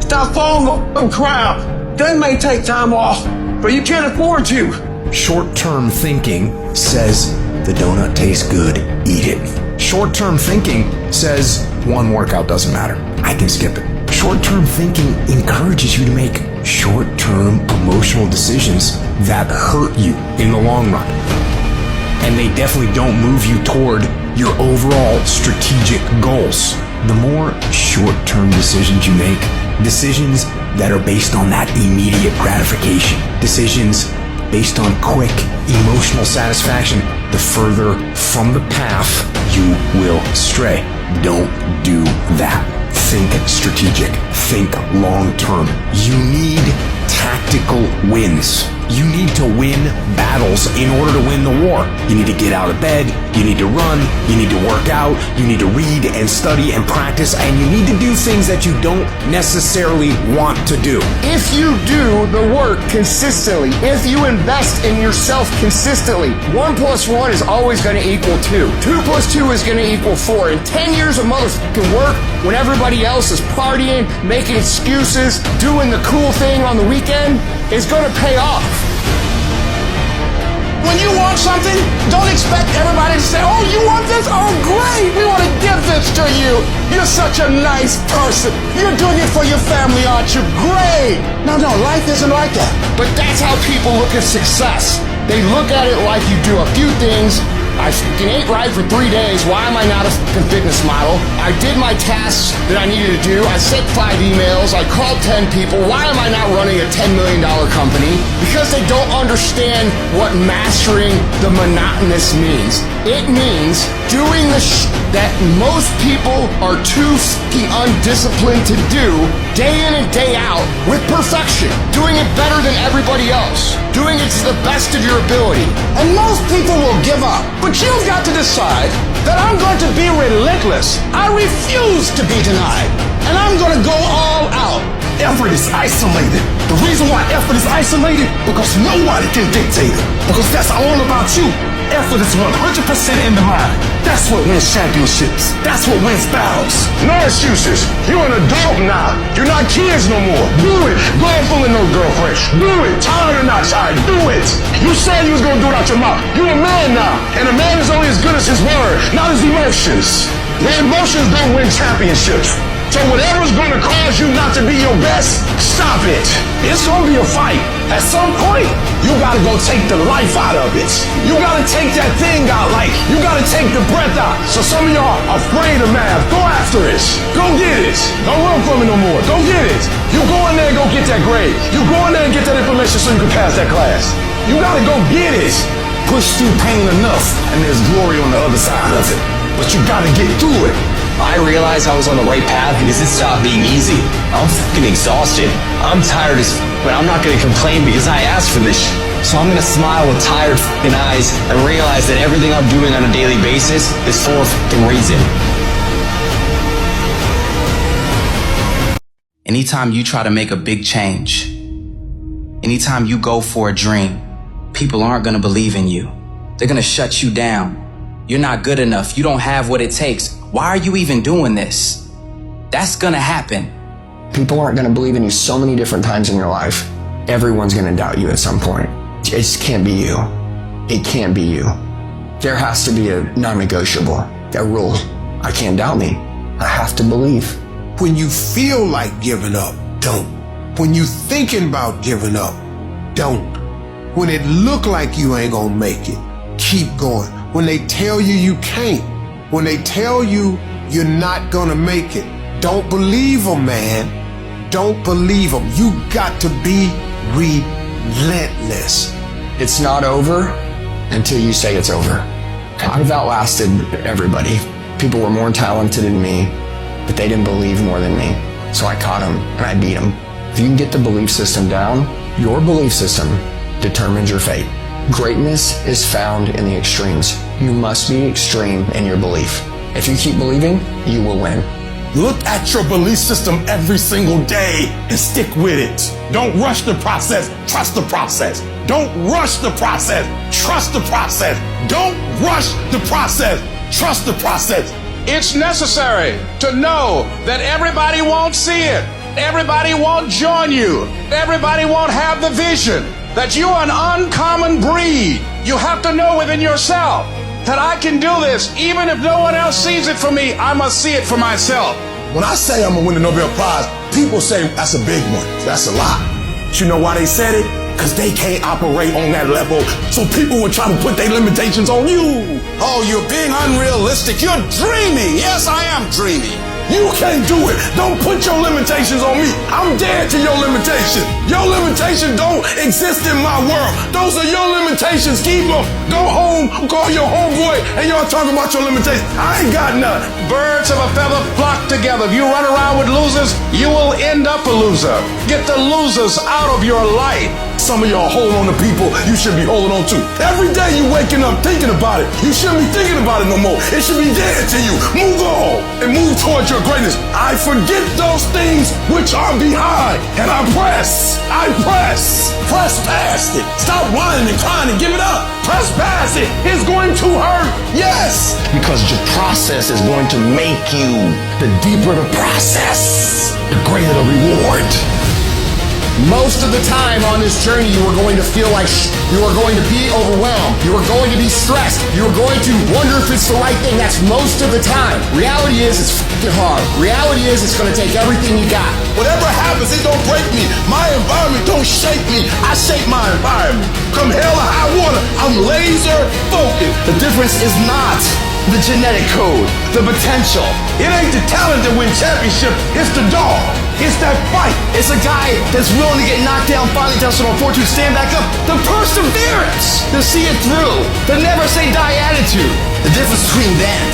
Speaker 14: Stop following the fucking crowd. They may take time off, but you can't afford to.
Speaker 16: Short-term thinking says the donut tastes good, eat it. Short-term thinking says one workout doesn't matter, I can skip it. Short-term thinking encourages you to make short-term emotional decisions that hurt you in the long run. And they definitely don't move you toward your overall strategic goals. The more short-term decisions you make, decisions that are based on that immediate gratification, decisions based on quick emotional satisfaction, the further from the path you will stray. Don't do that.
Speaker 5: think strategic. Think long term. You need tactical wins. You need to win battles in order to win the war. You need to get out of bed, you need to run, you need to work out, you need to read and study and practice, and you need to do things that you don't necessarily want to do.
Speaker 15: If you do the work consistently, if you invest in yourself consistently, 1 + 1 is always going to equal 2. 2 + 2 is going to equal 4. In 10 years of motherfucking work, when everybody else is partying, making excuses, doing the cool thing on the weekend, is going to pay off.
Speaker 9: When you want something, don't expect everybody to say, oh, you want this? Oh, great, we want to give this to you. You're such a nice person. You're doing it for your family, aren't you? Great. No, life isn't like that.
Speaker 15: But that's how people look at success. They look at it like you do a few things. I fucking ate right for 3 days. Why am I not a fucking fitness model? I did my tasks that I needed to do. I sent 5 emails. I called 10 people. Why am I not running a $10 million company? Because they don't understand what mastering the monotonous means. It means doing the that most people are too fucking undisciplined to do day in and day out with perfection. Doing it better than everybody else. Doing it to the best of your ability.
Speaker 9: And most people will give up. But you've got to decide that I'm going to be relentless. I refuse to be denied. And I'm going to go all out.
Speaker 8: Effort is isolated. The reason why effort is isolated, because nobody can dictate it. Because that's all about you. Effort is 100% in the mind. That's what wins championships. That's what wins battles. No excuses. You're an adult now. You're not kids no more. Do it. Go and pull in no girlfriend. Do it. Tired or not tired. Do it. You said you was going to do it out your mouth. You're a man now. And a man is only as good as his word, not his emotions. Your emotions don't win championships. So whatever's going to cause you not to be your best, stop it. It's going to be a fight. At some point, you got to go take the life out of it. You got to take that thing out, like you got to take the breath out. So some of y'all are afraid of math. Go after it. Go get it. Don't run from it no more. Go get it. You go in there and go get that grade. You go in there and get that information so you can pass that class. You got to go get it. Push through pain enough, and there's glory on the other side of it. But you got to get through it.
Speaker 3: I realized I was on the right path because it stopped being easy. I'm fucking exhausted. I'm tired as but I'm not gonna complain because I asked for this So I'm gonna smile with tired fucking eyes and realize that everything I'm doing on a daily basis is for a fucking reason. Anytime you try to make a big change, anytime you go for a dream, people aren't gonna believe in you. They're gonna shut you down. You're not good enough. You don't have what it takes. Why are you even doing this? That's gonna happen.
Speaker 10: People aren't going to believe in you so many different times in your life. Everyone's going to doubt you at some point. It just can't be you. It can't be you. There has to be a non-negotiable, a rule. I can't doubt me. I have to believe.
Speaker 4: When you feel like giving up, don't. When you thinking about giving up, don't. When it look like you ain't gonna make it, keep going. When they tell you you can't, when they tell you you're not gonna make it, don't believe them, man. Don't believe them. You got to be relentless.
Speaker 10: It's not over until you say it's over. I've outlasted everybody. People were more talented than me, but they didn't believe more than me. So I caught them and I beat them. If you can get the belief system down, your belief system determines your fate. Greatness is found in the extremes. You must be extreme in your belief. If you keep believing, you will win.
Speaker 8: Look at your belief system every single day and stick with it. Don't rush the process, trust the process. Don't rush the process, trust the process. Don't rush the process, trust the process.
Speaker 9: It's necessary to know that everybody won't see it. Everybody won't join you. Everybody won't have the vision. That you are an uncommon breed. You have to know within yourself that I can do this. Even if no one else sees it for me, I must see it for myself.
Speaker 8: When I say I'm gonna win the Nobel Prize, people say that's a big one. That's a lot. But you know why they said it? Because they can't operate on that level. So people will try to put their limitations on you.
Speaker 9: Oh, you're being unrealistic. You're dreaming. Yes, I am dreaming.
Speaker 4: You can't do it. Don't put your limitations on me. I'm dead to your limitation. Your limitation don't exist in my world. Those are your limitations. Keep them. Go home, call your homeboy, and y'all talking about your limitations. I ain't got none.
Speaker 9: Birds of a feather flock together. If you run around with losers, you will end up a loser. Get the losers out of your life.
Speaker 4: Some of y'all hold on to people you should be holding on to. Every day you waking up thinking about it. You shouldn't be thinking about it no more. It should be dead to you. Move on and move towards your greatness. I forget those things which are behind and I press. Press past it. Stop whining and crying and give it up. Press past it. It's going to hurt. Yes.
Speaker 12: Because your process is going to make you, the deeper the process, the greater the reward.
Speaker 15: Most of the time on this journey, you are going to feel like you are going to be overwhelmed. You are going to be stressed. You are going to wonder if it's the right thing. That's most of the time. Reality is it's f***ing hard. Reality is it's going to take everything you got.
Speaker 4: Whatever happens, it don't break me. My environment don't shake me. I shake my environment. Come hell or high water, I'm laser focused.
Speaker 11: The difference is not the genetic code, the potential.
Speaker 4: It ain't the talent that wins championship, it's the dog. It's that fight.
Speaker 11: It's a guy that's willing to get knocked down, finally tell someone fortune, stand back up. The perseverance to see it through. The never say die attitude.
Speaker 12: The difference between them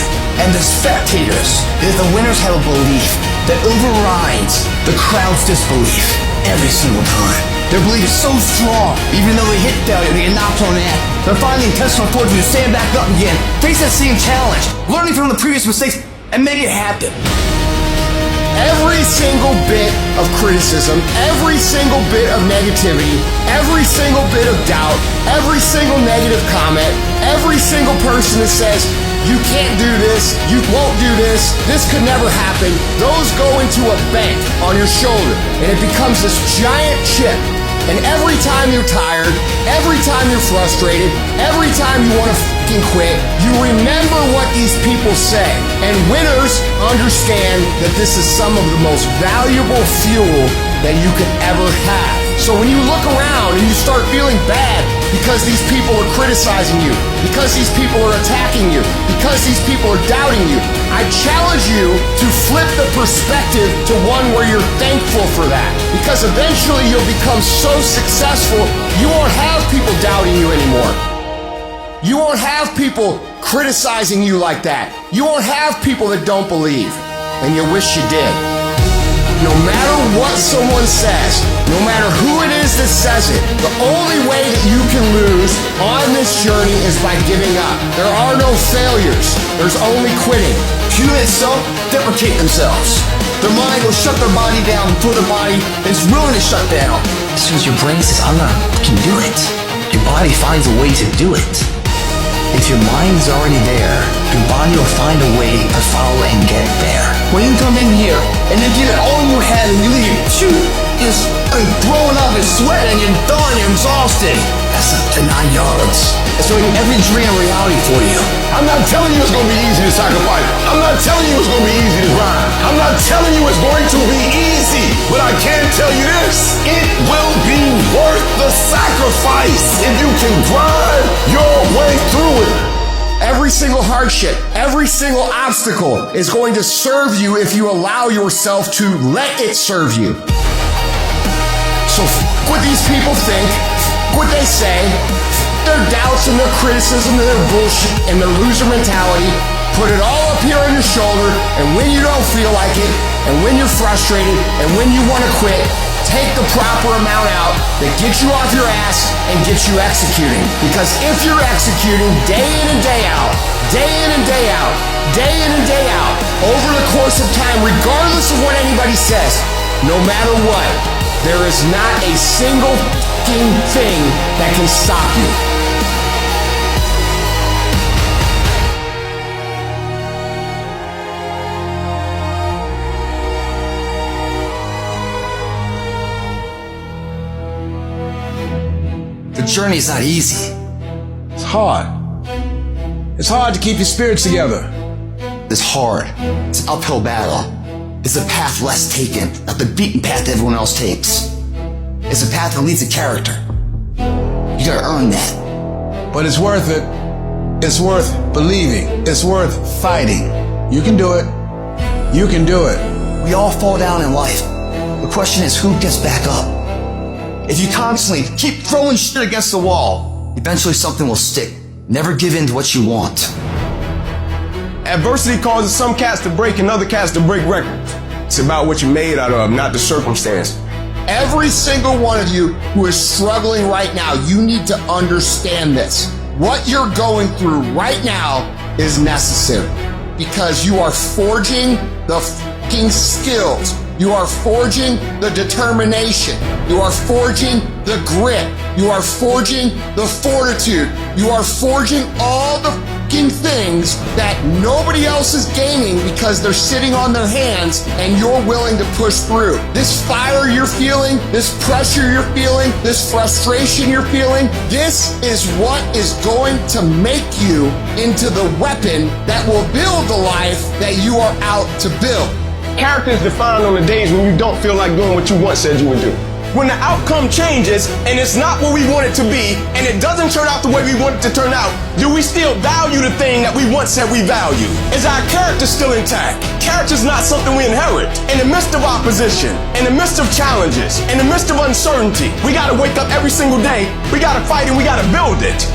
Speaker 12: and the spectators is the winners have a belief that overrides the crowd's disbelief every single time. Their belief is so strong, even though they hit failure, they get knocked on the head. They're finally testing on fortune to stand back up again, face that same challenge, learning from the previous mistakes, and make it happen.
Speaker 15: Every single bit of criticism, every single bit of negativity, every single bit of doubt, every single negative comment, every single person that says, you can't do this, you won't do this could never happen, those go into a bank on your shoulder, and it becomes this giant chip. And every time you're tired, every time you're frustrated, every time you want to fucking quit, you remember what these people say. And winners understand that this is some of the most valuable fuel that you could ever have. So when you look around and you start feeling bad because these people are criticizing you, because these people are attacking you, because these people are doubting you, I challenge you to flip the perspective to one where you're thankful for that. Because eventually you'll become so successful, you won't have people doubting you anymore. You won't have people criticizing you like that. You won't have people that don't believe, and you wish you did. No matter what someone says, no matter who it is that says it, the only way that you can lose on this journey is by giving up. There are no failures. There's only quitting.
Speaker 12: Humans self-deprecate themselves. Their mind will shut their body down before their body is willing to shut down. As soon as your brain says, I'm not fucking do it, your body finds a way to do it. If your mind's already there, your body will find a way to follow and get there. When you come in here and then get it all in your head and you leave, just throwing up and sweating and you're done, you're exhausted. That's up to 9 yards. It's making every dream a reality for you.
Speaker 4: I'm not telling you it's going to be easy to sacrifice. I'm not telling you it's going to be easy to grind. I'm not telling you it's going to be easy. But I can tell you this. It will be worth the sacrifice if you can grind your way through it.
Speaker 15: Every single hardship, every single obstacle is going to serve you if you allow yourself to let it serve you. So what these people think, what they say, their doubts and their criticism and their bullshit and their loser mentality, put it all up here on your shoulder, and when you don't feel like it, and when you're frustrated, and when you want to quit, take the proper amount out that gets you off your ass and gets you executing. Because if you're executing day in and day out, day in and day out, day in and day out, over the course of time, regardless of what anybody says, no matter what, there is not a single fucking thing that can stop you.
Speaker 11: The journey's not easy.
Speaker 9: It's hard. It's hard to keep your spirits together.
Speaker 12: It's hard. It's an uphill battle. It's a path less taken, not the beaten path that everyone else takes. It's a path that leads to character. You gotta earn that.
Speaker 9: But it's worth it. It's worth believing. It's worth fighting. You can do it. You can do it.
Speaker 11: We all fall down in life. The question is, who gets back up? If you constantly keep throwing shit against the wall, eventually something will stick. Never give in to what you want.
Speaker 18: Adversity causes some cats to break and other cats to break records. It's about what you're made out of, not the circumstance.
Speaker 15: Every single one of you who is struggling right now, you need to understand this. What you're going through right now is necessary because you are forging the fucking skills. You are forging the determination. You are forging the grit. You are forging the fortitude. You are forging all the fucking things that nobody else is gaining because they're sitting on their hands and you're willing to push through. This fire you're feeling, this pressure you're feeling, this frustration you're feeling, this is what is going to make you into the weapon that will build the life that you are out to build.
Speaker 18: Character is defined on the days when you don't feel like doing what you once said you would do. When the outcome changes and it's not what we want it to be and it doesn't turn out the way we want it to turn out, do we still value the thing that we once said we value? Is our character still intact? Character's not something we inherit. In the midst of opposition, in the midst of challenges, in the midst of uncertainty, we gotta wake up every single day, we gotta fight and we gotta build it.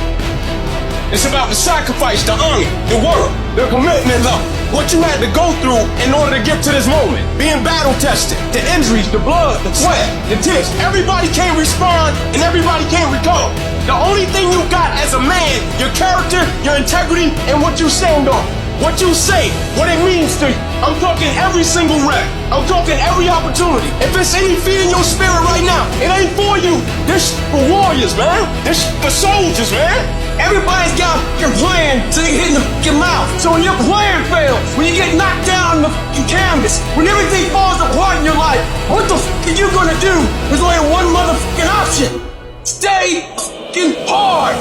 Speaker 18: It's about the sacrifice, the honor, the work, the commitment, what you had to go through in order to get to this moment. Being battle tested, the injuries, the blood, the sweat, the tears. Everybody can't respond and everybody can't recover. The only thing you got as a man, your character, your integrity, and what you stand on. What you say, what it means to you. I'm talking every single rep. I'm talking every opportunity. If it's any fear in your spirit right now, it ain't for you. This for warriors, man. This for soldiers, man. Everybody's got your plan till they hit in your mouth. So when your plan fails, when you get knocked down on the canvas, when everything falls apart in your life, what the are you gonna do? There's only one motherfucking option. Stay fucking hard.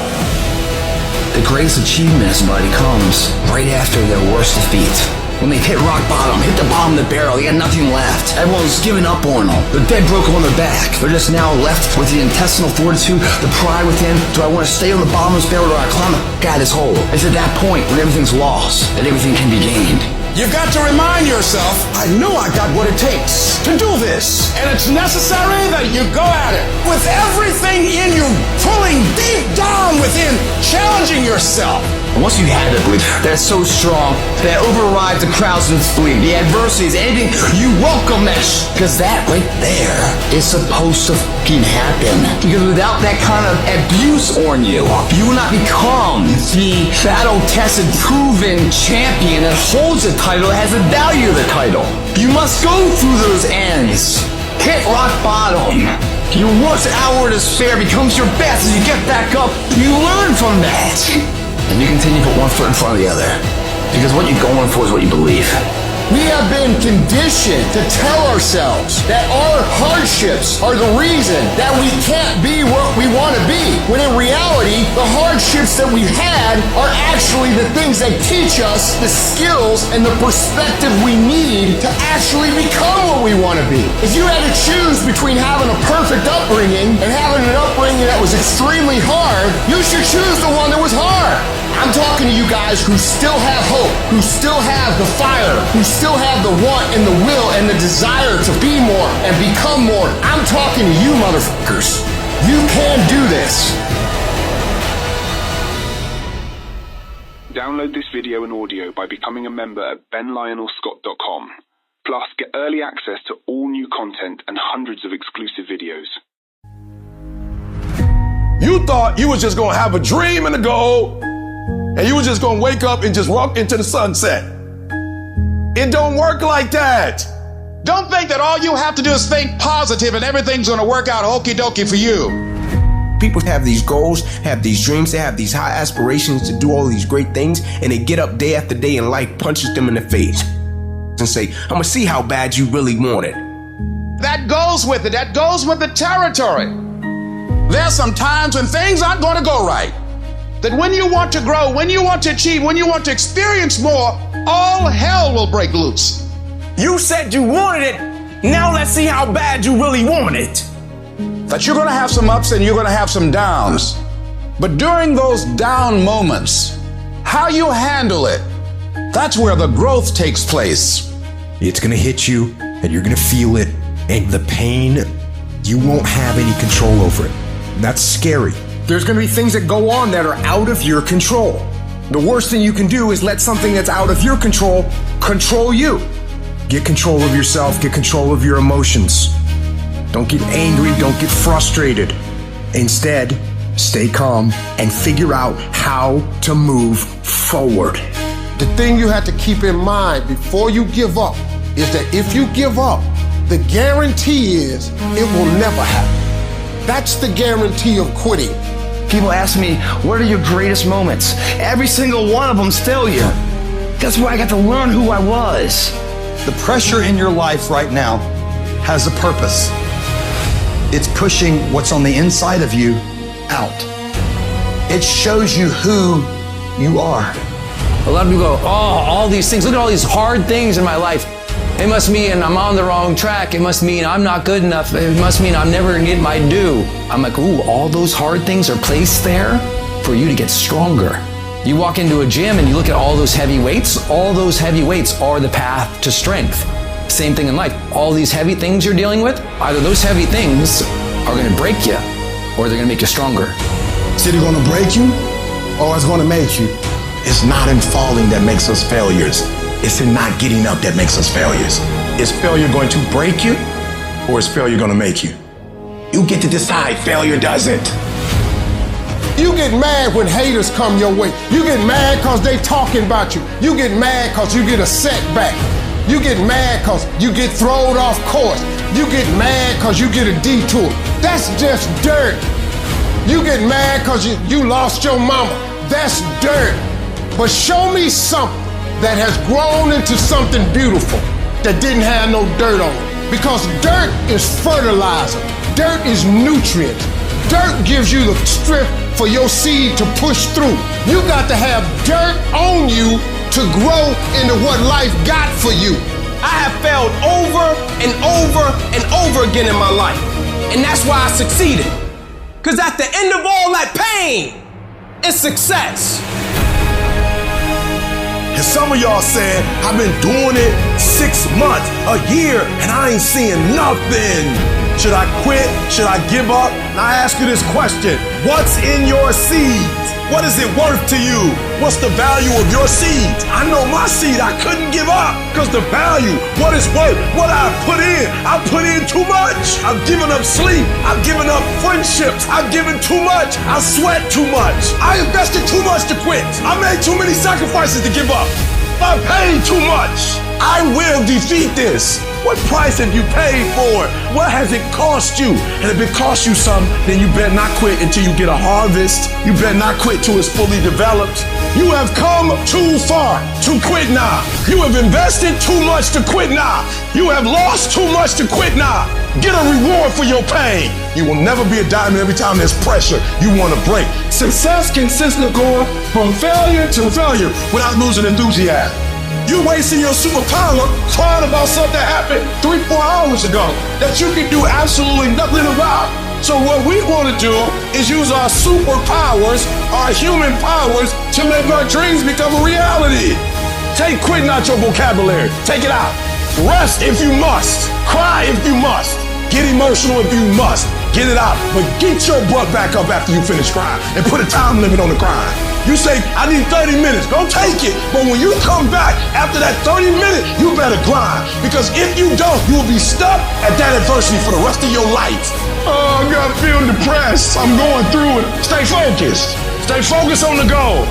Speaker 11: The greatest achievement of somebody comes right after their worst defeat. When they've hit rock bottom, hit the bottom of the barrel, they got nothing left. Everyone's given up on them. They're dead broke on their back. They're just now left with the intestinal fortitude, the pride within. Do I want to stay on the bottom of this barrel or do I climb out of this hole? It's at that point when everything's lost that everything can be gained.
Speaker 9: You've got to remind yourself,
Speaker 8: I know I got what it takes to do this.
Speaker 9: and it's necessary that you go at it with everything in you, pulling deep down within, challenging yourself.
Speaker 11: And once you have that belief, that's so strong that it overrides the crowd's belief, the adversities, anything, you welcome that because that right there is supposed to fucking happen. Because without that kind of abuse on you, you will not become the battle-tested, proven champion that holds the title, that has the value of the title. You must go through those ends. Hit rock bottom. Your worst hour of despair becomes your best as you get back up. You learn from that. And you continue to put one foot in front of the other. Because what you're going for is what you believe.
Speaker 15: We have been conditioned to tell ourselves that our hardships are the reason that we can't be what we want to be. When in reality, the hardships that we've had are actually the things that teach us the skills and the perspective we need to actually become what we want to be. If you had to choose between having a perfect upbringing and having an upbringing that was extremely hard, you should choose the one that was hard. I'm talking to you guys who still have hope, who still have the fire, who still have the want and the will and the desire to be more and become more. I'm talking to you motherfuckers. You can do this.
Speaker 20: Download this video and audio by becoming a member at benlionelscott.com. Plus, get early access to all new content and hundreds of exclusive videos.
Speaker 4: You thought you was just gonna have a dream and a goal, and you was just gonna wake up and just walk into the sunset. It don't work like that.
Speaker 9: Don't think that all you have to do is think positive and everything's going to work out okie dokie for you.
Speaker 5: People have these goals, have these dreams, they have these high aspirations to do all these great things, and they get up day after day and life punches them in the face and say, I'm gonna see how bad you really want it.
Speaker 9: That goes with it. That goes with the territory. There's some times when things aren't going to go right. That when you want to grow, when you want to achieve, when you want to experience more, all hell will break loose.
Speaker 14: You said you wanted it. Now let's see how bad you really want it.
Speaker 9: That you're going to have some ups and you're going to have some downs. But during those down moments, how you handle it, that's where the growth takes place.
Speaker 16: It's going to hit you, and you're going to feel it, and the pain, you won't have any control over it. That's scary. There's going to be things that go on that are out of your control. The worst thing you can do is let something that's out of your control you. Get control of yourself, get control of your emotions. Don't get angry, don't get frustrated. Instead, stay calm and figure out how to move forward.
Speaker 15: The thing you have to keep in mind before you give up is that if you give up, the guarantee is it will never happen. That's the guarantee of quitting.
Speaker 11: People ask me, what are your greatest moments? Every single one of them's failure. That's where I got to learn who I was.
Speaker 6: The pressure in your life right now has a purpose. It's pushing what's on the inside of you out. It shows you who you are.
Speaker 17: A lot of people go, oh, all these things, look at all these hard things in my life. It must mean I'm on the wrong track. It must mean I'm not good enough. It must mean I'm never gonna get my due. I'm like, ooh, all those hard things are placed there for you to get stronger. You walk into a gym and you look at all those heavy weights are the path to strength. Same thing in life. All these heavy things you're dealing with, either those heavy things are gonna break you or they're gonna make you stronger.
Speaker 8: It's either gonna break you or it's gonna make you.
Speaker 12: It's not in falling that makes us failures. It's in not getting up that makes us failures. Is failure going to break you or is failure gonna make you? You get to decide. Failure doesn't.
Speaker 15: You get mad when haters come your way. You get mad because they talking about you. You get mad because you get a setback. You get mad because you get thrown off course. You get mad because you get a detour. That's just dirt. You get mad because you lost your mama. That's dirt. But show me something that has grown into something beautiful that didn't have no dirt on it. Because dirt is fertilizer. Dirt is nutrients. Dirt gives you the strength for your seed to push through. You got to have dirt on you to grow into what life got for you.
Speaker 14: I have failed over and over and over again in my life. And that's why I succeeded. Because at the end of all that pain, it's success.
Speaker 4: And some of y'all saying, I've been doing it 6 months, a year, and I ain't seeing nothing. Should I quit? Should I give up? And I ask you this question. What's in your seeds? What is it worth to you? What's the value of your seeds? I know my seed, I couldn't give up because the value, what it's worth, what I put in too much. I've given up sleep. I've given up friendships. I've given too much. I sweat too much. I invested too much to quit. I made too many sacrifices to give up. I paid too much. I will defeat this. What price have you paid for it? What has it cost you? And if it costs you something, then you better not quit until you get a harvest. You better not quit till it's fully developed. You have come too far to quit now. You have invested too much to quit now. You have lost too much to quit now. Get a reward for your pain. You will never be a diamond every time there's pressure. You want to break. Success consists of going from failure to failure without losing enthusiasm. You're wasting your superpower crying about something that happened 3-4 hours ago that you can do absolutely nothing about. So what we want to do is use our superpowers, our human powers, to make our dreams become a reality. Take quitting out your vocabulary. Take it out. Rest if you must. Cry if you must. Get emotional if you must. Get it out. But get your butt back up after you finish crying and put a time limit on the crying. You say, I need 30 minutes. Go take it. But when you come back after that 30 minutes, you better grind. Because if you don't, you will be stuck at that adversity for the rest of your life. Oh, I'm feeling depressed. I'm going through it. Stay focused. Stay focused on the goal.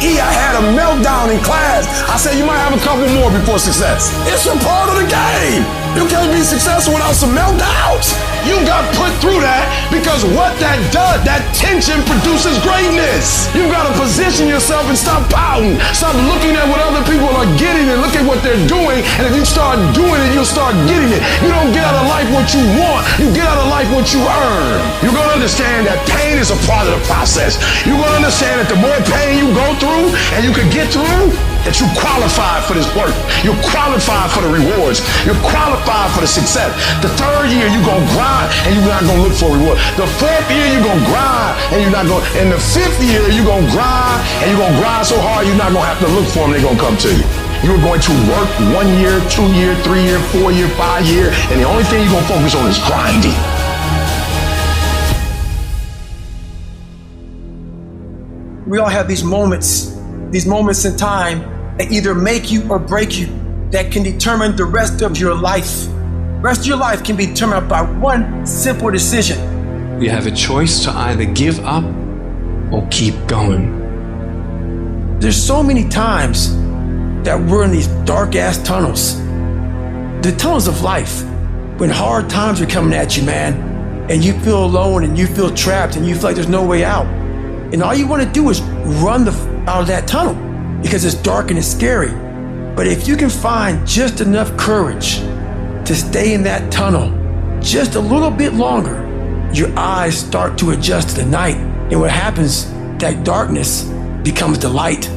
Speaker 4: I had a meltdown in class. I said, you might have a couple more before success. It's a part of the game. You can't be successful without some meltdowns. You got put through that because what that does, that tension produces greatness. You got to position yourself and stop pouting. Stop looking at what other people are getting and look at what they're doing. And if you start doing it, you'll start getting it. You don't get out of life what you want. You get out of life what you earn. You're going to understand that pain is a part of the process. You're going to understand that the more pain you go through and you can get through, that you qualify for this work. You're qualified for the rewards. You're qualified for the success. The third year, you're going to grind and you're not going to look for a reward. The fourth year, you're going to grind and you're not going to. And the fifth year, you're going to grind and you're going to grind so hard, you're not going to have to look for them. They're going to come to you.
Speaker 8: You're going to work 1 year, 2 year, 3 year, 4 year, 5 year, and the only thing you're going to focus on is grinding.
Speaker 14: We all have these moments in time that either make you or break you, that can determine the rest of your life. The rest of your life can be determined by one simple decision.
Speaker 13: You have a choice to either give up or keep going.
Speaker 14: There's so many times that we're in these dark ass tunnels. The tunnels of life, when hard times are coming at you, man, and you feel alone and you feel trapped and you feel like there's no way out. And all you want to do is run out of that tunnel because it's dark and it's scary. But if you can find just enough courage to stay in that tunnel just a little bit longer, your eyes start to adjust to the night. And what happens, that darkness becomes the light.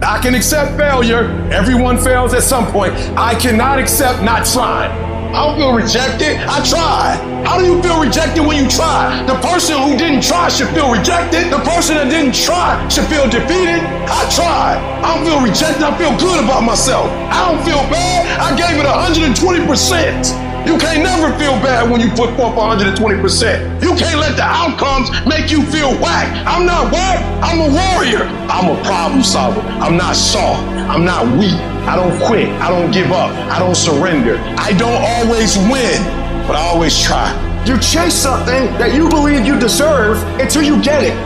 Speaker 8: I can accept failure. Everyone fails at some point. I cannot accept not trying. I don't feel rejected. I tried. How do you feel rejected when you try? The person who didn't try should feel rejected. The person that didn't try should feel defeated. I tried. I don't feel rejected. I feel good about myself. I don't feel bad. I gave it 120%. You can't never feel bad when you put forth 120%. You can't let the outcomes make you feel whack. I'm not whack. I'm a warrior. I'm a problem solver. I'm not soft. I'm not weak. I don't quit. I don't give up. I don't surrender. I don't always win, but I always try.
Speaker 19: You chase something that you believe you deserve until you get it.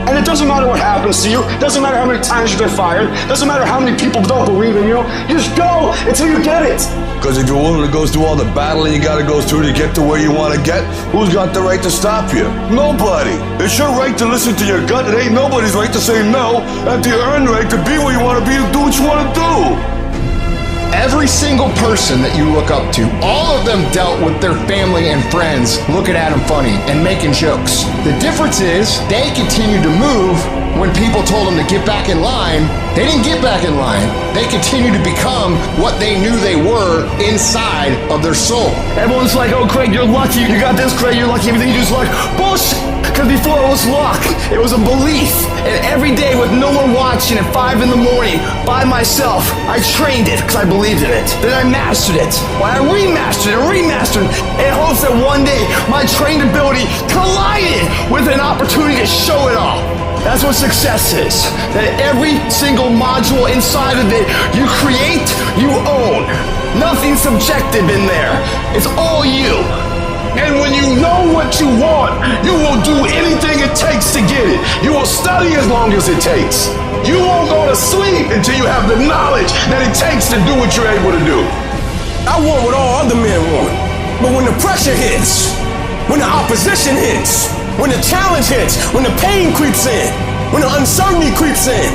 Speaker 19: And it doesn't matter what happens to you. It doesn't matter how many times you get fired. It doesn't matter how many people don't believe in you. You just go until you get it.
Speaker 7: Because if you're willing to go through all the battling you got to go through to get to where you want to get, who's got the right to stop you? Nobody. It's your right to listen to your gut. It ain't nobody's right to say no. After you earn the right to be where you want to be and do what you want to do.
Speaker 15: Every single person that you look up to, all of them dealt with their family and friends looking at them funny and making jokes. The difference is they continued to move when people told them to get back in line. They didn't get back in line. They continued to become what they knew they were inside of their soul.
Speaker 19: Everyone's like, oh, Craig, you're lucky. You got this, Craig, you're lucky. Everything you do is luck. Bullshit. Because before it was luck, it was a belief. And every day with no one watching at 5 in the morning, by myself, I trained it because I believed in it. Then I mastered it. Well, I remastered in hopes that one day my trained ability collided with an opportunity to show it off. That's what success is. That every single module inside of it, you create, you own. Nothing subjective in there. It's all you.
Speaker 8: And when you know what you want, you will do anything it takes to get it. You will study as long as it takes. You won't go to sleep until you have the knowledge that it takes to do what you're able to do.
Speaker 14: I want what all other men want. But when the pressure hits, when the opposition hits, when the challenge hits, when the pain creeps in, when the uncertainty creeps in,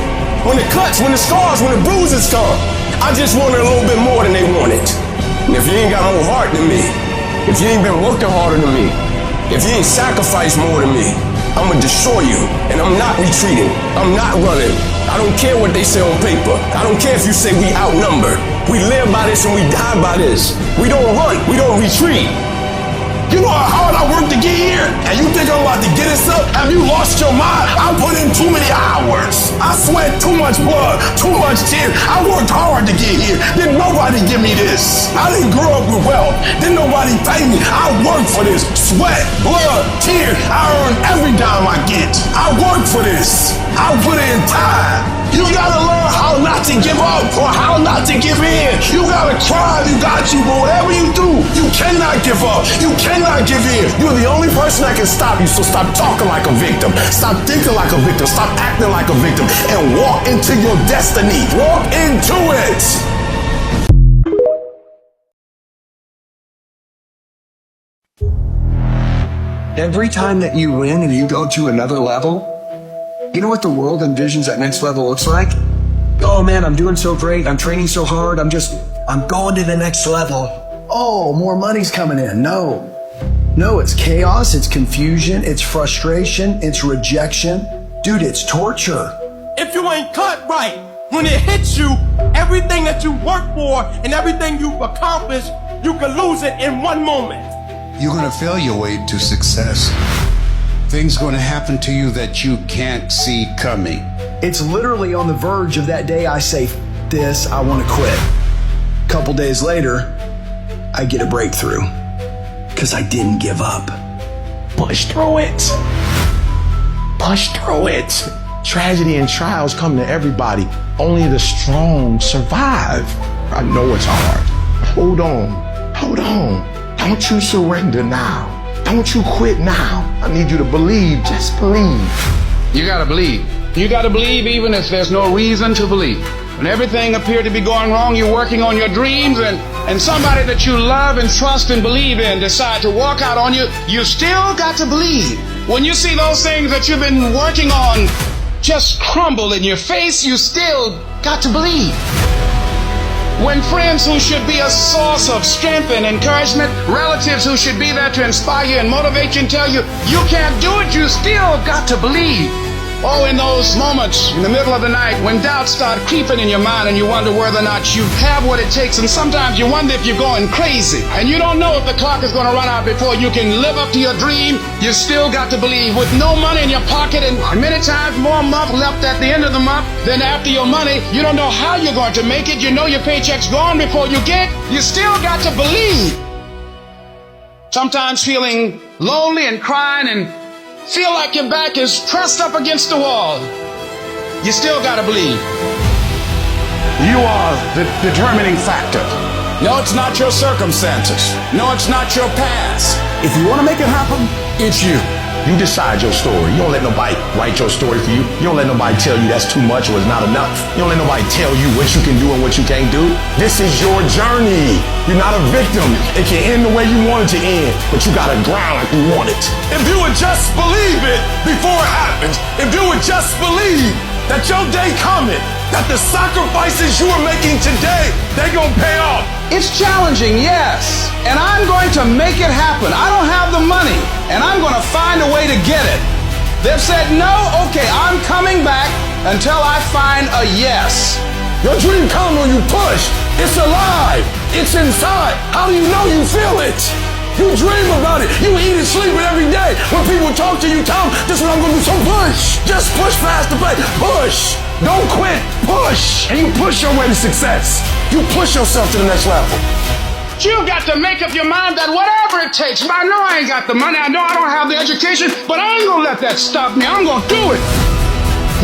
Speaker 14: when the cuts, when the scars, when the bruises come, I just want it a little bit more than they want it. And if you ain't got more heart than me, if you ain't been working harder than me, if you ain't sacrificed more than me, I'm gonna destroy you. And I'm not retreating. I'm not running. I don't care what they say on paper. I don't care if you say we outnumbered. We live by this and we die by this. We don't run. We don't retreat. You know how hard I worked to get here? And you think I'm about to get this up? Have you lost your mind? I put in too many hours. I sweat too much blood, too much tears. I worked hard to get here. Didn't nobody give me this. I didn't grow up with wealth. Didn't nobody pay me. I worked for this. Sweat, blood, tears. I earn every dime I get. I work for this. I put in time. You gotta learn how not to give up or how not to give in. You gotta try. You got you. But whatever you do, you cannot give up. You cannot give in. You're the only person that can stop you. So stop talking like a victim. Stop thinking like a victim. Stop acting like a victim. And walk into your destiny. Walk into it.
Speaker 10: Every time that you win and you go to another level, you know what the world envisions that next level looks like? Oh man, I'm doing so great. I'm training so hard. I'm going to the next level. Oh, more money's coming in. No, it's chaos. It's confusion. It's frustration. It's rejection. Dude, it's torture.
Speaker 14: If you ain't cut right, when it hits you, everything that you work for and everything you've accomplished, you can lose it in one moment.
Speaker 21: You're going to fail your way to success. Things going to happen to you that you can't see coming.
Speaker 10: It's literally on the verge of that day I say,
Speaker 5: this. I want to quit. A couple days later, I get a breakthrough because I didn't give up.
Speaker 8: Push through it. Push through it. Tragedy and trials come to everybody. Only the strong survive. I know it's hard. Hold on. Hold on. Don't you surrender now. Don't you quit now. I need you to believe. Just believe.
Speaker 9: You gotta believe. You gotta believe even if there's no reason to believe. When everything appeared to be going wrong, you're working on your dreams, and somebody that you love and trust and believe in decide to walk out on you, you still got to believe. When you see those things that you've been working on just crumble in your face, you still got to believe. When friends who should be a source of strength and encouragement, relatives who should be there to inspire you and motivate you and tell you you can't do it, you still got to believe. Oh, in those moments in the middle of the night when doubts start creeping in your mind and you wonder whether or not you have what it takes, and sometimes you wonder if you're going crazy and you don't know if the clock is going to run out before you can live up to your dream, you still got to believe. With no money in your pocket and many times more month left at the end of the month than after your money, you don't know how you're going to make it. You know your paycheck's gone before you get, you still got to believe. Sometimes feeling lonely and crying and feel like your back is pressed up against the wall, you still gotta believe.
Speaker 8: You are the determining factor.
Speaker 9: No, it's not your circumstances. No, it's not your past.
Speaker 8: If you want to make it happen, it's you. You decide your story. You don't let nobody write your story for you. You don't let nobody tell you that's too much or it's not enough. You don't let nobody tell you what you can do and what you can't do. This is your journey. You're not a victim. It can end the way you want it to end, but you gotta grind like you want it. If you would just believe it before it happens, if you would just believe that your day coming, that the sacrifices you are making today, they gonna pay off.
Speaker 9: It's challenging, yes, and I'm going to make it happen. I don't have the money, and I'm going to find a way to get it. They've said no, okay, I'm coming back until I find a yes.
Speaker 8: Your dream comes when you push. It's alive. It's inside. How do you know you feel it? You dream about it. You eat and sleep it every day. When people talk to you, tell them, this is what I'm going to do, so push. Just push past the plate. Push. Don't quit. Push. And you push your way to success. You push yourself to the next level.
Speaker 9: You've got to make up your mind that whatever it takes, I know I ain't got the money, I know I don't have the education, but I ain't going to let that stop me. I'm going to do it.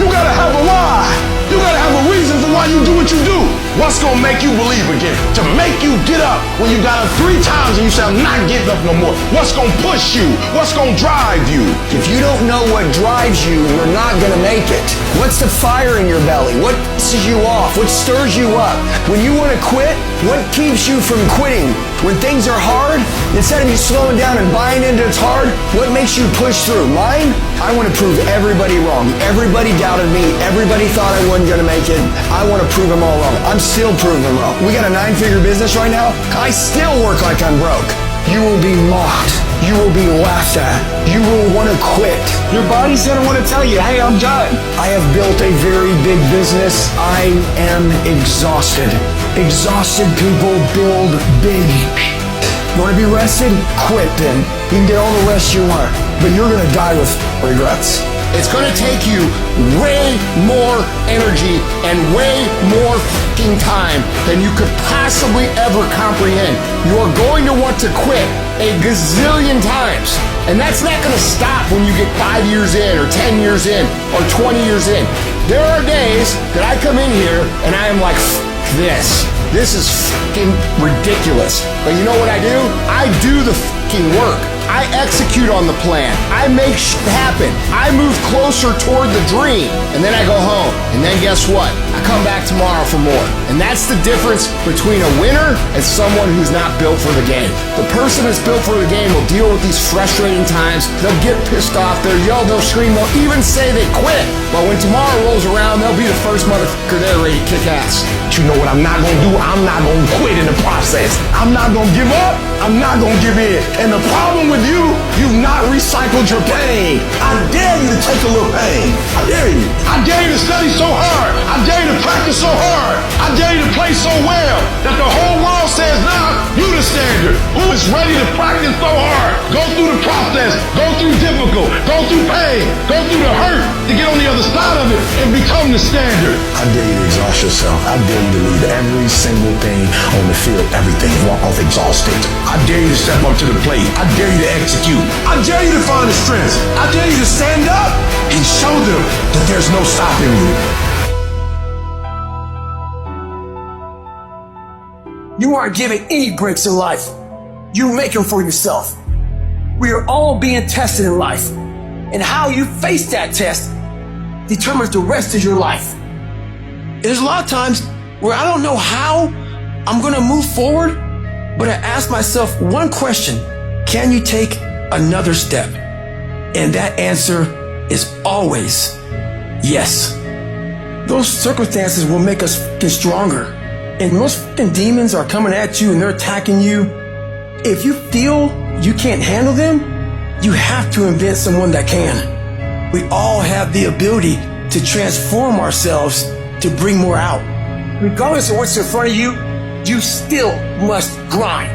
Speaker 8: You got to have a why. You got to have a reason for why you do what you do. What's going to make you believe again? To make you get up when you got up 3 times and you say, I'm not getting up no more. What's going to push you? What's going to drive you?
Speaker 10: If you don't know what drives you, you're not going to make it. What's the fire in your belly? What pisses you off? What stirs you up? When you want to quit, what keeps you from quitting? When things are hard, instead of you slowing down and buying into it's hard, what makes you push through? Mine? I want to prove everybody wrong. Everybody doubted me. Everybody thought I wasn't going to make it. I want to prove them all wrong. I'm still proving them wrong. We got a 9-figure business right now. I still work like I'm broke. You will be mocked. You will be laughed at. You will want to quit.
Speaker 9: Your body's going to want to tell you, hey, I'm done.
Speaker 10: I have built a very big business. I am exhausted. Exhausted people build big. You want to be rested? Quit then. You can get all the rest you want, but you're going to die with regrets.
Speaker 15: It's going to take you way more energy and way more fucking time than you could possibly ever comprehend. You are going to want to quit a gazillion times. And that's not going to stop when you get 5 years in or 10 years in or 20 years in. There are days that I come in here and I am like, this. This is fucking ridiculous. But you know what I do? I do the fucking work. I execute on the plan. I make shit happen. I move closer toward the dream. And then I go home. And then guess what? I come back tomorrow for more. And that's the difference between a winner and someone who's not built for the game. The person that's built for the game will deal with these frustrating times. They'll get pissed off. They'll yell. They'll scream. They'll even say they quit. But when tomorrow rolls around, they'll be the first motherfucker there ready to kick ass.
Speaker 8: But you know what I'm not going to do? I'm not going to quit in the process. I'm not going to give up. I'm not going to give in. And the problem with you, you've not recycled your pain. I dare you to take a little pain. I dare you. I dare you to study so hard. I dare you to practice so hard. I dare you to play so well that the whole world says, now, you the standard. Who that's ready to practice so hard, go through the process, go through difficult, go through pain, go through the hurt to get on the other side of it and become the standard.
Speaker 12: I dare you to exhaust yourself. I dare you to leave every single thing on the field, everything, walk off exhausted.
Speaker 8: I dare you to step up to the plate. I dare you to execute. I dare you to find the strengths. I dare you to stand up and show them that there's no stopping you.
Speaker 1: You aren't given any breaks in life. You make them for yourself. We are all being tested in life. And how you face that test determines the rest of your life. There's a lot of times where I don't know how I'm going to move forward, but I ask myself one question: can you take another step? And that answer is always yes. Those circumstances will make us get stronger. And most demons are coming at you and they're attacking you. If you feel you can't handle them, you have to invent someone that can. We all have the ability to transform ourselves to bring more out. Regardless of what's in front of you, you still must grind.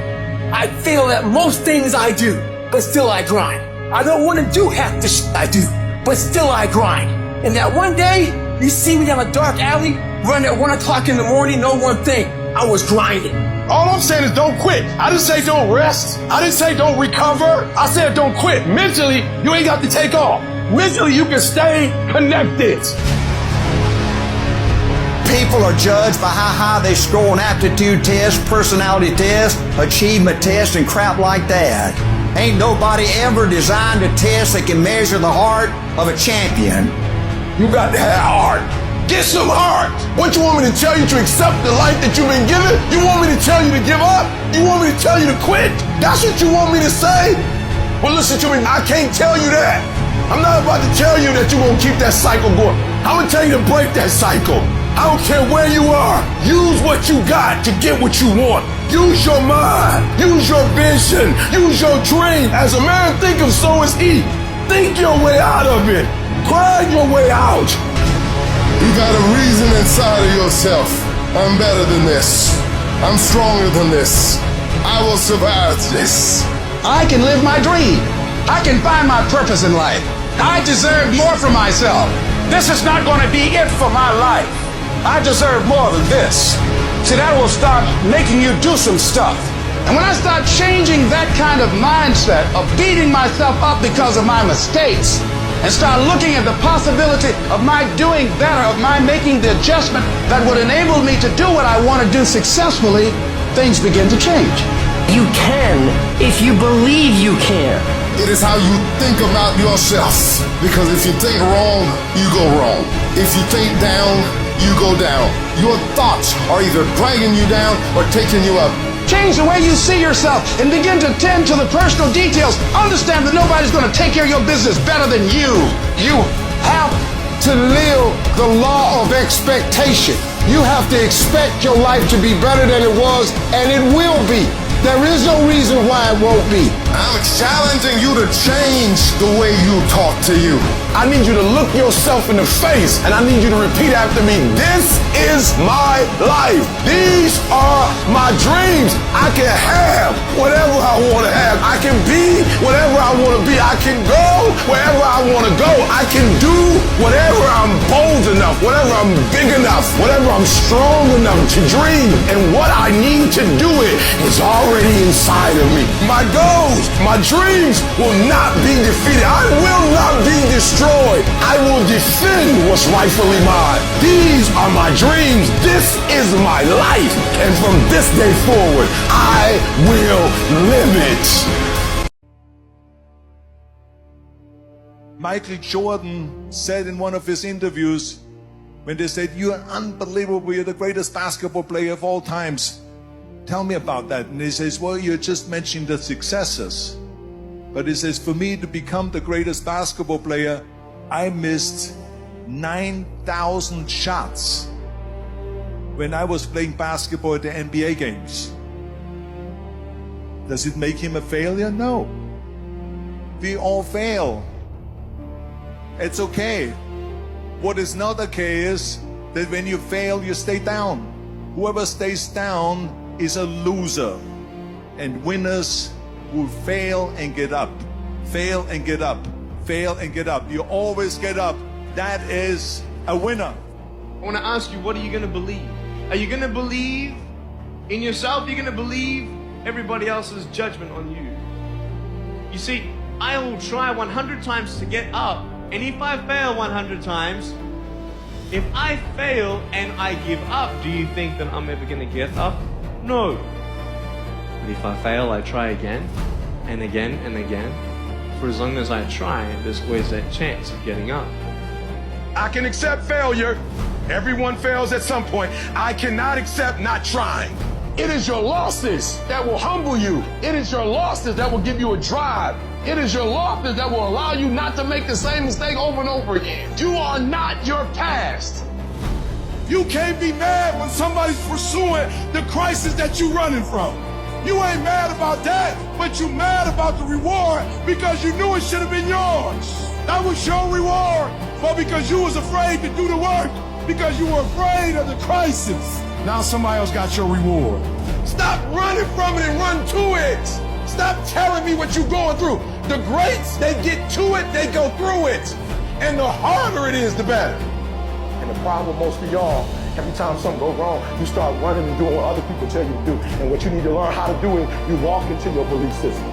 Speaker 1: I fail at most things I do, but still I grind. I don't want to do half the shit I do, but still I grind. And that one day, you see me down a dark alley, running at 1 o'clock in the morning, know one thing: I was grinding.
Speaker 8: All I'm saying is don't quit. I didn't say don't rest. I didn't say don't recover. I said don't quit. Mentally, you ain't got to take off. Mentally, you can stay connected.
Speaker 6: People are judged by how high they score on aptitude tests, personality tests, achievement tests, and crap like that. Ain't nobody ever designed a test that can measure the heart of a champion.
Speaker 8: You got to have heart. Get some heart. What you want me to tell you, to accept the life that you've been given? You want me to tell you to give up? You want me to tell you to quit? That's what you want me to say? Well, listen to me. I can't tell you that. I'm not about to tell you that you're going to keep that cycle going. I'm going to tell you to break that cycle. I don't care where you are. Use what you got to get what you want. Use your mind. Use your vision. Use your dream. As a man thinketh, so is he. Think your way out of it. Grind your way out.
Speaker 22: You got a reason inside of yourself. I'm better than this. I'm stronger than this. I will survive this.
Speaker 9: I can live my dream. I can find my purpose in life. I deserve more for myself. This is not going to be it for my life. I deserve more than this. See, that will start making you do some stuff. And when I start changing that kind of mindset of beating myself up because of my mistakes, and start looking at the possibility of my doing better, of my making the adjustment that would enable me to do what I want to do successfully, things begin to change.
Speaker 1: You can if you believe you can.
Speaker 22: It is how you think about yourself. Because if you think wrong, you go wrong. If you think down, you go down. Your thoughts are either dragging you down or taking you up.
Speaker 9: Change the way you see yourself and begin to tend to the personal details. Understand that nobody's going to take care of your business better than you.
Speaker 22: You have to live the law of expectation. You have to expect your life to be better than it was, and it will be. There is no reason why it won't be. I'm challenging you to change the way you talk to you.
Speaker 8: I need you to look yourself in the face, and I need you to repeat after me: this is my life. These are my dreams. I can have whatever I want to have. I can be whatever I want to be. I can go wherever I want to go. I can do whatever I'm bold enough, whatever I'm big enough, whatever I'm strong enough to dream. And what I need to do it is already inside of me. My goals, my dreams will not be defeated. I will not be destroyed. I will defend what's rightfully mine. These are my dreams. This is my life. And from this day forward, I will live it.
Speaker 23: Michael Jordan said in one of his interviews, when they said, "You're unbelievable, you're the greatest basketball player of all times. Tell me about that." And he says, "Well, you're just mentioning the successes." But he says, "For me to become the greatest basketball player, I missed 9,000 shots when I was playing basketball at the NBA games." Does it make him a failure? No. We all fail. It's okay. What is not okay is that when you fail, you stay down. Whoever stays down is a loser. And winners will fail and get up. Fail and get up. Fail and get up. You always get up. That is a winner.
Speaker 2: I want to ask you, what are you going to believe? Are you going to believe in yourself? Are you going to believe everybody else's judgment on you? You see, I will try 100 times to get up, and if I fail 100 times, if I fail and I give up, do you think that I'm ever going to get up? No. But if I fail, I try again, and again, and again. For as long as I try, there's always that chance of getting up.
Speaker 4: I can accept failure. Everyone fails at some point. I cannot accept not trying.
Speaker 8: It is your losses that will humble you. It is your losses that will give you a drive. It is your losses that will allow you not to make the same mistake over and over again. You are not your past.
Speaker 4: You can't be mad when somebody's pursuing the crisis that you're running from. You ain't mad about that, but you're mad about the reward because you knew it should have been yours. That was your reward, but because you was afraid to do the work, because you were afraid of the crisis. Now somebody else got your reward. Stop running from it and run to it. Stop telling me what you're going through. The greats, they get to it, they go through it. And the harder it is, the better.
Speaker 8: And the problem with most of y'all, every time something goes wrong, you start running and doing what other people tell you to do. And what you need to learn how to do is you walk into your belief system.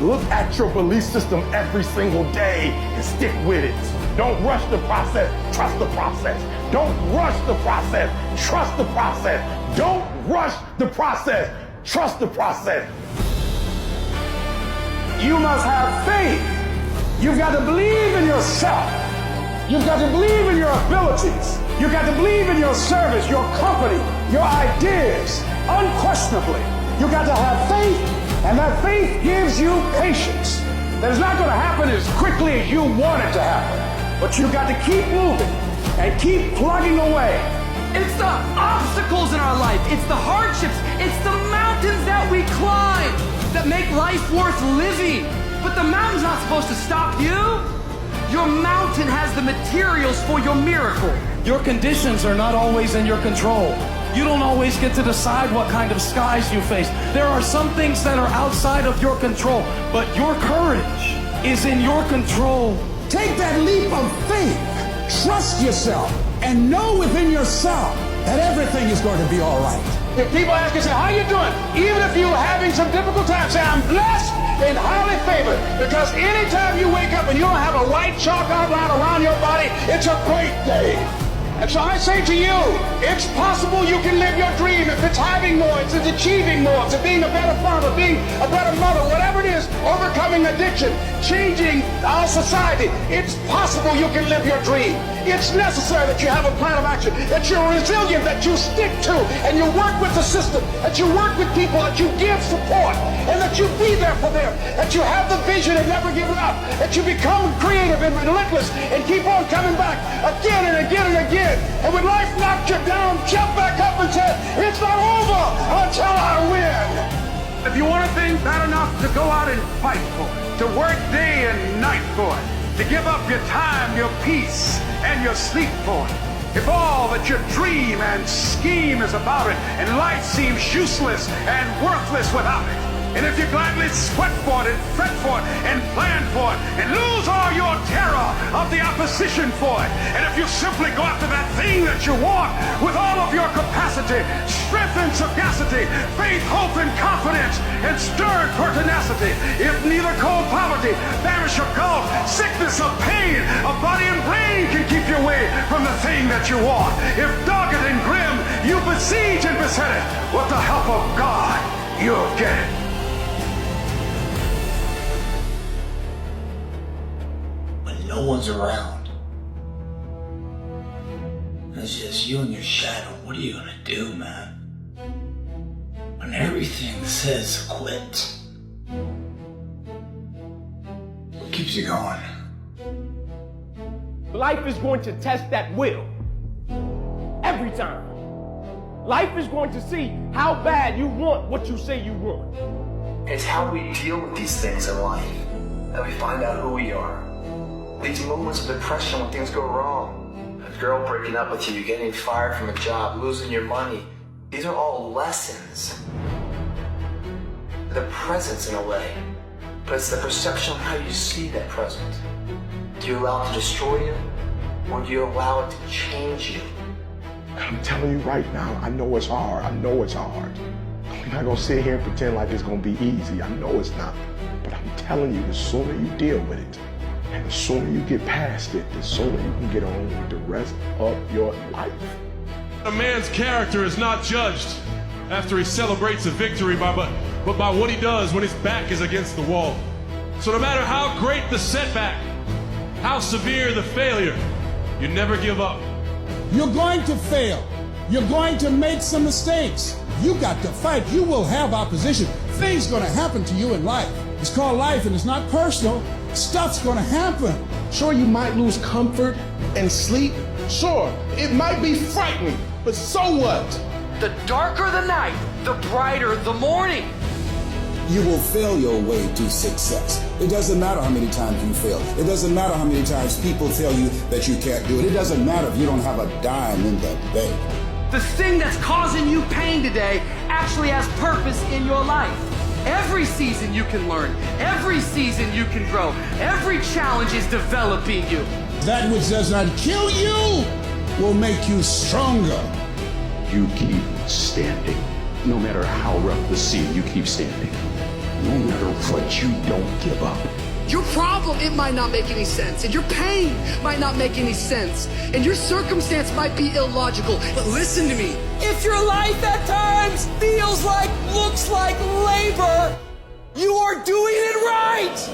Speaker 8: Look at your belief system every single day and stick with it. Don't rush the process, trust the process. Don't rush the process, trust the process. Don't rush the process, trust the process.
Speaker 9: You must have faith. You've got to believe in yourself. You've got to believe in your abilities. You've got to believe in your service, your company, your ideas, unquestionably. You've got to have faith, and that faith gives you patience. That is not going to happen as quickly as you want it to happen. But you've got to keep moving and keep plugging away.
Speaker 3: It's the obstacles in our life. It's the hardships. It's the mountains that we climb that make life worth living. But the mountain's not supposed to stop you. Your mountain has the materials for your miracle.
Speaker 18: Your conditions are not always in your control. You don't always get to decide what kind of skies you face. There are some things that are outside of your control, but your courage is in your control.
Speaker 9: Take that leap of faith. Trust yourself and know within yourself that everything is going to be all right.
Speaker 2: If people ask you, say, how you doing? Even if you're having some difficult times, say, I'm blessed and highly favored. Because anytime you wake up and you don't have a white chalk outline around your body, it's a great day. And so I say to you, it's possible you can live your dream. If it's having more, it's achieving more, it's being a better father, being a better mother, whatever it is, overcoming addiction, changing our society. It's possible you can live your dream. It's necessary that you have a plan of action, that you're resilient, that you stick to, and you work with the system, that you work with people, that you give support, and that you be there for them, that you have the vision and never give it up, that you become creative and relentless and keep on coming back again and again and again. And when life knocks you down, jump back up and say, it's not over until I win.
Speaker 24: If you want a thing bad enough to go out and fight for it, to work day and night for it, to give up your time, your peace, and your sleep for it. If all that your dream and scheme is about it, and life seems useless and worthless without it, and if you gladly sweat for it and fret for it and plan for it and lose all your terror of the opposition for it, and if you simply go after that thing that you want with all of your capacity, strength and sagacity, faith, hope and confidence, and stirred pertinacity, if neither cold poverty, famish or cold, sickness or pain of body and brain can keep you away from the thing that you want, if dogged and grim you besiege and beset it, with the help of God, you'll get it.
Speaker 25: No one's around. It's just you and your shadow. What are you gonna do, man? When everything says quit, what keeps you going?
Speaker 14: Life is going to test that will. Every time. Life is going to see how bad you want what you say you want.
Speaker 26: It's how we deal with these things in life that we find out who we are. These moments of depression when things go wrong. A girl breaking up with you, getting fired from a job, losing your money. These are all lessons. the presence in a way, but it's the perception of how you see that present. Do you allow it to destroy you, or do you allow it to change you?
Speaker 8: I'm telling you right now, I know it's hard. I know it's hard. I'm not gonna sit here and pretend like it's gonna be easy. I know it's not. But I'm telling you, the sooner you deal with it, and the sooner you get past it, the sooner you can get on with the rest of your life.
Speaker 4: A man's character is not judged after he celebrates a victory but by what he does when his back is against the wall. So no matter how great the setback, how severe the failure, you never give up.
Speaker 9: You're going to fail. You're going to make some mistakes. You got to fight. You will have opposition. Things going to happen to you in life. It's called life, and it's not personal. Stuff's going to happen.
Speaker 8: Sure, you might lose comfort and sleep. Sure, it might be frightening, but so what?
Speaker 3: The darker the night, the brighter the morning.
Speaker 10: You will fail your way to success. It doesn't matter how many times you fail. It doesn't matter how many times people tell you that you can't do it. It doesn't matter if you don't have a dime in the bank.
Speaker 3: The thing that's causing you pain today actually has purpose in your life. Every season you can learn. Every season you can grow. Every challenge is developing you.
Speaker 9: That which does not kill you will make you stronger.
Speaker 7: You keep standing. No matter how rough the sea, you keep standing. No matter what, you don't give up.
Speaker 3: Your problem, it might not make any sense. And your pain might not make any sense. And your circumstance might be illogical. But listen to me. If your life at times feels like, looks like labor, you are doing it right.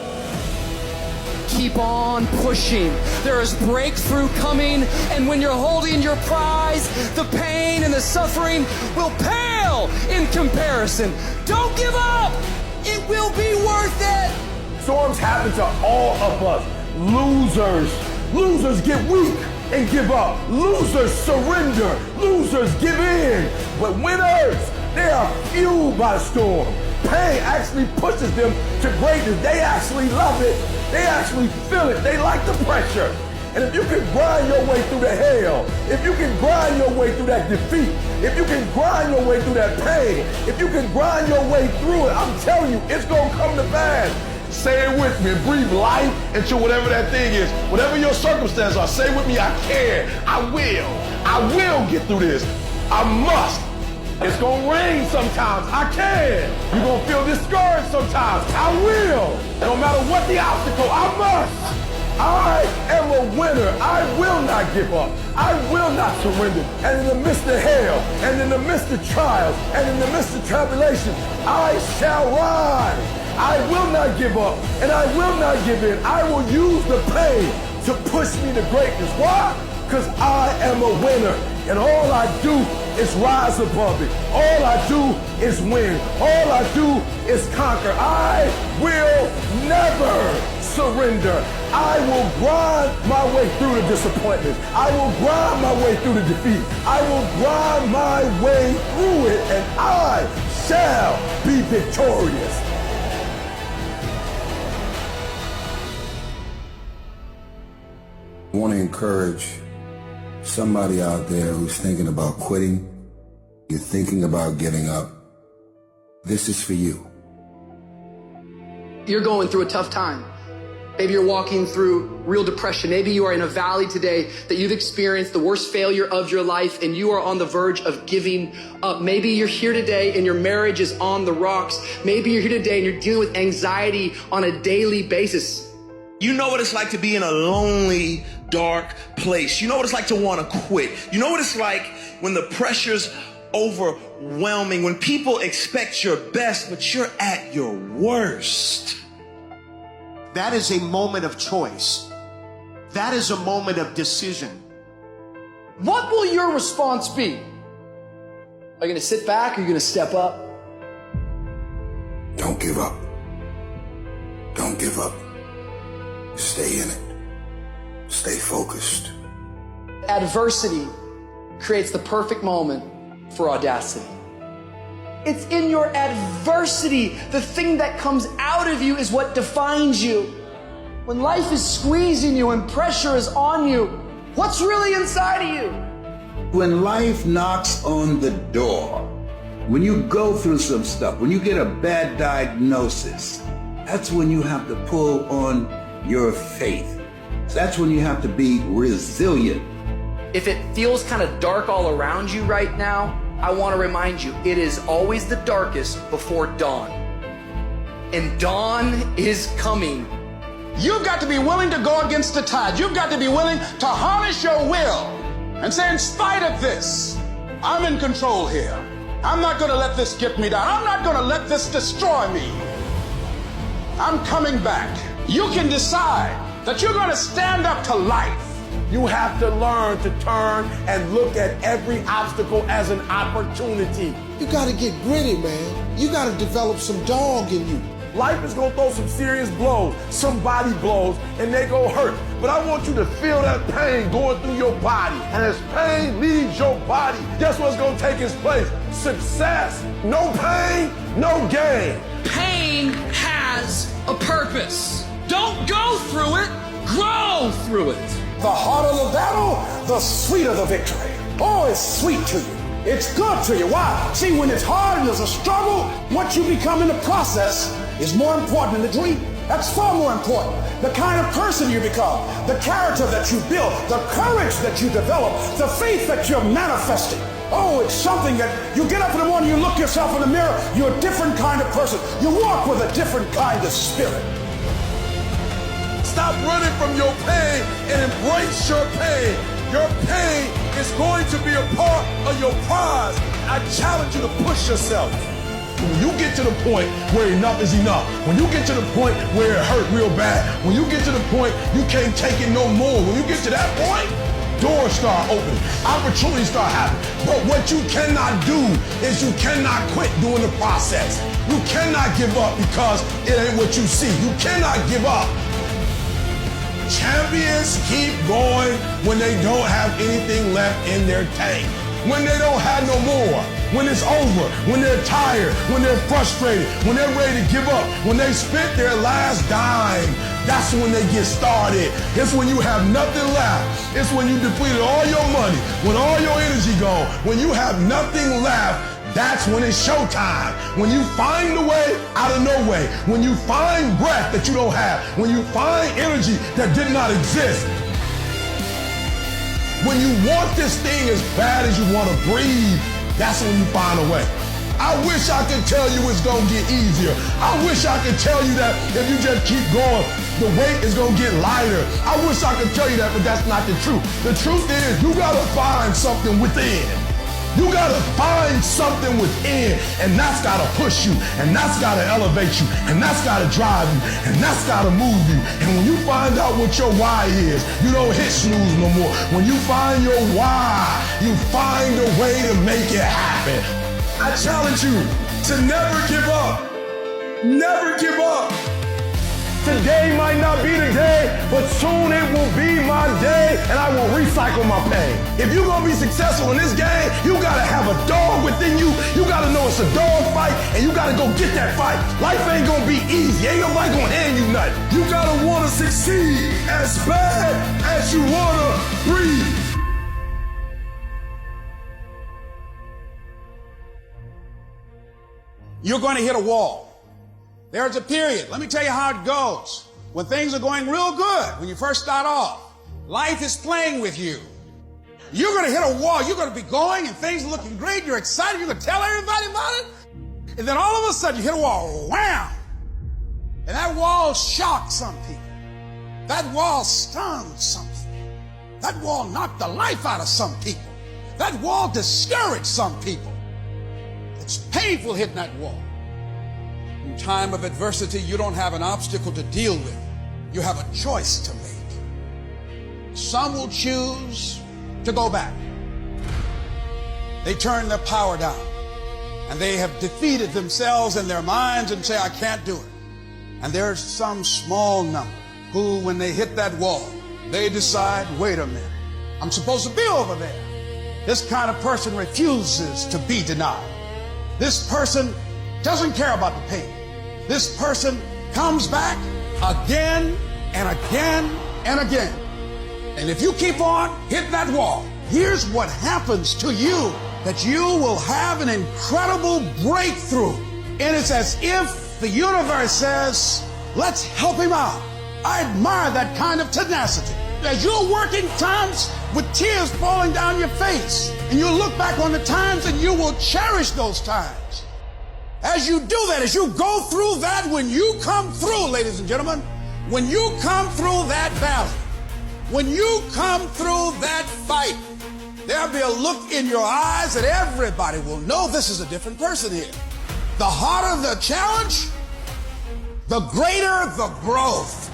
Speaker 3: Keep on pushing. There is breakthrough coming. And when you're holding your prize, the pain and the suffering will pale in comparison. Don't give up. It will be worth it.
Speaker 8: Storms happen to all of us. Losers get weak and give up. Losers surrender. Losers give in. But winners, they are fueled by the storm. Pain actually pushes them to greatness. They actually love it. They actually feel it. They like the pressure. And if you can grind your way through the hell, if you can grind your way through that defeat, if you can grind your way through that pain, if you can grind your way through it, I'm telling you, it's going to come to pass. Say it with me and breathe life into whatever that thing is. Whatever your circumstances are, say with me, I can, I will get through this. I must. It's going to rain sometimes. I can. You're going to feel discouraged sometimes. I will. No matter what the obstacle, I must. I am a winner. I will not give up. I will not surrender. And in the midst of hell, and in the midst of trials, and in the midst of tribulations, I shall rise. I will not give up, and I will not give in. I will use the pain to push me to greatness. Why? Because I am a winner, and all I do is rise above it. All I do is win. All I do is conquer. I will never surrender. I will grind my way through the disappointment. I will grind my way through the defeat. I will grind my way through it, and I shall be victorious.
Speaker 10: I want to encourage somebody out there who's thinking about quitting. You're thinking about giving up. This is for you.
Speaker 3: You're going through a tough time. Maybe you're walking through real depression. Maybe you are in a valley today that you've experienced the worst failure of your life and you are on the verge of giving up. Maybe you're here today and your marriage is on the rocks. Maybe you're here today and you're dealing with anxiety on a daily basis.
Speaker 11: You know what it's like to be in a lonely, dark place. You know what it's like to want to quit. You know what it's like when the pressure's overwhelming, when people expect your best, but you're at your worst.
Speaker 13: That is a moment of choice. That is a moment of decision.
Speaker 3: What will your response be? Are you going to sit back or are you going to step up?
Speaker 10: Don't give up. Don't give up. Stay in it. Stay focused.
Speaker 3: Adversity creates the perfect moment for audacity. It's in your adversity. The thing that comes out of you is what defines you. When life is squeezing you and pressure is on you, what's really inside of you?
Speaker 10: When life knocks on the door
Speaker 5: When you go through some stuff, when you get a bad diagnosis, that's when you have to pull on your faith. That's when you have to be resilient.
Speaker 3: If it feels kind of dark all around you right now, I want to remind you, it is always the darkest before dawn. And dawn is coming.
Speaker 9: You've got to be willing to go against the tide. You've got to be willing to harness your will and say, in spite of this, I'm in control here. I'm not going to let this get me down. I'm not going to let this destroy me. I'm coming back. You can decide that you're going to stand up to life.
Speaker 4: You have to learn to turn and look at every obstacle as an opportunity.
Speaker 22: You got to get gritty, man. You got to develop some dog in you.
Speaker 4: Life is going to throw some serious blows, some body blows, and they go hurt. But I want you to feel that pain going through your body. And as pain leaves your body, guess what's going to take its place? Success. No pain, no gain.
Speaker 3: Pain has a purpose. Don't go through it, grow through it.
Speaker 9: The harder the battle, the sweeter the victory. Oh, it's sweet to you. It's good to you. Why? See, when it's hard and there's a struggle, what you become in the process is more important than the dream. That's far more important. The kind of person you become, the character that you build, the courage that you develop, the faith that you're manifesting. Oh, it's something that you get up in the morning, you look yourself in the mirror, you're a different kind of person. You walk with a different kind of spirit.
Speaker 4: Stop running from your pain and embrace your pain. Your pain is going to be a part of your prize. I challenge you to push yourself. When you get to the point where enough is enough, when you get to the point where it hurt real bad, when you get to the point you can't take it no more, when you get to that point, doors start opening, opportunities start happening. But what you cannot do is you cannot quit doing the process. You cannot give up because it ain't what you see. You cannot give up. Champions keep going when they don't have anything left in their tank, when they don't have no more, when it's over, when they're tired, when they're frustrated, when they're ready to give up, when they spent their last dime. That's when they get started. It's when you have nothing left. It's when you depleted all your money, when all your energy gone, when you have nothing left. That's when it's showtime. When you find the way out of no way. When you find breath that you don't have. When you find energy that did not exist. When you want this thing as bad as you want to breathe, that's when you find a way. I wish I could tell you it's going to get easier. I wish I could tell you that if you just keep going, the weight is going to get lighter. I wish I could tell you that, but that's not the truth. The truth is you got to find something within. You gotta find something within, and that's gotta push you, and that's gotta elevate you, and that's gotta drive you, and that's gotta move you. And when you find out what your why is, you don't hit snooze no more. When you find your why, you find a way to make it happen. I challenge you to never give up. Never give up. Today might not be the day, but soon it will be my day, and I will recycle my pain. If you're gonna be successful in this game, you gotta have a dog within you. You gotta know it's a dog fight, and you gotta go get that fight. Life ain't gonna be easy. Ain't nobody gonna hand you nothing. You gotta wanna succeed as bad as you wanna breathe.
Speaker 9: You're going to hit a wall. There's a period. Let me tell you how it goes. When things are going real good, when you first start off, life is playing with you. You're going to hit a wall. You're going to be going and things are looking great. You're excited. You're going to tell everybody about it. And then all of a sudden you hit a wall. Wham! And that wall shocked some people. That wall stunned some people. That wall knocked the life out of some people. That wall discouraged some people. It's painful hitting that wall. In time of adversity, you don't have an obstacle to deal with. You have a choice to make. Some will choose to go back. They turn their power down, and they have defeated themselves in their minds and say, I can't do it. And there's some small number who, when they hit that wall, they decide, wait a minute, I'm supposed to be over there. This kind of person refuses to be denied. This person doesn't care about the pain. This person comes back again and again and again. And if you keep on hitting that wall, here's what happens to you that you will have an incredible breakthrough. And it's as if the universe says, let's help him out. I admire that kind of tenacity. As you're working times with tears falling down your face, and you look back on the times and you will cherish those times. As you do that, as you go through that, when you come through, ladies and gentlemen, when you come through that valley, when you come through that fight, there'll be a look in your eyes that everybody will know this is a different person here. The harder the challenge, the greater the growth.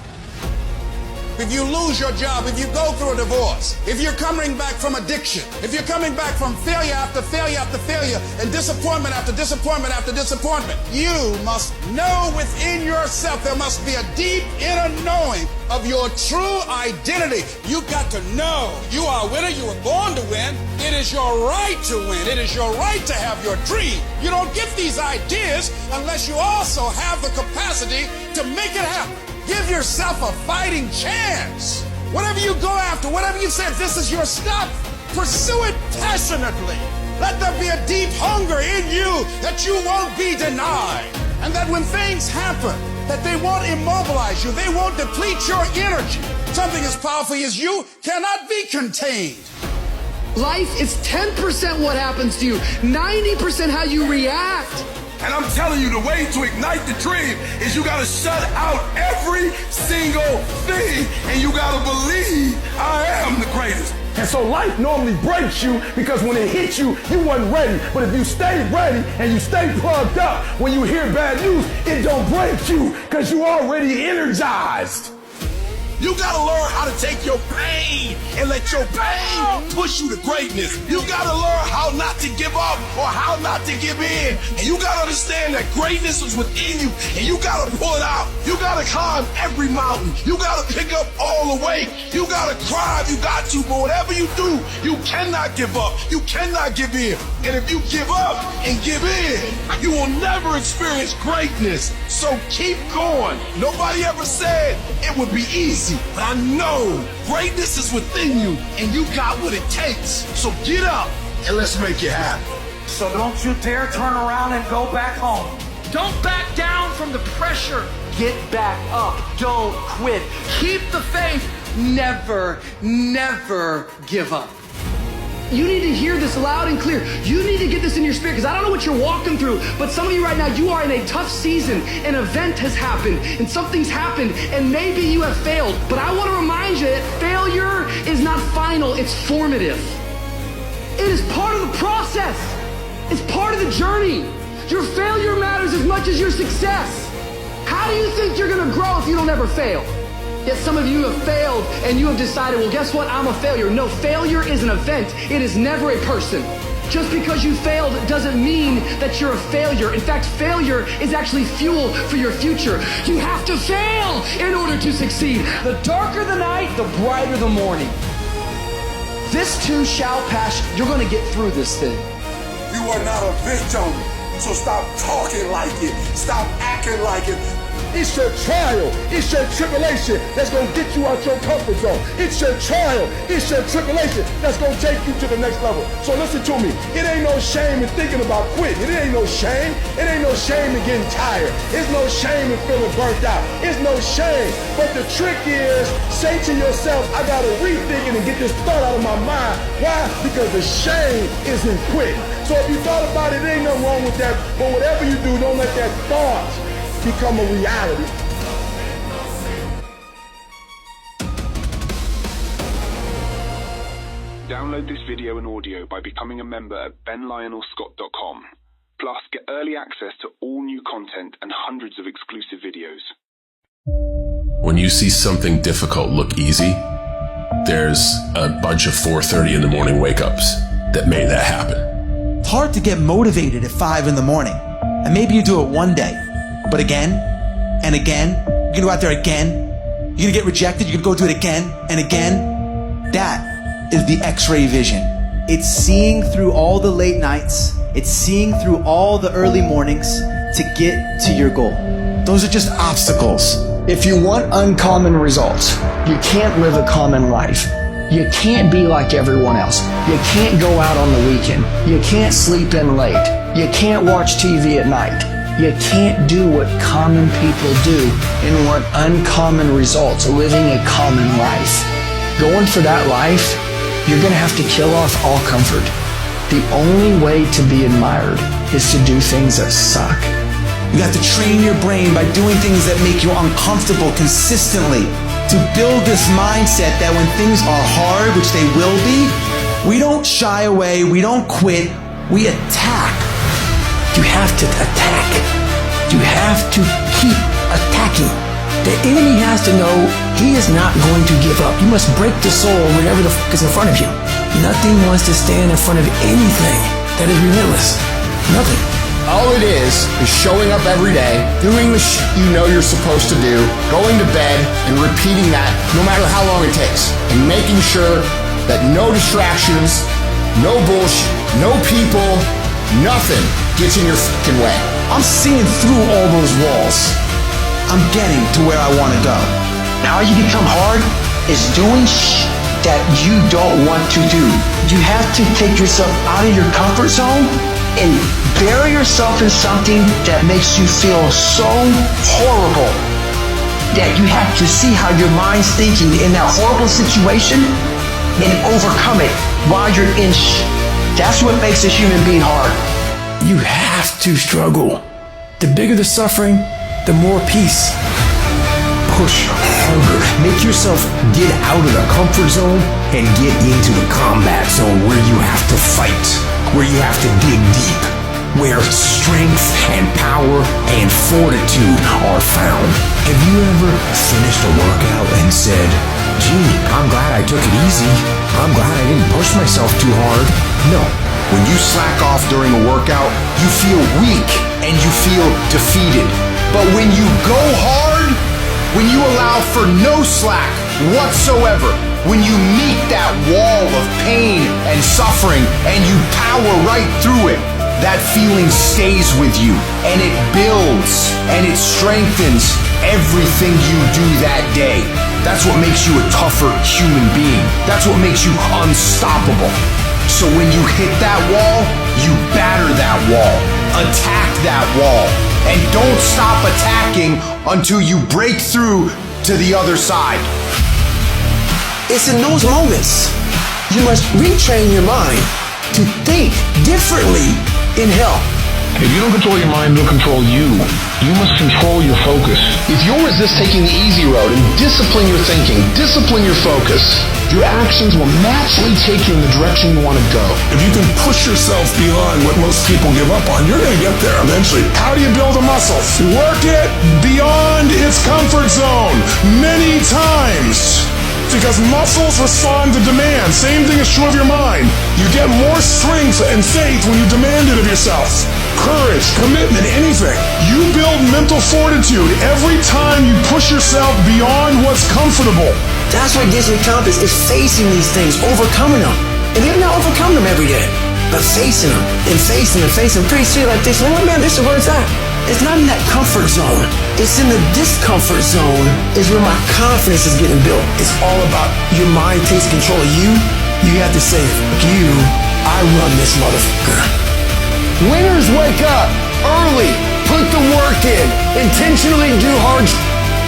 Speaker 9: If you lose your job, if you go through a divorce, if you're coming back from addiction, if you're coming back from failure after failure after failure and disappointment after disappointment after disappointment, you must know within yourself, there must be a deep inner knowing of your true identity. You've got to know you are a winner. You were born to win. It is your right to win. It is your right to have your dream. You don't get these ideas unless you also have the capacity to make it happen. Give yourself a fighting chance. Whatever you go after, whatever you say, if this is your stuff, pursue it passionately. Let there be a deep hunger in you that you won't be denied. And that when things happen, that they won't immobilize you, they won't deplete your energy. Something as powerful as you cannot be contained.
Speaker 3: Life is 10% what happens to you, 90% how you react.
Speaker 4: And I'm telling you, the way to ignite the dream is you gotta shut out every single thing, and you gotta believe I am the greatest.
Speaker 14: And so life normally breaks you because when it hits you, you wasn't ready. But if you stay ready and you stay plugged up, when you hear bad news, it don't break you because you already energized.
Speaker 4: You gotta learn how to take your pain and let your pain push you to greatness. You gotta learn how not to give up or how not to give in. And you gotta understand that greatness is within you and you gotta pull it out. You gotta climb every mountain. You gotta pick up all the weight. You gotta cry if you got to, but whatever you do, you cannot give up. You cannot give in. And if you give up and give in, you will never experience greatness. So keep going. Nobody ever said it would be easy. But I know greatness is within you and you got what it takes. So get up and let's make it happen.
Speaker 3: So don't you dare turn around and go back home. Don't back down from the pressure. Get back up. Don't quit. Keep the faith. Never, never give up. You need to hear this loud and clear. You need to get this in your spirit because I don't know what you're walking through, but some of you right now, you are in a tough season. An event has happened and something's happened and maybe you have failed. But I want to remind you that failure is not final, it's formative. It is part of the process. It's part of the journey. Your failure matters as much as your success. How do you think you're going to grow if you don't ever fail? Yet some of you have failed and you have decided, well, guess what? I'm a failure. No, failure is an event. It is never a person. Just because you failed doesn't mean that you're a failure. In fact, failure is actually fuel for your future. You have to fail in order to succeed. The darker the night, the brighter the morning. This too shall pass. You're going to get through this thing.
Speaker 8: You are not a victim, so stop talking like it. Stop acting like it. It's your trial, it's your tribulation that's going to get you out your comfort zone. It's your trial, it's your tribulation that's going to take you to the next level. So listen to me. It ain't no shame in thinking about quitting. It ain't no shame. It ain't no shame in getting tired. It's no shame in feeling burnt out. It's no shame. But the trick is, say to yourself, I got to rethink it and get this thought out of my mind. Why? Because the shame is in quitting. So if you thought about it, there ain't nothing wrong with that. But whatever you do, don't let that thought become a reality.
Speaker 15: Download this video and audio by becoming a member at benlionelscott.com. Plus, get early access to all new content and hundreds of exclusive videos.
Speaker 16: When you see something difficult look easy, there's a bunch of 4:30 in the morning wake-ups that made that happen.
Speaker 17: It's hard to get motivated at 5 in the morning. And maybe you do it one day. But again, and again, you're gonna go out there again, you're gonna get rejected, you're gonna go do it again and again. That is the X-ray vision. It's seeing through all the late nights, it's seeing through all the early mornings to get to your goal. Those are just obstacles.
Speaker 10: If you want uncommon results, you can't live a common life. You can't be like everyone else. You can't go out on the weekend. You can't sleep in late. You can't watch TV at night. You can't do what common people do and want uncommon results, living a common life. Going for that life, you're going to have to kill off all comfort. The only way to be admired is to do things that suck.
Speaker 17: You have to train your brain by doing things that make you uncomfortable consistently to build this mindset that when things are hard, which they will be, we don't shy away, we don't quit, we attack.
Speaker 10: You have to attack. You have to keep attacking. The enemy has to know he is not going to give up. You must break the soul whatever the fuck is in front of you. Nothing wants to stand in front of anything that is relentless. Nothing.
Speaker 22: All it is showing up every day, doing the shit you know you're supposed to do, going to bed and repeating that no matter how long it takes, and making sure that no distractions, no bullshit, no people, nothing gets in your fucking way.
Speaker 17: I'm seeing through all those walls. I'm getting to where I want to go.
Speaker 10: How you become hard is doing shit that you don't want to do. You have to take yourself out of your comfort zone and bury yourself in something that makes you feel so horrible that you have to see how your mind's thinking in that horrible situation and overcome it while you're in shit. That's what makes a human being hard. You have to struggle. The bigger the suffering, the more peace. Push harder. Make yourself get out of the comfort zone and get into the combat zone where you have to fight, where you have to dig deep, where strength and power and fortitude are found. Have you ever finished a workout and said, gee, I'm glad I took it easy. I'm glad I didn't push myself too hard? No.
Speaker 22: When you slack off during a workout, you feel weak and you feel defeated. But when you go hard, when you allow for no slack whatsoever, when you meet that wall of pain and suffering and you power right through it, that feeling stays with you and it builds and it strengthens everything you do that day. That's what makes you a tougher human being. That's what makes you unstoppable. So when you hit that wall, you batter that wall, attack that wall, and don't stop attacking until you break through to the other side.
Speaker 10: It's in those moments you must retrain your mind to think differently in hell.
Speaker 9: If you don't control your mind, it'll control you. You must control your focus. If you'll resist taking the easy road and discipline your thinking, discipline your focus, your actions will naturally take you in the direction you want to go.
Speaker 8: If you can push yourself beyond what most people give up on, you're going to get there eventually. How do you build a muscle? Work it beyond its comfort zone many times. Because muscles respond to demand. Same thing is true of your mind. You get more strength and faith when you demand it of yourself. Courage, commitment, anything. You build mental fortitude every time you push yourself beyond what's comfortable.
Speaker 10: That's what gives me confidence, is facing these things, overcoming them. And even not overcoming them every day, but facing them and facing them, facing them. Pretty soon like this, oh man, this is where it's at. It's not in that comfort zone. It's in the discomfort zone is where my confidence is getting built. It's all about your mind takes control of you. You have to say, you, I run this motherfucker.
Speaker 22: Winners wake up early, put the work in, intentionally do hard,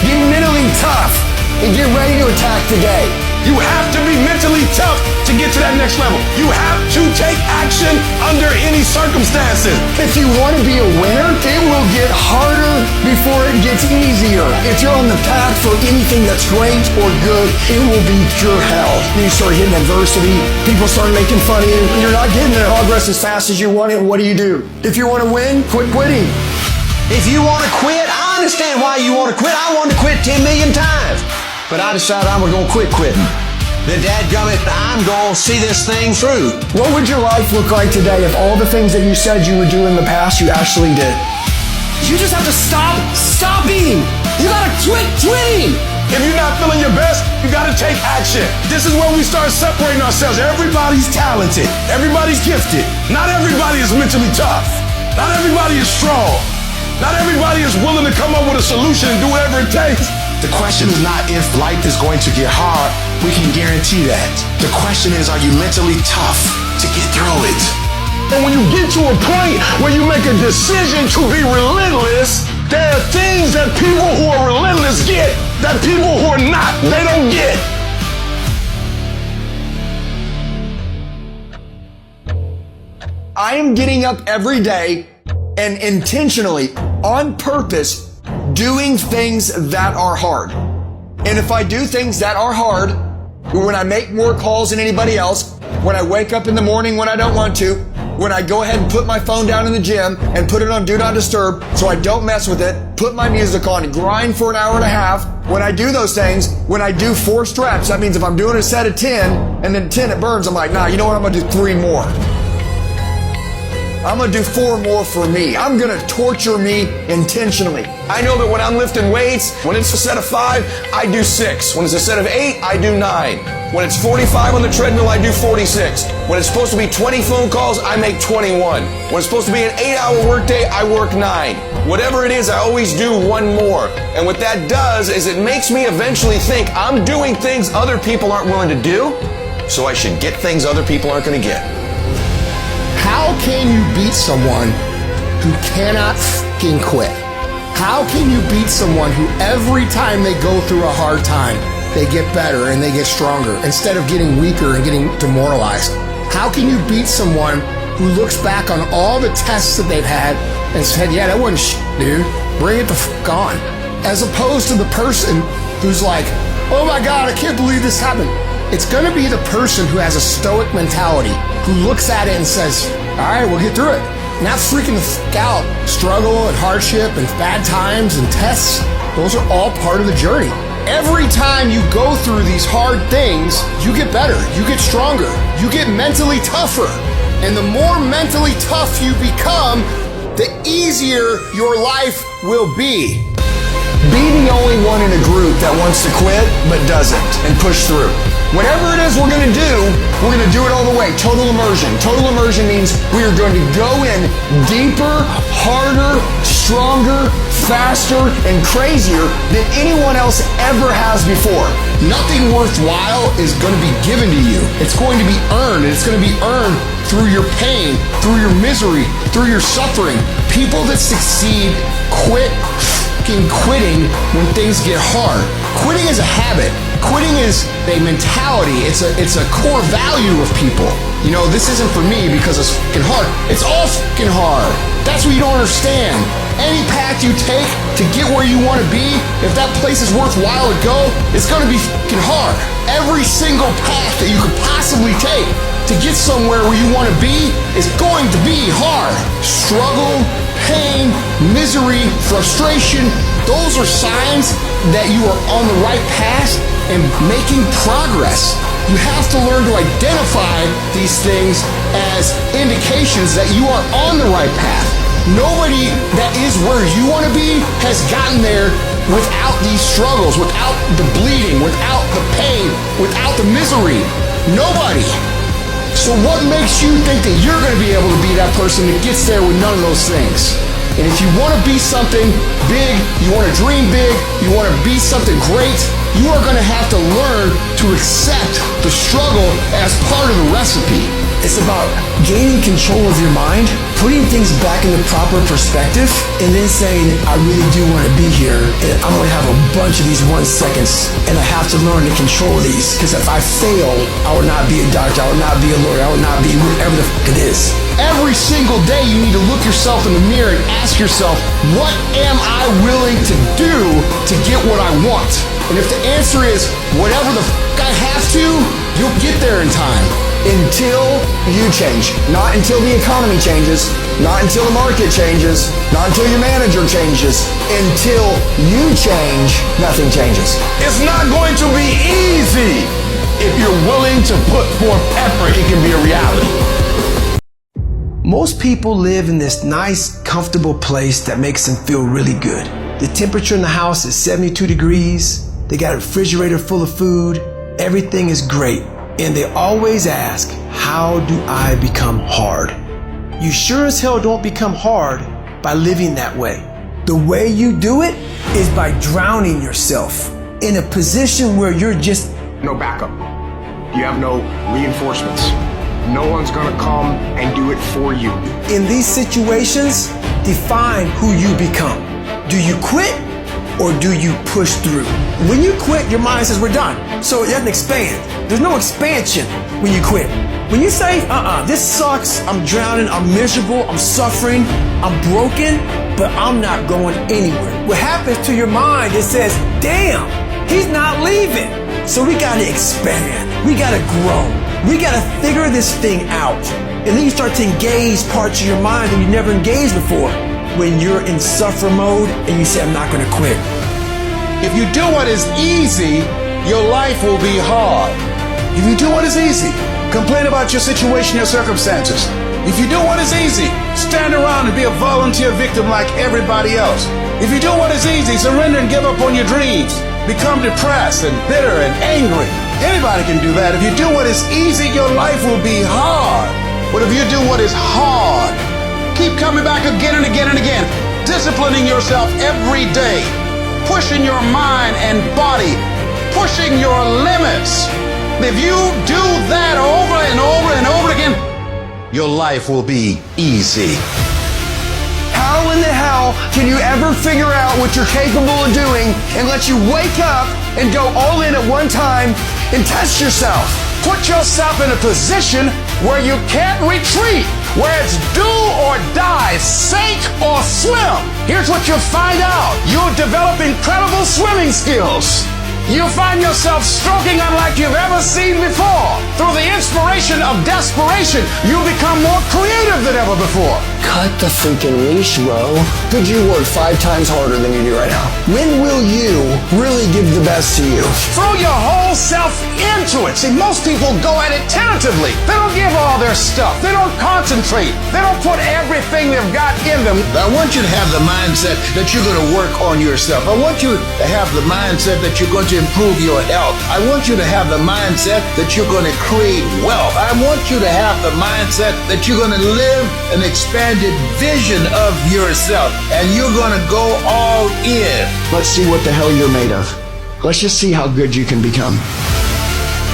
Speaker 22: be mentally tough, and get ready to attack today.
Speaker 8: You have to be mentally tough to get to that next level. You have to take action under any circumstances.
Speaker 22: If you want to be a winner, it will get harder before it gets easier. If you're on the path for anything that's great or good, it will be pure hell. You start hitting adversity, people start making fun of you, and you're not getting the progress as fast as you want it. What do? If you want to win, quit quitting.
Speaker 10: If you want to quit, I understand why you want to quit. I want to quit 10 million times. But I decided I'm going to quit quitting. The dadgummit, I'm going to see this thing through.
Speaker 22: What would your life look like today if all the things that you said you would do in the past, you actually did?
Speaker 10: You just have to stop stopping. You got to quit quitting.
Speaker 8: If you're not feeling your best, you got to take action. This is where we start separating ourselves. Everybody's talented. Everybody's gifted. Not everybody is mentally tough. Not everybody is strong. Not everybody is willing to come up with a solution and do whatever it takes.
Speaker 22: The question is not if life is going to get hard,
Speaker 9: We can guarantee that. The question is, are you mentally tough to get through it?
Speaker 8: And when you get to a point where you make a decision to be relentless, there are things that people who are relentless get that people who are not, they don't get.
Speaker 10: I am getting up every day and intentionally, on purpose, doing things that are hard. And if I do things that are hard, when I make more calls than anybody else, when I wake up in the morning when I don't want to, when I go ahead and put my phone down in the gym and put it on Do Not Disturb so I don't mess with it, put my music on, grind for an hour and a half, when I do those things, when I do 4 straps, that means if I'm doing a set of 10 and then 10 it burns, I'm like, nah, you know what, I'm gonna do 3 more. I'm gonna do 4 more for me. I'm gonna torture me intentionally. I know that when I'm lifting weights, when it's a set of 5, I do 6. When it's a set of 8, I do 9. When it's 45 on the treadmill, I do 46. When it's supposed to be 20 phone calls, I make 21. When it's supposed to be an 8-hour workday, I work 9. Whatever it is, I always do 1 more. And what that does is it makes me eventually think I'm doing things other people aren't willing to do, so I should get things other people aren't gonna get.
Speaker 22: How can you beat someone who cannot fucking quit? How can you beat someone who every time they go through a hard time, they get better and they get stronger instead of getting weaker and getting demoralized? How can you beat someone who looks back on all the tests that they've had and said, yeah, that wasn't shit, dude. Bring it the fuck on. As opposed to the person who's like, oh my God, I can't believe this happened. It's gonna be the person who has a stoic mentality, who looks at it and says, all right, we'll get through it. Not freaking the fuck out. Struggle and hardship and bad times and tests, those are all part of the journey. Every time you go through these hard things, you get better, you get stronger, you get mentally tougher. And the more mentally tough you become, the easier your life will be.
Speaker 10: Be the only one in a group that wants to quit but doesn't and push through. Whatever it is we're going to do it all the way. Total immersion. Total immersion means we are going to go in deeper, harder, stronger, faster, and crazier than anyone else ever has before.
Speaker 22: Nothing worthwhile is going to be given to you. It's going to be earned, and it's going to be earned through your pain, through your misery, through your suffering. People that succeed quit quitting when things get hard. Quitting is a habit. Quitting is a mentality. It's a core value of people. You know, this isn't for me because it's fucking hard. It's all fucking hard. That's what you don't understand. Any path you take to get where you want to be, if that place is worthwhile to go, it's going to be fucking hard. Every single path that you could possibly take to get somewhere where you want to be is going to be hard. Struggle, pain, misery, frustration, those are signs that you are on the right path and making progress. You have to learn to identify these things as indications that you are on the right path. Nobody that is where you want to be has gotten there without these struggles, without the bleeding, without the pain, without the misery. Nobody. So what makes you think that you're going to be able to be that person that gets there with none of those things? And if you want to be something big, you want to dream big, you want to be something great, you are going to have to learn to accept the struggle as part of the recipe.
Speaker 10: It's about gaining control of your mind, putting things back into proper perspective, and then saying, I really do want to be here, and I'm going to have a bunch of these 1 seconds, and I have to learn to control these, because if I fail, I will not be a doctor, I will not be a lawyer, I will not be whatever the fuck it is.
Speaker 22: Every single day you need to look yourself in the mirror and ask yourself, what am I willing to do to get what I want? And if the answer is, whatever the fuck I have to, you'll get there in time.
Speaker 10: Until you change. Not until the economy changes. Not until the market changes. Not until your manager changes. Until you change, nothing changes.
Speaker 8: It's not going to be easy. If you're willing to put forth effort, it can be a reality.
Speaker 1: Most people live in this nice, comfortable place that makes them feel really good. The temperature in the house is 72 degrees. They got a refrigerator full of food. Everything is great. And they always ask, how do I become hard? You sure as hell don't become hard by living that way. The way you do it is by drowning yourself in a position where you're just
Speaker 14: no backup. You have no reinforcements. No one's gonna come and do it for you.
Speaker 1: In these situations, define who you become. Do you quit or do you push through? When you quit, your mind says we're done. So it doesn't expand. There's no expansion when you quit. When you say, this sucks, I'm drowning, I'm miserable, I'm suffering, I'm broken, but I'm not going anywhere. What happens to your mind, it says, damn, he's not leaving. So we gotta expand. We gotta grow. We gotta figure this thing out. And then you start to engage parts of your mind that you never engaged before. When you're in suffer mode and you say, I'm not gonna quit.
Speaker 9: If you do what is easy, your life will be hard. If you do what is easy, complain about your situation, your circumstances. If you do what is easy, stand around and be a volunteer victim like everybody else. If you do what is easy, surrender and give up on your dreams. Become depressed and bitter and angry. Anybody can do that. If you do what is easy, your life will be hard. But if you do what is hard, keep coming back again and again and again, disciplining yourself every day, pushing your mind and body, pushing your limits. If you do that over and over and over again, your life will be easy.
Speaker 10: How in the hell can you ever figure out what you're capable of doing unless you wake up and go all in at one time and test yourself?
Speaker 9: Put yourself in a position where you can't retreat, where it's do or die, sink or swim. Here's what you'll find out. You'll develop incredible swimming skills. You'll find yourself stroking unlike you've ever seen before. Through the inspiration of desperation, you'll become more creative than ever before.
Speaker 10: Cut the freaking leash, bro. Could you work 5 times harder than you do right now? When will you really give the best to you?
Speaker 9: Throw your whole self into it. See, most people go at it tentatively. They don't give all their stuff. They don't concentrate. They don't put everything they've got in them.
Speaker 5: I want you to have the mindset that you're going to work on yourself. I want you to have the mindset that you're going to improve your health. I want you to have the mindset that you're going to create wealth. I want you to have the mindset that you're going to live an expanded vision of yourself, and you're going to go all in.
Speaker 10: Let's see what the hell you're made of. Let's just see how good you can become.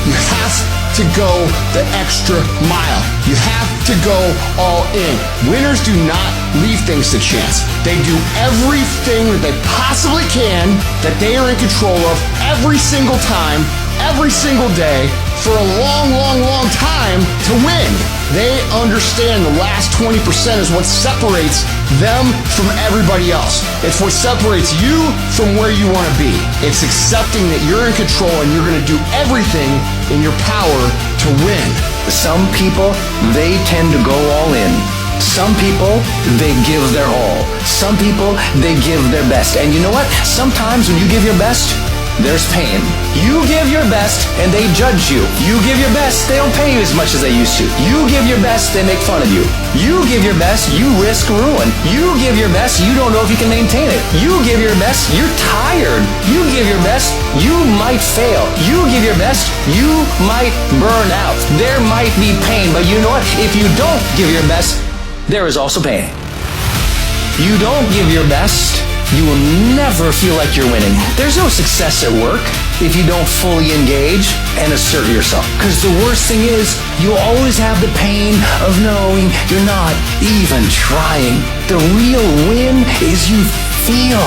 Speaker 22: You have to go the extra mile. You have to go all in. Winners do not leave things to chance. They do everything that they possibly can, that they are in control of every single time, every single day, for a long, long, long time to win. They understand the last 20% is what separates them from everybody else. It's what separates you from where you want to be. It's accepting that you're in control and you're going to do everything in your power to win.
Speaker 6: Some people, they tend to go all in. Some people, they give their all. Some people, they give their best. And you know what? Sometimes when you give your best, there's pain. You give your best and they judge you. You give your best, they don't pay you as much as they used to. You give your best, they make fun of you. You give your best, you risk ruin. You give your best, you don't know if you can maintain it. You give your best, you're tired. You give your best, you might fail. You give your best, you might burn out. There might be pain, but you know what? If you don't give your best, there is also pain. You don't give your best, you will never feel like you're winning. There's no success at work if you don't fully engage and assert yourself. Because the worst thing is, you'll always have the pain of knowing you're not even trying. The real win is you feel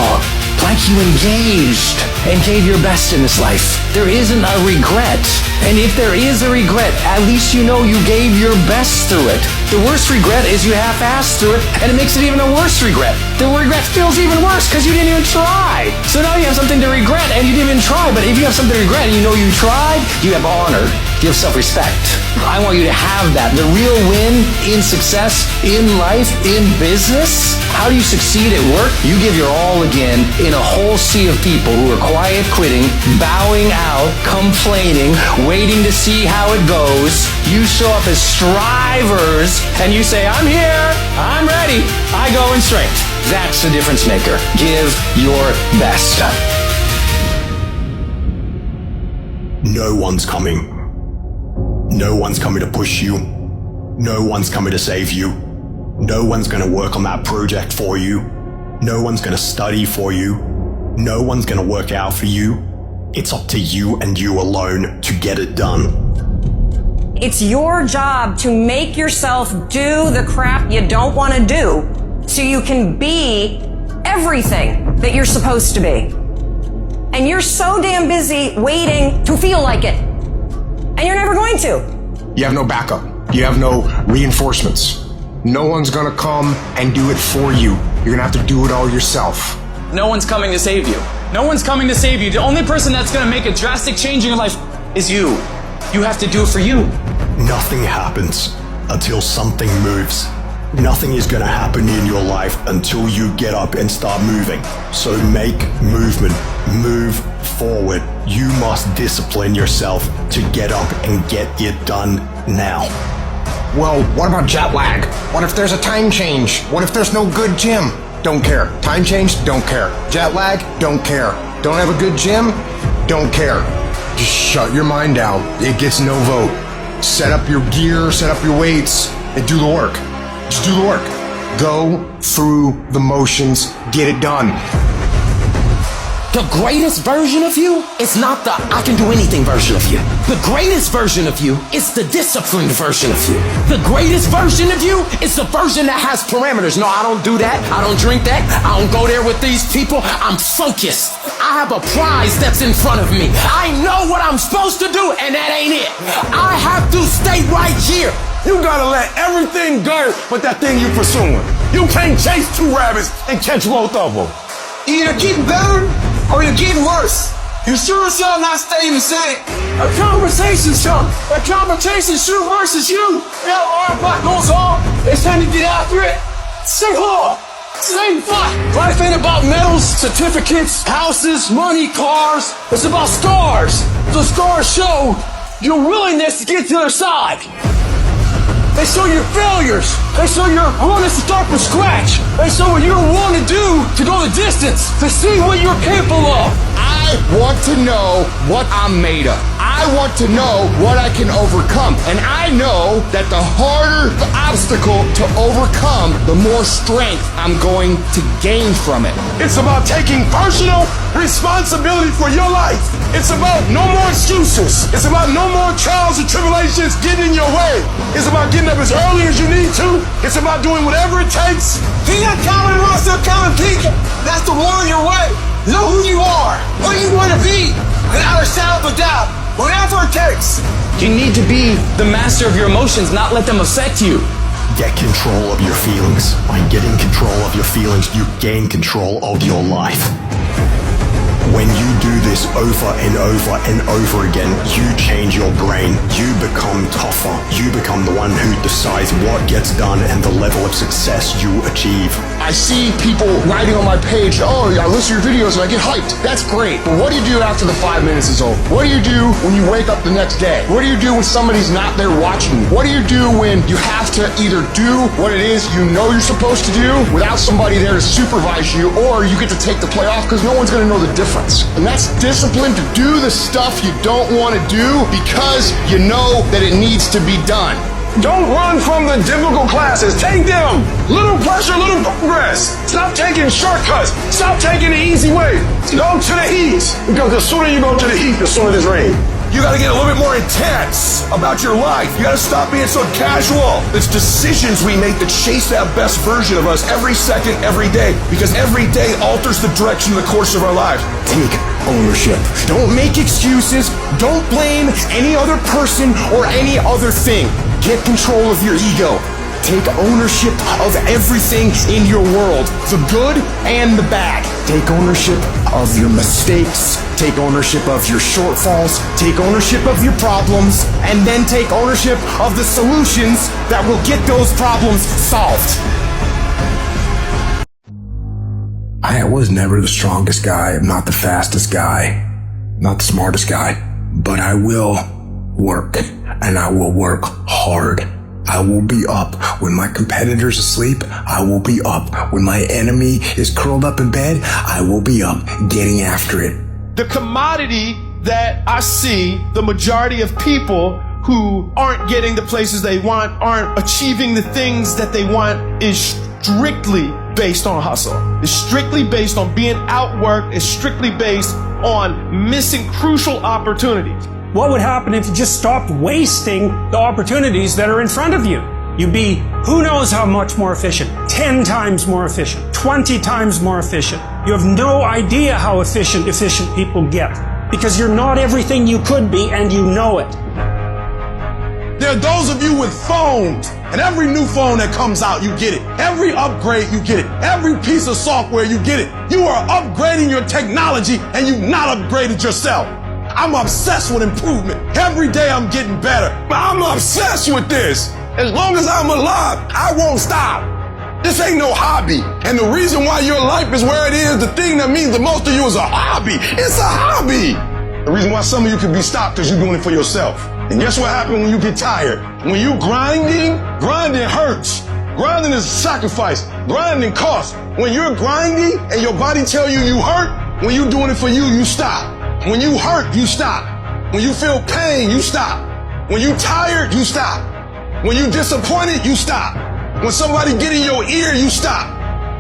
Speaker 6: like you engaged and gave your best in this life. There isn't a regret. And if there is a regret, at least you know you gave your best through it. The worst regret is you half-assed through it, and it makes it even a worse regret. The regret feels even worse because you didn't even try. So now you have something to regret and you didn't even try. But if you have something to regret and you know you tried, you have honor. You have self-respect. I want you to have that. The real win in success, in life, in business. How do you succeed at work? You give your all again in a whole sea of people who are quiet quitting, bowing out, complaining, waiting to see how it goes. You show up as strivers and you say, I'm here, I'm ready, I go in strength. That's the difference maker. Give your best.
Speaker 12: No one's coming. No one's coming to push you. No one's coming to save you. No one's going to work on that project for you. No one's going to study for you. No one's going to work out for you. It's up to you and you alone to get it done.
Speaker 2: It's your job to make yourself do the crap you don't want to do so you can be everything that you're supposed to be. And you're so damn busy waiting to feel like it. And you're never going to.
Speaker 14: You have no backup. You have no reinforcements. No one's gonna come and do it for you. You're gonna have to do it all yourself.
Speaker 18: No one's coming to save you. No one's coming to save you. The only person that's gonna make a drastic change in your life is you. You have to do it for you.
Speaker 12: Nothing happens until something moves. Nothing is going to happen in your life until you get up and start moving. So make movement. Move forward. You must discipline yourself to get up and get it done now.
Speaker 14: Well, what about jet lag? What if there's a time change? What if there's no good gym? Don't care. Time change? Don't care. Jet lag? Don't care. Don't have a good gym? Don't care. Just shut your mind down. It gets no vote. Set up your gear, set up your weights, and do the work. Just do the work. Go through the motions, get it done.
Speaker 19: The greatest version of you is not the I can do anything version of you. The greatest version of you is the disciplined version of you. The greatest version of you is the version that has parameters. No, I don't do that. I don't drink that. I don't go there with these people. I'm focused. I have a prize that's in front of me. I know what I'm supposed to do, and that ain't it. I have to stay right here.
Speaker 14: You gotta let everything go with that thing you're pursuing. You can't chase two rabbits and catch both of them.
Speaker 9: Either getting better or you're getting worse. You sure as hell not staying the same. A conversation shoot versus you. Yeah, our fight goes on. It's time to get after it. Stay hard. Stay fun. Life ain't about medals, certificates, houses, money, cars. It's about scars. The scars show your willingness to get to the other side. They show your failures. They show your willingness to start from scratch. They show what you're willing to do to go the distance, to see what you're capable of.
Speaker 14: I want to know what I'm made of. I want to know what I can overcome. And I know that the harder the obstacle to overcome, the more strength I'm going to gain from it.
Speaker 8: It's about taking personal responsibility for your life. It's about no more excuses. It's about no more trials and tribulations getting in your way. It's about getting up as early as you need to. It's about doing whatever it takes.
Speaker 9: He not counting Russ, they're counting people. That's the one on your way. Know who you are, what you want to be, without a shadow of a doubt, whatever it takes.
Speaker 18: You need to be the master of your emotions, not let them affect you.
Speaker 12: Get control of your feelings. By getting control of your feelings, you gain control of your life. When you do this over and over and over again, you change your brain. You become tougher. You become the one who decides what gets done and the level of success you achieve.
Speaker 14: I see people writing on my page, oh, I listen to your videos and I get hyped. That's great. But what do you do after the 5 minutes is over? What do you do when you wake up the next day? What do you do when somebody's not there watching you? What do you do when you have to either do what it is you know you're supposed to do without somebody there to supervise you, or you get to take the play off because no one's going to know the difference? And that's discipline to do the stuff you don't want to do because you know that it needs to be done.
Speaker 8: Don't run from the difficult classes. Take them. Little pressure, little progress. Stop taking shortcuts. Stop taking the easy way. Go to the heat. Because the sooner you go to the heat, the sooner there's rain.
Speaker 4: You gotta get a little bit more intense about your life. You gotta stop being so casual. It's decisions we make that chase that best version of us every second, every day. Because every day alters the direction of the course of our lives.
Speaker 14: Take ownership. Don't make excuses. Don't blame any other person or any other thing. Get control of your ego. Take ownership of everything in your world, the good and the bad. Take ownership of your mistakes. Take ownership of your shortfalls. Take ownership of your problems. And then take ownership of the solutions that will get those problems solved. I was never the strongest guy. I'm not the fastest guy. Not the smartest guy. But I will work. And I will work hard. I will be up when my competitor's asleep. I will be up when my enemy is curled up in bed. I will be up getting after it.
Speaker 8: The commodity that I see the majority of people who aren't getting the places they want, aren't achieving the things that they want, is strictly
Speaker 14: based on hustle. It's strictly based on being outworked. It's strictly based on missing crucial opportunities.
Speaker 20: What would happen if you just stopped wasting the opportunities that are in front of you? You'd be, who knows how much more efficient? 10 times more efficient, 20 times more efficient. You have no idea how efficient people get, because you're not everything you could be, and you know it.
Speaker 8: There are those of you with phones, and every new phone that comes out, you get it. Every upgrade, you get it. Every piece of software, you get it. You are upgrading your technology, and you've not upgraded yourself. I'm obsessed with improvement. Every day I'm getting better. I'm obsessed with this. As long as I'm alive, I won't stop. This ain't no hobby. And the reason why your life is where it is, the thing that means the most to you is a hobby. It's a hobby. The reason why some of you can be stopped is you're doing it for yourself. And guess what happens when you get tired? When you grinding hurts. Grinding is a sacrifice. Grinding costs. When you're grinding and your body tell you hurt, when you're doing it for you, you stop. When you hurt, you stop. When you feel pain, you stop. When you tired, you stop. When you disappointed, you stop. When somebody get in your ear, you stop.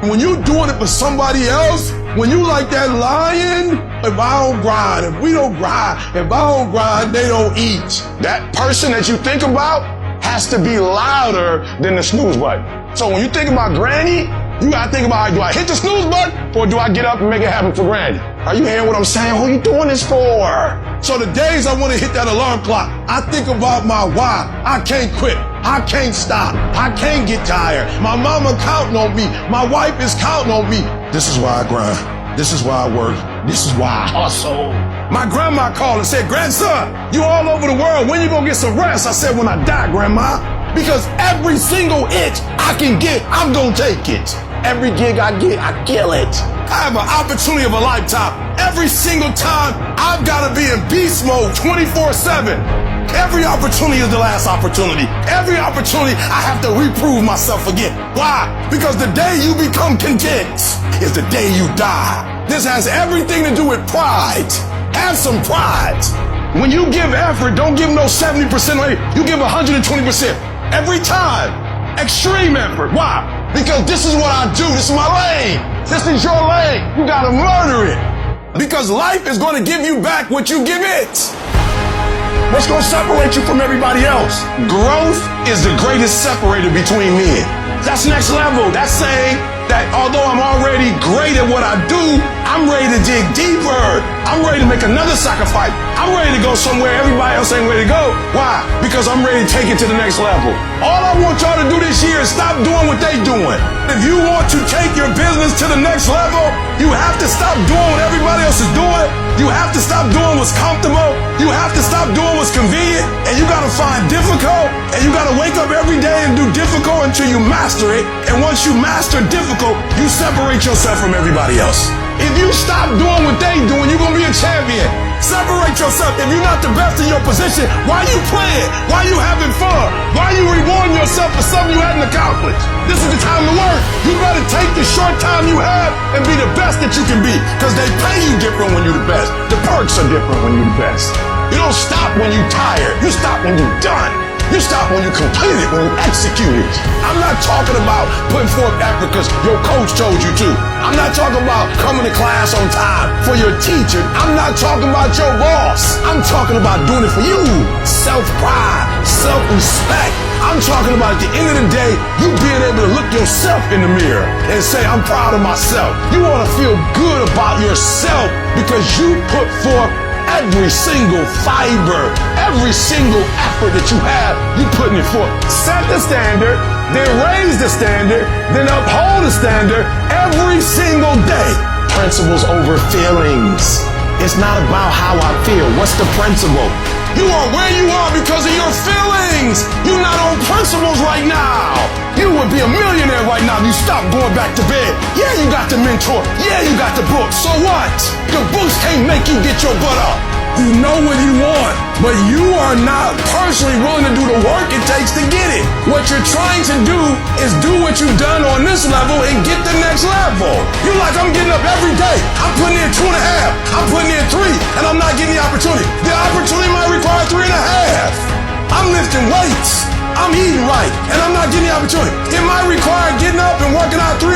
Speaker 8: When you doing it for somebody else, when you like that lion, if I don't grind, if we don't grind, if I don't grind, they don't eat. That person that you think about has to be louder than the snooze button. So when you think about Granny, you gotta think about, do I hit the snooze button or do I get up and make it happen for Granny? Are you hearing what I'm saying? Who are you doing this for? So the days I want to hit that alarm clock, I think about my why. I can't quit. I can't stop. I can't get tired. My mama counting on me. My wife is counting on me. This is why I grind. This is why I work. This is why I hustle. My grandma called and said, grandson, you all over the world. When you gonna get some rest? I said, when I die, grandma. Because every single inch I can get, I'm gonna take it. Every gig I get, I kill it. I have an opportunity of a lifetime. Every single time, I've got to be in beast mode 24/7. Every opportunity is the last opportunity. Every opportunity, I have to reprove myself again. Why? Because the day you become content is the day you die. This has everything to do with pride. Have some pride. When you give effort, don't give no 70% rate. You give 120%. Every time. Extreme effort. Why? Because this is what I do. This is my lane. This is your lane. You gotta murder it. Because life is gonna give you back what you give it. What's gonna separate you from everybody else? Growth is the greatest separator between men. That's next level. That's saying that although I'm already great at what I do, I'm ready to dig deeper. I'm ready to make another sacrifice. I'm ready to go somewhere everybody else ain't ready to go. Why? Because I'm ready to take it to the next level. All I want y'all to do this year is stop doing what they doing. If you want to take your business to the next level, you have to stop doing what everybody else is doing. You have to stop doing what's comfortable. You have to stop doing what's convenient. And you gotta find difficult. And you gotta wake up every day and do difficult until you master it. And once you master difficult, you separate yourself from everybody else. If you stop doing what they doing, you're gonna be a champion. Separate yourself. If you're not the best in your position, why you playing? Why you having fun? Why you rewarding yourself for something you hadn't accomplished? This is the time to work. You better take the short time you have and be the best that you can be. Because they pay you different when you're the best. The perks are different when you're the best. You don't stop when you're tired. You stop when you're done. You stop when you complete it, when you execute it. I'm not talking about putting forth effort because your coach told you to. I'm not talking about coming to class on time for your teacher. I'm not talking about your boss. I'm talking about doing it for you. Self-pride, self-respect. I'm talking about at the end of the day, you being able to look yourself in the mirror and say, I'm proud of myself. You want to feel good about yourself because you put forth every single fiber, every single effort that you have, you putting it forth. Set the standard, then raise the standard, then uphold the standard every single day. Principles over feelings. It's not about how I feel. What's the principle? You are where you are because of your feelings. You're not on principles right now. You would be a millionaire right now if you stop going back to bed. Yeah, you got the mentor. Yeah, you got the book. So what? The books can't make you get your butt up. You know what you want, but you are not personally willing to do the work it takes to get it. What you're trying to do is do what you've done on this level and get the next level. You're like, I'm getting up every day. I'm putting in 2.5. I'm putting in 3, and I'm not getting the opportunity. The opportunity might require 3.5. I'm lifting weights. I'm eating right and I'm not getting the opportunity. It might require getting up and working out 3.5.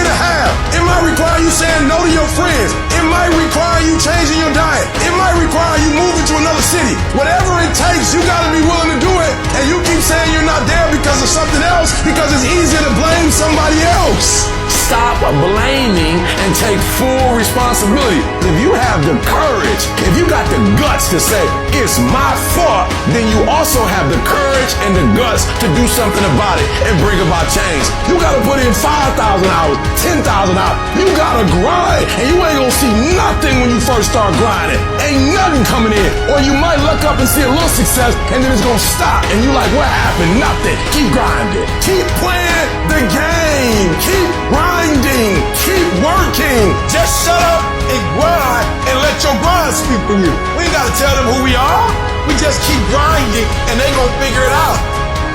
Speaker 8: It might require you saying no to your friends. It might require you changing your diet. It might require you moving to another city. Whatever it takes, you gotta be willing to do it. And you keep saying you're not there because of something else, because it's easier to blame somebody else.
Speaker 9: Stop blaming and take full responsibility. If you have the courage, if you got the guts to say, it's my fault, then you also have the courage and the guts to do something about it and bring about change. You gotta put in 5,000 hours, 10,000 hours. You gotta grind, and you ain't gonna see nothing when you first start grinding. Ain't nothing coming in. Or you might look up and see a little success, and then it's gonna stop, and you like, what happened? Nothing. Keep grinding. Keep playing the game. Keep grinding. Keep working. Just shut up and grind and let your grind speak for you. We ain't gotta tell them who we are. We just keep grinding and they gonna figure it out.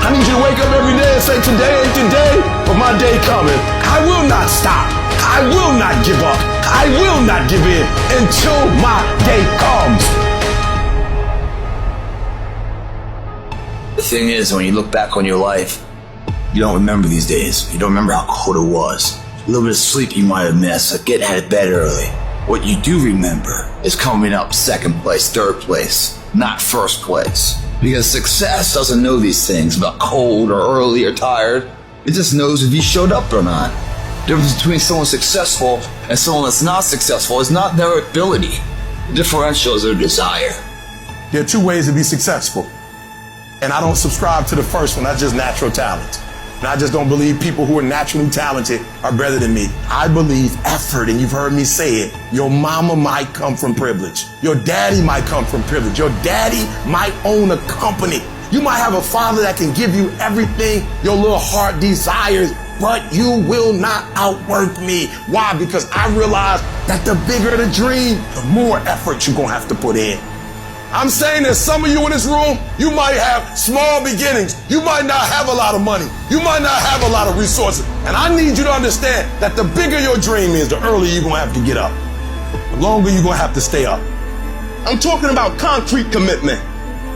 Speaker 9: I need you to wake up every day and say, today ain't today, but my day coming. I will not stop. I will not give up. I will not give in until my day comes.
Speaker 6: The thing is, when you look back on your life, you don't remember these days. You don't remember how cold it was. A little bit of sleep you might have missed, or getting out of bed early. What you do remember is coming up second place, third place, not first place. Because success doesn't know these things about cold or early or tired. It just knows if you showed up or not. The difference between someone successful and someone that's not successful is not their ability. The differential is their desire.
Speaker 8: There are two ways to be successful. And I don't subscribe to the first one. That's just natural talent. And I just don't believe people who are naturally talented are better than me. I believe effort, and you've heard me say it. Your mama might come from privilege. Your daddy might come from privilege. Your daddy might own a company. You might have a father that can give you everything your little heart desires, but you will not outwork me. Why? Because I realize that the bigger the dream, the more effort you're gonna have to put in. I'm saying that some of you in this room, you might have small beginnings. You might not have a lot of money. You might not have a lot of resources. And I need you to understand that the bigger your dream is, the earlier you're going to have to get up. The longer you're going to have to stay up. I'm talking about concrete commitment.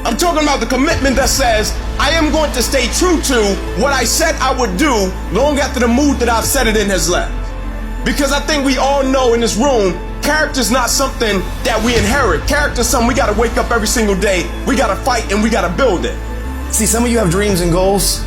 Speaker 8: I'm talking about the commitment that says, I am going to stay true to what I said I would do long after the mood that I've set it in has left. Because I think we all know in this room, character's not something that we inherit. Character's something we gotta wake up every single day. We gotta fight and we gotta build it.
Speaker 10: See, some of you have dreams and goals,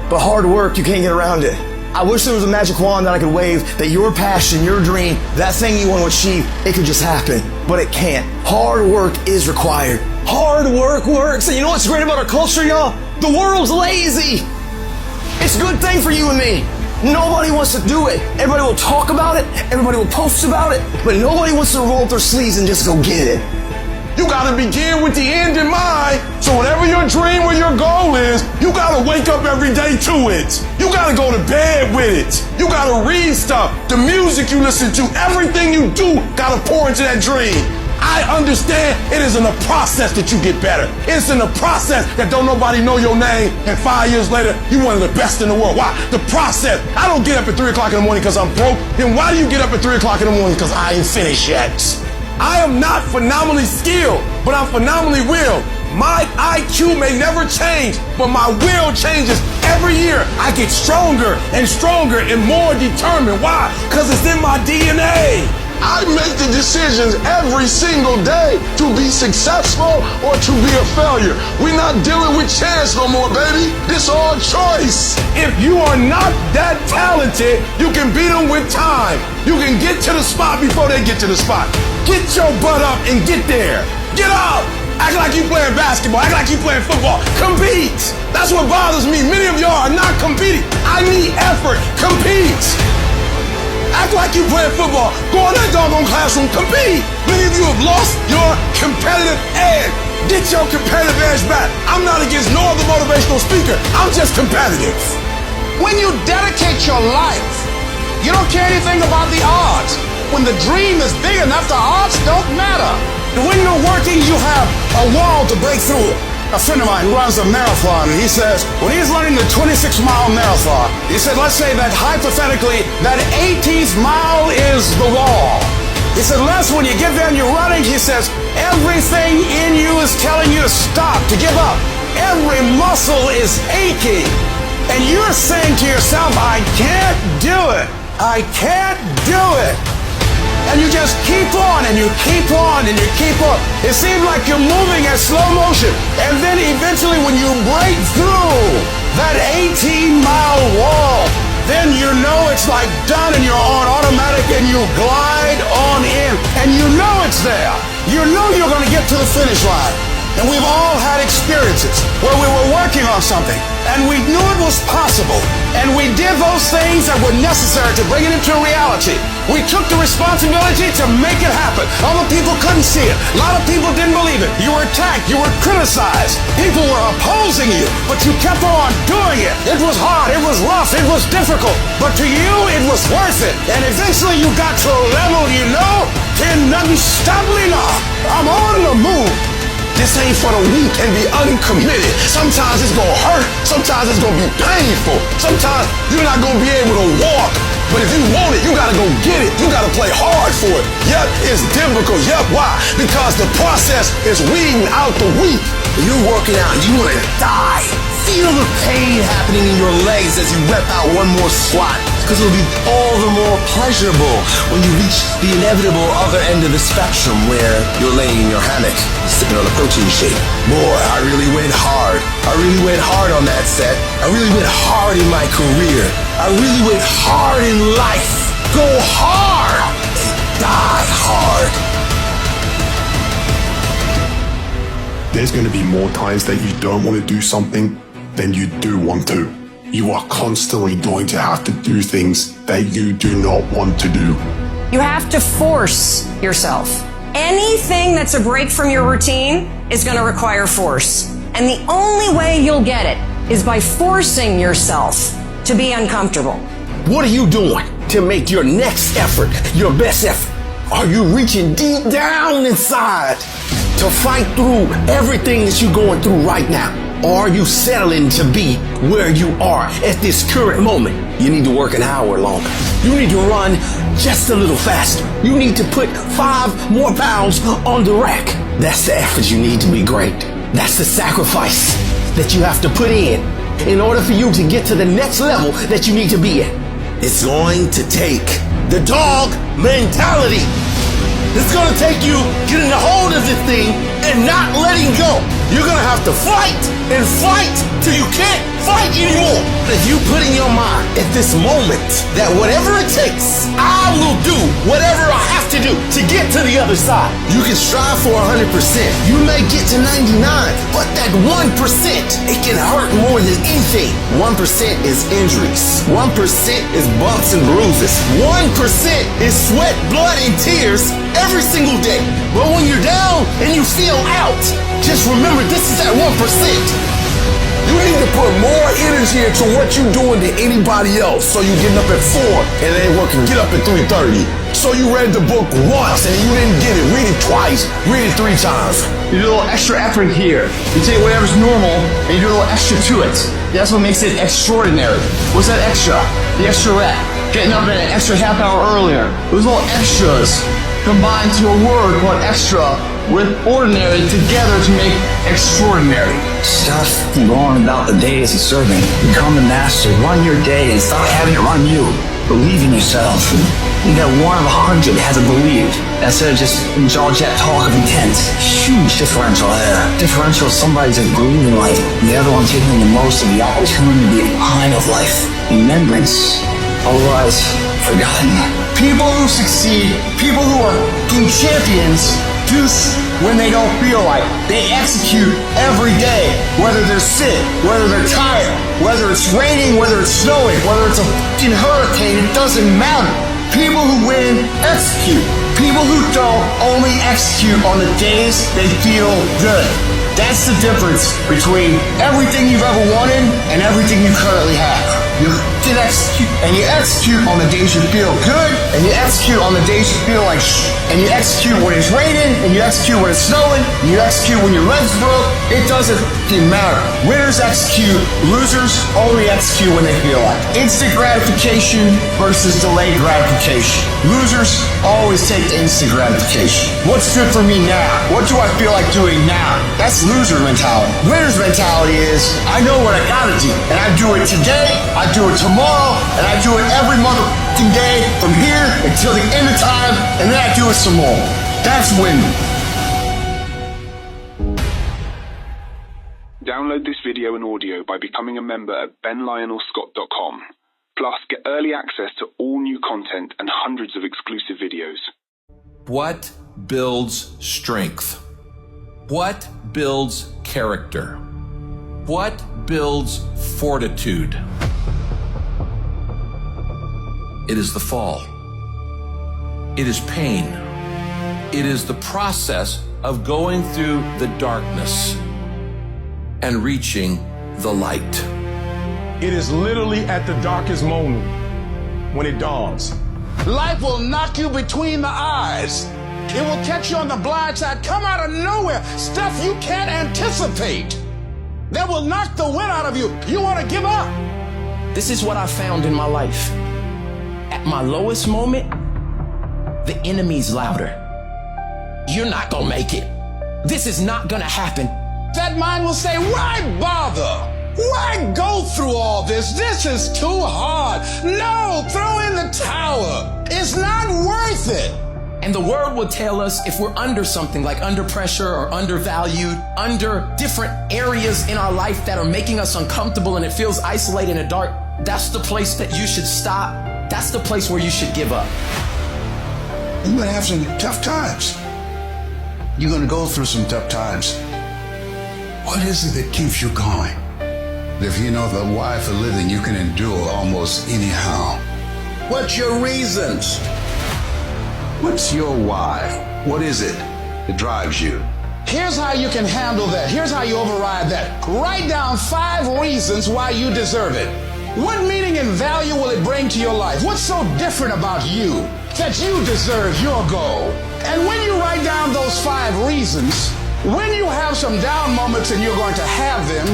Speaker 10: but hard work, you can't get around it. I wish there was a magic wand that I could wave, that your passion, your dream, that thing you want to achieve, it could just happen, but it can't. Hard work is required. Hard work works. And you know what's great about our culture, y'all? The world's lazy. It's a good thing for you and me. Nobody wants to do it. Everybody will talk about it. Everybody will post about it. But nobody wants to roll up their sleeves and just go get it.
Speaker 8: You gotta begin with the end in mind. So whatever your dream or your goal is, you gotta wake up every day to it. You gotta go to bed with it. You gotta read stuff. The music you listen to, everything you do gotta pour into that dream. I understand it is in the process that you get better. It's in the process that don't nobody know your name, and 5 years later, you're one of the best in the world. Why? The process. I don't get up at 3 o'clock in the morning because I'm broke. Then why do you get up at 3 o'clock in the morning? Because I ain't finished yet. I am not phenomenally skilled, but I'm phenomenally real. My IQ may never change, but my will changes every year. I get stronger and stronger and more determined. Why? Because it's in my DNA.
Speaker 22: I make the decisions every single day to be successful or to be a failure. We're not dealing with chance no more, baby. It's all choice.
Speaker 8: If you are not that talented, you can beat them with time. You can get to the spot before they get to the spot. Get your butt up and get there. Get up. Act like you playing basketball. Act like you playing football. Compete. That's what bothers me. Many of y'all are not competing. I need effort. Compete. Act like you playing football. Go in that doggone classroom. Compete. Many of you have lost your competitive edge. Get your competitive edge back. I'm not against no other motivational speaker. I'm just competitive.
Speaker 9: When you dedicate your life, you don't care anything about the odds. When the dream is big enough, the odds don't matter. And when you're working, you have a wall to break through. A friend of mine who runs a marathon, and he says, when he's running the 26-mile marathon, he said, let's say that hypothetically, that 18th mile is the wall. He said, Les, when you get there and you're running, he says, everything in you is telling you to stop, to give up. Every muscle is aching. and you're saying to yourself, I can't do it. I can't do it. And you just keep on and you keep on and you keep on. It seems like you're moving at slow motion. And then eventually when you break through that 18-mile wall, then you know it's like done and you're on automatic and you glide on in. And you know it's there. You know you're going to get to the finish line. And we've all had experiences where we were working on something and we knew it was possible and we did those things that were necessary to bring it into reality. We took the responsibility to make it happen. Other people couldn't see it. A lot of people didn't believe it. You were attacked. You were criticized. People were opposing you, but you kept on doing it. It was hard. It was rough. It was difficult. But to you, it was worth it. And eventually you got to a level you know, can nothing stop me now. I'm on the move. This ain't for the weak and the uncommitted. Sometimes it's gonna hurt. Sometimes it's gonna be painful. Sometimes you're not gonna be able to walk. But if you want it, you gotta go get it. You gotta play hard for it. Yep, it's difficult. Yep, why? Because the process is weeding out the weak.
Speaker 19: You're working out, you wanna die. Feel the pain happening in your legs as you rep out one more squat. Because it'll be all the more pleasurable when you reach the inevitable other end of the spectrum where you're laying in your hammock, sipping on a protein shake. Boy, I really went hard. I really went hard on that set. I really went hard in my career. I really went hard in life. Go hard and die hard.
Speaker 12: There's going to be more times that you don't want to do something than you do want to. You are constantly going to have to do things that you do not want to do.
Speaker 2: You have to force yourself. Anything that's a break from your routine is going to require force. And the only way you'll get it is by forcing yourself to be uncomfortable.
Speaker 19: What are you doing to make your next effort your best effort? Are you reaching deep down inside to fight through everything that you're going through right now? Or are you settling to be where you are at this current moment? You need to work an hour longer. You need to run just a little faster. You need to put 5 more pounds on the rack. That's the effort you need to be great. That's the sacrifice that you have to put in order for you to get to the next level that you need to be in. It's going to take the dog mentality. It's gonna take you getting a hold of this thing and not letting go. You're gonna have to fight and fight till you can't fight anymore. If you put in your mind at this moment that whatever it takes, I will do whatever I have to do to get to the other side. You can strive for 100%. You may get to 99, but that 1%, it can hurt more than anything. 1% is injuries. 1% is bumps and bruises. 1% is sweat, blood, and tears every single day. But when you're down and you feel out, just remember this is that 1%.
Speaker 8: You need to put more energy into what you're doing than anybody else. So you getting up at 4 and it ain't working, get up at 3:30. So you read the book once and you didn't get it, read it twice, read it 3 times.
Speaker 18: You do a little extra effort here. You take whatever's normal and you do a little extra to it. That's what makes it extraordinary. What's that extra? The extra rep. Getting up an extra half hour earlier. Those little extras combined to a word called extra with ordinary together to make extraordinary.
Speaker 6: Stop going about the day as a servant. Become the master. Run your day and stop having it run you. Believe in yourself. You got 1 of 100 hasn't believed. Instead of just jaw-jet talk of intent. Huge differential there. Differential is somebody just believing life. The other one taking the most of the opportunity behind of life. Remembrance. Otherwise, forgotten.
Speaker 18: People who succeed, people who are champions, do when they don't feel like. They execute every day, whether they're sick, whether they're tired, whether it's raining, whether it's snowing, whether it's a fucking hurricane, it doesn't matter. People who win, execute. People who don't only execute on the days they feel good. That's the difference between everything you've ever wanted and everything you currently have. You can execute, and you execute on the days you feel good, and you execute on the days you feel like and you execute when it's raining, and you execute when it's snowing, and you execute when your legs broke. It doesn't matter. Winners execute, losers only execute when they feel like it. Instant gratification versus delayed gratification. Losers always take instant gratification. What's good for me now? What do I feel like doing now? That's loser mentality. Winner's mentality is, I know what I gotta do, and I do it today, I do it tomorrow, and I do it every motherfucking day from here until the end of time, and then I do it some more. That's winning.
Speaker 15: Download this video and audio by becoming a member at benlionelscott.com. Plus, get early access to all new content and hundreds of exclusive videos.
Speaker 16: What builds strength? What builds character? What builds fortitude? It is the fall. It is pain. It is the process of going through the darkness and reaching the light.
Speaker 8: It is literally at the darkest moment when it dawns.
Speaker 9: Life will knock you between the eyes. It will catch you on the blind side, come out of nowhere, stuff you can't anticipate. That will knock the wind out of you. You want to give up.
Speaker 19: This is what I found in my life. At my lowest moment, the enemy's louder. You're not gonna make it. This is not gonna happen.
Speaker 9: That mind will say, why bother? Why go through all this? This is too hard. No, throw in the towel. It's not worth it.
Speaker 19: And the word will tell us if we're under something like under pressure or undervalued, under different areas in our life that are making us uncomfortable and it feels isolated and dark. That's the place that you should stop. That's the place where you should give up.
Speaker 7: You're going to have some tough times. You're going to go through some tough times. What is it that keeps you going? If you know the why for living, you can endure almost anyhow.
Speaker 18: What's your reasons?
Speaker 7: What's your why? What is it that drives you?
Speaker 9: Here's how you can handle that. Here's how you override that. Write down 5 reasons why you deserve it. What meaning and value will it bring to your life? What's so different about you that you deserve your goal? And when you write down those 5 reasons, when you have some down moments, and you're going to have them,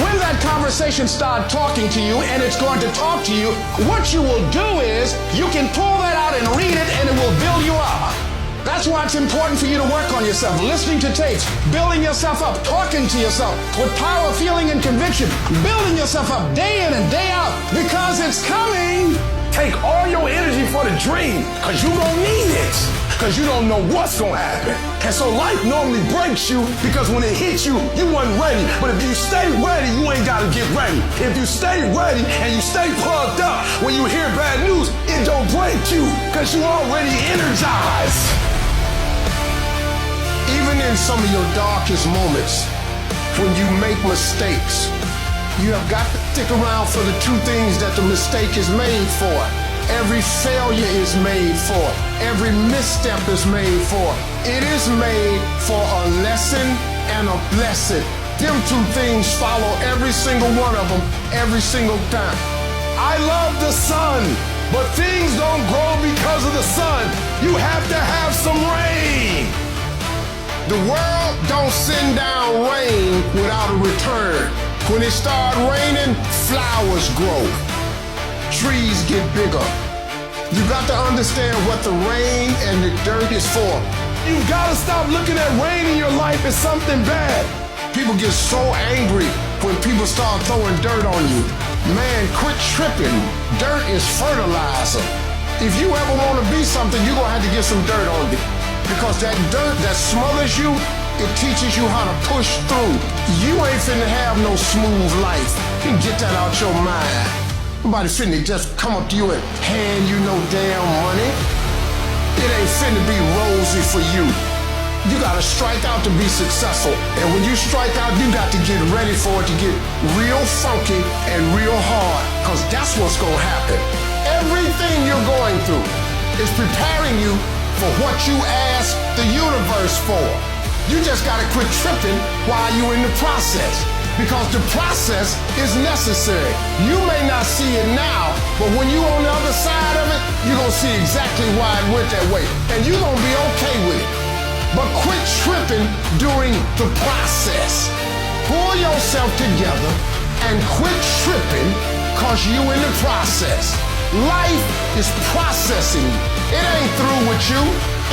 Speaker 9: when that conversation starts talking to you and it's going to talk to you, what you will do is you can pull that out and read it and it will build you up. That's why it's important for you to work on yourself, listening to tapes, building yourself up, talking to yourself with power, feeling, and conviction, building yourself up day in and day out because it's coming.
Speaker 8: Take all your energy for the dream, because you're going to need it, because you don't know what's going to happen. And so life normally breaks you because when it hits you, you wasn't ready. But if you stay ready, you ain't got to get ready. If you stay ready and you stay plugged up, when you hear bad news, it don't break you because you're already energized. Even in some of your darkest moments, when you make mistakes, you have got to stick around for the 2 things that the mistake is made for. Every failure is made for. Every misstep is made for. It is made for a lesson and a blessing. Them 2 things follow every single one of them every single time. I love the sun, but things don't grow because of the sun. You have to have some rain. The world don't send down rain without a return. When it starts raining, flowers grow. Trees get bigger. You got to understand what the rain and the dirt is for. You gotta stop looking at rain in your life as something bad. People get so angry when people start throwing dirt on you. Man, quit tripping. Dirt is fertilizer. If you ever want to be something, you're gonna have to get some dirt on you. Because that dirt that smothers you, it teaches you how to push through. You ain't finna have no smooth life. You can get that out your mind. Nobody finna just come up to you and hand you no damn money. It ain't finna be rosy for you. You gotta strike out to be successful. And when you strike out, you got to get ready for it to get real funky and real hard. Cause that's what's gonna happen. Everything you're going through is preparing you for what you ask the universe for. You just gotta quit tripping while you're in the process.
Speaker 22: because the process is necessary. You may not see it now, but when you're on the other side of it, you're going to see exactly why it went that way. And you're going to be okay with it. But quit tripping during the process. Pull yourself together and quit tripping because you're in the process. Life is processing. It ain't through with you.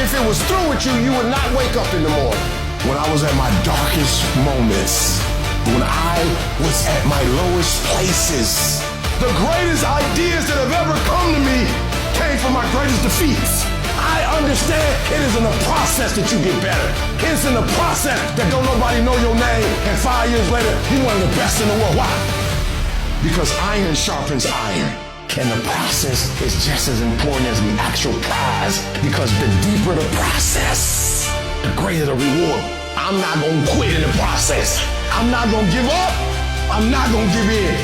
Speaker 22: If it was through with you, you would not wake up in the morning.
Speaker 8: When I was at my darkest moments, when I was at my lowest places, the greatest ideas that have ever come to me came from my greatest defeats. I understand it is in the process that you get better. It's in the process that don't nobody know your name, and 5 years later, you're one of the best in the world. Why? Because iron sharpens iron. And the process is just as important as the actual prize, because the deeper the process, the greater the reward. I'm not gonna quit in the process. I'm not gonna give up. I'm not gonna give in.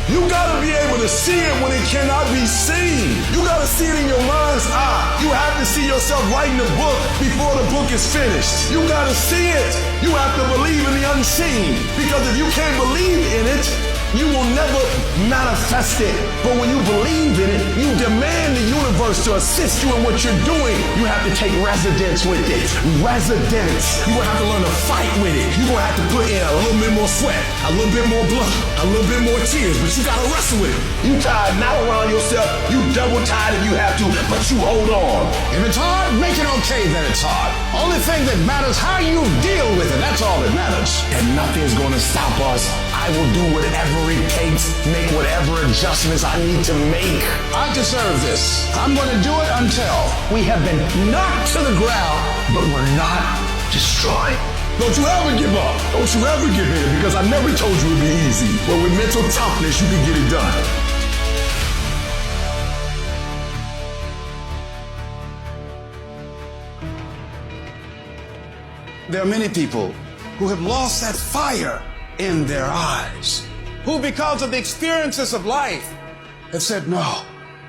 Speaker 8: You gotta be able to see it when it cannot be seen. You gotta see it in your mind's eye. You have to see yourself writing the book before the book is finished. You gotta see it. You have to believe in the unseen. Because if you can't believe in it, you will never manifest it. But when you believe in it, you demand the universe to assist you in what you're doing. You have to take residence with it. Residence. You will have to learn to fight with it. You're going to have to put in a little bit more sweat, a little bit more blood, a little bit more tears, but you got to wrestle with it. You tied not around yourself. You double tied if you have to, but you hold on.
Speaker 22: If it's hard, make it okay that it's hard. Only thing that matters how you deal with it. That's all that matters.
Speaker 8: And nothing's going to stop us. I will do whatever it takes, make whatever adjustments I need to make.
Speaker 22: I deserve this. I'm going to do it until we have been knocked to the ground, but we're not destroyed.
Speaker 8: Don't you ever give up. Don't you ever give in, because I never told you it'd be easy. But with mental toughness, you can get it done.
Speaker 22: There are many people who have lost that fire in their eyes, who because of the experiences of life have said, no,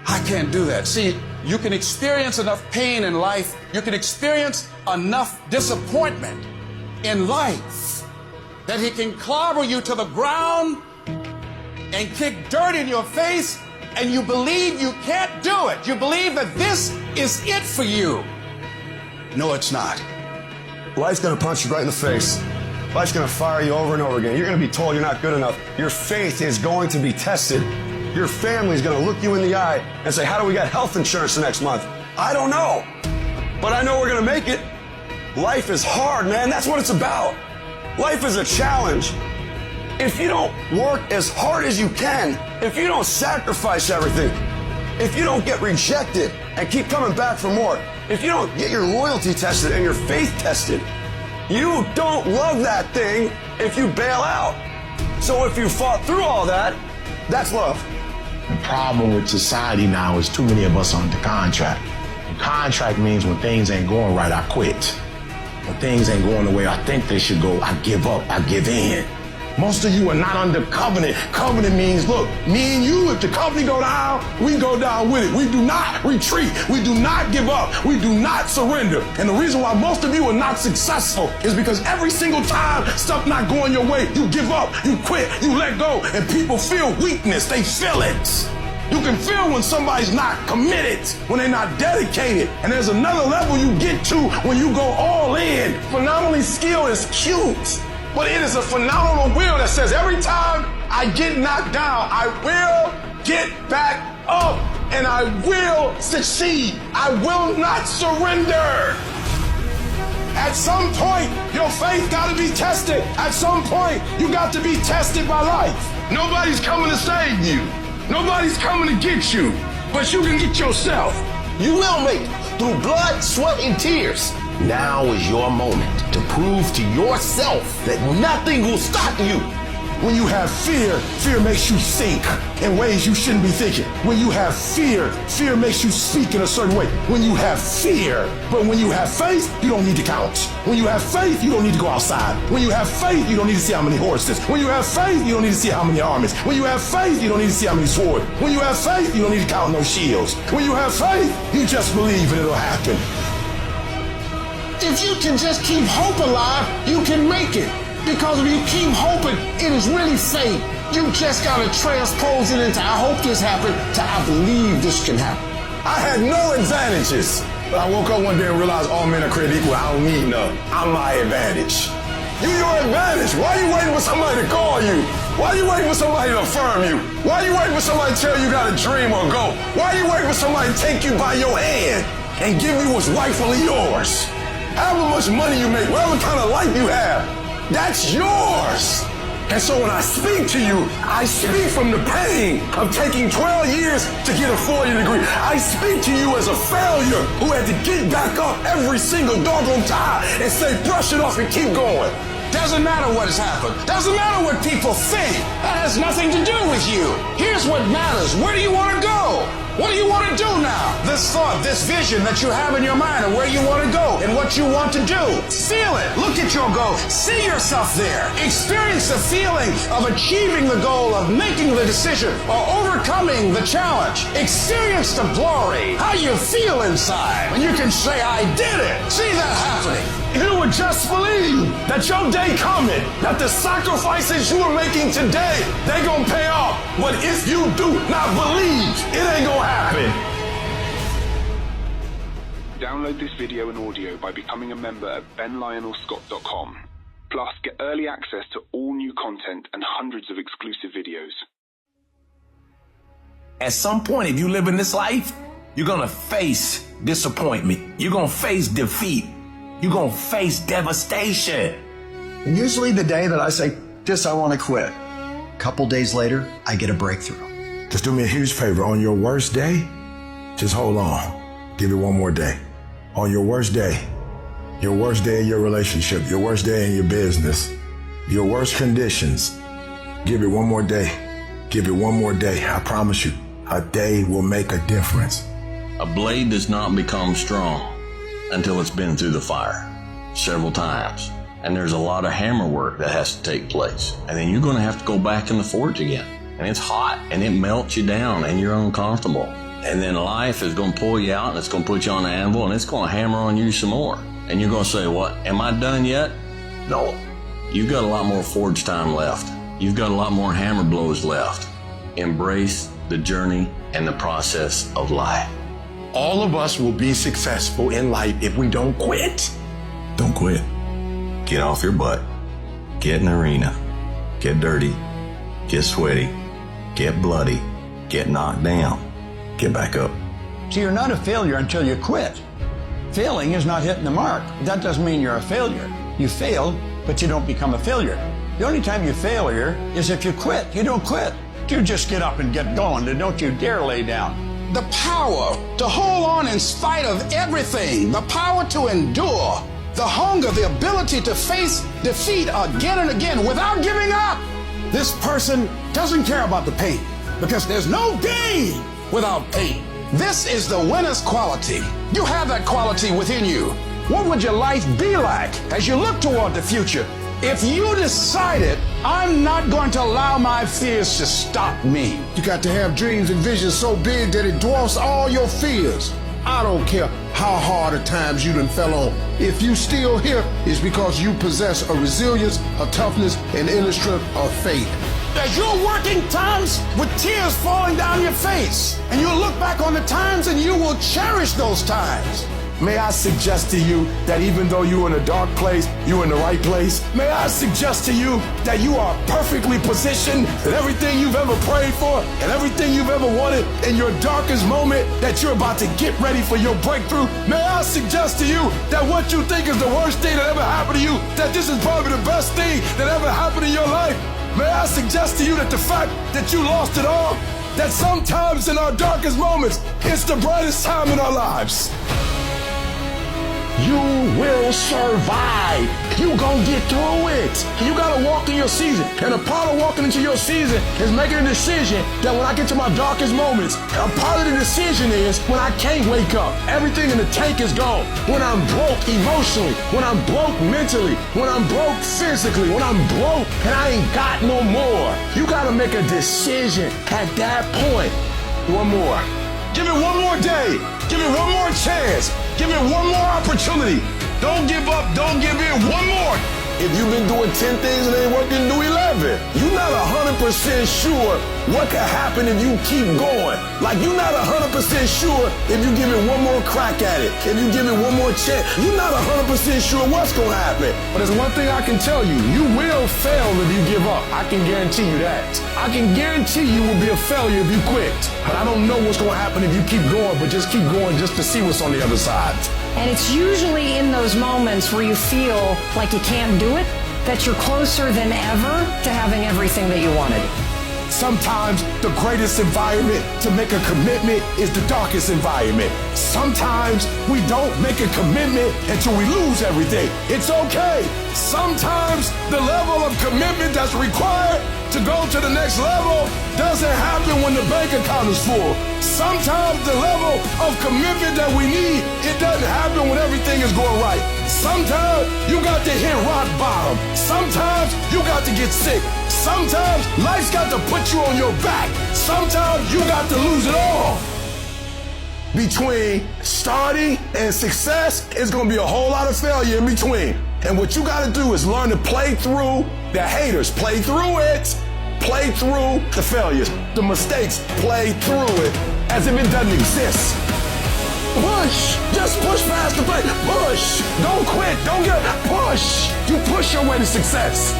Speaker 22: I can't do that. See, you can experience enough pain in life, you can experience enough disappointment in life that he can clobber you to the ground and kick dirt in your face, and you believe you can't do it. You believe that this is it for you. No, it's not.
Speaker 11: Life's gonna punch you right in the face. Life's gonna fire you over and over again. You're gonna be told you're not good enough. Your faith is going to be tested. Your family's gonna look you in the eye and say, how do we get health insurance the next month? I don't know, but I know we're gonna make it. Life is hard, man. That's what it's about. Life is a challenge. If you don't work as hard as you can, if you don't sacrifice everything, if you don't get rejected and keep coming back for more, if you don't get your loyalty tested and your faith tested, you don't love that thing if you bail out. So if you fought through all that, that's love.
Speaker 21: The problem with society now is too many of us are under contract. And contract means when things ain't going right, I quit. When things ain't going the way I think they should go, I give up, I give in. Most of you are not under covenant. Covenant means, look, me and you, if the company go down, we go down with it. We do not retreat. We do not give up. We do not surrender. And the reason why most of you are not successful is because every single time stuff not going your way, you give up, you quit, you let go, and people feel weakness. They feel it. You can feel when somebody's not committed, when they're not dedicated. And there's another level you get to when you go all in. Phenomenally skilled is cute. But it is a phenomenal will that says every time I get knocked down, I will get back up and I will succeed. I will not surrender. At some point, your faith got to be tested. At some point, you got to be tested by life. Nobody's coming to save you. Nobody's coming to get you, but you can get yourself.
Speaker 11: You will make it through blood, sweat, and tears.
Speaker 8: Now is your moment to prove to yourself that nothing will stop you. When you have fear, fear makes you think in ways you shouldn't be thinking. When you have fear, fear makes you speak in a certain way. When you have fear, but when you have faith, you don't need to count. When you have faith, you don't need to go outside. When you have faith, you don't need to see how many horses. When you have faith, you don't need to see how many armies. When you have faith, you don't need to see how many swords. When you have faith, you don't need to count no shields. When you have faith, you just believe and it'll happen.
Speaker 22: If you can just keep hope alive, you can make it.
Speaker 18: Because if you keep hoping, it is really fate. You just gotta transpose it into I hope this happens to I believe this can happen.
Speaker 11: I had no advantages. But I woke up one day and realized all men are created equal. I don't need none. I'm my advantage. You your advantage. Why are you waiting for somebody to call you? Why are you waiting for somebody to affirm you? Why are you waiting for somebody to tell you got a dream or go? Why are you waiting for somebody to take you by your hand and give you what's rightfully yours? However much money you make, whatever kind of life you have, that's yours. And so when I speak to you, I speak from the pain of taking 12 years to get a 4-year degree. I speak to you as a failure who had to get back up every single doggone time and say, brush it off and keep going.
Speaker 9: Doesn't matter what has happened. Doesn't matter what people think. That has nothing to do with you. Here's what matters. Where do you want to go? What do you want to do now? This thought, this vision that you have in your mind of where you want to go and what you want to do. Feel it. Look at your goal. See yourself there. Experience the feeling of achieving the goal, of making the decision, or overcoming the challenge. Experience the glory. How you feel inside when you can say, I did it. See that happening.
Speaker 11: If you would just believe that your day coming, that the sacrifices you are making today, they gonna pay off. But if you do not believe, it ain't gonna happen.
Speaker 15: Download this video and audio by becoming a member at benlionelscott.com. Plus, get early access to all new content and hundreds of exclusive videos.
Speaker 3: At some point, if you live in this life, you're gonna face disappointment. You're gonna face defeat. You're gonna face devastation.
Speaker 13: Usually the day that I say, I want to quit. A couple days later, I get a breakthrough.
Speaker 11: Just do me a huge favor. On your worst day, just hold on. Give it one more day. On your worst day in your relationship, your worst day in your business, your worst conditions, give it one more day. Give it one more day. I promise you, a day will make a difference.
Speaker 23: A blade does not become strong until it's been through the fire several times. And there's a lot of hammer work that has to take place. And then you're going to have to go back in the forge again. And it's hot and it melts you down and you're uncomfortable. And then life is going to pull you out and it's going to put you on the anvil and it's going to hammer on you some more. And you're going to say, what, am I done yet? No. You've got a lot more forge time left. You've got a lot more hammer blows left. Embrace the journey and the process of life.
Speaker 11: All of us will be successful in life if we don't quit.
Speaker 23: Don't quit. Get off your butt. Get in the arena. Get dirty. Get sweaty. Get bloody. Get knocked down. Get back up.
Speaker 24: See, you're not a failure until you quit. Failing is not hitting the mark. That doesn't mean you're a failure. You failed, but you don't become a failure. The only time you failure is if you quit. You don't quit. You just get up and get going, and don't you dare lay down.
Speaker 9: The power to hold on in spite of everything. The power to endure. The hunger, the ability to face defeat again and again without giving up. This person doesn't care about the pain because there's no gain without pain. This is the winner's quality. You have that quality within you. What would your life be like as you look toward the future if you decided, I'm not going to allow my fears to stop me?
Speaker 22: You got to have dreams and visions so big that it dwarfs all your fears. I don't care how hard at times you done fell on. If you still here, it's because you possess a resilience, a toughness, and inner strength of faith.
Speaker 9: As you're working times with tears falling down your face, and you'll look back on the times and you will cherish those times.
Speaker 11: May I suggest to you that even though you're in a dark place, you're in the right place? May I suggest to you that you are perfectly positioned, that everything you've ever prayed for and everything you've ever wanted in your darkest moment, that you're about to get ready for your breakthrough? May I suggest to you that what you think is the worst thing that ever happened to you, that this is probably the best thing that ever happened in your life? May I suggest to you that the fact that you lost it all, that sometimes in our darkest moments, it's the brightest time in our lives.
Speaker 8: You will survive. You gonna get through it. You gotta walk in your season. And a part of walking into your season is making a decision that when I get to my darkest moments, a part of the decision is when I can't wake up, everything in the tank is gone. When I'm broke emotionally, when I'm broke mentally, when I'm broke physically, when I'm broke and I ain't got no more. You gotta make a decision at that point. One more. Give it one more day. Give it one more chance. Give it one more opportunity. Don't give up. Don't give in. One more. If you've been doing 10 things and ain't working, do 11. You're not 100% sure what could happen if you keep going. Like, you're not 100% sure if you give it one more crack at it, if you give it one more chance. You're not 100% sure what's going to happen. But there's one thing I can tell you. You will fail if you give up. I can guarantee you that. I can guarantee you will be a failure if you quit. But I don't know what's going to happen if you keep going, but just keep going just to see what's on the other side.
Speaker 2: And it's usually in those moments where you feel like you can't do it that you're closer than ever to having everything that you wanted.
Speaker 8: Sometimes the greatest environment to make a commitment is the darkest environment. Sometimes we don't make a commitment until we lose everything. It's okay. Sometimes the level of commitment that's required to go to the next level doesn't happen when the bank account is full. Sometimes the level of commitment that we need, it doesn't happen when everything is going right. Sometimes you got to hit rock bottom. Sometimes you got to get sick. Sometimes life's got to put you on your back. Sometimes you got to lose it all. Between starting and success, it's going to be a whole lot of failure in between. And what you got to do is learn to play through the haters. Play through it. Play through the failures, the mistakes. Play through it as if it doesn't exist. Push. Just push past the play. Push. Don't quit. Don't give up. Push. You push your way to success.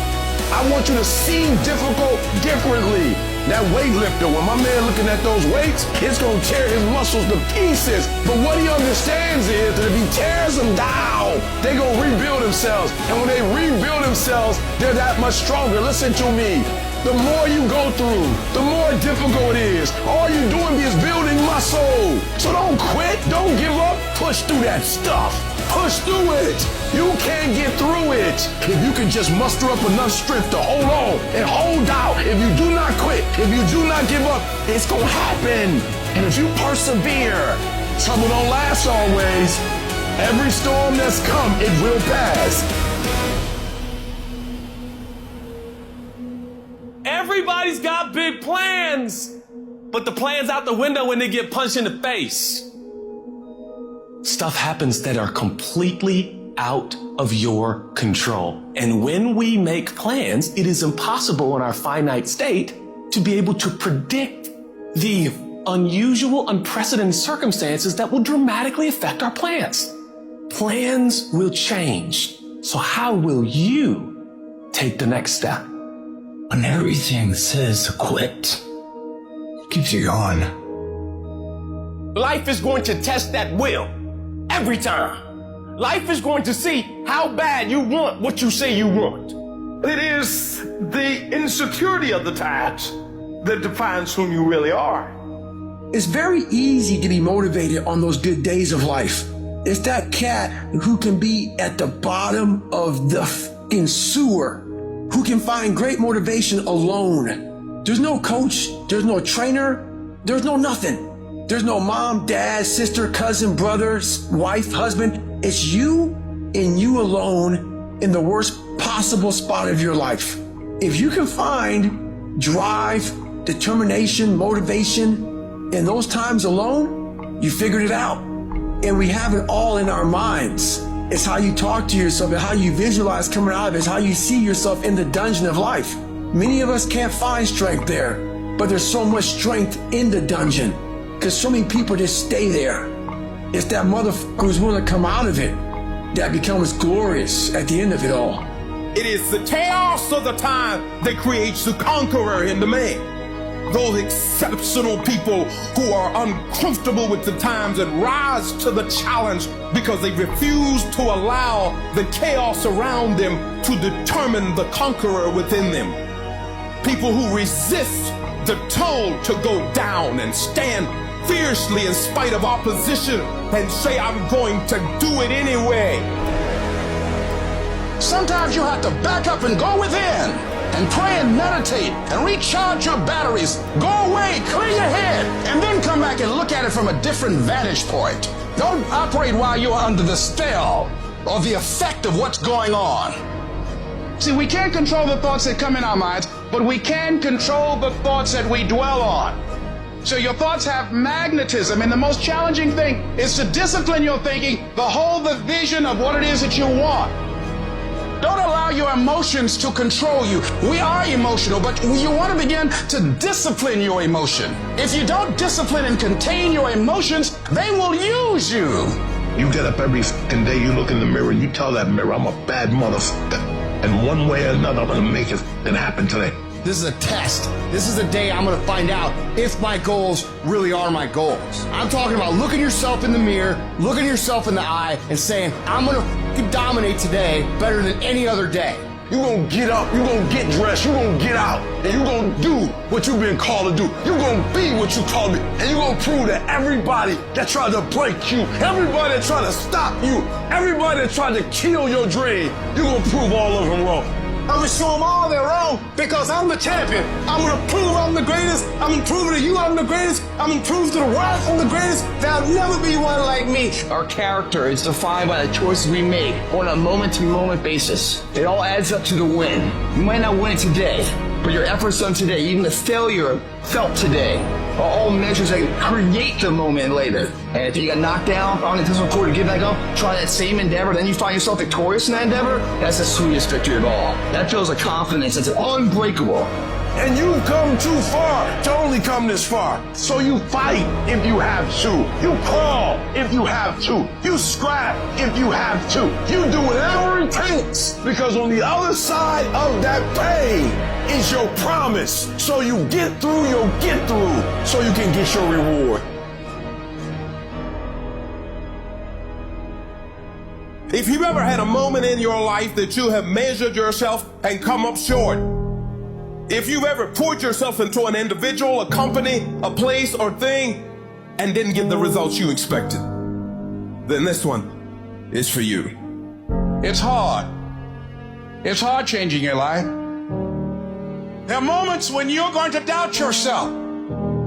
Speaker 8: I want you to see difficult differently. That weightlifter, when my man looking at those weights, it's going to tear his muscles to pieces. But what he understands is that if he tears them down, they going to rebuild themselves. And when they rebuild themselves, they're that much stronger. Listen to me. The more you go through, the more difficult it is. All you're doing is building muscle. So don't quit. Don't give up. Push through that stuff. Push through it. You can't get through it if you can just muster up enough strength to hold on and hold out. If you do not quit, if you do not give up, it's going to happen. And if you persevere, trouble don't last always. Every storm that's come, it will pass.
Speaker 1: Everybody's got big plans, but the plan's out the window when they get punched in the face. Stuff happens that are completely out of your control. And when we make plans, it is impossible in our finite state to be able to predict the unusual, unprecedented circumstances that will dramatically affect our plans. Plans will change. So how will you take the next step?
Speaker 4: When everything says to quit, keeps you going.
Speaker 14: Life is going to test that will every time. Life is going to see how bad you want what you say you want. It is the insecurity of the times that defines whom you really are.
Speaker 9: It's very easy to be motivated on those good days of life. It's that cat who can be at the bottom of the fucking sewer, who can find great motivation alone. There's no coach, there's no trainer, there's no nothing. There's no mom, dad, sister, cousin, brother, wife, husband. It's you and you alone in the worst possible spot of your life. If you can find drive, determination, motivation in those times alone, you figured it out. And we have it all in our minds. It's how you talk to yourself and how you visualize coming out of it. It's how you see yourself in the dungeon of life. Many of us can't find strength there, but there's so much strength in the dungeon because so many people just stay there. It's that motherfucker who's willing to come out of it that becomes glorious at the end of it all.
Speaker 14: It is the chaos of the time that creates the conqueror in the man. Those exceptional people who are uncomfortable with the times and rise to the challenge because they refuse to allow the chaos around them to determine the conqueror within them. People who resist the toll to go down and stand fiercely in spite of opposition and say, I'm going to do it anyway.
Speaker 24: Sometimes you have to back up and go within and pray and meditate and recharge your batteries. Go away, clear your head, and then come back and look at it from a different vantage point. Don't operate while you are under the spell or the effect of what's going on. See, we can't control the thoughts that come in our minds, but we can control the thoughts that we dwell on. So your thoughts have magnetism, and the most challenging thing is to discipline your thinking, to hold the vision of what it is that you want.
Speaker 9: Don't allow your emotions to control you. We are emotional, but you want to begin to discipline your emotion. If you don't discipline and contain your emotions, they will use you.
Speaker 21: You get up every fucking day, you look in the mirror, and you tell that mirror, I'm a bad motherfucker. And one way or another, I'm gonna make it happen today.
Speaker 18: This is a test. This is the day I'm going to find out if my goals really are my goals. I'm talking about looking yourself in the mirror, looking yourself in the eye, and saying, I'm going to dominate today better than any other day.
Speaker 8: You're going to get up, you're going to get dressed, you're going to get out, and you're going to do what you've been called to do. You're going to be what you called me, and you're going to prove that everybody that tried to break you, everybody that tried to stop you, everybody that tried to kill your dream, you're going to prove all of them wrong.
Speaker 9: I'm going to show them all they're wrong because I'm the champion. I'm going to prove I'm the greatest. I'm going to prove to you I'm the greatest. I'm going to prove to the world I'm the greatest. There'll never be one like me.
Speaker 5: Our character is defined by the choices we make on a moment-to-moment basis. It all adds up to the win. You might not win it today, but your efforts done today, even the failure felt today, are all measures that create the moment later. And if you got knocked down on the physical court to get back up, try that same endeavor, then you find yourself victorious in that endeavor, that's the sweetest victory of all. That feels like confidence. It's unbreakable.
Speaker 8: And you've come too far to only come this far. So you fight if you have to. You crawl if you have to. You scrap if you have to. You do whatever it takes, because on the other side of that pain is your promise. So you get through, you'll get through, so you can get your reward.
Speaker 14: If you've ever had a moment in your life that you have measured yourself and come up short, if you've ever poured yourself into an individual, a company, a place or thing, and didn't get the results you expected, then this one is for you.
Speaker 9: It's hard. It's hard changing your life. There are moments when you're going to doubt yourself.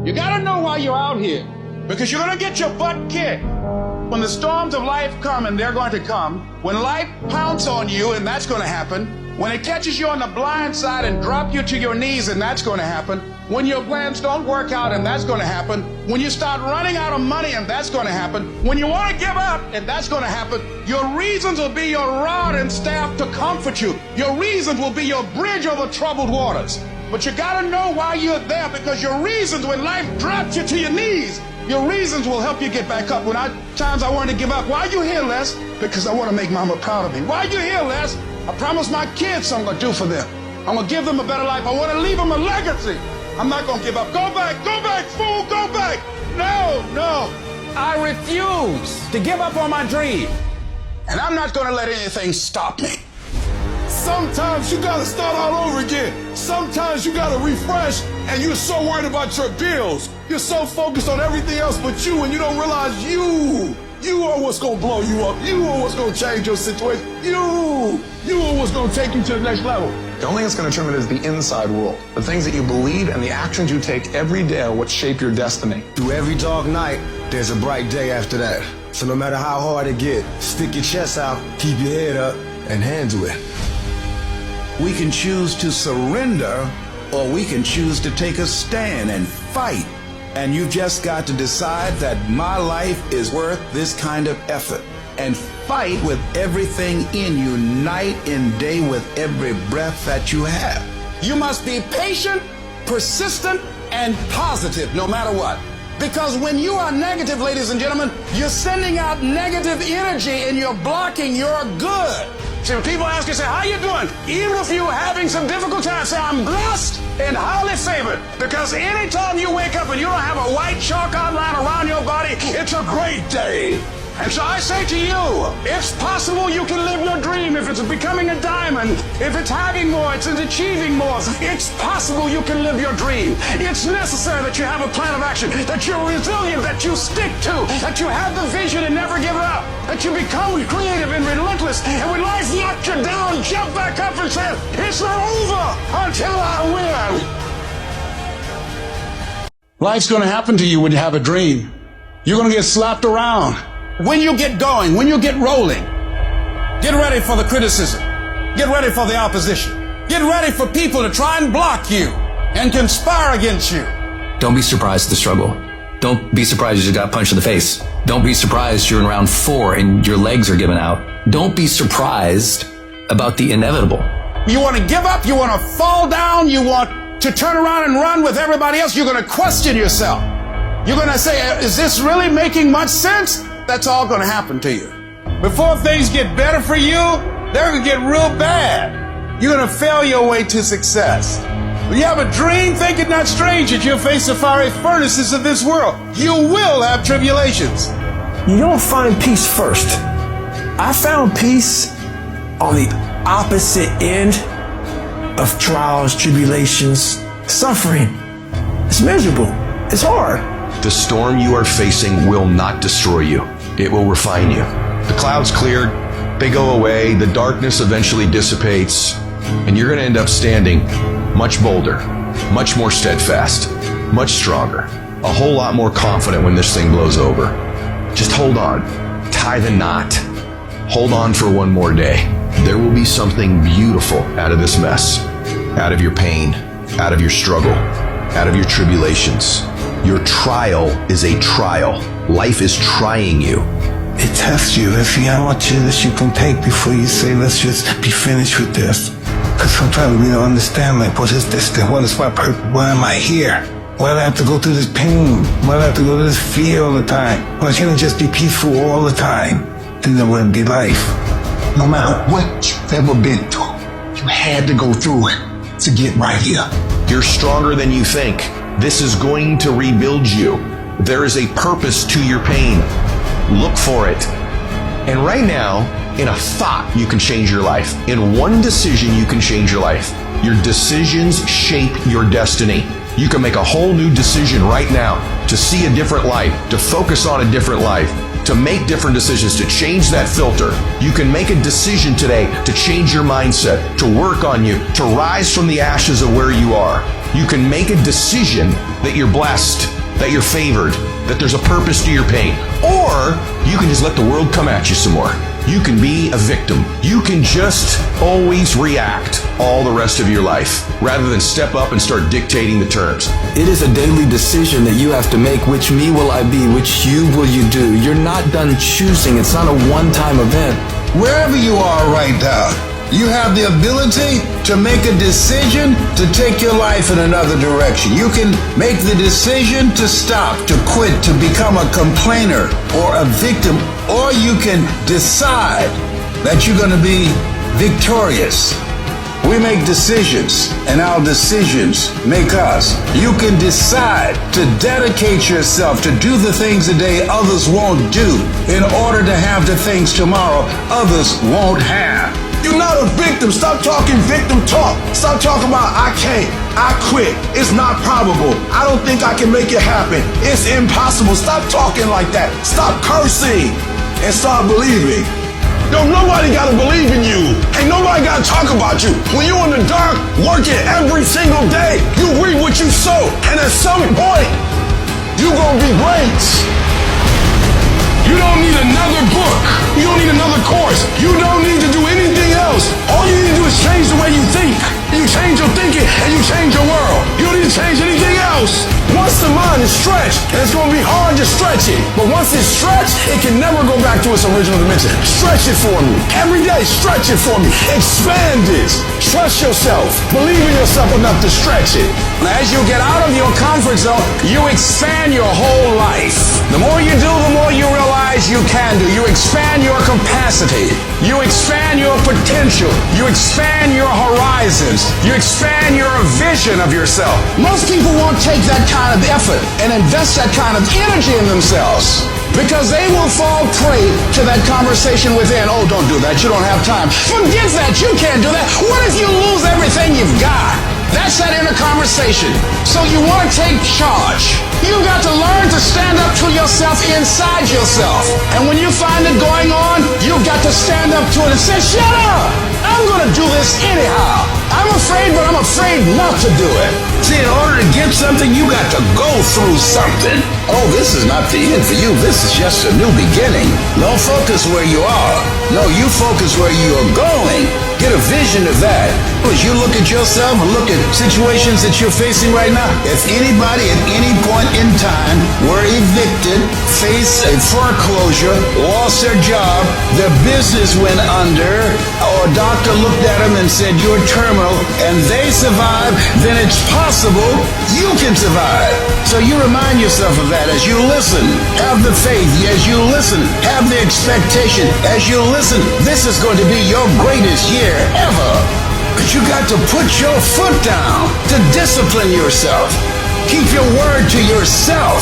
Speaker 9: You got to know why you're out here, because you're going to get your butt kicked. When the storms of life come, and they're going to come, when life pounces on you, and that's going to happen, when it catches you on the blind side and drop you to your knees, and that's going to happen, when your plans don't work out, and that's going to happen, when you start running out of money, and that's going to happen, when you want to give up, and that's going to happen, your reasons will be your rod and staff to comfort you. Your reasons will be your bridge over troubled waters. But you got to know why you're there, because your reasons, when life drops you to your knees, your reasons will help you get back up. When times I wanted to give up, why are you here, Les? Because I want to make Mama proud of me. Why are you here, Les? I promised my kids something I'm going to do for them. I'm going to give them a better life. I want to leave them a legacy. I'm not going to give up. Go back, fool, go back. No. I refuse to give up on my dream. And I'm not going to let anything stop me.
Speaker 8: Sometimes you gotta start all over again. Sometimes you gotta refresh, and you're so worried about your bills. You're so focused on everything else but you, and you don't realize you are what's gonna blow you up. You are what's gonna change your situation. You are what's gonna take you to the next level.
Speaker 11: The only thing that's going to determine it is the inside world. The things that you believe and the actions you take every day are what shape your destiny.
Speaker 22: Through every dark night, there's a bright day after that. So no matter how hard it gets, stick your chest out, keep your head up, and handle it.
Speaker 10: We can choose to surrender, or we can choose to take a stand and fight. And you've just got to decide that my life is worth this kind of effort. And fight with everything in you, night and day, with every breath that you have.
Speaker 9: You must be patient, persistent, and positive no matter what. Because when you are negative, ladies and gentlemen, you're sending out negative energy and you're blocking your good. See, when people ask you, say, how you doing? Even if you're having some difficult times, say, I'm blessed and highly favored. Because anytime you wake up and you don't have a white chalk outline around your body, it's a great day. And so I say to you, it's possible you can live your dream. If it's becoming a diamond, if it's having more, it's achieving more, it's possible you can live your dream. It's necessary that you have a plan of action, that you're resilient, that you stick to, that you have the vision and never give up, that you become creative and relentless, and when life knocks you down, jump back up and say, it's not over until I win. Life's going to happen to you when you have a dream. You're going to get slapped around. When you get going, when you get rolling, get ready for the criticism. Get ready for the opposition. Get ready for people to try and block you and conspire against you.
Speaker 6: Don't be surprised at the struggle. Don't be surprised you got punched in the face. Don't be surprised you're in round 4 and your legs are giving out. Don't be surprised about the inevitable.
Speaker 9: You want to give up? You want to fall down? You want to turn around and run with everybody else? You're going to question yourself. You're going to say, is this really making much sense? That's all going to happen to you. Before things get better for you, they're going to get real bad. You're going to fail your way to success. When you have a dream, think it not strange that you'll face the fiery furnaces of this world. You will have tribulations.
Speaker 3: You don't find peace first. I found peace on the opposite end of trials, tribulations, suffering. It's miserable. It's hard.
Speaker 12: The storm you are facing will not destroy you. It will refine you. The clouds cleared, they go away, the darkness eventually dissipates, and you're going to end up standing much bolder, much more steadfast, much stronger, a whole lot more confident when this thing blows over. Just hold on. Tie the knot. Hold on for one more day. There will be something beautiful out of this mess, out of your pain, out of your struggle, out of your tribulations. Your trial is a trial. Life is trying you.
Speaker 21: It tests you. Let's see how much of this you can take before you say, let's just be finished with this. Because sometimes we don't understand, like, what is this thing? What is my purpose? Why am I here? Why do I have to go through this pain? Why do I have to go through this fear all the time? Why can't it just be peaceful all the time? Then there wouldn't be life.
Speaker 18: No matter what you've ever been through, you had to go through it to get right here.
Speaker 12: You're stronger than you think. This is going to rebuild you. There is a purpose to your pain. Look for it. And right now, in a thought, you can change your life. In one decision, you can change your life. Your decisions shape your destiny. You can make a whole new decision right now to see a different life, to focus on a different life, to make different decisions, to change that filter. You can make a decision today to change your mindset, to work on you, to rise from the ashes of where you are. You can make a decision that you're blessed, that you're favored, that there's a purpose to your pain. Or you can just let the world come at you some more. You can be a victim. You can just always react all the rest of your life, rather than step up and start dictating the terms.
Speaker 6: It is a daily decision that you have to make. Which me will I be? Which you will you do? You're not done choosing. It's not a one-time event.
Speaker 9: Wherever you are right now, you have the ability to make a decision to take your life in another direction. You can make the decision to stop, to quit, to become a complainer or a victim, or you can decide that you're going to be victorious. We make decisions, and our decisions make us. You can decide to dedicate yourself to do the things today others won't do in order to have the things tomorrow others won't have.
Speaker 8: You're not a victim. Stop talking victim talk. Stop talking about I can't, I quit, it's not probable, I don't think I can make it happen, it's impossible. Stop talking like that. Stop cursing and start believing. Yo, nobody gotta believe in you. Ain't nobody gotta talk about you. When you in the dark, working every single day, you reap what you sow. And at some point, you gonna be great. You don't need another book. You don't need another course. You don't need to do anything else. All you need to do is change the way you think. You change your thinking and you change your world. You don't need to change anything else. Once the mind is stretched, and it's going to be hard to stretch it, but once it's stretched, it can never go back to its original dimension. Stretch it for me. Every day, stretch it for me. Expand it. Trust yourself. Believe in yourself enough to stretch it.
Speaker 9: As you get out of your comfort zone, you expand your whole life. The more you do, the more you realize you can do. You expand your capacity. You expand your potential. You expand your horizons. You expand your vision of yourself. Most people won't take that kind of effort and invest that kind of energy in themselves because they will fall prey to that conversation within. Oh, don't do that. You don't have time. Forget that. You can't do that. What if you lose everything you've got? That's that inner conversation. So you want to take charge. You've got to learn to stand up to yourself inside yourself. And when you find it going on, you've got to stand up to it and say, shut up! I'm going to do this anyhow. I'm afraid, but I'm afraid not to do it.
Speaker 10: See, in order to get something, you got to go through something. Oh, this is not the end for you. This is just a new beginning. Don't focus where you are. No, you focus where you are going. Get a vision of that. As you look at yourself and look at situations that you're facing right now, if anybody at any point in time were evicted, faced a foreclosure, lost their job, their business went under, or a doctor looked at them and said, you're terminal, and they survived, then it's possible you can survive. So you remind yourself of that as you listen. Have the faith as you listen. Have the expectation as you listen. This is going to be your greatest year ever. But you got to put your foot down to discipline yourself. Keep your word to yourself.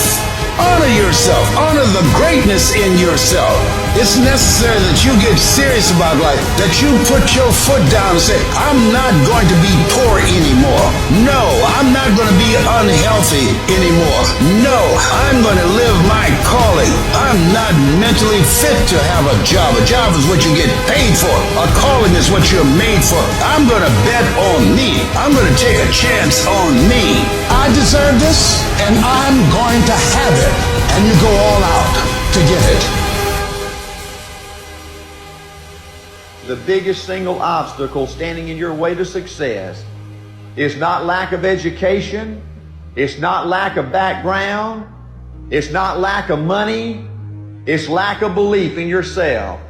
Speaker 10: Honor yourself. Honor the greatness in yourself. It's necessary that you get serious about life, that you put your foot down and say, I'm not going to be poor anymore. No, I'm not going to be unhealthy anymore. No, I'm going to live my calling. I'm not mentally fit to have a job. A job is what you get paid for. A calling is what you're made for. I'm going to bet on me. I'm going to take a chance on me.
Speaker 9: I deserve this, and I'm going to have it. And you go all out to get it.
Speaker 16: The biggest single obstacle standing in your way to success is not lack of education, it's not lack of background, it's not lack of money, it's lack of belief in yourself.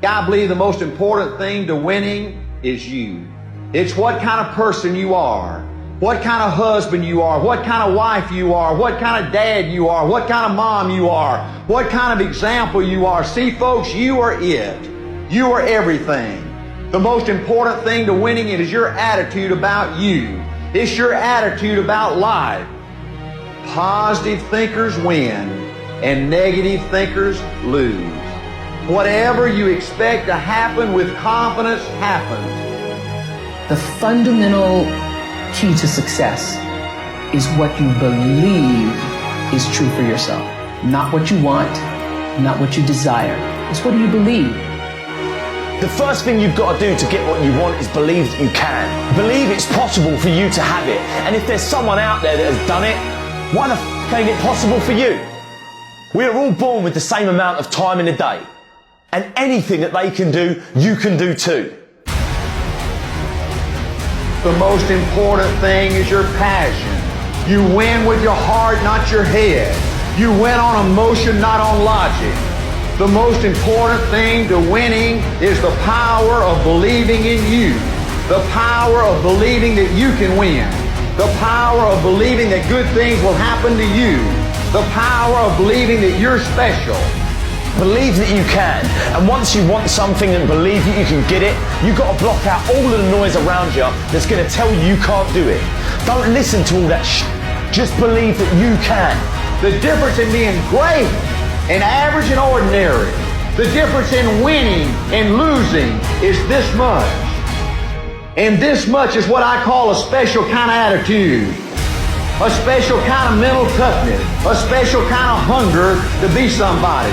Speaker 16: I believe the most important thing to winning is you. It's what kind of person you are, what kind of husband you are, what kind of wife you are, what kind of dad you are, what kind of mom you are, what kind of example you are. See, folks, you are it. You are everything. The most important thing to winning it is your attitude about you. It's your attitude about life. Positive thinkers win and negative thinkers lose. Whatever you expect to happen with confidence happens.
Speaker 17: The fundamental key to success is what you believe is true for yourself. Not what you want, not what you desire. It's what do you believe?
Speaker 19: The first thing you've got to do to get what you want is believe that you can. Believe it's possible for you to have it. And if there's someone out there that has done it, why the f*** ain't it possible for you? We are all born with the same amount of time in a day. And anything that they can do, you can do too.
Speaker 16: The most important thing is your passion. You win with your heart, not your head. You win on emotion, not on logic. The most important thing to winning is the power of believing in you. The power of believing that you can win. The power of believing that good things will happen to you. The power of believing that you're special.
Speaker 19: Believe that you can. And once you want something and believe that you can get it, you've got to block out all of the noise around you that's going to tell you you can't do it. Don't listen to all that shit. Just believe that you can.
Speaker 16: The difference in being great and average and ordinary, the difference in winning and losing is this much. And this much is what I call a special kind of attitude, a special kind of mental toughness, a special kind of hunger to be somebody.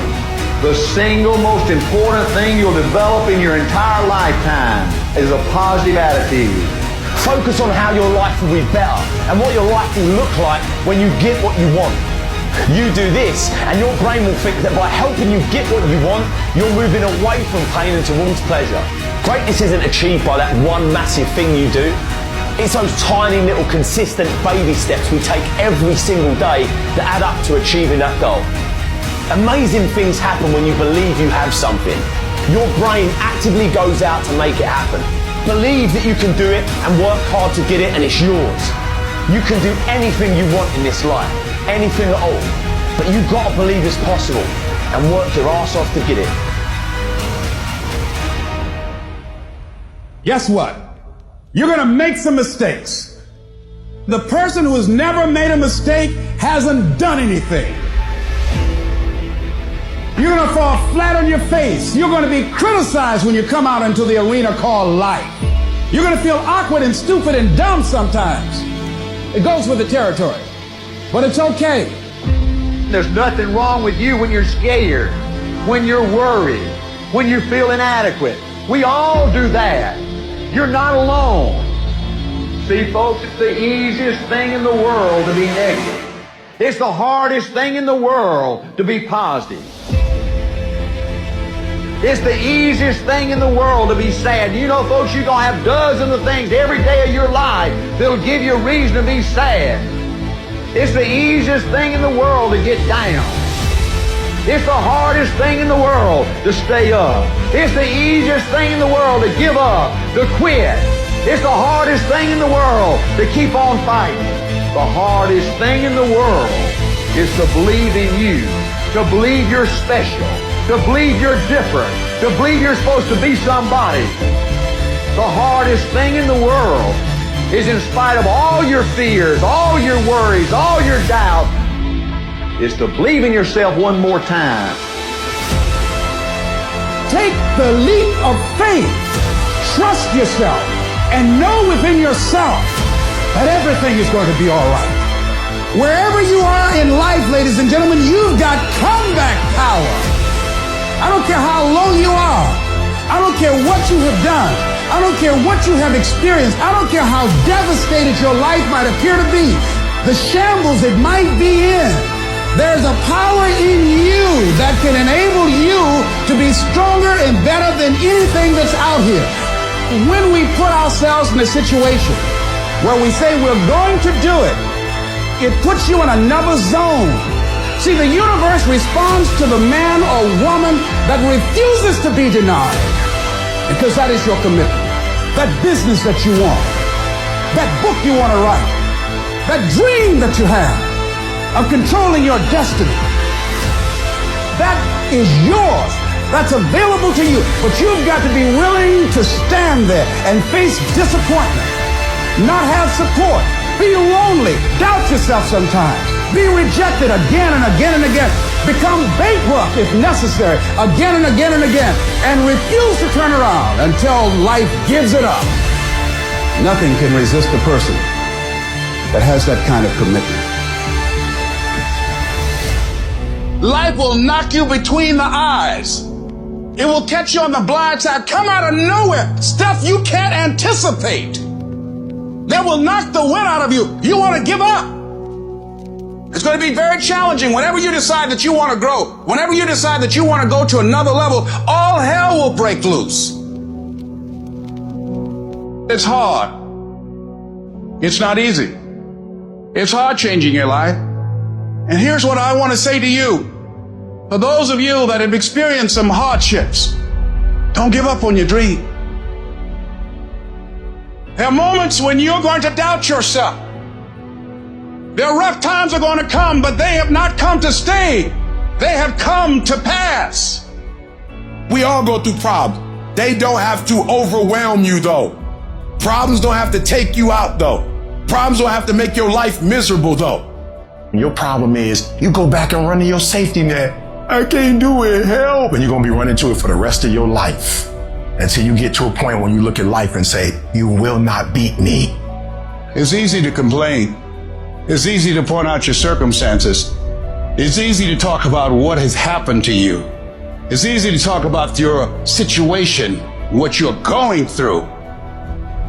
Speaker 16: The single most important thing you'll develop in your entire lifetime is a positive attitude.
Speaker 19: Focus on how your life will be better and what your life will look like when you get what you want. You do this, and your brain will think that by helping you get what you want, you're moving away from pain and towards pleasure. Greatness isn't achieved by that one massive thing you do. It's those tiny little consistent baby steps we take every single day that add up to achieving that goal. Amazing things happen when you believe you have something. Your brain actively goes out to make it happen. Believe that you can do it and work hard to get it, and it's yours. You can do anything you want in this life. Anything at all. But you've got to believe it's possible and work your ass off to get it.
Speaker 9: Guess what? You're going to make some mistakes. The person who has never made a mistake hasn't done anything. You're going to fall flat on your face. You're going to be criticized when you come out into the arena called life. You're going to feel awkward and stupid and dumb sometimes. It goes with the territory. But it's okay.
Speaker 16: There's nothing wrong with you when you're scared, when you're worried, when you feel inadequate. We all do that. You're not alone. See, folks, it's the easiest thing in the world to be negative. It's the hardest thing in the world to be positive. It's the easiest thing in the world to be sad. You know, folks, you're going to have dozens of things every day of your life that'll give you a reason to be sad. It's the easiest thing in the world to get down. It's the hardest thing in the world to stay up. It's the easiest thing in the world to give up, to quit. It's the hardest thing in the world to keep on fighting. The hardest thing in the world is to believe in you, to believe you're special, to believe you're different, to believe you're supposed to be somebody. The hardest thing in the world is, in spite of all your fears, all your worries, all your doubts, is to believe in yourself one more time.
Speaker 9: Take the leap of faith. Trust yourself and know within yourself that everything is going to be all right. Wherever you are in life, ladies and gentlemen, you've got comeback power. I don't care how low you are. I don't care what you have done. I don't care what you have experienced. I don't care how devastated your life might appear to be. The shambles it might be in. There's a power in you that can enable you to be stronger and better than anything that's out here. When we put ourselves in a situation where we say we're going to do it, it puts you in another zone. See, the universe responds to the man or woman that refuses to be denied, because that is your commitment. That business that you want, that book you want to write, that dream that you have of controlling your destiny, that is yours. That's available to you. But you've got to be willing to stand there and face disappointment, not have support, be lonely, doubt yourself sometimes, be rejected again and again and again, become bankrupt if necessary, again and again and again, and refuse to turn around until life gives it up. Nothing can resist a person that has that kind of commitment. Life will knock you between the eyes. It will catch you on the blind side, come out of nowhere, stuff you can't anticipate. That will knock the wind out of you. You want to give up. It's going to be very challenging. Whenever you decide that you want to grow, whenever you decide that you want to go to another level, all hell will break loose. It's hard. It's not easy. It's hard changing your life. And here's what I want to say to you. For those of you that have experienced some hardships, don't give up on your dream. There are moments when you're going to doubt yourself. There are rough times are going to come, but they have not come to stay. They have come to pass.
Speaker 21: We all go through problems. They don't have to overwhelm you, though. Problems don't have to take you out, though. Problems don't have to make your life miserable, though. Your problem is you go back and run to your safety net. I can't do it, help. And you're going to be running to it for the rest of your life until you get to a point when you look at life and say, you will not beat me.
Speaker 9: It's easy to complain. It's easy to point out your circumstances. It's easy to talk about what has happened to you. It's easy to talk about your situation, what you're going through.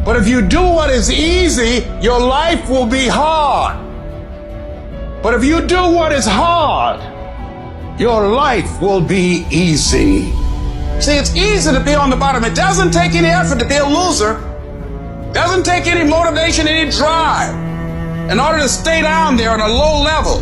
Speaker 9: But if you do what is easy, your life will be hard. But if you do what is hard, your life will be easy. See, it's easy to be on the bottom. It doesn't take any effort to be a loser. It doesn't take any motivation, any drive in order to stay down there on a low level.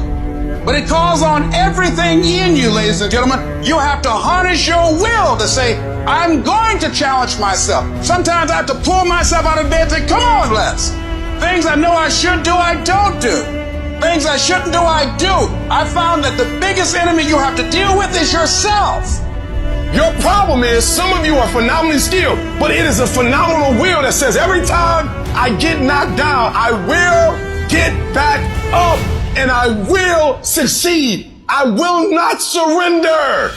Speaker 9: But it calls on everything in you, ladies and gentlemen. You have to harness your will to say, I'm going to challenge myself. Sometimes I have to pull myself out of bed and say, come on, Les. Things I know I should do, I don't do. Things I shouldn't do, I do. I found that the biggest enemy you have to deal with is yourself.
Speaker 21: Your problem is some of you are phenomenally skilled, but it is a phenomenal will that says every time I get knocked down, I will get back up and I will succeed. I will not surrender.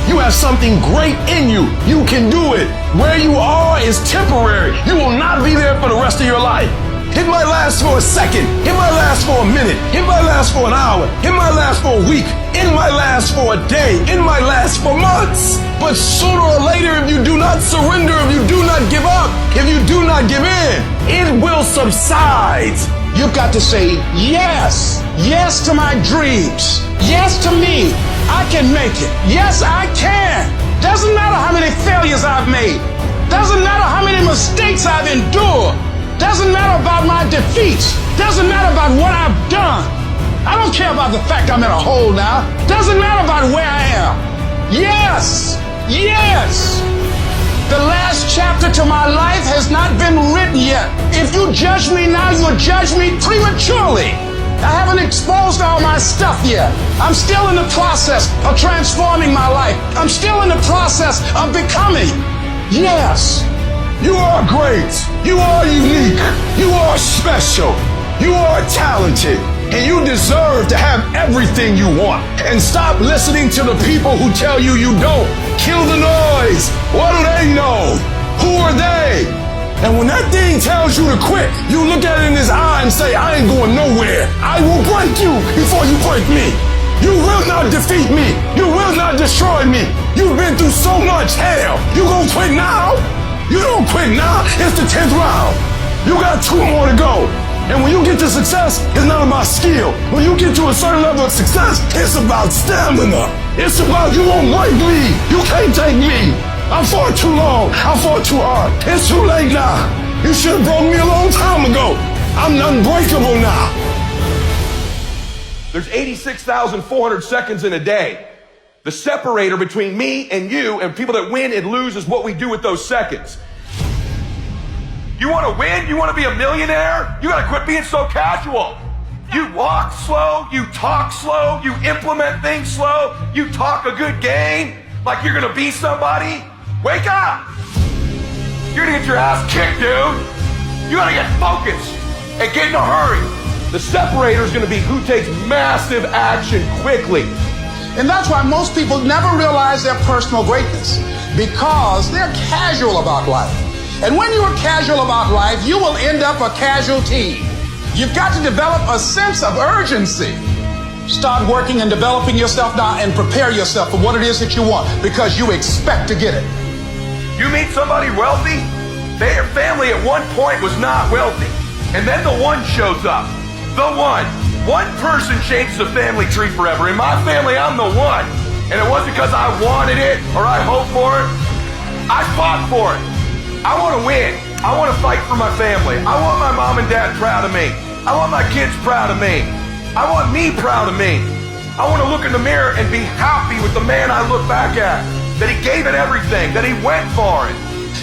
Speaker 21: You have something great in you. You can do it. Where you are is temporary. You will not be there for the rest of your life. It might last for a second. It might last for a minute. It might last for an hour. It might last for a week.
Speaker 8: It might last for a day. It might last for months. But sooner or later, if you do not surrender, if you do not give up, if you do not give in, it will subside.
Speaker 9: You've got to say yes. Yes to my dreams. Yes to me. I can make it. Yes, I can. Doesn't matter how many failures I've made. Doesn't matter how many mistakes I've endured. Doesn't matter about my defeats. Doesn't matter about what I've done. I don't care about the fact I'm in a hole now. Doesn't matter about where I am. Yes. Yes. The last chapter to my life has not been written yet. If you judge me now, you'll judge me prematurely. I haven't exposed all my stuff yet. I'm still in the process of transforming my life. I'm still in the process of becoming. Yes.
Speaker 8: You are great. You are unique. You are special. You are talented. And you deserve to have everything you want. And stop listening to the people who tell you you don't. Kill the noise. What do they know? Who are they? And when that thing tells you to quit, you look at it in his eye and say, I ain't going nowhere. I will break you before you break me. You will not defeat me. You will not destroy me. You've been through so much hell. You gonna quit now? You don't quit now. It's the 10th round. You got 2 more to go. And when you get to success, it's not about skill. When you get to a certain level of success, it's about stamina. It's about you won't break me. You can't take me. I fought too long. I fought too hard. It's too late now. You should have broke me a long time ago. I'm unbreakable now.
Speaker 12: There's 86,400 seconds in a day. The separator between me and you and people that win and lose is what we do with those seconds. You want to win? You want to be a millionaire? You got to quit being so casual. You walk slow, you talk slow, you implement things slow, you talk a good game like you're going to be somebody. Wake up! You're going to get your ass kicked, dude. You got to get focused and get in a hurry. The separator is going to be who takes massive action quickly.
Speaker 9: And that's why most people never realize their personal greatness, because they're casual about life. And when you're casual about life, you will end up a casualty. You've got to develop a sense of urgency. Start working and developing yourself now and prepare yourself for what it is that you want, because you expect to get it.
Speaker 12: You meet somebody wealthy, their family at one point was not wealthy. And then the one shows up. The one. One person changes the family tree forever. In my family, I'm the one. And it wasn't because I wanted it or I hoped for it. I fought for it. I want to win. I want to fight for my family. I want my mom and dad proud of me. I want my kids proud of me. I want me proud of me. I want to look in the mirror and be happy with the man I look back at. That he gave it everything. That he went for it.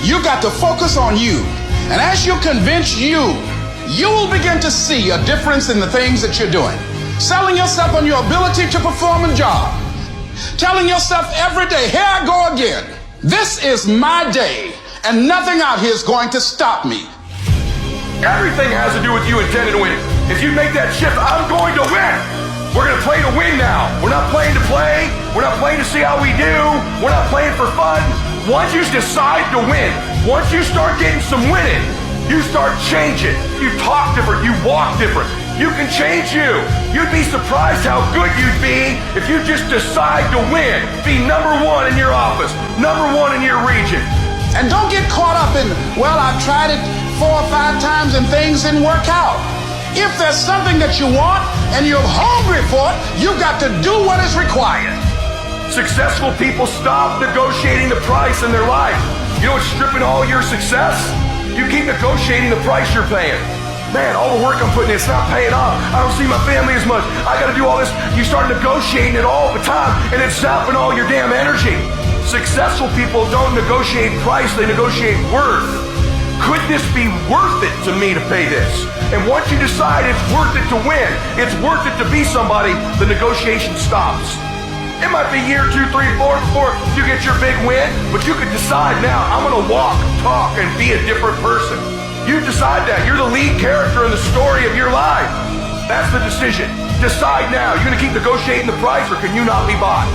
Speaker 9: You got to focus on you. And as you convince you, you will begin to see a difference in the things that you're doing. Selling yourself on your ability to perform a job. Telling yourself every day, here I go again. This is my day. And nothing out here is going to stop me.
Speaker 12: Everything has to do with you intending to win. If you make that shift, I'm going to win. We're going to play to win now. We're not playing to play. We're not playing to see how we do. We're not playing for fun. Once you decide to win, once you start getting some winning, you start changing. You talk different. You walk different. You can change you. You'd be surprised how good you'd be if you just decide to win. Be number 1 in your office. Number 1 in your region.
Speaker 9: And don't get caught up in, well, I've tried it 4 or 5 times and things didn't work out. If there's something that you want and you're hungry for it, you've got to do what is required.
Speaker 12: Successful people stop negotiating the price in their life. You know what's stripping all your success? You keep negotiating the price you're paying. Man, all the work I'm putting in, it's not paying off. I don't see my family as much. I got to do all this. You start negotiating it all the time, and it's sapping all your damn energy. Successful people don't negotiate price, they negotiate worth. Could this be worth it to me to pay this? And once you decide it's worth it to win, it's worth it to be somebody, the negotiation stops. It might be year 2, 3, 4 before you get your big win, but you could decide now, I'm gonna walk, talk, and be a different person. You decide that. You're the lead character in the story of your life. That's the decision. Decide now. You're gonna keep negotiating the price, or can you not be bought?